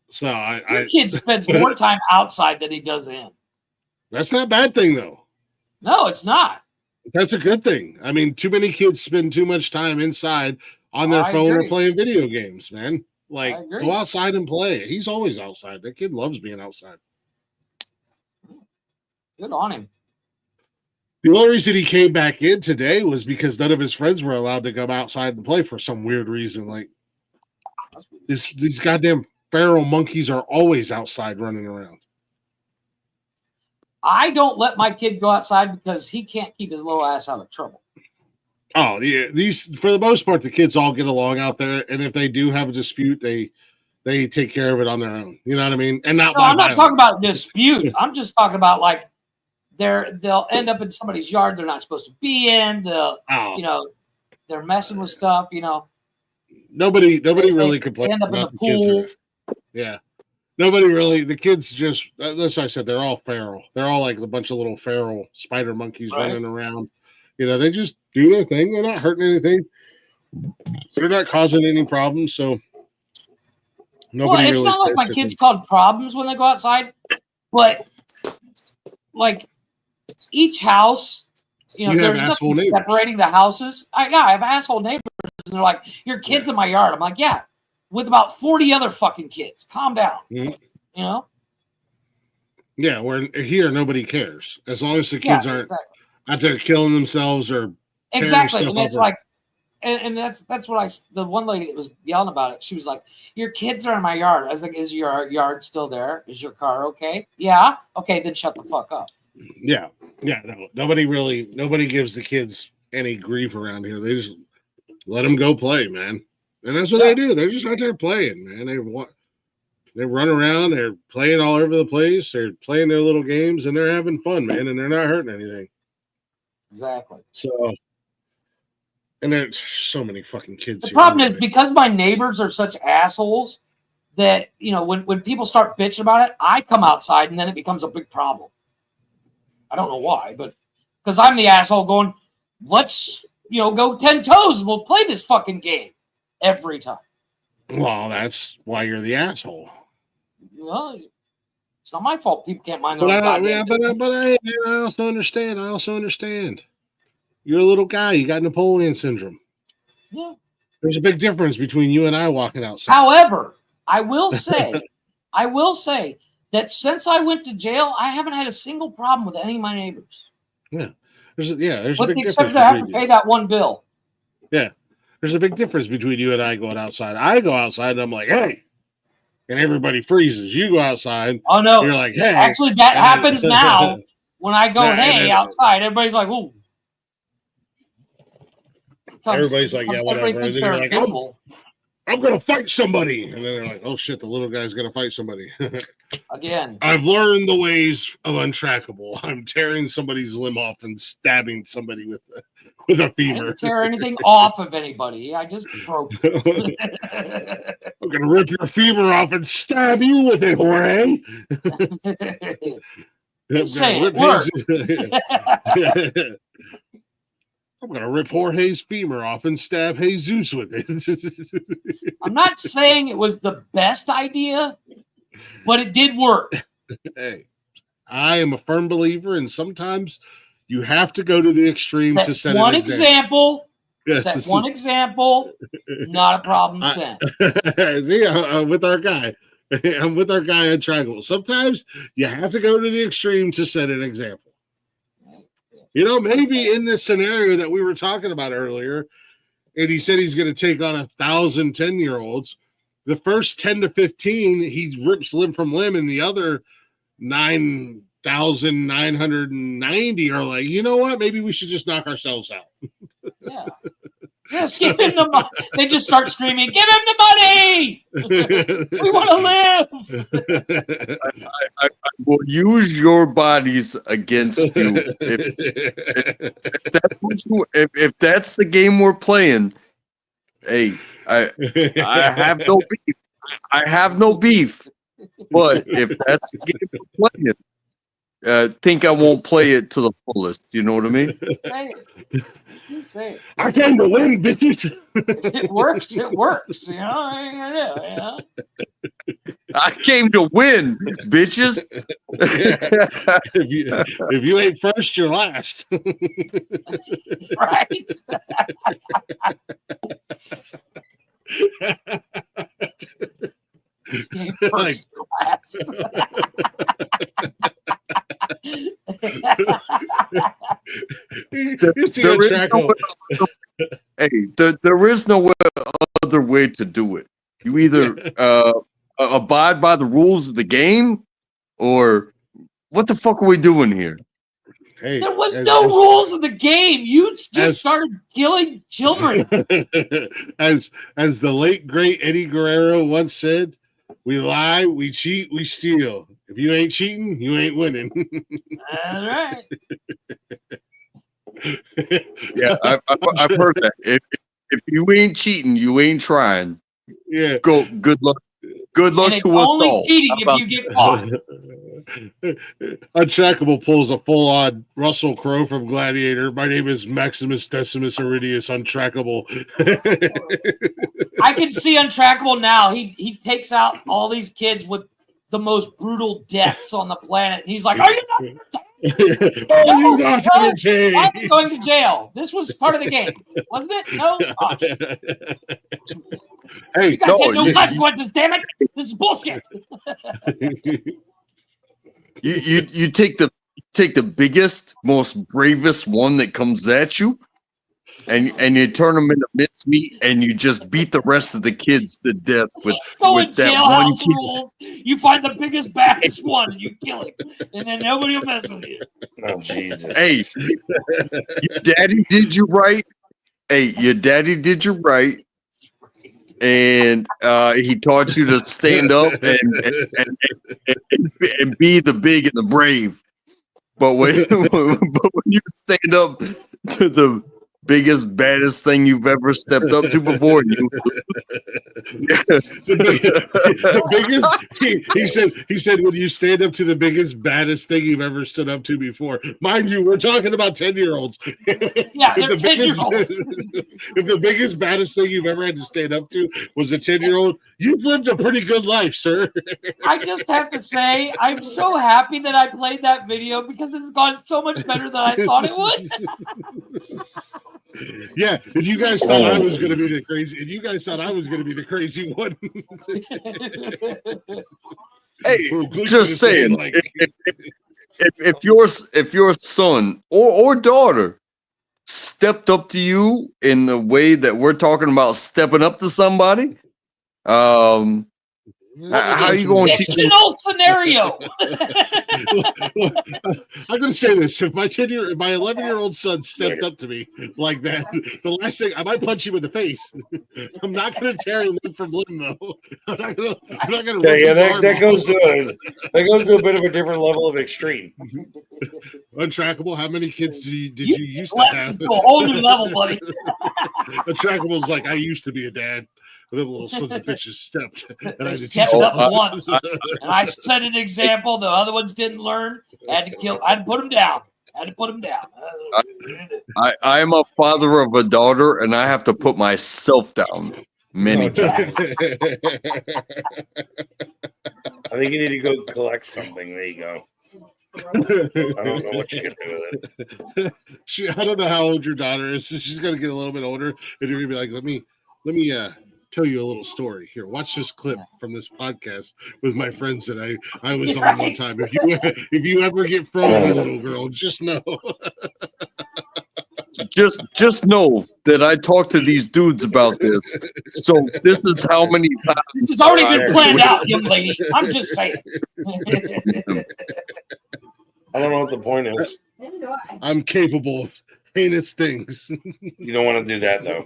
So Your kid spends more time outside than he does in. That's not a bad thing, though. No, it's not. That's a good thing. I mean, too many kids spend too much time inside on their phone or playing video games, man. Like, go outside and play. He's always outside. That kid loves being outside. Good on him. The only reason he came back in today was because none of his friends were allowed to come outside and play for some weird reason. Like, these goddamn feral monkeys are always outside running around. I don't let my kid go outside because he can't keep his little ass out of trouble. Oh, yeah. These, for the most part, the kids all get along out there, and if they do have a dispute, they take care of it on their own. You know what I mean? And not. No, I'm not talking about dispute. I'm just talking about like they'll end up in somebody's yard they're not supposed to be in. They're messing with stuff. Nobody really complains. End up in about the pool. Yeah. Nobody really, the kids just, that's what I said, they're all feral. They're all like a bunch of little feral spider monkeys running around. They just do their thing. They're not hurting anything. They're not causing any problems. So nobody it's really not like my kids cause problems when they go outside, but like each house, there's nothing separating the houses. I have asshole neighbors, and they're like, "Your kid's in my yard." I'm like, "Yeah. With about 40 other fucking kids. Calm down." Yeah, where here nobody cares. As long as the kids aren't out there killing themselves or exactly. And it's like, and that's what the one lady that was yelling about it, she was like, "Your kids are in my yard." I was like, "Is your yard still there? Is your car okay?" "Yeah." "Okay, then shut the fuck up." Yeah. No, nobody gives the kids any grief around here. They just let them go play, man. And that's what they do. They're just out there playing, man. They run around. They're playing all over the place. They're playing their little games, and they're having fun, man. And they're not hurting anything. Exactly. So, and there's so many fucking kids. The problem is because my neighbors are such assholes that when people start bitching about it, I come outside, and then it becomes a big problem. I don't know why, but because I'm the asshole going, "Let's go 10 toes, and we'll play this fucking game." Every time. Well, that's why you're the asshole. Well, it's not my fault. People can't mind their But own goddamn business. I also understand. I also understand. You're a little guy. You got Napoleon syndrome. Yeah. There's a big difference between you and I walking outside. However, I will say that since I went to jail, I haven't had a single problem with any of my neighbors. Yeah. There's a With big the difference exception I have to between you. pay that one bill. Yeah. There's a big difference between you and I going outside. I go outside and I'm like, hey. And everybody freezes. You go outside. Oh, no. You're like, hey. Actually, that happens now. When I go, hey, outside, everybody's like, ooh. Everybody's like, yeah, whatever. Everybody thinks And then they're you're like, invisible. I'm going to fight somebody. And then they're like, oh, shit, the little guy's going to fight somebody. Again. I've learned the ways of untrackable. I'm tearing somebody's limb off and stabbing somebody with a I femur. didn't tear anything off of anybody. I just broke it. I'm going to rip your femur off and stab you with it, Jorge. Just saying, it worked. I'm going to rip Jorge's femur off and stab Jesus with it. I'm not saying it was the best idea, but it did work. Hey, I am a firm believer, and sometimes you have to go to the extreme to set one an example. Yes, Set one example. Not a problem. Set. See, I'm with our guy. I'm with our guy on Triangle. Sometimes you have to go to the extreme to set an example. You know, maybe in this scenario that we were talking about earlier, and he said he's going to take on 1,000 10-year-olds, the first 10 to 15, he rips limb from limb, and the other 9,990 are like, you know what? Maybe we should just knock ourselves out. Yeah. Just give him the money. They just start screaming, give him the money. We want to live. I will use your bodies against you. If that's the game we're playing, hey, I have no beef. I have no beef. But if that's the game we're playing, think I won't play it to the fullest. You know what I mean? You say it. I came to win, bitches. If it works, it works. You know, I ain't gonna do it, you know? I came to win, bitches. if you ain't first, you're last. Right. First, last. There is no other way to do it. You either abide by the rules of the game, or what the fuck are we doing here? Hey, there was no rules of the game. You just started killing children. As the late great Eddie Guerrero once said, we lie, we cheat, we steal. If you ain't cheating, you ain't winning. That's right. Yeah, I've heard that. If you ain't cheating, you ain't trying. Yeah. Good luck. Good luck to us only all. Cheating if you get caught. Untrackable pulls a full-on Russell Crowe from Gladiator. My name is Maximus Decimus Iridius Untrackable. I can see Untrackable now. He takes out all these kids with the most brutal deaths on the planet. And he's like, are you not entertained? Are you not entertained? I'm going to jail. This was part of the game, wasn't it? No? Gosh. Hey, you guys had no consequences, damn it. This is bullshit. You take the biggest, most bravest one that comes at you, and you turn them into mincemeat, and you just beat the rest of the kids to death with that one kid. Rules. You find the biggest, baddest one, and you kill him, and then nobody will mess with you. Oh Jesus! Hey, your daddy did you right. Hey, your daddy did you right. And he taught you to stand up and be the big and the brave. But when you stand up to the biggest, baddest thing you've ever stepped up to before? You the biggest. He said when you stand up to the biggest, baddest thing you've ever stood up to before. Mind you, we're talking about 10-year-olds. Yeah, they're 10-year-olds. If the biggest, baddest thing you've ever had to stand up to was a 10-year-old, you've lived a pretty good life, sir. I just have to say, I'm so happy that I played that video because it's gone so much better than I thought it would. Yeah, and you guys thought I was going to be the crazy, one. Hey, just saying, if your son or daughter stepped up to you in the way that we're talking about stepping up to somebody, how are you going to teach them? Fictional scenario. I'm going to say this: if my 11-year-old son stepped up to me like that, the last thing I might punch him in the face. I'm not going to tear him limb from limb, though. I'm not going to. Yeah, that goes to a bit of a different level of extreme. Untrackable. How many kids did you used to have? To a whole new level, buddy. Untrackable's like I used to be a dad. The little sons of bitches stepped. And They stepped up once, and I set an example. The other ones didn't learn. I had to put them down. I am a father of a daughter, and I have to put myself down many times. I think you need to go collect something. There you go. I don't know what you can do with it. I don't know how old your daughter is. She's gonna get a little bit older, and you're gonna be like, let me tell you a little story. Here, watch this clip from this podcast with my friends that I was on one time. If you ever get frozen, little girl, just know. Just know that I talked to these dudes about this. So this is how many times this has already been planned out, young lady. I'm just saying. I don't know what the point is. I'm capable of heinous things. You don't want to do that, though.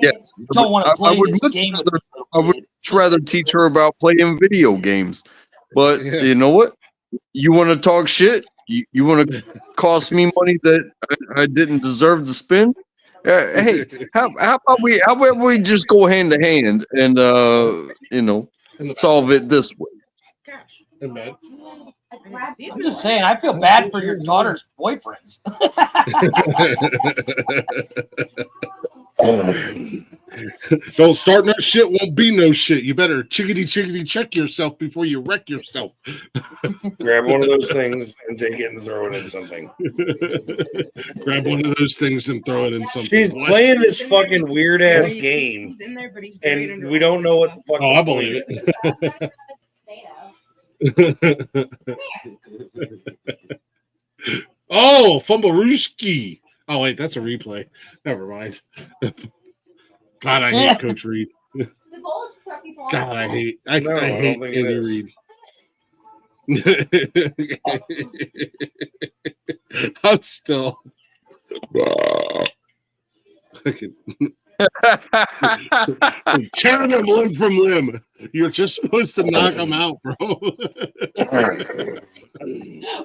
Yes, don't want to play this game. I would much rather teach her about playing video games. But you know what? You want to talk shit? You want to cost me money that I didn't deserve to spend? Hey, how about we just go hand to hand and solve it this way? I'm just saying, I feel bad for your daughter's boyfriends. Don't start no shit, won't be no shit. You better chickadee check yourself before you wreck yourself. Grab one of those things and take it and throw it in something. Grab one of those things and throw it in something. She's playing this fucking weird ass game, and we don't know what the fuck. Oh, I believe it. Oh, Fumblerooski. Oh, wait, that's a replay. Never mind. God, I hate Coach Reed. God, I hate Andy Reid. I'm still. Tear them limb from limb. You're just supposed to knock them out, bro.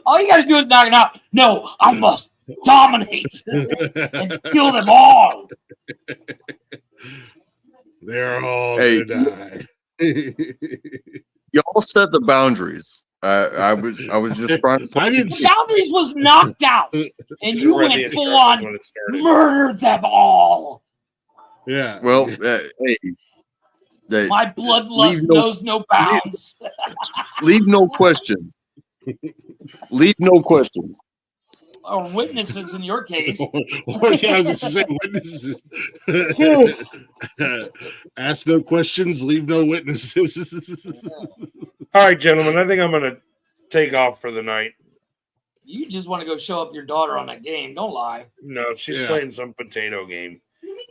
All you got to do is knock it out. No, I must dominate and kill them all. They're all gonna die. Y'all set the boundaries. I was just trying to. The boundaries was knocked out, and you went full on murdered them all. Yeah. Well, hey, my bloodlust knows no bounds. Leave no questions. Leave no questions. Or witnesses in your case. Yeah, I was just saying witnesses. Ask no questions, leave no witnesses. All right, gentlemen, I think I'm gonna take off for the night. You just want to go show up your daughter on that game. Don't lie. No, she's playing some potato game.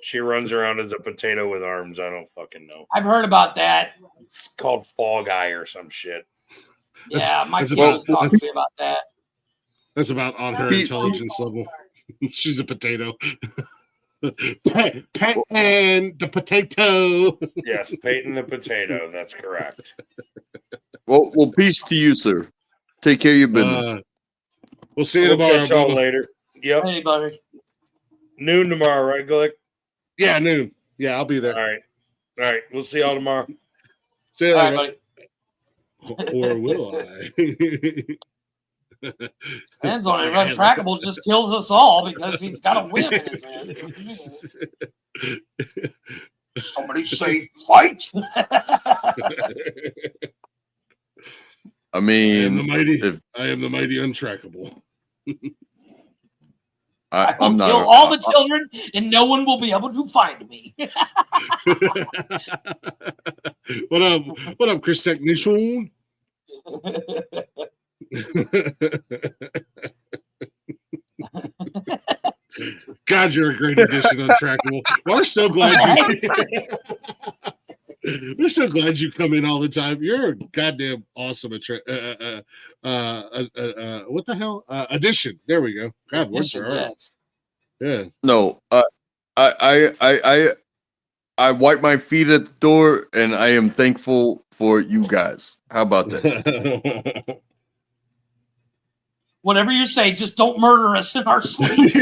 She runs around as a potato with arms. I don't fucking know. I've heard about that. It's called Fall Guy or some shit. Yeah, my kid was talking to me about that. That's about on her intelligence level. She's a potato. Peyton the potato. Yes, Peyton the potato. That's correct. Well, peace to you, sir. Take care of your business. We'll see you tomorrow. Catch y'all later. Yep. Hey, buddy. Noon tomorrow, right, Glick? Yeah, noon. Yeah, I'll be there. All right. We'll see y'all tomorrow. See you All later, right, buddy. Or will I? Depends on it. Untrackable just kills us all because he's got a whim in his head. Somebody say fight. I mean, I am the mighty untrackable. I will I'm not. kill all the children, and no one will be able to find me. What up? What up, Chris Technician? God, you're a great addition, Untrackable. We're so glad we're so glad you come in all the time. You're a goddamn awesome what the hell? Addition. There we go. God, words are hard. Yeah. No, I wipe my feet at the door, and I am thankful for you guys. How about that? Whatever you say, just don't murder us in our sleep.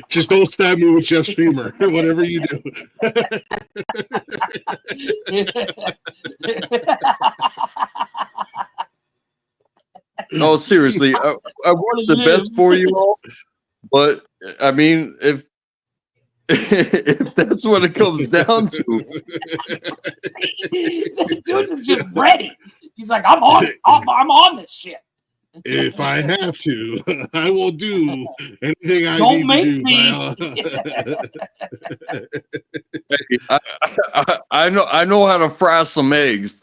Just don't stab me with Jeff's femur. Whatever you do. No, seriously, I want the best for you all, but I mean, if that's what it comes down to, The dude is just ready. He's like, I'm on it. I'm on this shit. If I have to, I will do anything I Don't need make to do. me. I know how to fry some eggs,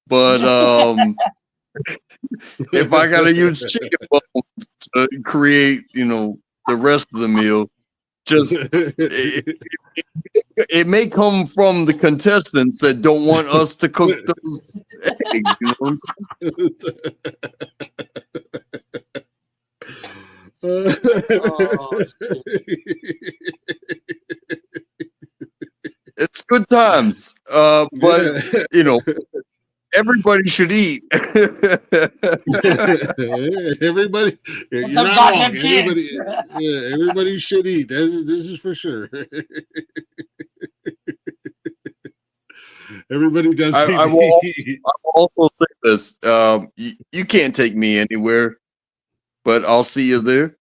but if I gotta use chicken bones to create, the rest of the meal, just it may come from the contestants that don't want us to cook those eggs. You know what I'm saying? It's good times, but everybody should eat. Everybody, you're not wrong. Everybody should eat. This is for sure. Everybody does. I will also say this: you can't take me anywhere, but I'll see you there.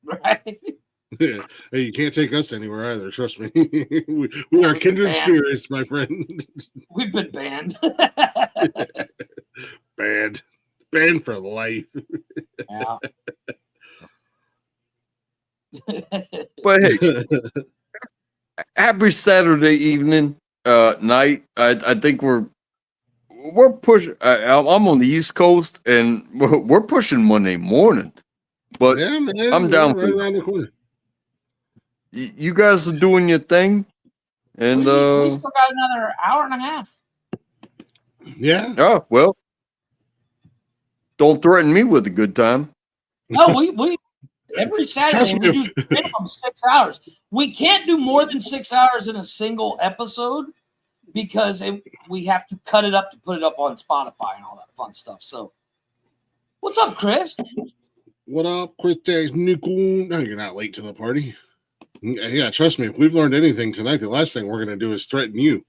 Right. Hey, you can't take us anywhere either. Trust me. we are kindred spirits, my friend. We've been banned. Banned for life. Yeah. But hey, happy Saturday evening, night. I think we're pushing. I'm on the East Coast, and we're pushing Monday morning. But yeah, man, I'm down right for around the corner. You guys are doing your thing, and we still got another hour and a half. Yeah. Oh well, don't threaten me with a good time. No, we every Saturday we do minimum 6 hours. We can't do more than 6 hours in a single episode because we have to cut it up to put it up on Spotify and all that fun stuff. So, what's up, Chris? What up, Chris? Nico? No, you're not late to the party. Yeah, trust me. If we've learned anything tonight, the last thing we're going to do is threaten you.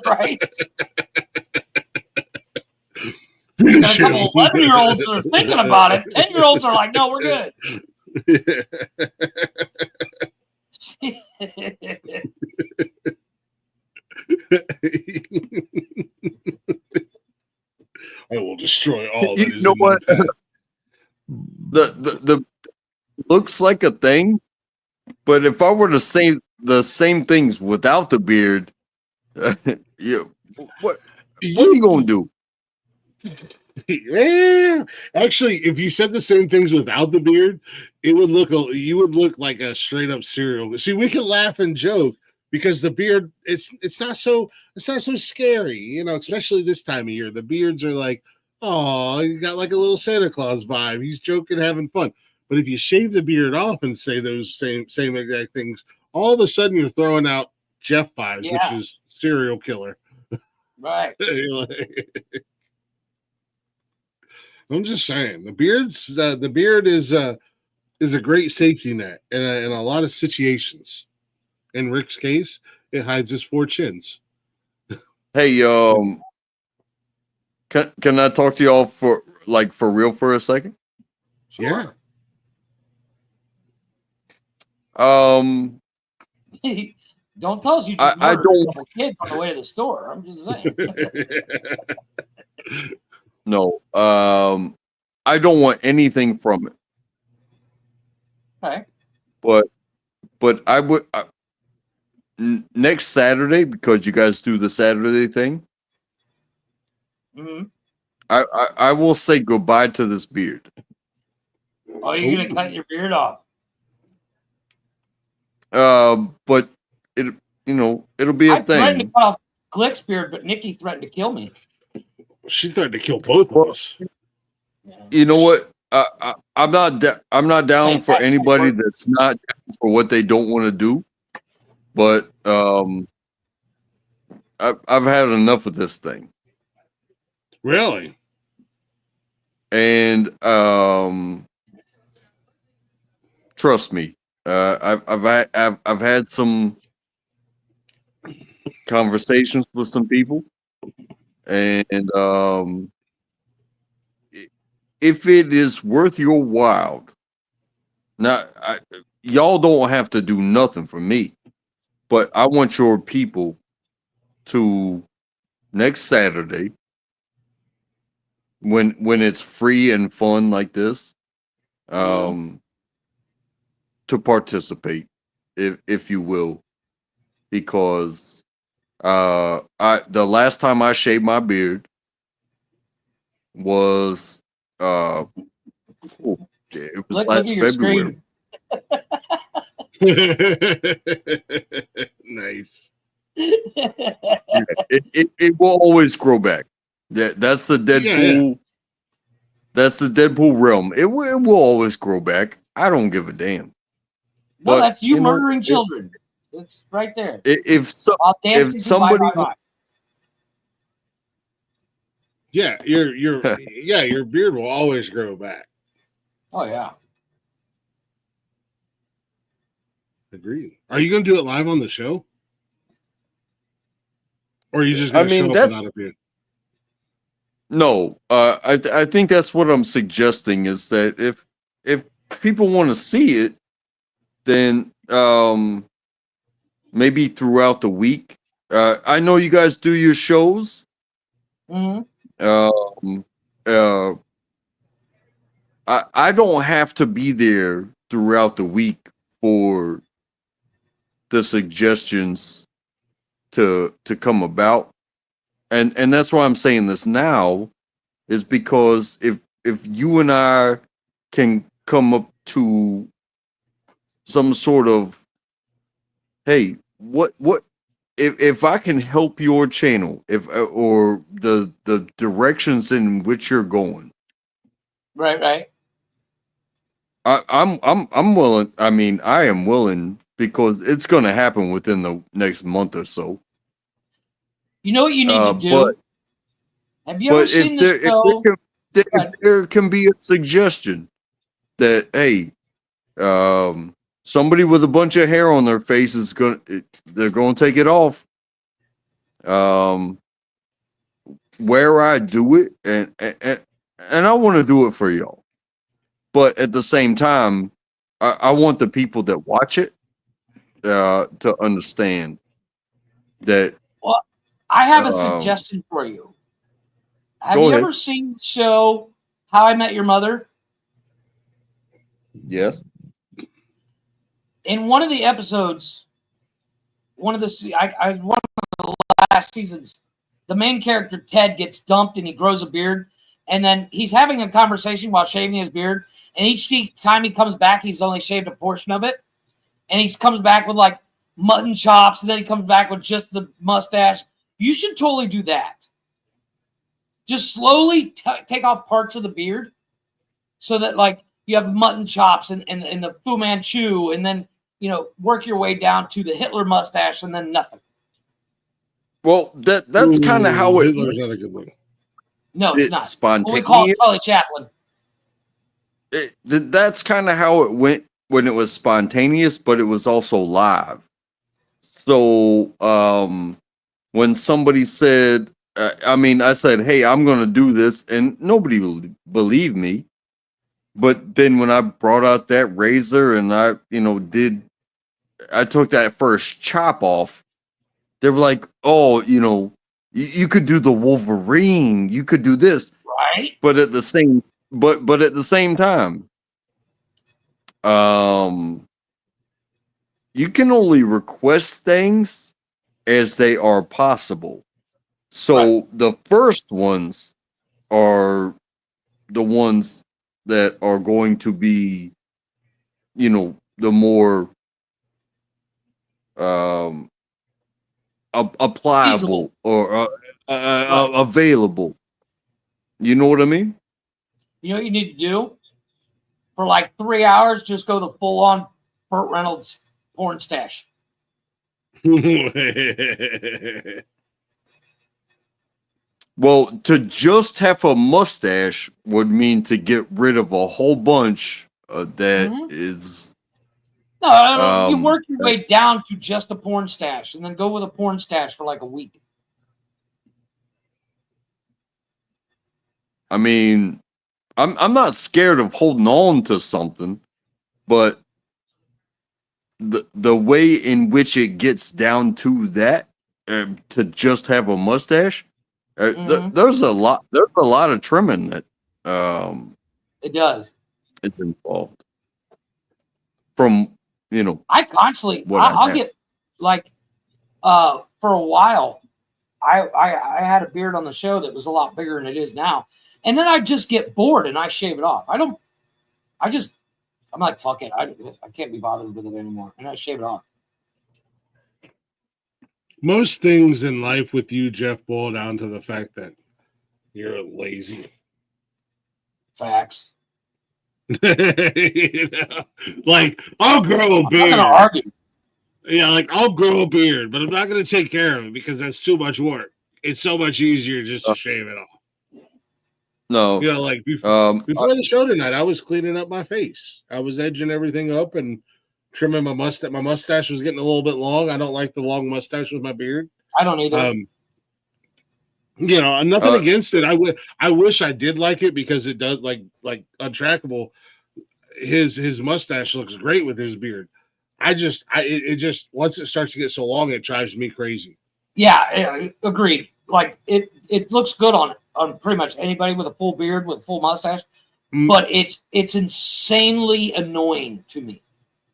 Right. Got a couple 11-year-olds that are thinking about it. 10-year-olds are like, no, we're good. I will destroy all that is know in what? my path. The looks like a thing, but if I were to say the same things without the beard, what are you gonna do? Yeah, actually, if you said the same things without the beard, you would look like a straight up serial. See, we can laugh and joke because the beard, it's not so scary, especially this time of year. The beards are like, oh, you got like a little Santa Claus vibe. He's joking, having fun. But if you shave the beard off and say those same exact things, all of a sudden you're throwing out Jeff vibes, which is serial killer. Right. I'm just saying the beard is is a great safety net in a lot of situations. In Rick's case, it hides his 4 chins. Hey, can I talk to y'all for real for a second? Sure. Don't tell us you just I murdered a don't. couple kids on the way to the store. I'm just saying. No, I don't want anything from it. Okay. But I would next Saturday, because you guys do the Saturday thing. Mm-hmm. I will say goodbye to this beard. Oh, you're gonna cut your beard off? But it'll be a I threatened to thing. cut off Glick's beard, but Nikki threatened to kill me. She threatened to kill both of us. You know what? I'm not down Same for back, anybody same that's not down for what they don't want to do. But I've had enough of this thing. Really? And trust me, I've had some conversations with some people, and if it is worth your while, y'all don't have to do nothing for me, but I want your people to next Saturday, when it's free and fun like this, to participate, if you will, because the last time I shaved my beard was it was Look last at your February. Nice. It will always grow back. That's the Deadpool. Yeah. That's the Deadpool realm. It will always grow back. I don't give a damn. No, But, that's you you know, murdering children. It's right there. If somebody Yeah, your beard will always grow back. Oh yeah. Agreed. Are you going to do it live on the show? Or are you just going to show up without a beard? No, I think that's what I'm suggesting is that if people want to see it, then maybe throughout the week. I know you guys do your shows. Mm-hmm. I don't have to be there throughout the week for the suggestions to come about. And that's why I'm saying this now, is because if you and I can come up to some sort of, hey, what if I can help your channel, or the directions in which you're going, Right. I'm willing. I mean, I am willing, because it's going to happen within the next month or so. You know what you need to do? But have you ever seen the show? If there can be a suggestion that, hey, somebody with a bunch of hair on their face they're going to take it off. Where I do it, and I want to do it for y'all, but at the same time, I want the people that watch it to understand that. Well, I have a suggestion for you. Have you ever seen the show How I Met Your Mother? Yes. In one of the episodes, one of the last seasons, the main character Ted gets dumped and he grows a beard, and then he's having a conversation while shaving his beard, and each time he comes back, he's only shaved a portion of it, and he comes back with like mutton chops, and then he comes back with just the mustache. You should totally do that. Just slowly take off parts of the beard so that like you have mutton chops and the Fu Manchu, and then, you know, work your way down to the Hitler mustache and then nothing. Well, that's kind of how it. Hitler's not a good look. No, it's not. Spontaneous. We call it Charlie Chaplin. That's kind of how it went when it was spontaneous, but it was also live. So when somebody said, I said, "Hey, I'm going to do this," and nobody believed me. But then when I brought out that razor and I took that first chop off, they were like, "Oh, you could do the Wolverine, you could do this," right? But at the same time, you can only request things as they are possible. So the first ones are the ones that are going to be, the more applicable or available. You know what I mean? You know what you need to do? For like 3 hours, just go the full on Burt Reynolds porn stash. Well, to just have a mustache would mean to get rid of a whole bunch that is. No, you work your way down to just a porn stash, and then go with a porn stash for like a week. I mean, I'm not scared of holding on to something, but the way in which it gets down to that, to just have a mustache, there's a lot of trimming that it does. It's involved. From I constantly I'll get like for a while I had a beard on the show that was a lot bigger than it is now, and then I just get bored and I shave it off. I'm like, fuck it, I can't be bothered with it anymore, and I shave it off. Most things in life with you, Jeff, boil down to the fact that you're lazy. Facts. Like, I'll grow a beard. I'm not gonna argue. Yeah, like, I'll grow a beard, but I'm not going to take care of it because that's too much work. It's so much easier just to shave it off. No. Like before the show tonight, I was cleaning up my face. I was edging everything up and trimming my mustache. My mustache was getting a little bit long. I don't like the long mustache with my beard. I don't either. Nothing against it. I wish I did like it because it does like Untrackable. His mustache looks great with his beard. It just once it starts to get so long, it drives me crazy. Yeah, agreed. Like it looks good on pretty much anybody with a full beard with a full mustache, but it's insanely annoying to me.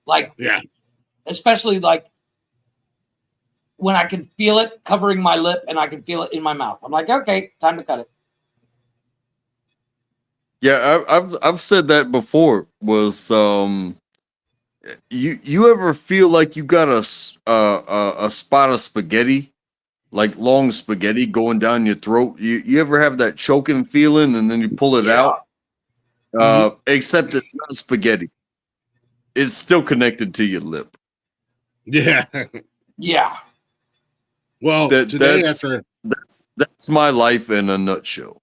Like, especially like when I can feel it covering my lip and I can feel it in my mouth. I'm like, okay, time to cut it. Yeah, I've said that before. Was you ever feel like you got a spot of spaghetti, like long spaghetti going down your throat? You ever have that choking feeling and then you pull it out? Except it's not spaghetti. It's still connected to your lip. Yeah. Yeah. Well, that's my life in a nutshell.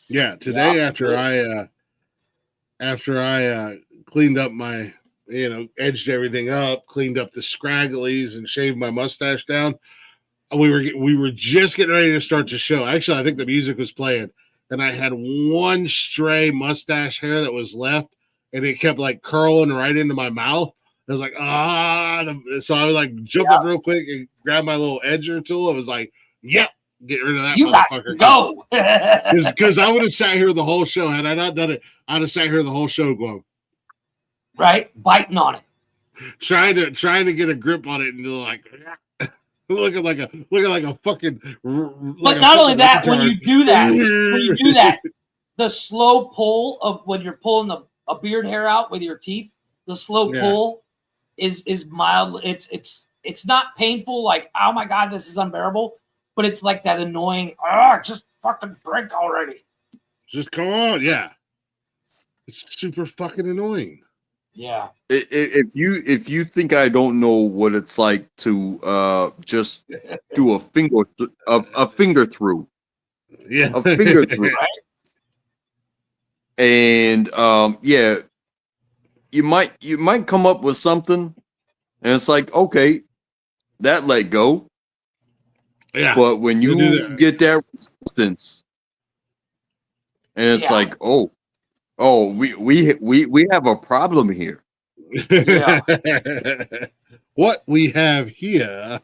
Yeah, today after I cleaned up my, edged everything up, cleaned up the scragglies, and shaved my mustache down, we were just getting ready to start the show. Actually, I think the music was playing, and I had one stray mustache hair that was left, and it kept like curling right into my mouth. I was like, so I was like jumped up real quick and grabbed my little edger tool. I was like, yep. Get rid of that. You got to go. Because I would have sat here the whole show. Had I not done it, I'd have sat here the whole show going. Right? Biting on it. Trying to get a grip on it and like looking like a fucking. But not only that, when you do that, the slow pull of when you're pulling a beard hair out with your teeth, the slow pull is mild. It's not painful, like, oh my God, this is unbearable. But it's like that annoying, just fucking drink already. Just come on, yeah. It's super fucking annoying. Yeah. If you think I don't know what it's like to just do a finger through. Yeah. A finger through. And yeah, you might come up with something, and it's like, okay, that let go. Yeah. But when you get that resistance, and it's like, oh, we have a problem here. Yeah. What we have here.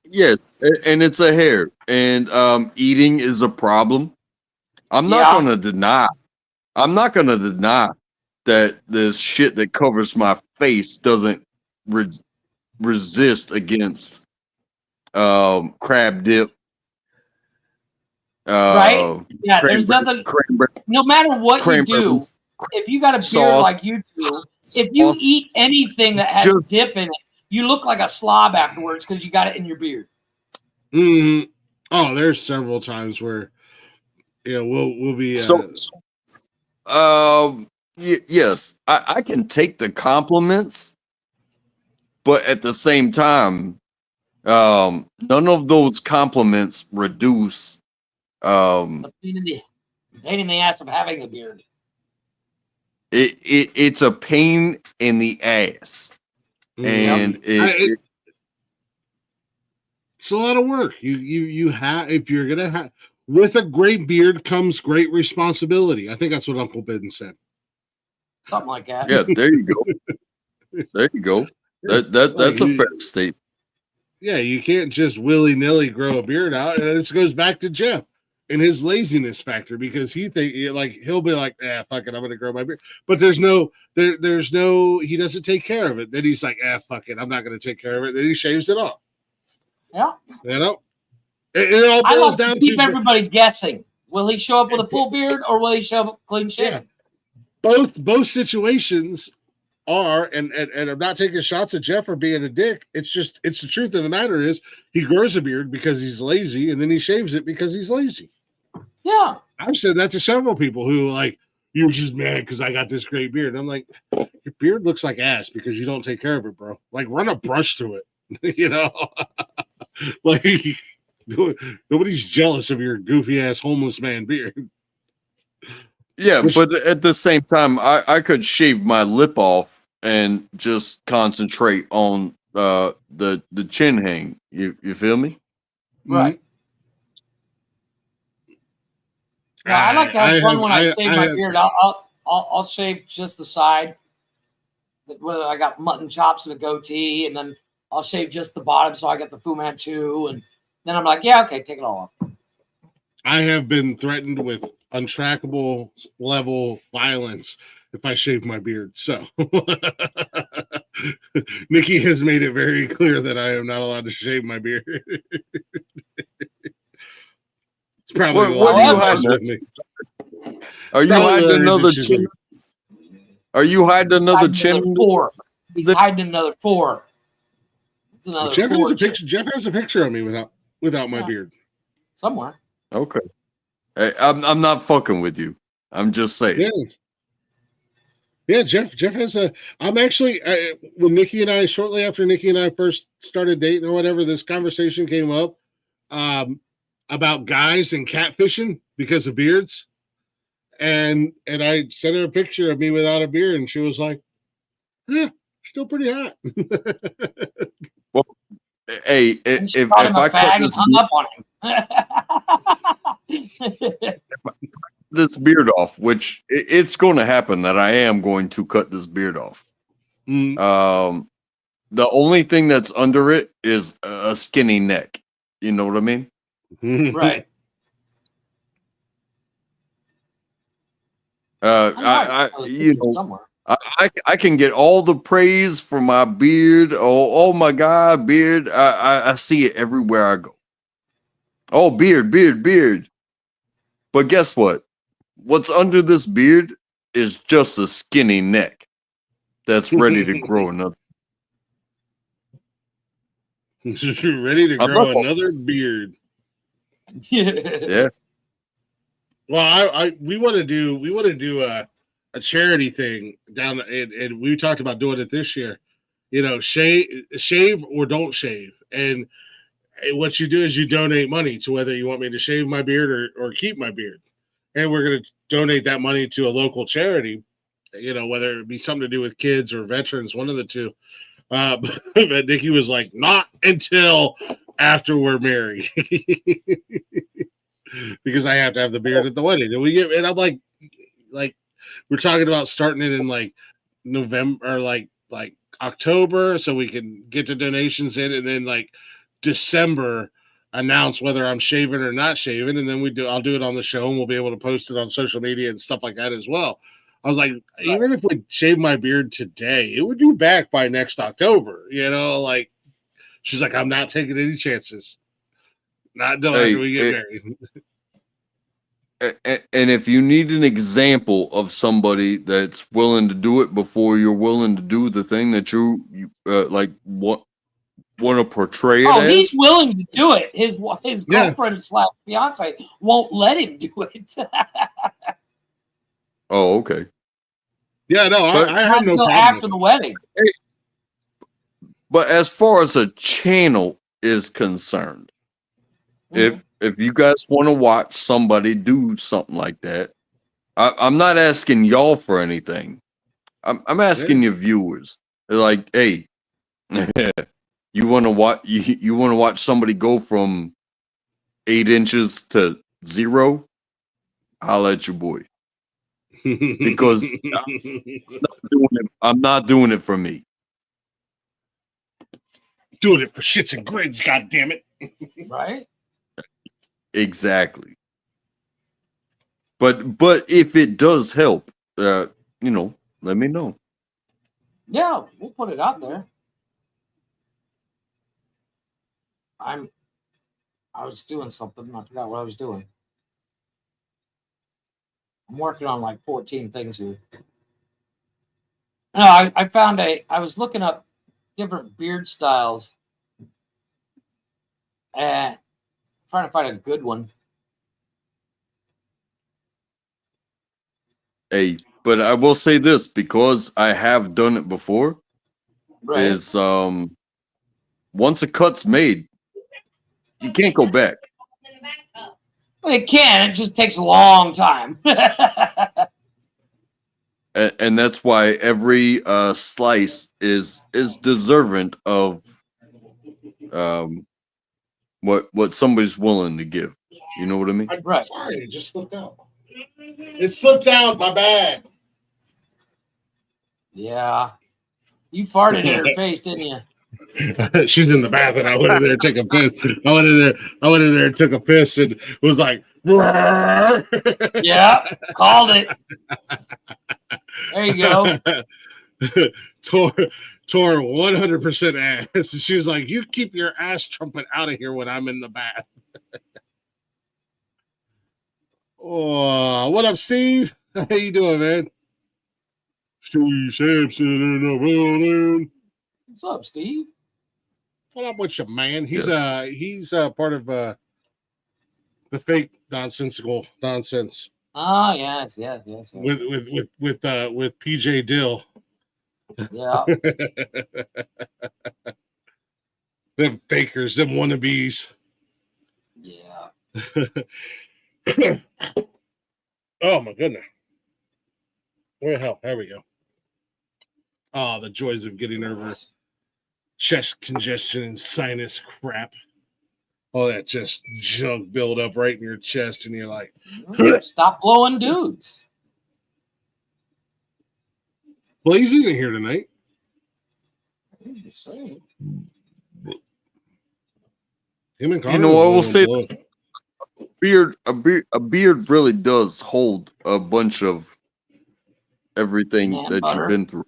Yes, and it's a hair, and eating is a problem. I'm not gonna deny that this shit that covers my face doesn't resist against crab dip. Right? Yeah, there's Cranberry, nothing. No matter what you do, if you got a beard sauce, like you do, if you eat anything that has dip in it, you look like a slob afterwards because you got it in your beard. Mm-hmm. Oh, there's several times where, yeah, we'll be. Yes, I can take the compliments, but at the same time, none of those compliments reduce. The pain in the ass of having a beard. It's a pain in the ass, and it's a lot of work. You have, if you're gonna have, with a great beard comes great responsibility. I think that's what Uncle Ben said. Something like that. Yeah, there you go. There you go. That's a fair statement. Yeah, you can't just willy-nilly grow a beard out. And this goes back to Jeff and his laziness factor, because he'll be like, fuck it, I'm gonna grow my beard. But there's no he doesn't take care of it. Then he's like, fuck it, I'm not gonna take care of it. Then he shaves it off. Yeah. You know? It all I boils like down to keep to everybody guessing. Will he show up with a full beard or will he show up clean shaven? Yeah. Both situations are, and I'm not taking shots at Jeff for being a dick. It's the truth of the matter is he grows a beard because he's lazy, and then he shaves it because he's lazy. Yeah. I've said that to several people who like, you're just mad because I got this great beard. And I'm like, your beard looks like ass because you don't take care of it, bro. Like, run a brush through it. You know? Like, nobody's jealous of your goofy ass homeless man beard. Yeah, but at the same time, I could shave my lip off and just concentrate on the chin hang. You feel me? Right. Yeah, I like to have fun when I shave my beard. I'll shave just the side. Whether I got mutton chops and a goatee, and then I'll shave just the bottom so I get the Fu Manchu, and then I'm like, yeah, okay, take it all off. I have been threatened with untrackable level violence if I shave my beard. So Nikki has made it very clear that I am not allowed to shave my beard. It's probably what are you hiding? Are you hiding another chin? Are you hiding another chin? He's hiding another 4. It's another Jeff 4 has a picture. Jeff has a picture of me without my beard somewhere. Okay, hey, I'm not fucking with you. I'm just saying. Yeah. Jeff has a. I'm actually when Nikki and I, shortly after Nikki and I first started dating or whatever, this conversation came up about guys and catfishing because of beards, and I sent her a picture of me without a beard, and she was like, "Yeah, still pretty hot." Well, hey, if I cut this hung up on this beard off, which it's going to happen that I am going to cut this beard off. The only thing that's under it is a skinny neck. You know what I mean? Right. I can get all the praise for my beard. Oh my God, beard. I see it everywhere I go. Oh, beard. But guess what? What's under this beard is just a skinny neck that's ready to grow another. Ready to grow another beard. Yeah. Well, we want to do a charity thing down, and we talked about doing it this year. You know, shave or don't shave, and what you do is you donate money to whether you want me to shave my beard or keep my beard. And we're going to donate that money to a local charity, whether it be something to do with kids or veterans, one of the two. But Nikki was like, not until after we're married. Because I have to have the beard at the wedding. And I'm like we're talking about starting it in like November or like October, so we can get the donations in, and then like December announce whether I'm shaving or not shaving, and then I'll do it on the show, and we'll be able to post it on social media and stuff like that as well. I was like, even if we shave my beard today, it would be back by next October. Like she's like, I'm not taking any chances. Not until after we get married. And if you need an example of somebody that's willing to do it before you're willing to do the thing that you like want to portray it as, he's willing to do it. His girlfriend / fiance won't let him do it. Oh, okay. Yeah, no, I have no problem after the wedding. But as far as a channel is concerned, if you guys want to watch somebody do something like that, I'm not asking y'all for anything. I'm asking your viewers. They're like, hey, you want to watch? You want to watch somebody go from 8 inches to 0? I'll let your boy. Because I'm not doing it for me. Doing it for shits and grins, god damn it. Right? Exactly. But if it does help, let me know. Yeah, we'll put it out there. I was doing something. I forgot what I was doing. I'm working on like 14 things here. No, I found I was looking up different beard styles and trying to find a good one. Hey, but I will say this, because I have done it before, is once a cut's made, you can't go back. It can. It just takes a long time. And that's why every slice is deserving of what somebody's willing to give. You know what I mean? Right. Sorry, it just slipped out. It slipped out my bag. Yeah. You farted in her face, didn't you? She's in the bath, and I went in there and took a piss. I went in there and took a piss, and was like, yeah, called it. There you go. Tore 100% ass. And she was like, "You keep your ass trumpet out of here when I'm in the bath." Oh, what up, Steve? How you doing, man? Steve Sampson in the building. What's up, Steve? What up with you, man? He's part of the fake nonsensical nonsense. Oh yes. With PJ Dill. Yeah. Them fakers, them wannabes. Yeah. Oh my goodness. Where the hell? There we go. Oh, the joys of getting over chest congestion and sinus crap. All that just junk build up right in your chest, and you're like, stop blowing dudes. Blaze isn't here tonight. Him and Connor, I will say this. A beard really does hold a bunch of everything you've been through.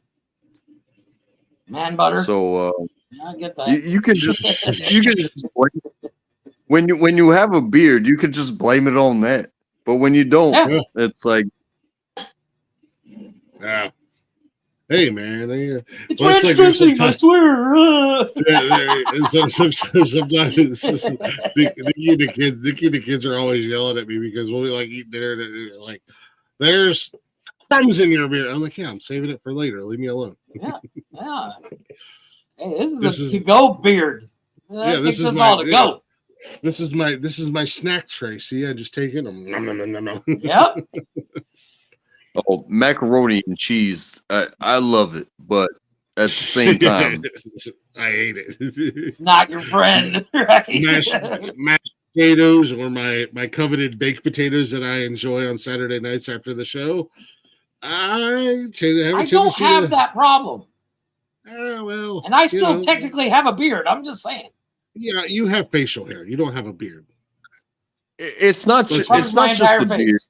Man butter. So I get that. you can just blame it. When you have a beard, you can just blame it on that. But when you don't, it's like, yeah. Hey man, it's ranch dressing. I swear. Sometimes the kids are always yelling at me because when we like eat dinner, like there's crumbs in your beard. I'm like, yeah, I'm saving it for later. Leave me alone. Yeah. Hey, this is a to-go beard. Take this all to go. This is my snack tray. See, I just take it. Nom. Yep. Oh, macaroni and cheese. I love it, but at the same time, I hate it. It's not your friend, right? Mashed potatoes or my coveted baked potatoes that I enjoy on Saturday nights after the show. I don't have that problem. Well, and I still technically have a beard. I'm just saying. Yeah, you have facial hair. You don't have a beard. it's not just the beard.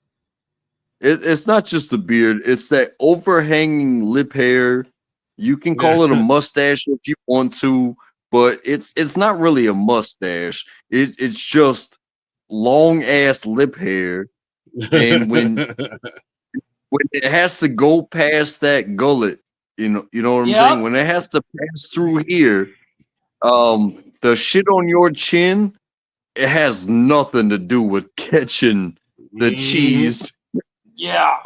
It's not just the beard. It's that overhanging lip hair. You can call it a mustache if you want to, but it's not really a mustache. It's just long ass lip hair, and when it has to go past that gullet, you know what I'm saying. When it has to pass through here, the shit on your chin, it has nothing to do with catching the cheese. Yeah.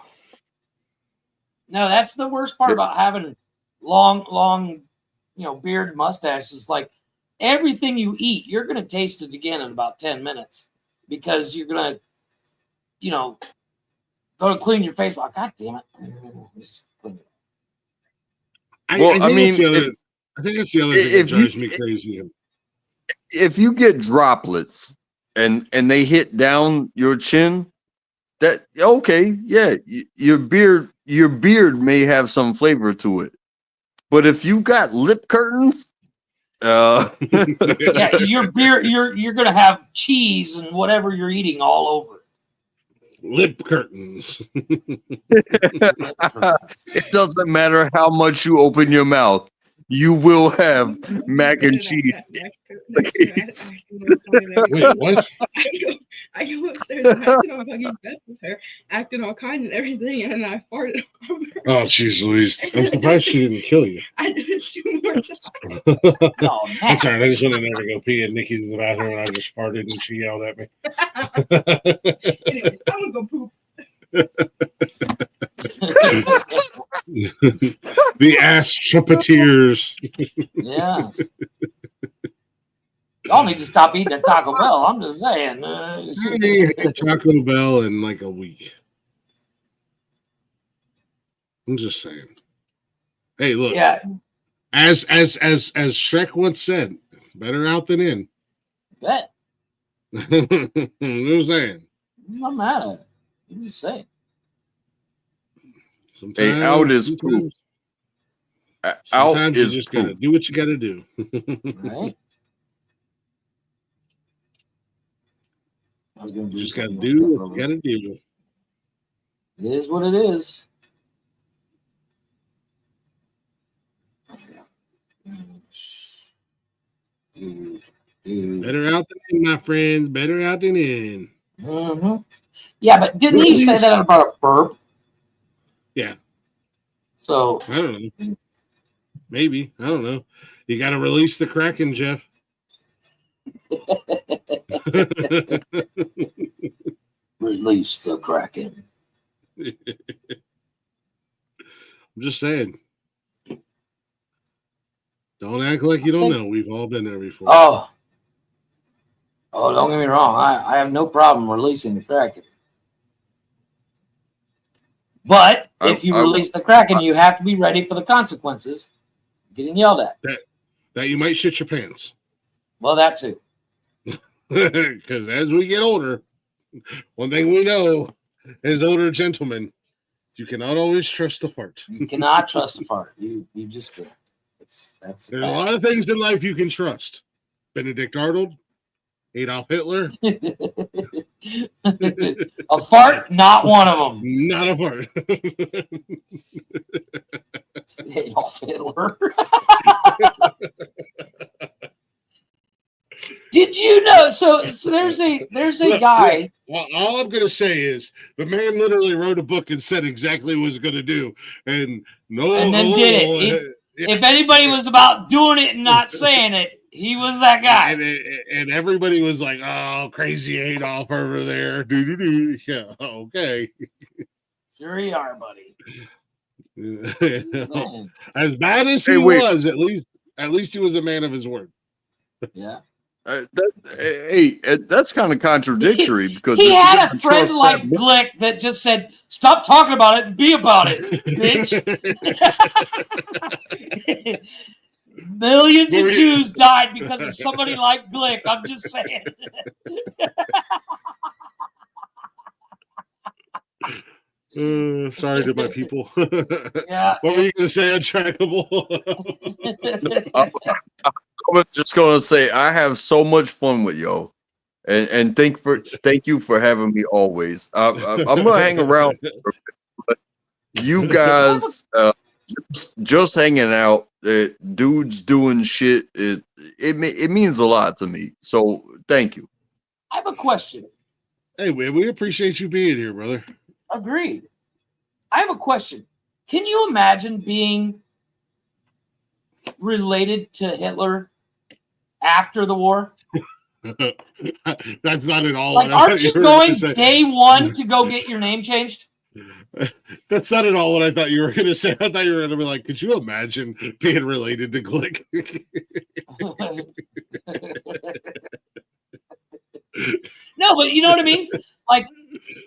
No, that's the worst part about having long, beard mustache is like everything you eat, you're going to taste it again in about 10 minutes because you're going to, go to clean your face. Like, God damn it. I think that's the other thing that drives me crazy. If you get droplets and they hit down your chin, that okay, yeah, your beard may have some flavor to it, but if you got lip curtains, yeah, your beard, you're gonna have cheese and whatever you're eating all over. Lip curtains. It doesn't matter how much you open your mouth, you will have mac and cheese. Wait, what? I go upstairs and I sit on Buggy's bed with her, acting all kind and everything, and I farted on her. Oh, jeez, Louise. I'm surprised she didn't kill you. I did it 2 more times. That's all right. I just want to never go pee, and Nikki's in the bathroom, and I just farted, and she yelled at me. Anyways, I'm gonna go poop. The ass chuppeteers. Yeah. Y'all need to stop eating at Taco Bell. I'm just saying. I ain't had Taco Bell in like a week. I'm just saying. Hey, look. Yeah. As Shrek once said, better out than in. Bet. I'm just saying. I'm not mad at it. I'm just saying. Hey, out is poop. Sometimes you just gotta do what you gotta do. Right. I was gonna just gotta do what you gotta do. It is what it is. Better out than in, my friends. Better out than in. Mm-hmm. Yeah, but didn't he say that about a burp? Yeah. So I don't know. Maybe. I don't know. You got to release the Kraken, Jeff. Release the Kraken. I'm just saying. Don't act like you don't know. We've all been there before. Oh, don't get me wrong. I have no problem releasing the Kraken. But if you release the Kraken, you have to be ready for the consequences. Getting yelled at. That you might shit your pants. Well, that too. Because as we get older, one thing we know as older gentlemen, you cannot always trust the fart. You cannot trust the fart. You just can't. There's a lot of things in life you can trust. Benedict Arnold, Adolf Hitler. A fart, not one of them. Not a fart. Adolf Hitler. Did you know? So there's a guy. Well, all I'm going to say is the man literally wrote a book and said exactly what he was going to do, and then did it. If anybody was about doing it and not saying it, he was that guy. And everybody was like, "Oh, crazy Adolf over there." Yeah, okay. Sure you are, buddy. As bad as he was, at least he was a man of his word. Yeah. That's kind of contradictory because He if you're had gonna a friend trust like that- Glick that just said, "Stop talking about it and be about it, bitch." Millions of Jews died because of somebody like Glick. I'm just saying. Sorry to my people. Yeah. What were you going to say, Untrackable? I was just gonna say I have so much fun with y'all, and thank you for having me always. I'm gonna hang around, but you guys just hanging out, dudes doing shit. It means a lot to me. So thank you. I have a question. Hey, man, we appreciate you being here, brother. Agreed. I have a question. Can you imagine being related to Hitler after the war? That's not at all. Like, what I thought aren't you were going gonna say. day one to go get your name changed? That's not at all what I thought you were going to say. I thought you were going to be like, could you imagine being related to Glick? No, but you know what I mean?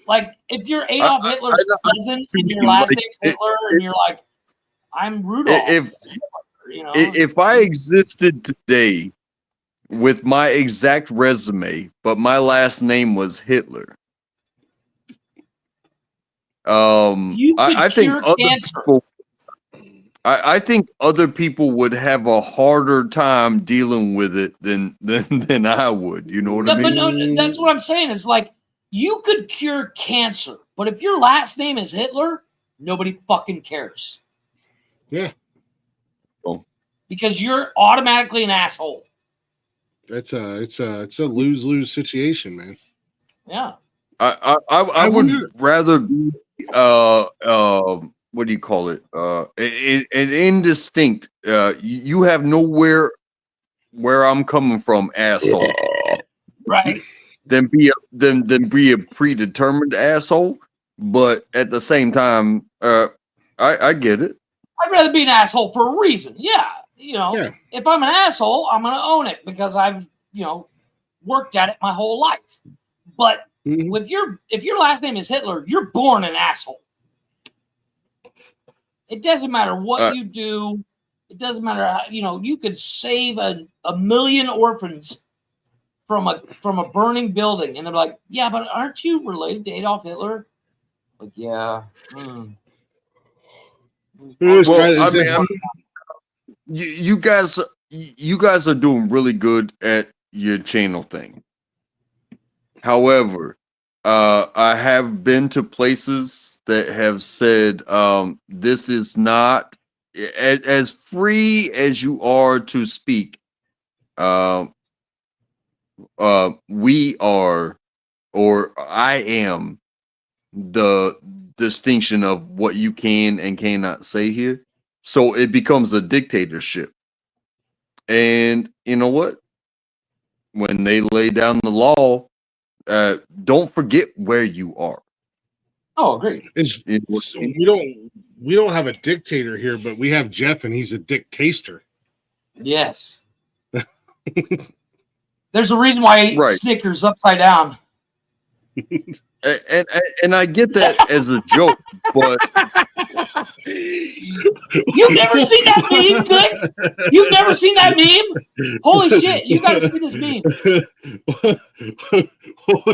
Like if you're Adolf Hitler's cousin and your last name's Hitler, and you're like, I'm Rudolph. If I existed today with my exact resume, but my last name was Hitler, I think other people. I think other people would have a harder time dealing with it than I would. You know what I mean? But no, that's what I'm saying. Is like you could cure cancer, but if your last name is Hitler, nobody fucking cares. Yeah. Because you're automatically an asshole. It's a lose-lose situation, man. Yeah. I would rather be what do you call it? An indistinct. You have nowhere where I'm coming from, asshole. Right. Then be a predetermined asshole. But at the same time, I get it. I'd rather be an asshole for a reason. Yeah. If I'm an asshole, I'm gonna own it because I've worked at it my whole life. But if your last name is Hitler, you're born an asshole. It doesn't matter what you do. It doesn't matter how, you could save a million orphans from a burning building, and they're like, yeah, but aren't you related to Adolf Hitler? Like, yeah. Well, I mean, you guys are doing really good at your channel thing. However, I have been to places that have said this is not as free as you are to speak. We are, or I am, the distinction of what you can and cannot say here. So it becomes a dictatorship. And you know what? When they lay down the law, don't forget where you are. Oh, great. We don't have a dictator here, but we have Jeff, and he's a dictator. Yes. There's a reason why I eat Snickers upside down. And I get that as a joke, but you've never seen that meme, Glick? You've never seen that meme? Holy shit! You got to see this meme.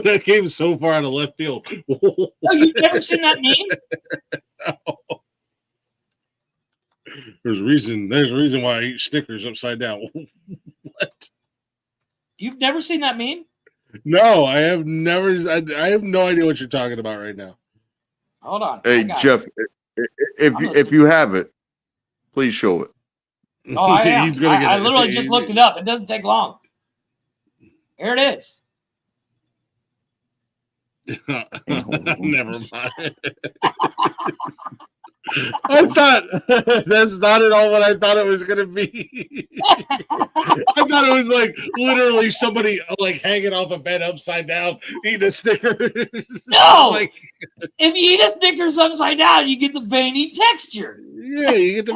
That came so far out of left field. No, you've never seen that meme? No. There's a reason why I eat Snickers upside down. What? You've never seen that meme? No, I have never. I have no idea what you're talking about right now. Hold on. Hey, Jeff, if you have it, please show it. Oh, I am. I literally just looked it up. It doesn't take long. Here it is. Never mind. I thought that's not at all what I thought it was going to be. I thought it was like literally somebody like hanging off a bed upside down eating a Snicker. No, if you eat a Snickers upside down, you get the veiny texture. Yeah, you get the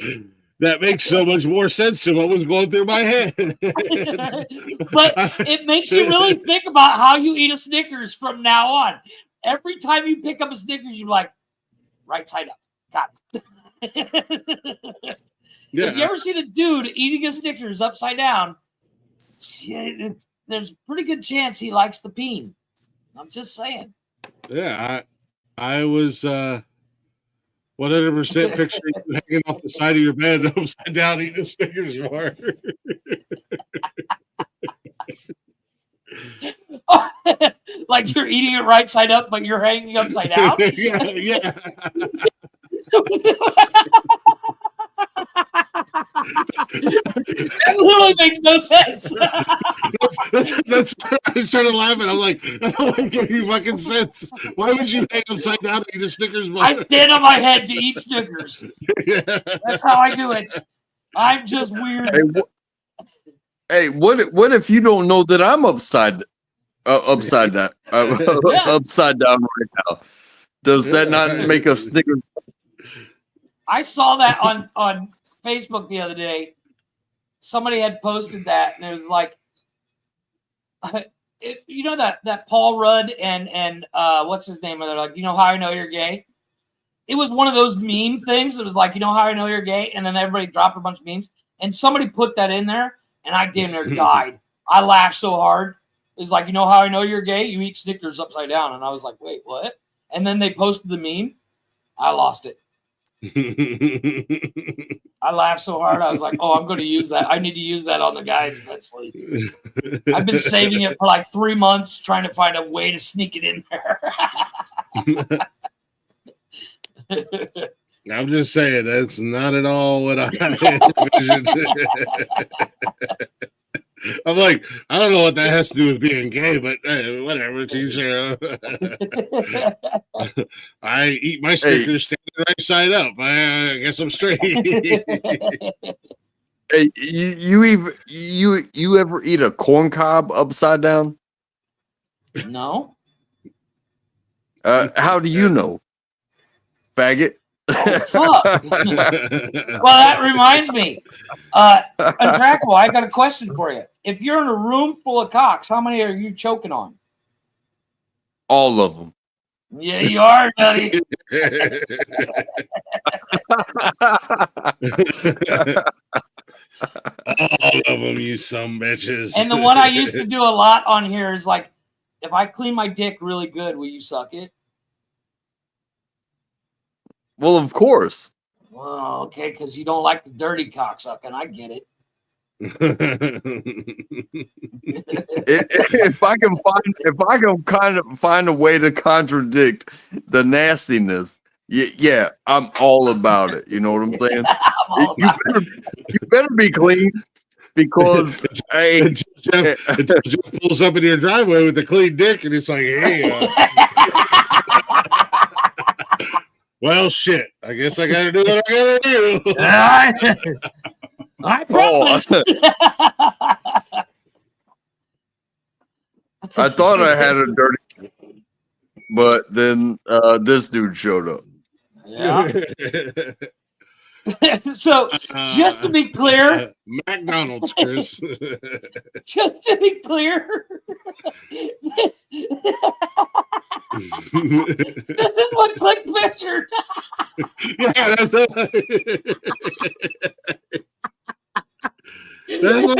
vein. That makes so much more sense than what was going through my head. But it makes you really think about how you eat a Snickers from now on. Every time you pick up a Snickers, you're like, right side up. Got it. Yeah. If you ever seen a dude eating a Snickers upside down, there's a pretty good chance he likes the peen. I'm just saying. Yeah, I was 100% picturing you hanging off the side of your bed upside down eating a Snickers bar. Like you're eating it right side up, but you're hanging upside down? Yeah. That literally makes no sense. That's I started laughing. I'm like, that don't make any fucking sense. Why would you hang upside down and eat a Snickers bar? I stand on my head to eat Snickers. Yeah. That's how I do it. I'm just weird. Hey, what if you don't know that I'm upside down, upside down right now? Does that not make a Snickers? I saw that on Facebook the other day. Somebody had posted that, and it was like, you know that Paul Rudd and what's his name? They're like, you know how I know you're gay? It was one of those meme things. It was like, you know how I know you're gay, and then everybody dropped a bunch of memes, and somebody put that in there, and I damn near died. I laughed so hard. It was like, you know how I know you're gay? You eat Snickers upside down, and I was like, wait, what? And then they posted the meme. I lost it. I laughed so hard. I was like, oh, I'm going to use that. I need to use that on the guys eventually. I've been saving it for like 3 months, trying to find a way to sneak it in there. I'm just saying, that's not at all what I envisioned. I'm like, I don't know what that has to do with being gay, but hey, whatever, teacher. I eat my Snickers standing right side up. I guess I'm straight. Hey, you ever eat a corn cob upside down? No. How do you know, faggot? Oh, fuck. Well, that reminds me. Untrackable, I got a question for you. If you're in a room full of cocks, how many are you choking on? All of them. Yeah, you are, buddy. All of them, you some bitches. And the one I used to do a lot on here is like, if I clean my dick really good, will you suck it? Well, of course. Well, okay, because you don't like the dirty cocksucking. I get it. If I can kind of find a way to contradict the nastiness, yeah, I'm all about it. You know what I'm saying? You better be clean, because hey, Jeff pulls up in your driveway with a clean dick, and it's like, hey. Well, shit. I guess I gotta do what I gotta do. I promise. I thought I had a dirty, but then this dude showed up. Yeah. So, just to be clear, McDonald's, Chris. Just to be clear, this is what Click pictured. Yeah, Oh,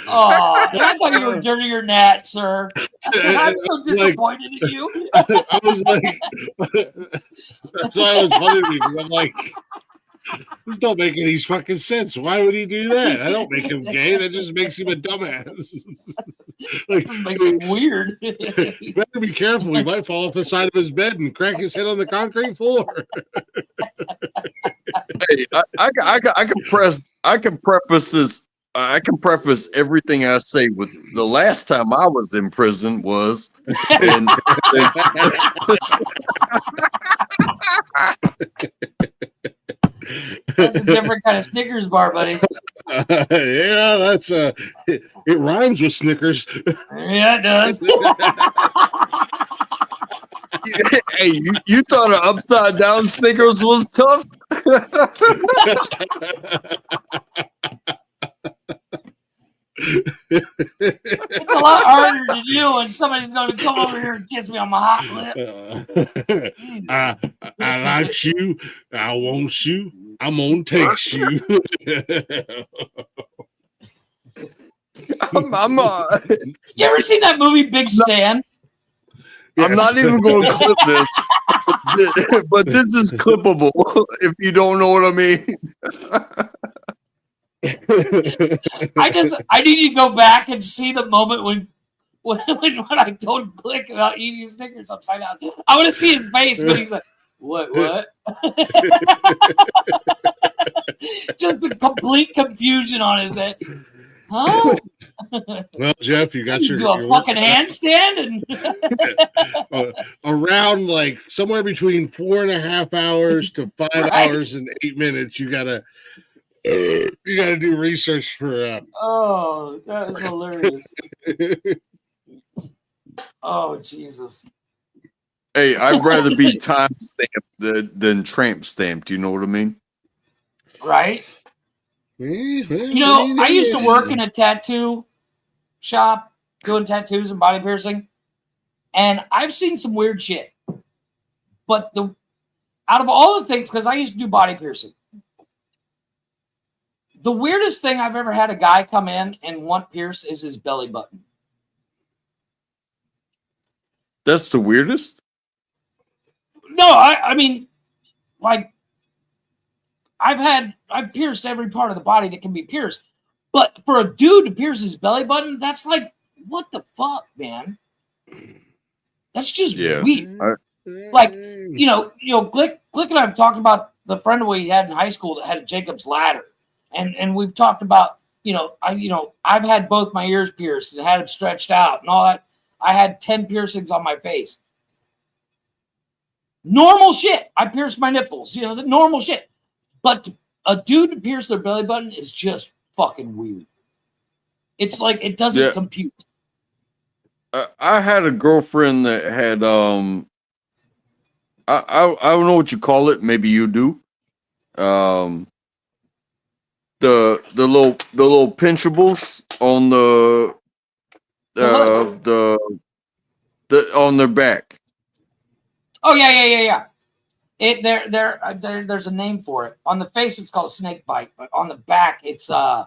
I thought you were dirtier than that, sir. I'm so disappointed in you. I was like, that's why I was wondering, because I'm like, this don't make any fucking sense. Why would he do that? I don't make him gay. That just makes him a dumbass. Like, makes it weird. You better be careful. He might fall off the side of his bed and crack his head on the concrete floor. Hey, I can preface everything I say with the last time I was in prison was and That's a different kind of Snickers bar, buddy. Yeah, that's it rhymes with Snickers. Yeah, it does. Hey, you thought an upside down Snickers was tough? It's a lot harder to do when somebody's going to come over here and kiss me on my hot lip. I like you. I want you. I'm gonna take you. You ever seen that movie Big Stan? I'm not even going to clip this, but this is clippable if you don't know what I mean. I need to go back and see the moment when I told Click about eating Snickers upside down. I want to see his face when he's like, what? Just the complete confusion on his head. Huh? Well, Jeff, you got your do a fucking handstand and around like somewhere between 4.5 hours to 5 hours and 8 minutes. You gotta do research for. Oh, that is hilarious. Oh, Jesus. Hey, I'd rather be time stamped than tramp stamped. You know what I mean? Right. You know, I used to work in a tattoo shop doing tattoos and body piercing, and I've seen some weird shit. But out of all the things, because I used to do body piercing, the weirdest thing I've ever had a guy come in and want pierced is his belly button. That's the weirdest? No, I mean, like, I've pierced every part of the body that can be pierced. But for a dude to pierce his belly button, that's like, what the fuck, man? That's just weird. Like, you know, Glick and I have talked about the friend we had in high school that had a Jacob's ladder. And we've talked about, I've had both my ears pierced and had them stretched out and all that. I had 10 piercings on my face. Normal shit. I pierced my nipples, the normal shit. But a dude to pierce their belly button is just fucking weird. It's like it doesn't compute. I had a girlfriend that had I don't know what you call it. Maybe you do. The little pinchables on the on their back. Oh yeah. There's a name for it. On the face, it's called a snake bite, but on the back, it's I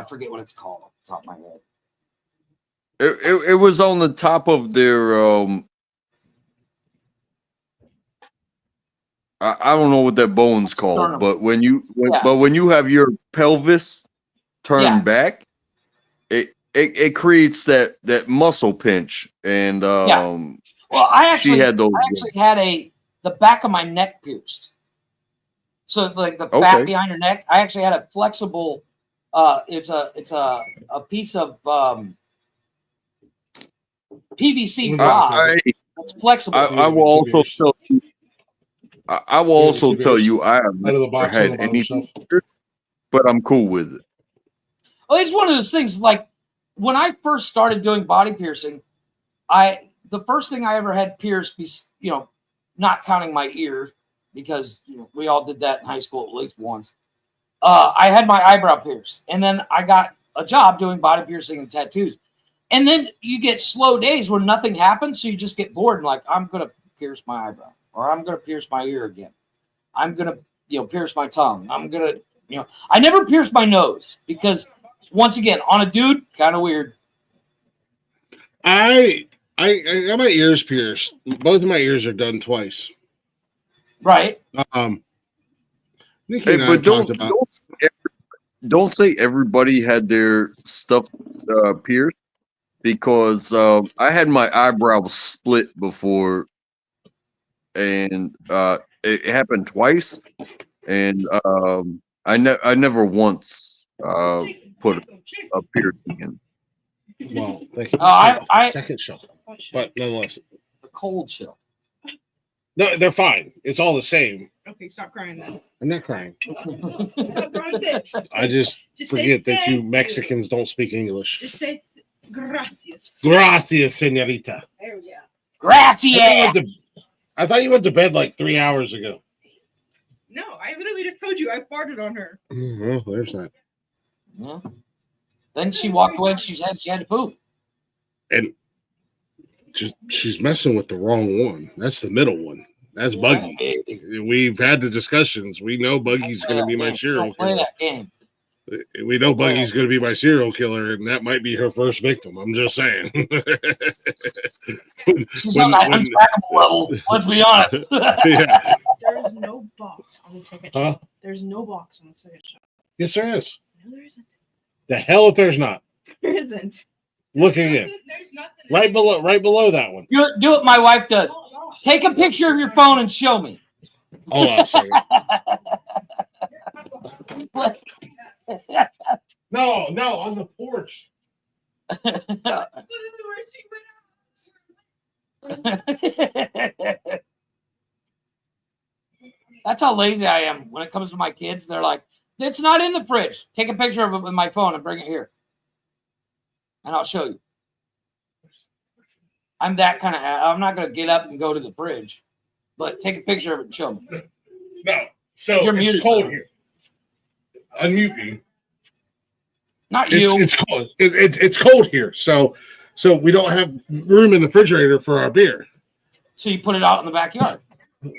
forget what it's called off the top of my head. It was on the top of their I don't know what that bone's called, but when you have your pelvis turned back, it creates that muscle pinch, and well, she had those. I actually had the back of my neck pierced. So like the fat behind your neck, I actually had a flexible. It's a piece of PVC rod. It's flexible. I will also tell you. I will also tell you I have never had anything, but I'm cool with it. Well, it's one of those things. Like when I first started doing body piercing, the first thing I ever had pierced, not counting my ear, because we all did that in high school at least once. I had my eyebrow pierced, and then I got a job doing body piercing and tattoos. And then you get slow days where nothing happens, so you just get bored and like, I'm gonna pierce my eyebrow, or I'm gonna pierce my ear again. I'm gonna, pierce my tongue. I'm gonna, I never pierced my nose because, once again, on a dude, kind of weird. I got my ears pierced. Both of my ears are done twice. Right. Hey, but don't say everybody had their stuff pierced, because I had my eyebrows split before, and it happened twice, and I never once put a piercing in. Well, thank you. Second shell, but nonetheless, the cold shell. No, they're fine. It's all the same. Okay, stop crying then. I'm not crying. I just forget that you Mexicans don't speak English. Just say gracias. Gracias, señorita. There we go. Grassy ass. I thought you went to bed like 3 hours ago. No, I literally just told you I farted on her. Well, there's that. Yeah. Then she walked away and she said she had to poop. And she's messing with the wrong one. That's the middle one. That's Buggy. We've had the discussions. We know Buggy's going to be my serial Play killer. that game. We know Buggy's going to be my serial killer, and that might be her first victim. I'm just saying. She's on that untrackable level. Let's be honest. Yeah. There is no box on the second Huh? shelf. There's no box on the second shelf. Yes, there is. No, there isn't. The hell if there's not. There isn't. Look again. Right below that one. Do what my wife does. Take a picture of your phone and show me. Hold on a second. No, on the porch. That's how lazy I am when it comes to my kids. They're like, it's not in the fridge. Take a picture of it with my phone and bring it here. And I'll show you. I'm that kind of, I'm not going to get up and go to the fridge, but take a picture of it and show me. No. So You're it's muted, cold though. here. Unmute me. Not you. It's cold. It's cold here. So we don't have room in the refrigerator for our beer. So you put it out in the backyard.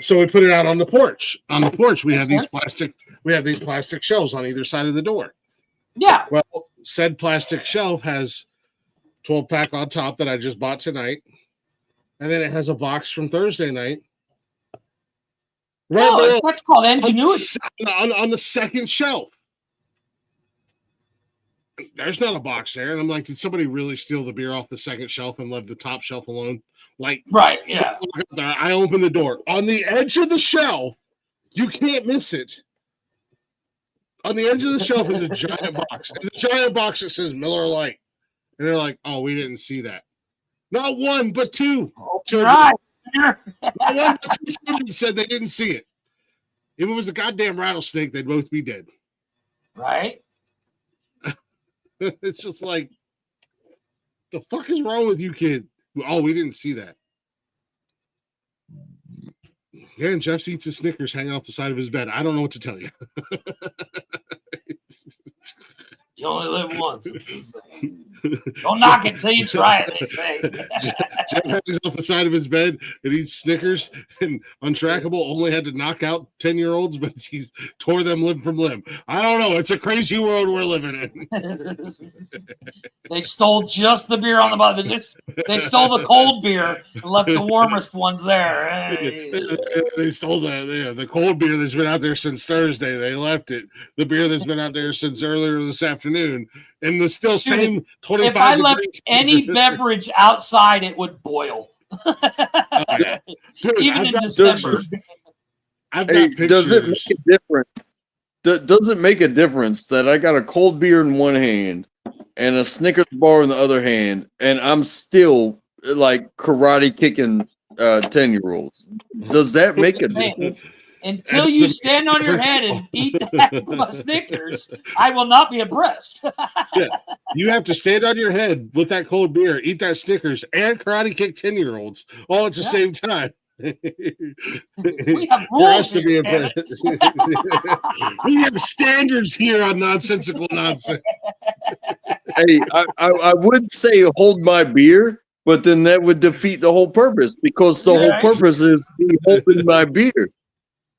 So we put it out on the porch. On the porch, we have these plastic shelves on either side of the door. Yeah. Well, said plastic shelf has 12-pack on top that I just bought tonight, and then it has a box from Thursday night. No, that's called ingenuity. On the second shelf. There's not a box there. And I'm like, did somebody really steal the beer off the second shelf and leave the top shelf alone? Like, right, yeah. So I open the door. On the edge of the shelf, you can't miss it. On the edge of the shelf is a giant box. It's a giant box that says Miller Lite. And they're like, oh, we didn't see that. Not one, but two. Right. Not one, but two children said they didn't see it. If it was a goddamn rattlesnake, they'd both be dead. Right. It's just like, the fuck is wrong with you, kid? Oh, we didn't see that. Yeah, and Jeff eats his Snickers hanging off the side of his bed. I don't know what to tell you. You only live once. Don't knock it till you try it, they say. Jeff hangs off the side of his bed and eats Snickers, and Untrackable only had to knock out 10-year-olds, but he's tore them limb from limb. I don't know. It's a crazy world we're living in. They stole just the beer on the bottom. They stole the cold beer and left the warmest ones there. Hey. They stole the cold beer that's been out there since Thursday. They left it. The beer that's been out there since earlier this afternoon. And the still same 25 If I left degrees. any beverage outside, it would boil. Oh, yeah. Dude, Even in December. Does it make a difference? Does it make a difference that I got a cold beer in one hand and a Snickers bar in the other hand, and I'm still like karate kicking 10-year-olds? Does that make a difference? Until you stand on your head and eat that Snickers, I will not be impressed. Yeah. You have to stand on your head with that cold beer, eat that Snickers, and karate kick 10-year-olds all at the same time. We have For rules us to be here, damn impressed. We have standards here on Nonsensical Nonsense. Hey, I would say hold my beer, but then that would defeat the whole purpose, because the whole purpose is me holding my beer.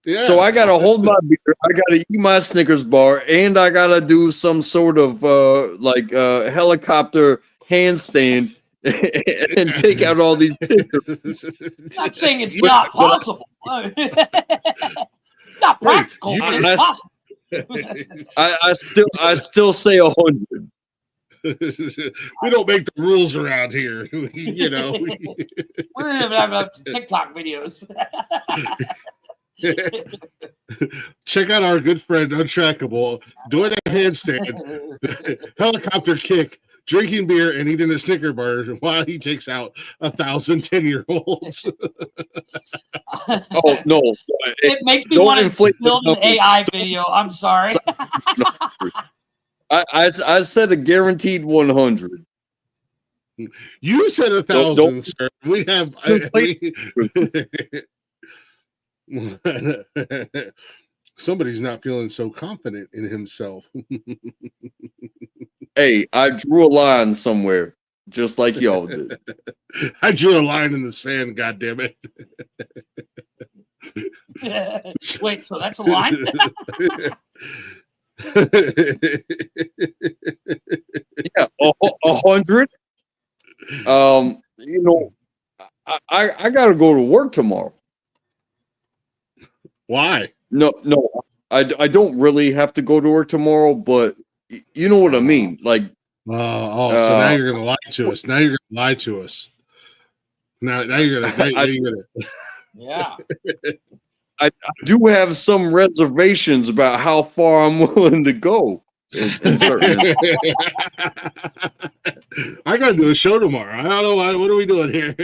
Yeah. So I gotta hold my beer, I gotta eat my Snickers bar, and I gotta do some sort of helicopter handstand and take out all these tickers. I'm not saying it's not possible. It's not practical, but it's possible. I still say 100. We don't make the rules around here. You know. We're gonna have TikTok videos. Check out our good friend Untrackable doing a handstand, helicopter kick, drinking beer, and eating a Snicker bar while he takes out 1,000 10-year-olds. Oh no! It makes me want to build an AI video. I'm sorry. I said a guaranteed 100. You said 1,000, sir. We have. Somebody's not feeling so confident in himself. Hey, I drew a line somewhere, just like y'all did. I drew a line in the sand. God damn it! Wait, so that's a line? Yeah, 100. You know, I gotta go to work tomorrow. Why? No, I don't really have to go to work tomorrow, but you know what I mean. Like, so now you're gonna lie to us. Now you're gonna lie to us. Now you're gonna. Yeah. I do have some reservations about how far I'm willing to go in certain instances. I gotta do a show tomorrow. I don't know what are we doing here.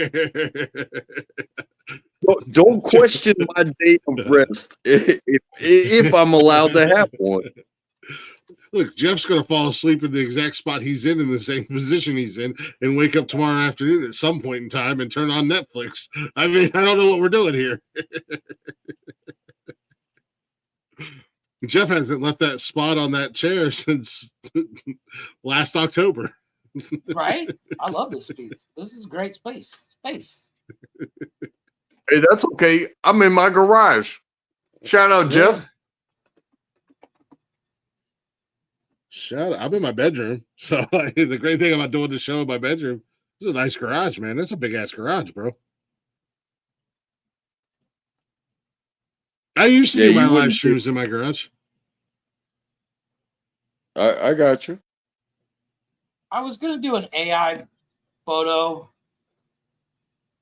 Don't question my day of rest if I'm allowed to have one. Look, Jeff's gonna fall asleep in the exact spot he's in the same position he's in, and wake up tomorrow afternoon at some point in time and turn on Netflix. I mean, I don't know what we're doing here. Jeff hasn't left that spot on that chair since last October. Right? I love this space. This is great space. Hey, that's okay. I'm in my garage. Shout out, Jeff. Shut up. I'm in my bedroom. So the great thing about doing the show in my bedroom, this is a nice garage, man. That's a big ass garage, bro. I used to do my live streams in my garage. I got you. I was gonna do an AI photo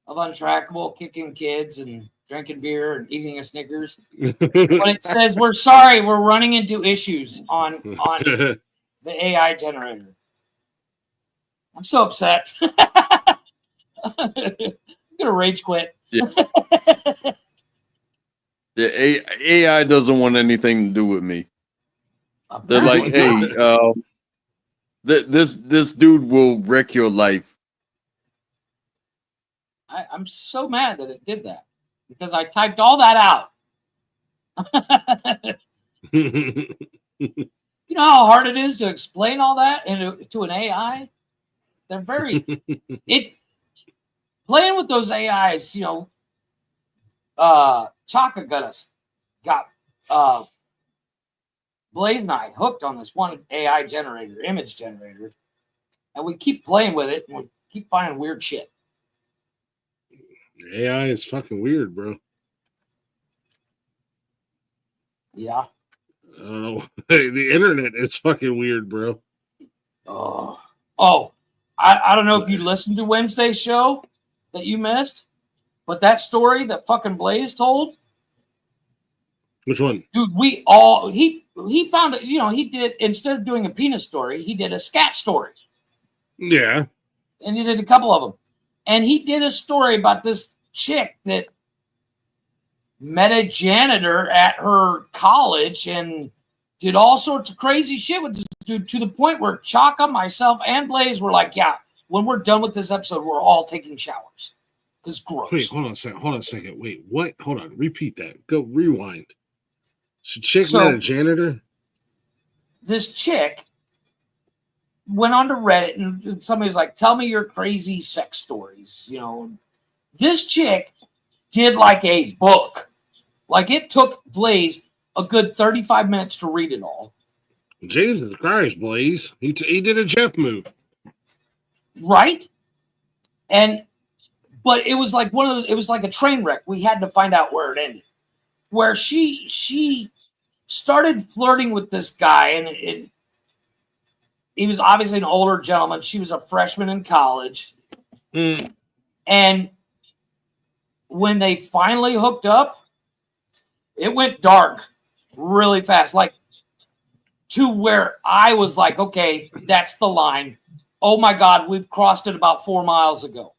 of Untrackable kicking kids and drinking beer and eating a Snickers, but it says we're sorry, we're running into issues on the AI generator. I'm so upset. I'm gonna rage quit. Yeah. Yeah, AI doesn't want anything to do with me. They're like, hey, this dude will wreck your life. I'm so mad that it did that because I typed all that out. You know how hard it is to explain all that to an AI? They're very playing with those AIs, you know. Chaka got Blaze and I hooked on this one AI generator, image generator, and we keep playing with it and we keep finding weird shit. AI is fucking weird, bro. Yeah. I don't know. The internet is fucking weird, bro. I don't know if you listened to Wednesday's show that you missed, but that story that fucking Blaze told. Which one? Dude, he found it, you know, he did, instead of doing a penis story, he did a scat story. Yeah. And he did a couple of them. And he did a story about this chick that met a janitor at her college and did all sorts of crazy shit with this dude to the point where Chaka, myself, and Blaze were like, yeah, when we're done with this episode, we're all taking showers. It's gross. Wait, hold on a second. Wait, what? Hold on. Repeat that. Go rewind. So chick met a janitor? This chick went on to Reddit and somebody's like, tell me your crazy sex stories. You know, this chick did like a book. Like it took Blaze a good 35 minutes to read it all. Jesus Christ, Blaze. He did a Jeff move. Right? But it was like one of those, it was like a train wreck. We had to find out where it ended. Where she started flirting with this guy, and he was obviously an older gentleman. She was a freshman in college. And when they finally hooked up, it went dark really fast. Like to where I was like, okay, that's the line. Oh my God, we've crossed it about 4 miles ago.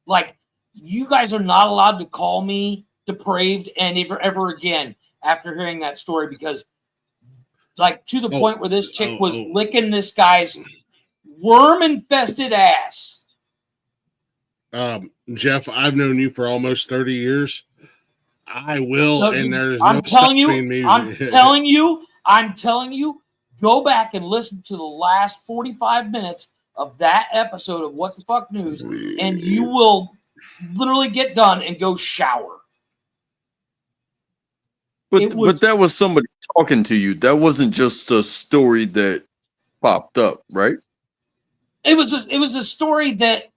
Like, you guys are not allowed to call me depraved and ever again after hearing that story, because like to the point where this chick was licking this guy's worm-infested ass. Jeff, I've known you for almost 30 years. I will, No, and there's I'm no telling you, stopping me. I'm telling you, go back and listen to the last 45 minutes of that episode of What the Fuck News, and you will literally get done and go shower. But that was somebody talking to you. That wasn't just a story that popped up, right? It was a story that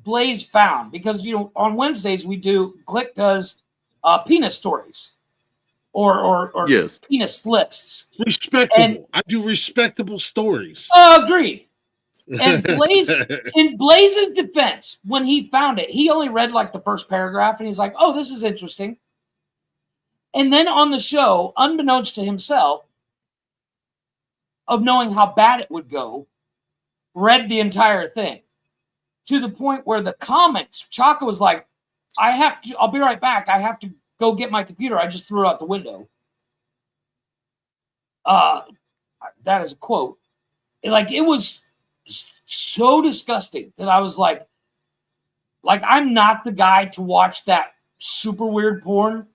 Blaze found, because on Wednesdays Glick does penis stories or yes, penis lists. Respectable. I do respectable stories. Agreed. And Blaze, in Blaze's defense, when he found it, he only read like the first paragraph, and he's like, "Oh, this is interesting." And then on the show, unbeknownst to himself, of knowing how bad it would go, read the entire thing, to the point where the comments, Chaka was like, I'll be right back. I have to go get my computer. I just threw it out the window. That is a quote. It was so disgusting that I was like, I'm not the guy to watch that super weird porn.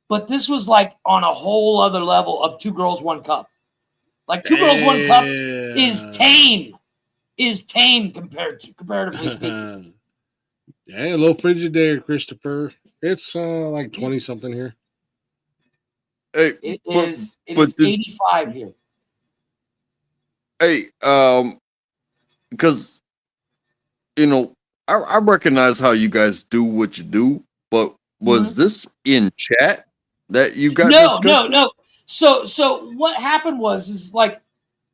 But this was like on a whole other level of Two Girls, One Cup. Like Two Girls, One Cup is tame. Comparatively speaking. Yeah, a little frigid there, Christopher. It's like 20 something here. Hey, It is 85 here. Hey, because I recognize how you guys do what you do, but was this in chat that you guys discussed? No. So what happened was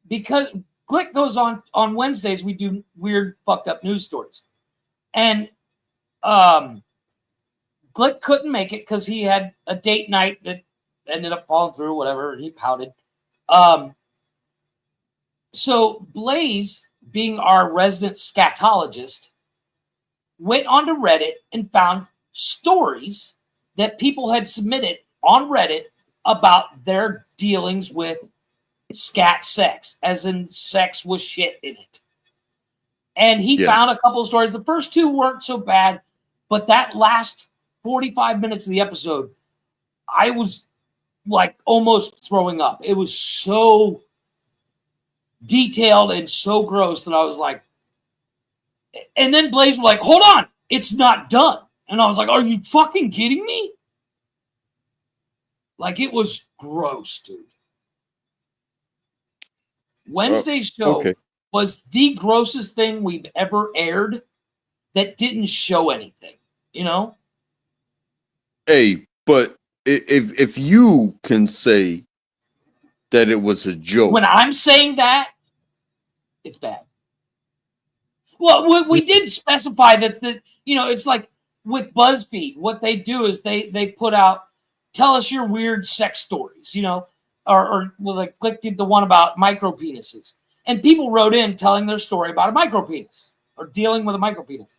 because Glick goes on Wednesdays, we do weird fucked up news stories, and Glick couldn't make it because he had a date night that ended up falling through, whatever, and he pouted. So Blaze, being our resident scatologist, went onto Reddit and found stories that people had submitted on Reddit about their dealings with scat sex, as in sex with shit in it. And he found a couple of stories. The first two weren't so bad, but that last 45 minutes of the episode, I was like almost throwing up. It was so detailed and so gross that I was like, and then Blaze was like, hold on, it's not done. And I was like, are you fucking kidding me? Like, it was gross, dude. Wednesday's show was the grossest thing we've ever aired that didn't show anything, Hey, but if you can say that it was a joke. When I'm saying that, it's bad. Well, we did specify that it's like with BuzzFeed, what they do is they put out, tell us your weird sex stories, or like Click did the one about micro penises. And people wrote in telling their story about a micro penis or dealing with a micro penis.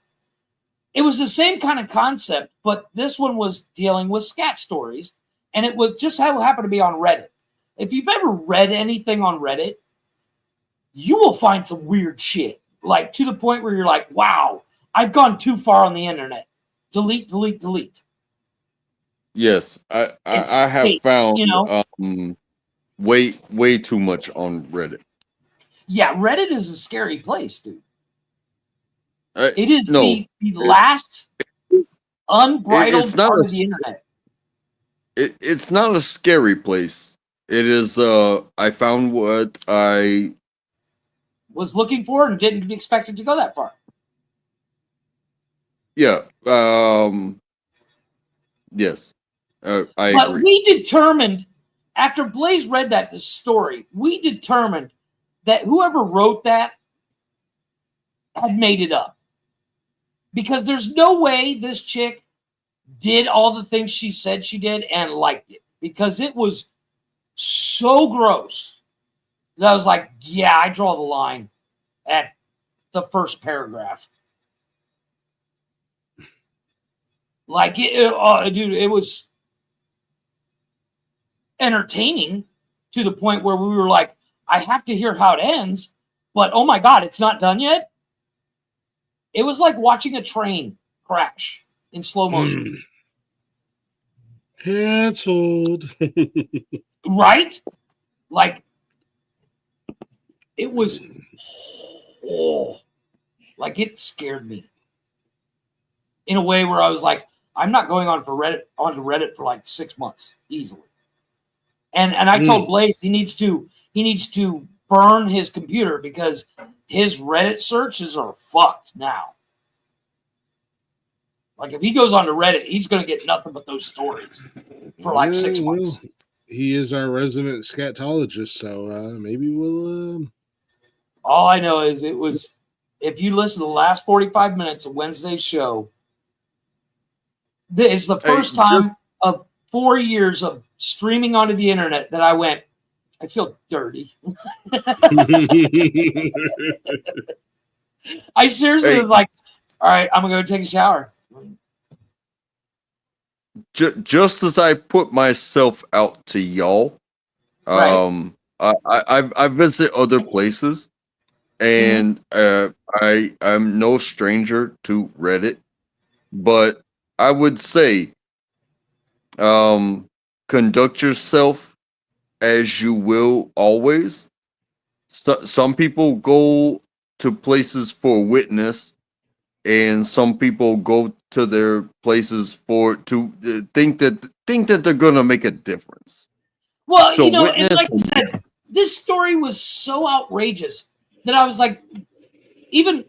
It was the same kind of concept, but this one was dealing with scat stories, and it was just how it happened to be on Reddit. If you've ever read anything on Reddit, you will find some weird shit, like to the point where you're like, wow, I've gone too far on the internet. Delete, delete, delete. Yes, I have found way too much on Reddit. Yeah, Reddit is a scary place, dude. It is the last unbridled part of the internet. It's not a scary place. It is. I found what I was looking for and didn't expect it to go that far. Yeah. Yes. I but agree. We determined, after Blaze read the story, we determined that whoever wrote that had made it up. Because there's no way this chick did all the things she said she did and liked it. Because it was so gross that I was like, yeah, I draw the line at the first paragraph. Like, dude, it was entertaining to the point where we were like, I have to hear how it ends, But oh my God, it's not done yet. It was like watching a train crash in slow motion. Canceled. Right? Like, it was, like it scared me in a way where I was like, I'm not going onto Reddit for like 6 months easily. And I told Blaze he needs to burn his computer because his Reddit searches are fucked now. Like if he goes onto Reddit, he's going to get nothing but those stories for like 6 months. Well, he is our resident scatologist, so maybe we'll. All I know is it was. If you listen to the last 45 minutes of Wednesday's show, this is the first time of 4 years of streaming onto the internet that I went, I feel dirty. I seriously was like, all right, I'm going to go take a shower. Just as I put myself out to y'all, I visit other places, and I'm no stranger to Reddit, but I would say, conduct yourself as you will always. Some people go to places for witness, and some people go to their places to think that they're gonna make a difference. Well, so you know, and witness, like I said, this story was so outrageous that I was like, even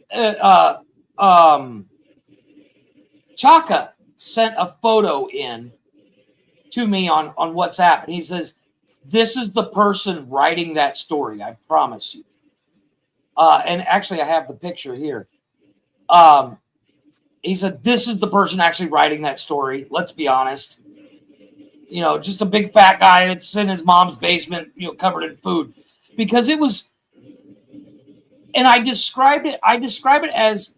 Chaka sent a photo in to me on WhatsApp, and he says, "This is the person writing that story. I promise you." And actually, I have the picture here. He said, "This is the person actually writing that story. Let's be honest. You know, just a big fat guy that's in his mom's basement, you know, covered in food." Because it was, and I describe it as,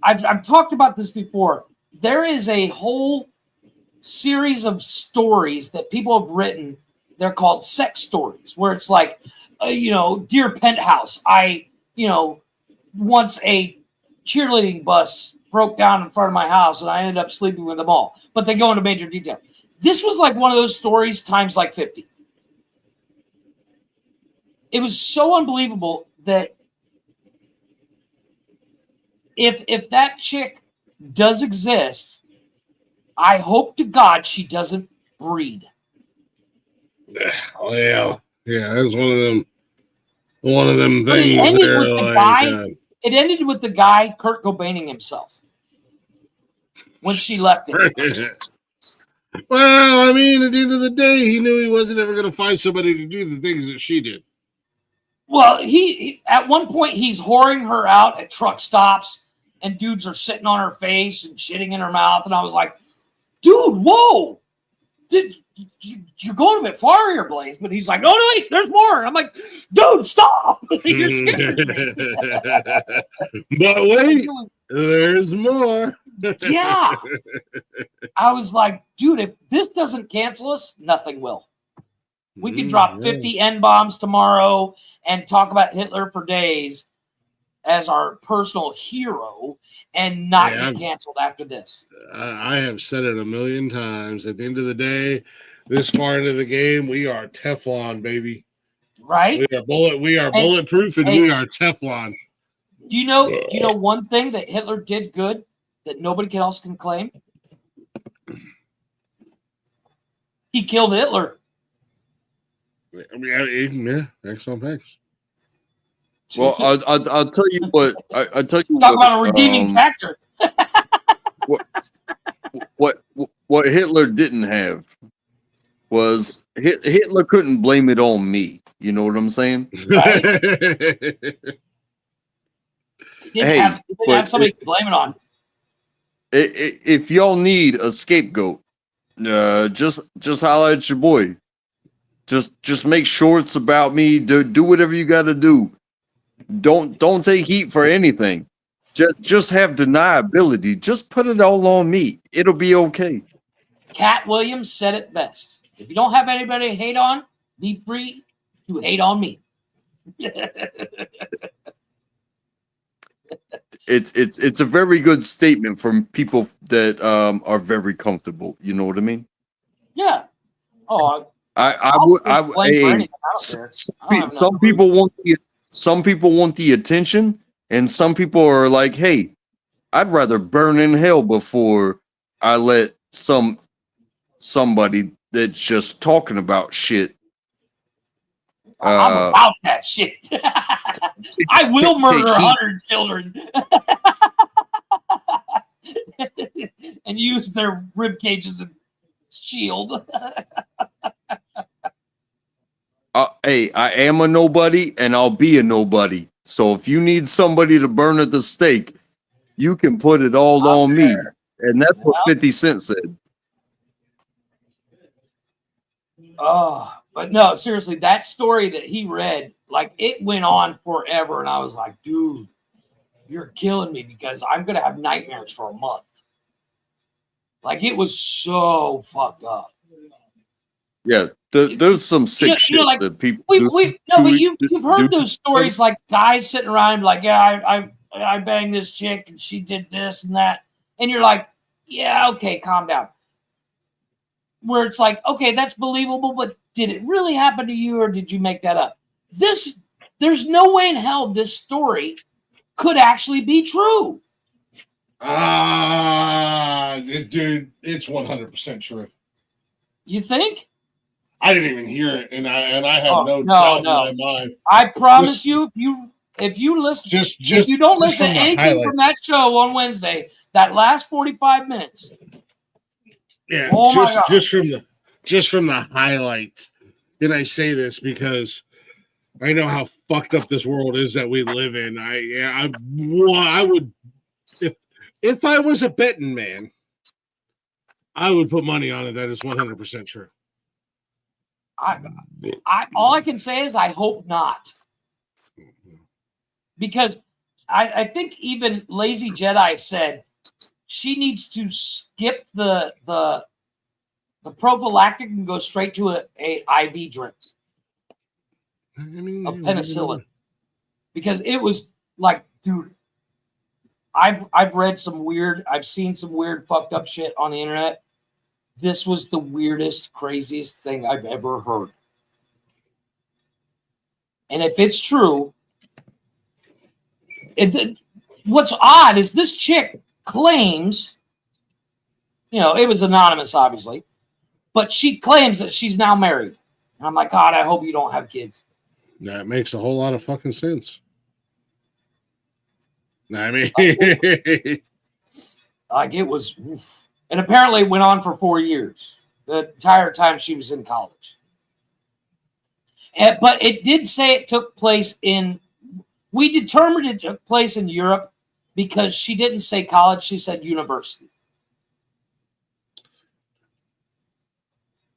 I've talked about this before. There is a whole series of stories that people have written. They're called sex stories, where it's like, you know, dear penthouse, once a cheerleading bus broke down in front of my house and I ended up sleeping with them all. But they go into major detail. This was like one of those stories times like 50. It was so unbelievable that if that chick does exist, I hope to God she doesn't breed. Well, yeah, that's one of them But things. it ended with the guy Kurt Cobaining himself when she left him. Well, I mean, at the end of the day, he knew he wasn't ever going to find somebody to do the things that she did. Well, he at one point he's whoring her out at truck stops, and dudes are sitting on her face and shitting in her mouth, and I was like, dude, whoa, you're going a bit far here, Blaze. But he's like, no, wait, there's more. I'm like, dude, stop. You're scaring me. But wait, there's more. Yeah. I was like, dude, if this doesn't cancel us, nothing will. We could drop 50 N-bombs tomorrow and talk about Hitler for days as our personal hero and not get canceled after this. I have said it a million times. At the end of the day, this far into the game, we are Teflon, baby. Right? We are bulletproof, and we are Teflon. Do you know one thing that Hitler did good that nobody else can claim? He killed Hitler. I mean, yeah, X on X. Well, I'll tell you what. I'll tell you talk about a redeeming factor. what Hitler didn't have was Hitler couldn't blame it on me. You know what I'm saying? Right. He didn't have somebody to blame it on. If y'all need a scapegoat, just holler at your boy. Just make sure it's about me. Do whatever you got to do. Don't take heat for anything. Just have deniability. Just put it all on me. It'll be okay. Cat Williams said it best. If you don't have anybody to hate on, be free to hate on me. it's a very good statement from people that are very comfortable. You know what I mean? Yeah. Oh, I I'll would take blame for anything. I don't care. I don't have no some clue. people want the attention, and some people are like, hey, I'd rather burn in hell before I let somebody that's just talking about shit. I'm about that shit. I will murder take heat. 100 children and use their rib cages as shield. Hey, I am a nobody, and I'll be a nobody. So if you need somebody to burn at the stake, you can put it all on me. And that's what 50 Cent said. Oh, but no, seriously, that story that he read, like it went on forever. And I was like, dude, you're killing me because I'm going to have nightmares for a month. Like it was so fucked up. Yeah, there's some sick shit like, that people but do. you've heard those stories like guys sitting around like, yeah, I banged this chick and she did this and that. And you're like, yeah, okay, calm down. Where it's like, okay, that's believable, but did it really happen to you or did you make that up? There's no way in hell this story could actually be true. Dude, it's 100% true. You think? I didn't even hear it, and I have no doubt in my mind. I promise you, if you listen, if you don't listen to anything from that show on Wednesday, that last 45 minutes. Yeah, oh my God. just from the highlights. And I say this because I know how fucked up this world is that we live in. I would if I was a betting man, I would put money on it. That is 100% true. All I can say is I hope not, because I think even Lazy Jedi said she needs to skip the prophylactic and go straight to a IV drip of penicillin, because it was like, dude, I've seen some weird fucked up shit on the internet. This was the weirdest, craziest thing I've ever heard. And if it's true, what's odd is this chick claims, it was anonymous, obviously, but she claims that she's now married. And I'm like, God, I hope you don't have kids. That makes a whole lot of fucking sense. I mean, like it was, and apparently it went on for 4 years, the entire time she was in college. But it did say it took place we determined it took place in Europe because she didn't say college, she said university.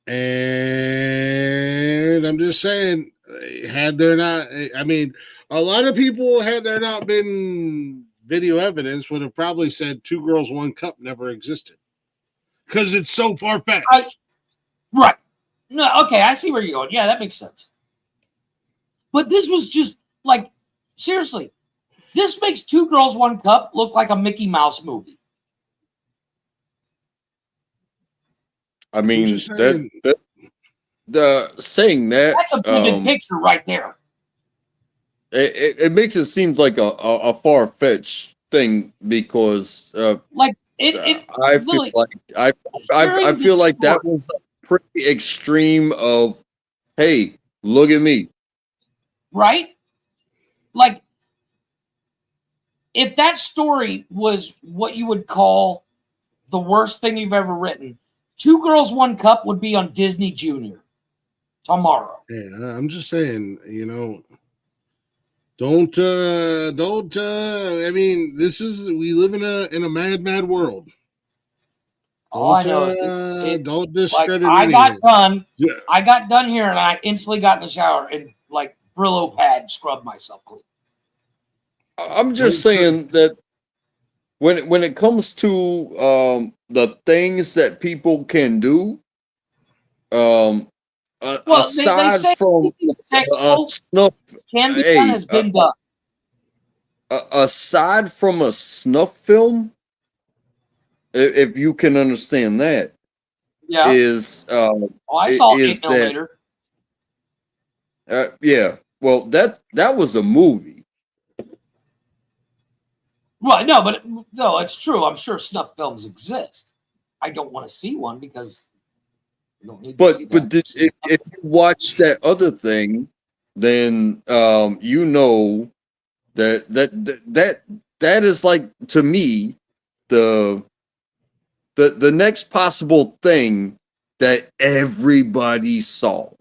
And I'm just saying, had there not, I mean, a lot of people, had there not been video evidence, would have probably said 2 Girls, 1 Cup never existed. Because it's so far-fetched. Right. No, okay, I see where you're going. Yeah, that makes sense. But this was just like, seriously, this makes 2 Girls, 1 Cup look like a Mickey Mouse movie. I mean, saying that, that's a vivid picture right there. It makes it seem like a far-fetched thing because I feel like that was a pretty extreme of, hey, look at me. Right? Like, if that story was what you would call the worst thing you've ever written, 2 Girls, 1 Cup would be on Disney Junior tomorrow. Yeah, I'm just saying, don't I mean, we live in a mad world. All I know is don't discredit I anything. I got done here and I instantly got in the shower and like Brillo pad scrubbed myself clean. I'm just saying that when it comes to the things that people can do, aside from snuff, can be done has been done. aside from a snuff film, if you can understand that, Yeah. is I saw 8 is that millimeter. yeah. Well, that was a movie. Well, no, but no, it's true. I'm sure snuff films exist. I don't want to see one because you don't need to see But that. if you watch that other thing, then you know that is like, to me, the next possible thing that everybody saw.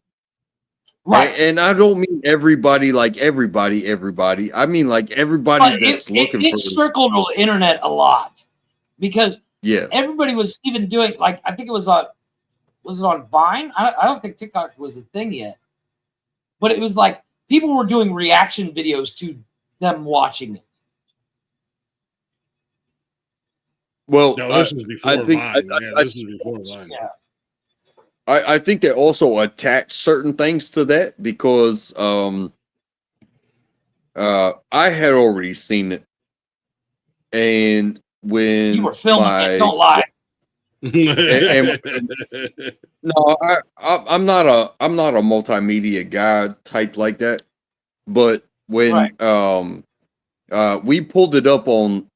Right. And I don't mean everybody like everybody. I mean like everybody But that's looking for it circled the internet a lot because yes. everybody was even doing, like, I think it was on Vine? I don't think TikTok was a thing yet. But it was like people were doing reaction videos to them watching it. Well, No, this is before I think Vine. This is before Vine. Yeah. I think they also attach certain things to that because I had already seen it, and when You were filming it, don't lie. and no, I'm not a multimedia guy type like that, but when we pulled it up on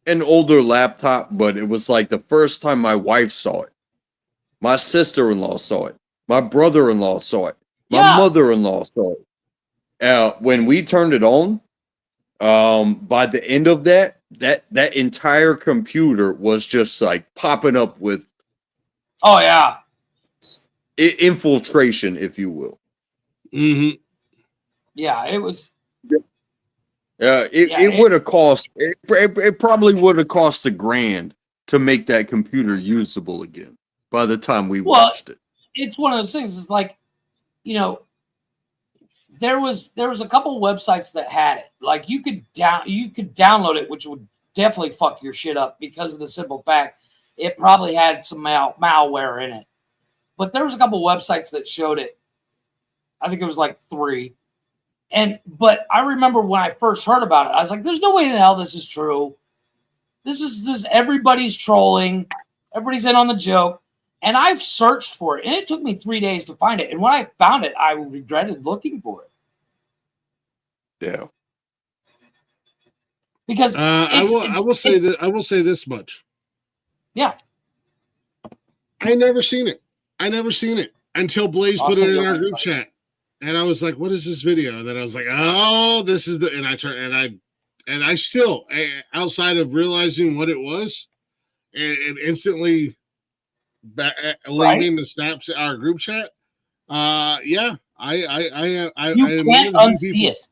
an older laptop, but it was like the first time my wife saw it. My sister-in-law saw it. My brother-in-law saw it. My mother-in-law saw it. When we turned it on, by the end of that entire computer was just like popping up with Oh yeah, infiltration, if you will. Mm-hmm. Yeah, it was. It would have cost. It probably would have cost $1,000 to make that computer usable again. By the time we watched it, it's one of those things. It's like, you know, there was a couple websites that had it. Like you could download it, which would definitely fuck your shit up because of the simple fact it probably had some malware in it. But there was a couple websites that showed it. I think it was like 3. But I remember when I first heard about it, I was like, "There's no way in hell this is true. This is just everybody's trolling. Everybody's in on the joke." And I've searched for it, and it took me 3 days to find it. And when I found it, I regretted looking for it. Yeah. Because I will say this much. Yeah. I never seen it. Until Blaze put it in our group chat. And I was like, what is this video? And then I was like, oh, this is the, and I turned, and I still, outside of realizing what it was, and instantly leaving the snaps our group chat. Yeah, I you can't unsee it.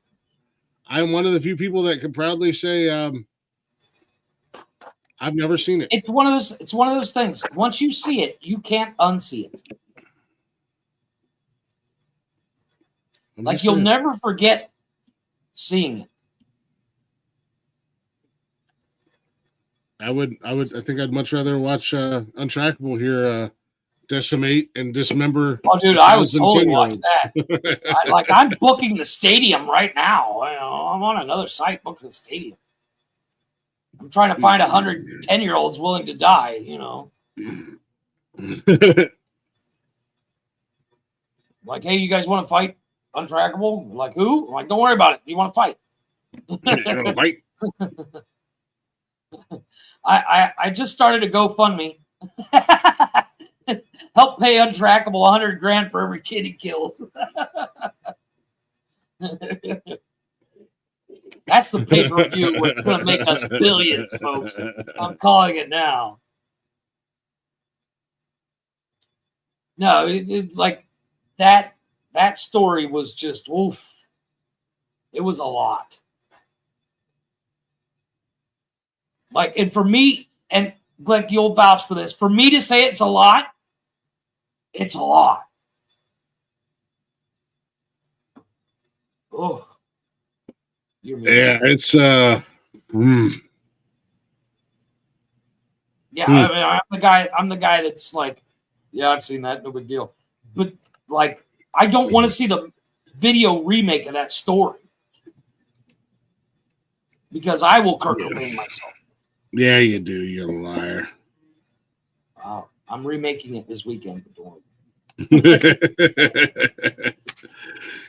I'm one of the few people that can proudly say, I've never seen it. It's one of those things. Once you see it, you can't unsee it. Like you'll never forget seeing it. I think I'd much rather watch Untrackable here decimate and dismember. Oh, dude, I would totally watch that. I'm booking the stadium right now. I'm on another site booking the stadium. I'm trying to find 100 10-year-olds willing to die, you know. Like, hey, you guys want to fight Untrackable? I'm like, who? I'm like, don't worry about it. You want to fight? You want to fight? I just started a GoFundMe. Help pay Untrackable $100,000 for every kid he kills. That's the pay-per-view where it's going to make us billions, folks. I'm calling it now. No, like that story was just oof. It was a lot. Like, and for me, and Glenn, you'll vouch for this. For me to say it's a lot, it's a lot. Oh. Yeah, it's Yeah, I mean, I'm the guy that's like, yeah, I've seen that, no big deal. But like, I don't want to see the video remake of that story. because I will Kurt Cobain myself. Yeah, you do. You're a liar. Wow. I'm remaking it this weekend.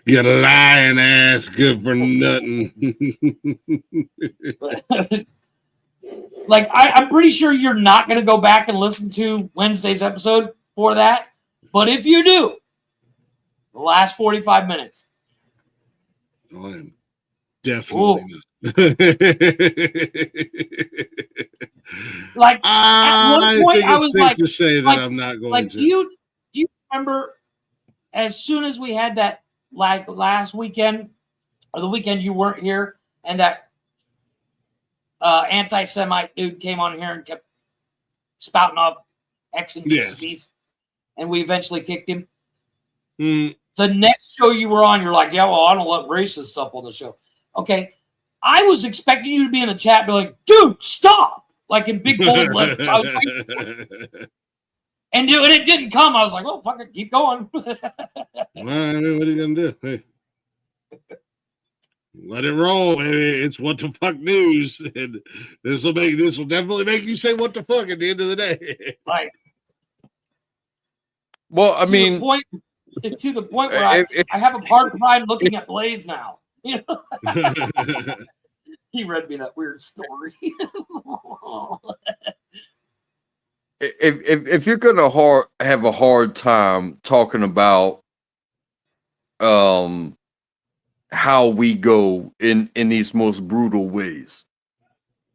You lying ass, good for nothing. Like, I'm pretty sure you're not going to go back and listen to Wednesday's episode for that. But if you do, the last 45 minutes. Oh, I'm definitely not. Like, at one point, I was like, to say that I'm not going like, to. do you remember as soon as we had that, like, last weekend or the weekend you weren't here, and that anti-Semite dude came on here and kept spouting off eccentricities, and we eventually kicked him. The next show you were on, you're like, yeah, well, I don't let racist stuff on the show. Okay, I was expecting you to be in the chat and be like, dude, stop! Like in big bold letters. I was like, and it didn't come. I was like, well, fuck it, keep going. Well, what are you gonna do? Hey, let it roll, baby. It's what the fuck news, and this will definitely make you say what the fuck at the end of the day. Like, well, I mean, to the point where I have a hard time looking at Blaze now. You know? He read me that weird story. if you're gonna have a hard time talking about how we go in these most brutal ways,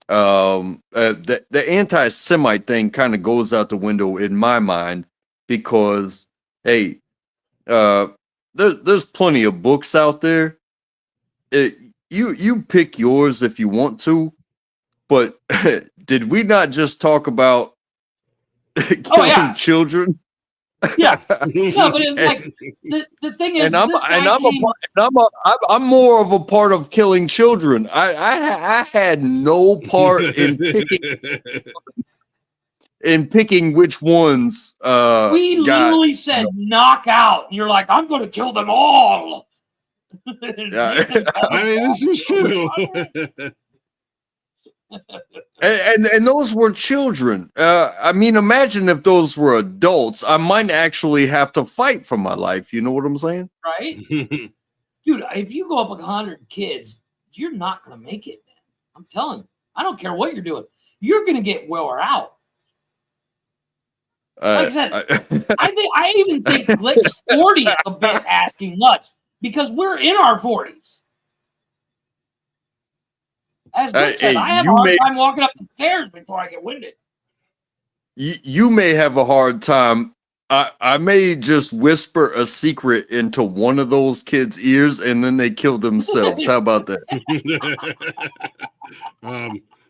the anti-Semite thing kind of goes out the window in my mind, because hey, there's plenty of books out there. You pick yours if you want to, but did we not just talk about killing children? Yeah, no, but it's like the thing is, I'm more of a part of killing children. I had no part in picking which ones. We literally said knock out, and you're like, I'm going to kill them all. I mean, this is true. and those were children. I mean, imagine if those were adults. I might actually have to fight for my life. You know what I'm saying? Right? Dude, if you go up 100 kids, you're not going to make it, man. I'm telling you. I don't care what you're doing. You're going to get wore out. Like I said, I even think Glick's 40 is a bit asking much, because we're in our 40s. As Glick said, I have a hard time walking up the stairs before I get winded. You may have a hard time. I may just whisper a secret into one of those kids' ears, and then they kill themselves. How about that?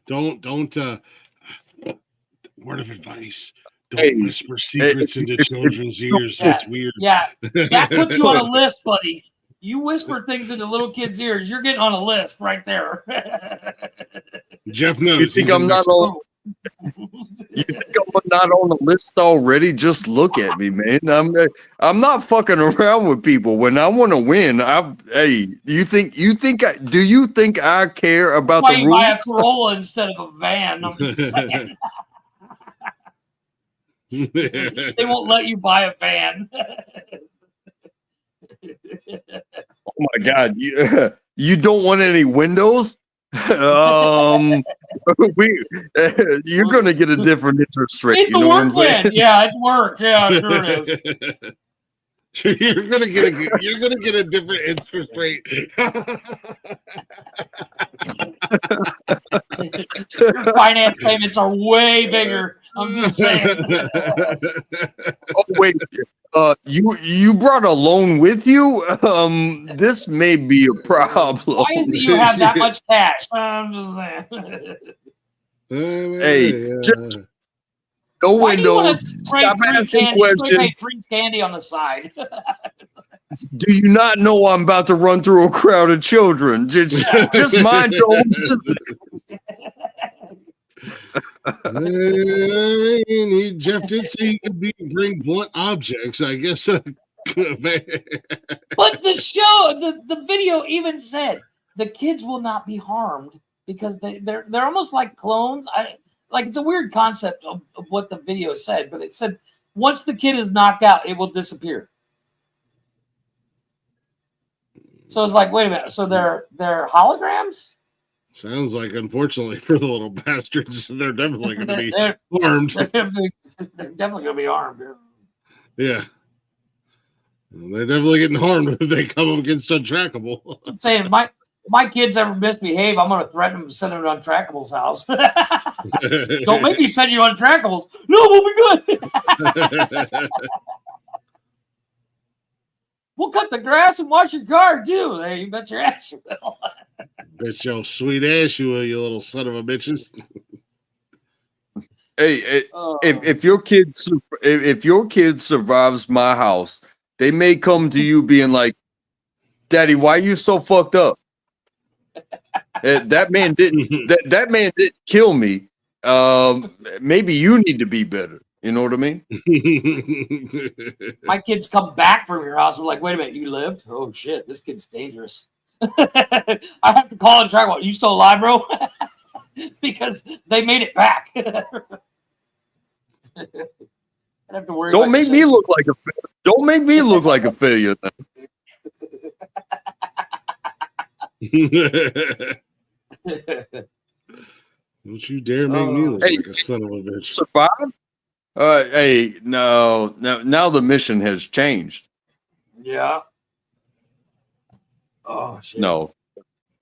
Don't. Word of advice: don't whisper secrets into children's ears. That's weird. Yeah, that puts you on a list, buddy. You whisper things into little kids' ears, you're getting on a list right there. Jeff knows. You think I'm not on? You think I'm not on the list already? Just look at me, man. I'm not fucking around with people. When I want to win, do you think I care about the rules? Why you buy a Corolla instead of a van? I'm just saying. They won't let you buy a van. Oh my God! You don't want any windows? You're gonna get a different interest rate. It's you know what I'm saying? Yeah, it's work. Yeah, sure it is. You're gonna get a different interest rate. Your finance payments are way bigger. I'm just saying. Oh wait, you brought a loan with you? This may be a problem. Why is it you have that much cash? Hey, just no windows. Stop asking questions. Free candy on the side. Do you not know I'm about to run through a crowd of children? Just mind your own business. Jeff did say you could bring blunt objects. I guess. But the show, the video even said the kids will not be harmed because they're almost like clones. Like it's a weird concept of what the video said, but it said once the kid is knocked out, it will disappear. So it's like, wait a minute. So they're holograms? Sounds like, unfortunately, for the little bastards, they're definitely going to be harmed. They're definitely going to be armed. Yeah. They're definitely getting harmed if they come up against Untrackable. I'm saying, if my kids ever misbehave, I'm going to threaten them to send them to Untrackable's house. Don't make me send you Untrackables. No, we'll be good. We'll cut the grass and wash your car, too. There, you bet your ass you will. Bet your sweet ass you will, you little son of a bitches. Hey, if your kid survives my house, they may come to you being like, "Daddy, why are you so fucked up?" that man didn't kill me. Maybe you need to be better. You know what I mean? My kids come back from your house. I'm like, wait a minute, you lived? Oh shit, this kid's dangerous. I have to call and track. What, you still alive, bro? Because they made it back. I have to worry. Don't make me look like a failure. Don't you dare make me look like a son of a bitch. Survive? Hey, no. Now the mission has changed. Yeah. Oh shit. No.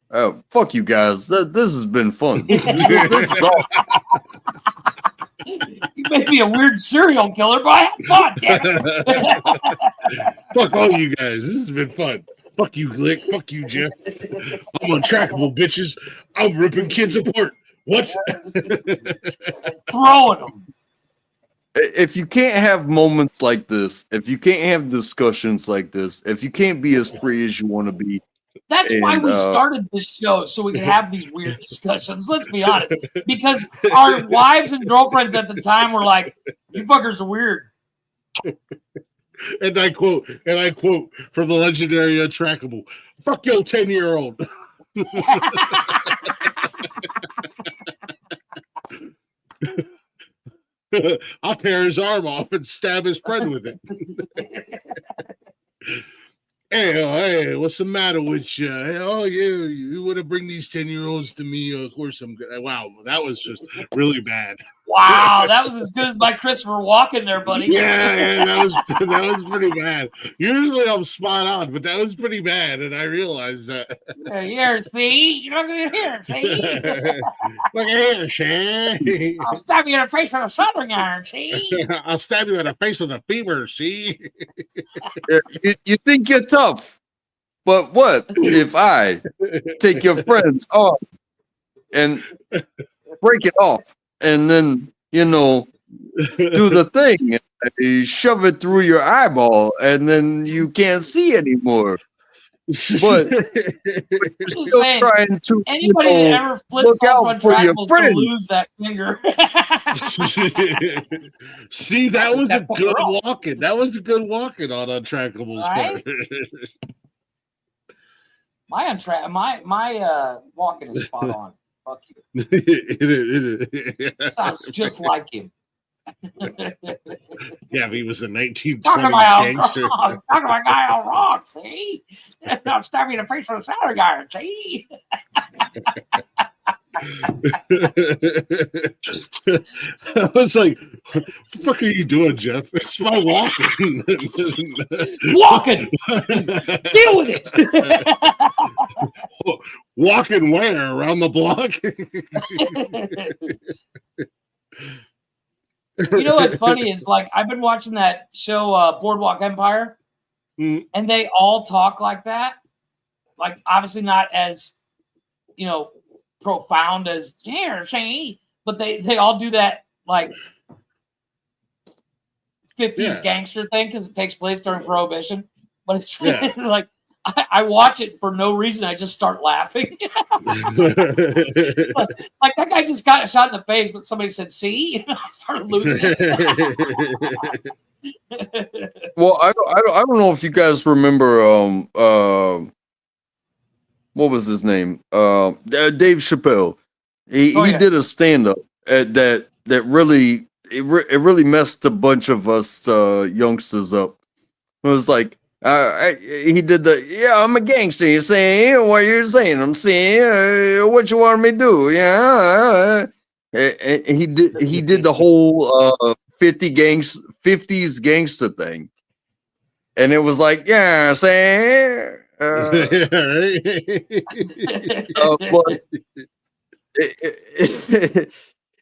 Oh, fuck you guys. This has been fun. This is awesome. You may be a weird serial killer, but I had fun. Damn it. Fuck all you guys. This has been fun. Fuck you, Glick. Fuck you, Jeff. I'm Untrackable, bitches. I'm ripping kids apart. What? Throwing them. If you can't have moments like this, if you can't have discussions like this, if you can't be as free as you want to be, that's why we started this show, so we could have these weird discussions. Let's be honest, because our wives and girlfriends at the time were like, "You fuckers are weird." And I quote from the legendary Untrackable, "Fuck your 10-year-old." I'll tear his arm off and stab his friend with it. Hey, what's the matter with you? Hey, oh, you want to bring these 10-year-olds to me? Of course I'm good. Wow, that was just really bad. Wow, that was as good as my Christopher Walken there, buddy. Yeah, that was pretty bad. Usually I'm spot on, but that was pretty bad, and I realized that. Here, see? You're not going to hear it, see? Look at here, see? I'll stab you in the face with a soldering iron, see? I'll stab you in the face with a femur, see? You think you're tough, but what if I take your friend's arm and break it off? And then, do the thing, and shove it through your eyeball, and then you can't see anymore. But you're still trying to anybody that ever flips look out for your friend. Lose that finger. See, that was a good walking. That was a good walking on Untrackable's part. My walking is spot on. Fuck you. Sounds just like him. Yeah, he was a 1920s gangster. Talking about guy on rock, see? I'll stab you in the face with a salary guy, see? I was like, what the fuck are you doing, Jeff? It's my walking. Walking! Deal with it! Walking where? Around the block? You know what's funny is, like, I've been watching that show Boardwalk Empire, and they all talk like that. Like, obviously not as, profound as here, see, but they all do that, like, 50s gangster thing because it takes place during Prohibition. But it's like, I watch it for no reason. I just start laughing. Like that guy just got shot in the face, but somebody said, "See," and I started losing it. Well, I don't know if you guys remember what was his name? Dave Chappelle. He Oh, yeah. did a stand up that really it really messed a bunch of us youngsters up. It was like he did I'm a gangster. You're saying what you're saying. I'm saying what you want me to do. Yeah. And he did the whole 50s gangster thing, and it was like say. But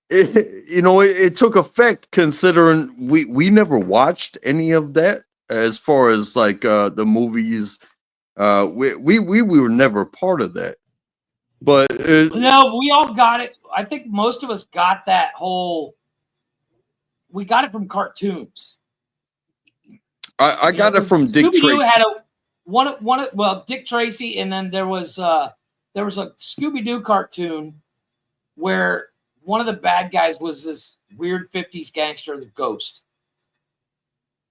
it took effect considering we never watched any of that as far as like the movies. We were never part of that. But no, we all got it. I think most of us got that whole. We got it from cartoons. I got it from Dick Scooby-Doo Tracy. had well, Dick Tracy, and then there was a Scooby-Doo cartoon where one of the bad guys was this weird 50s gangster, the Ghost,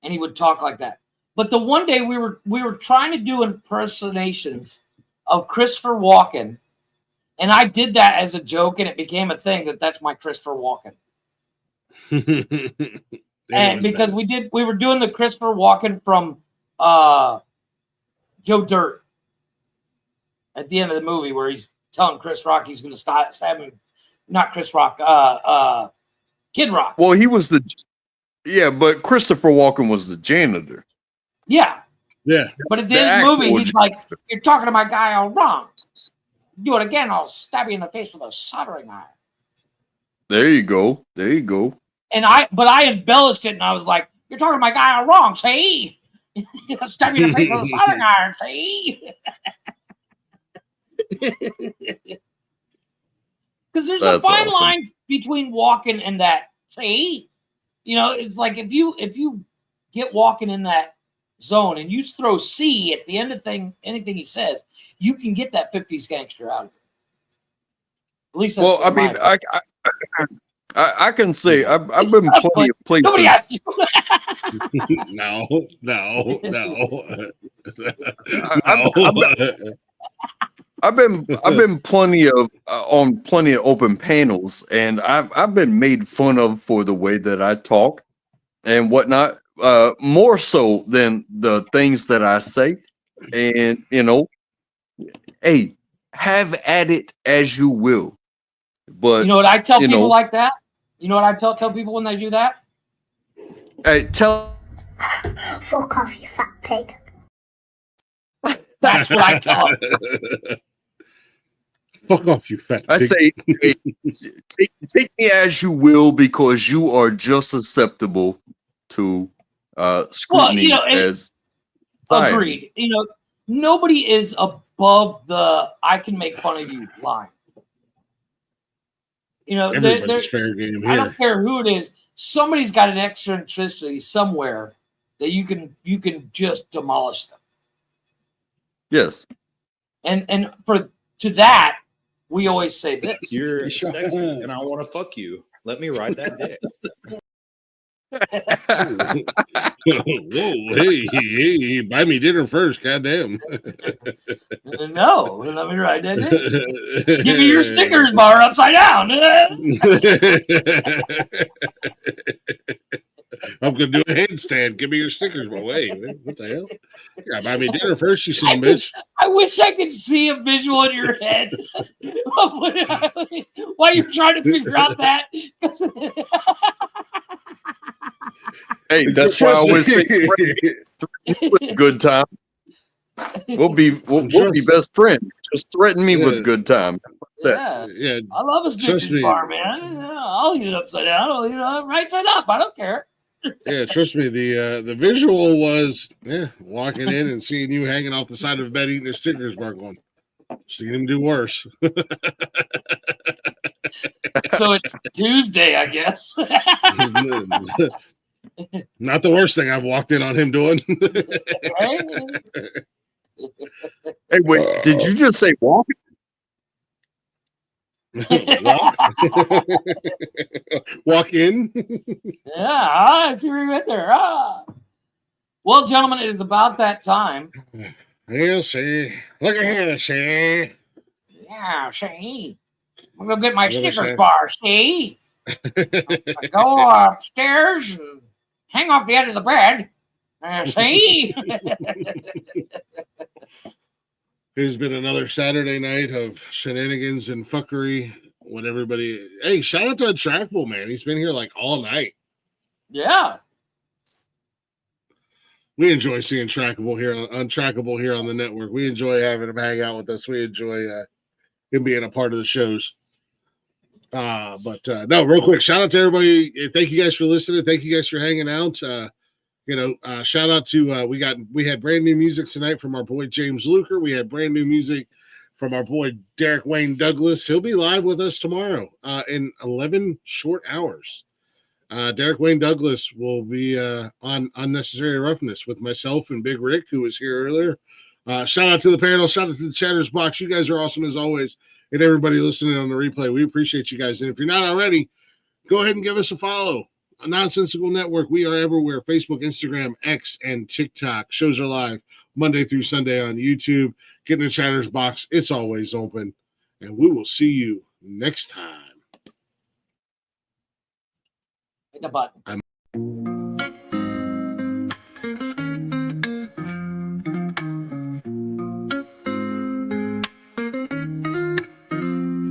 and he would talk like that. But the one day we were trying to do impersonations of Christopher Walken, and I did that as a joke, and it became a thing that's my Christopher Walken. And because we were doing the Christopher Walken from Joe Dirt at the end of the movie where he's telling Chris Rock he's going to stab him. Not Chris Rock, Kid Rock. Well, he was but Christopher Walken was the janitor. Yeah. Yeah. But at the end of the movie, he's like, "You're talking to my guy all wrong. Do it again, I'll stab you in the face with a soldering iron." There you go. And I embellished it, and I was like, "You're talking to my guy all wrong, see? Stab you in the face with a soldering iron, see?" Because there's a fine line between Walken and that. See, it's like if you get Walken in that zone and you throw C at the end of anything he says, you can get that 50s gangster out of it. At least that's I mean, I can say I've been plenty of places. Nobody asked you. No. I've been plenty of on plenty of open panels, and I've been made fun of for the way that I talk and whatnot, more so than the things that I say. And hey, have at it as you will. But you know what I tell people like that? You know what I tell people when they do that? Hey, tell. Fuck off, you fat pig. That's what I tell them. Fuck off, you fat pig. I say, hey, take me as you will, because you are just susceptible to scrutiny as agreed. Nobody is above the "I can make fun of you" line. Everybody's fair game here. I don't care who it is. Somebody's got an eccentricity somewhere that you can just demolish them. Yes. And to that, we always say this: "You're sexy, and I want to fuck you. Let me ride that dick." Whoa, hey, buy me dinner first, goddamn. No, let me ride that dick. Give me your Snickers bar upside down. I'm gonna do a handstand. Give me your Snickers bar. Wait, what the hell? You gotta buy me dinner first, you son of a bitch. I wish I could see a visual in your head while you're trying to figure out that. Hey, that's why I always say good time. We'll be best friends. Just threaten me with good time. Yeah, I love a Snickers bar, man. I'll eat it upside down. I'll eat it right side up. I don't care. Yeah, trust me. The visual was walking in and seeing you hanging off the side of the bed eating a Snickers bar, going, seen him do worse. So it's Tuesday, I guess. Not the worst thing I've walked in on him doing. Hey, wait, did you just say walk? Walk in? Yeah, I see where you went there. Well, gentlemen, it is about that time. We'll see. Look at here, see. Yeah, see. I'm gonna get my Look at Snickers that. bar, see? I go upstairs and hang off the end of the bed. See? It's been another Saturday night of shenanigans and fuckery when everybody. Hey, shout out to Untrackable, man. He's been here like all night. Yeah. We enjoy seeing Untrackable here on the network. We enjoy having him hang out with us. We enjoy him being a part of the shows. But no, real quick, shout out to everybody. Thank you guys for listening. Thank you guys for hanging out. Shout out to we had brand new music tonight from our boy James Luker. We had brand new music from our boy Derek Wayne Douglas. He'll be live with us tomorrow in 11 short hours. Derek Wayne Douglas will be on Unnecessary Roughness with myself and Big Rick, who was here earlier. Shout out to the panel. Shout out to the Chatters Box. You guys are awesome as always. And everybody listening on the replay, we appreciate you guys. And if you're not already, go ahead and give us a follow. A Nonsensical Network. We are everywhere. Facebook, Instagram, X, and TikTok. Shows are live Monday through Sunday on YouTube. Get in the Chatters Box. It's always open. And we will see you next time. Hit the button.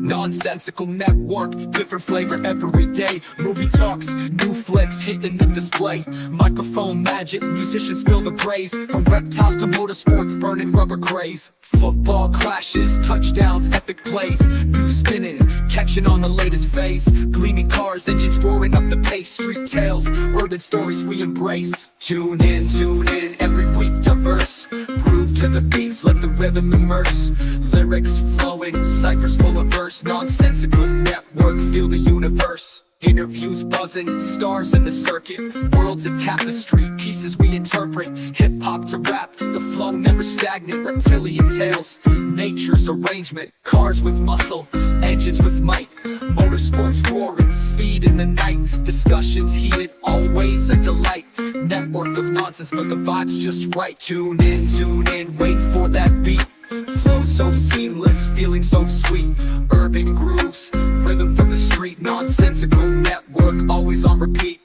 Nonsensical network, different flavor every day. Movie talks, new flicks hitting the display. Microphone magic, musicians spill the praise. From reptiles to motorsports, burning rubber craze. Football crashes, touchdowns, epic plays. News spinning, catching on the latest phase. Gleaming cars, engines roaring up the pace. Street tales, urban stories we embrace. Tune in, every week diverse. Groove to the beats, let the rhythm immerse. Lyrics flowing, ciphers full of verse. Nonsensical network, feel the universe. Interviews buzzing, stars in the circuit. Worlds of tapestry, pieces we interpret. Hip-hop to rap, the flow never stagnant. Reptilian tales, nature's arrangement. Cars with muscle, engines with might. Motorsports roaring, speed in the night. Discussions heated, always a delight. Network of nonsense, but the vibe's just right. Tune in, wait for that beat. Flow so seamless, feeling so sweet. Urban grooves, rhythm from the street. Nonsensical network, always on repeat.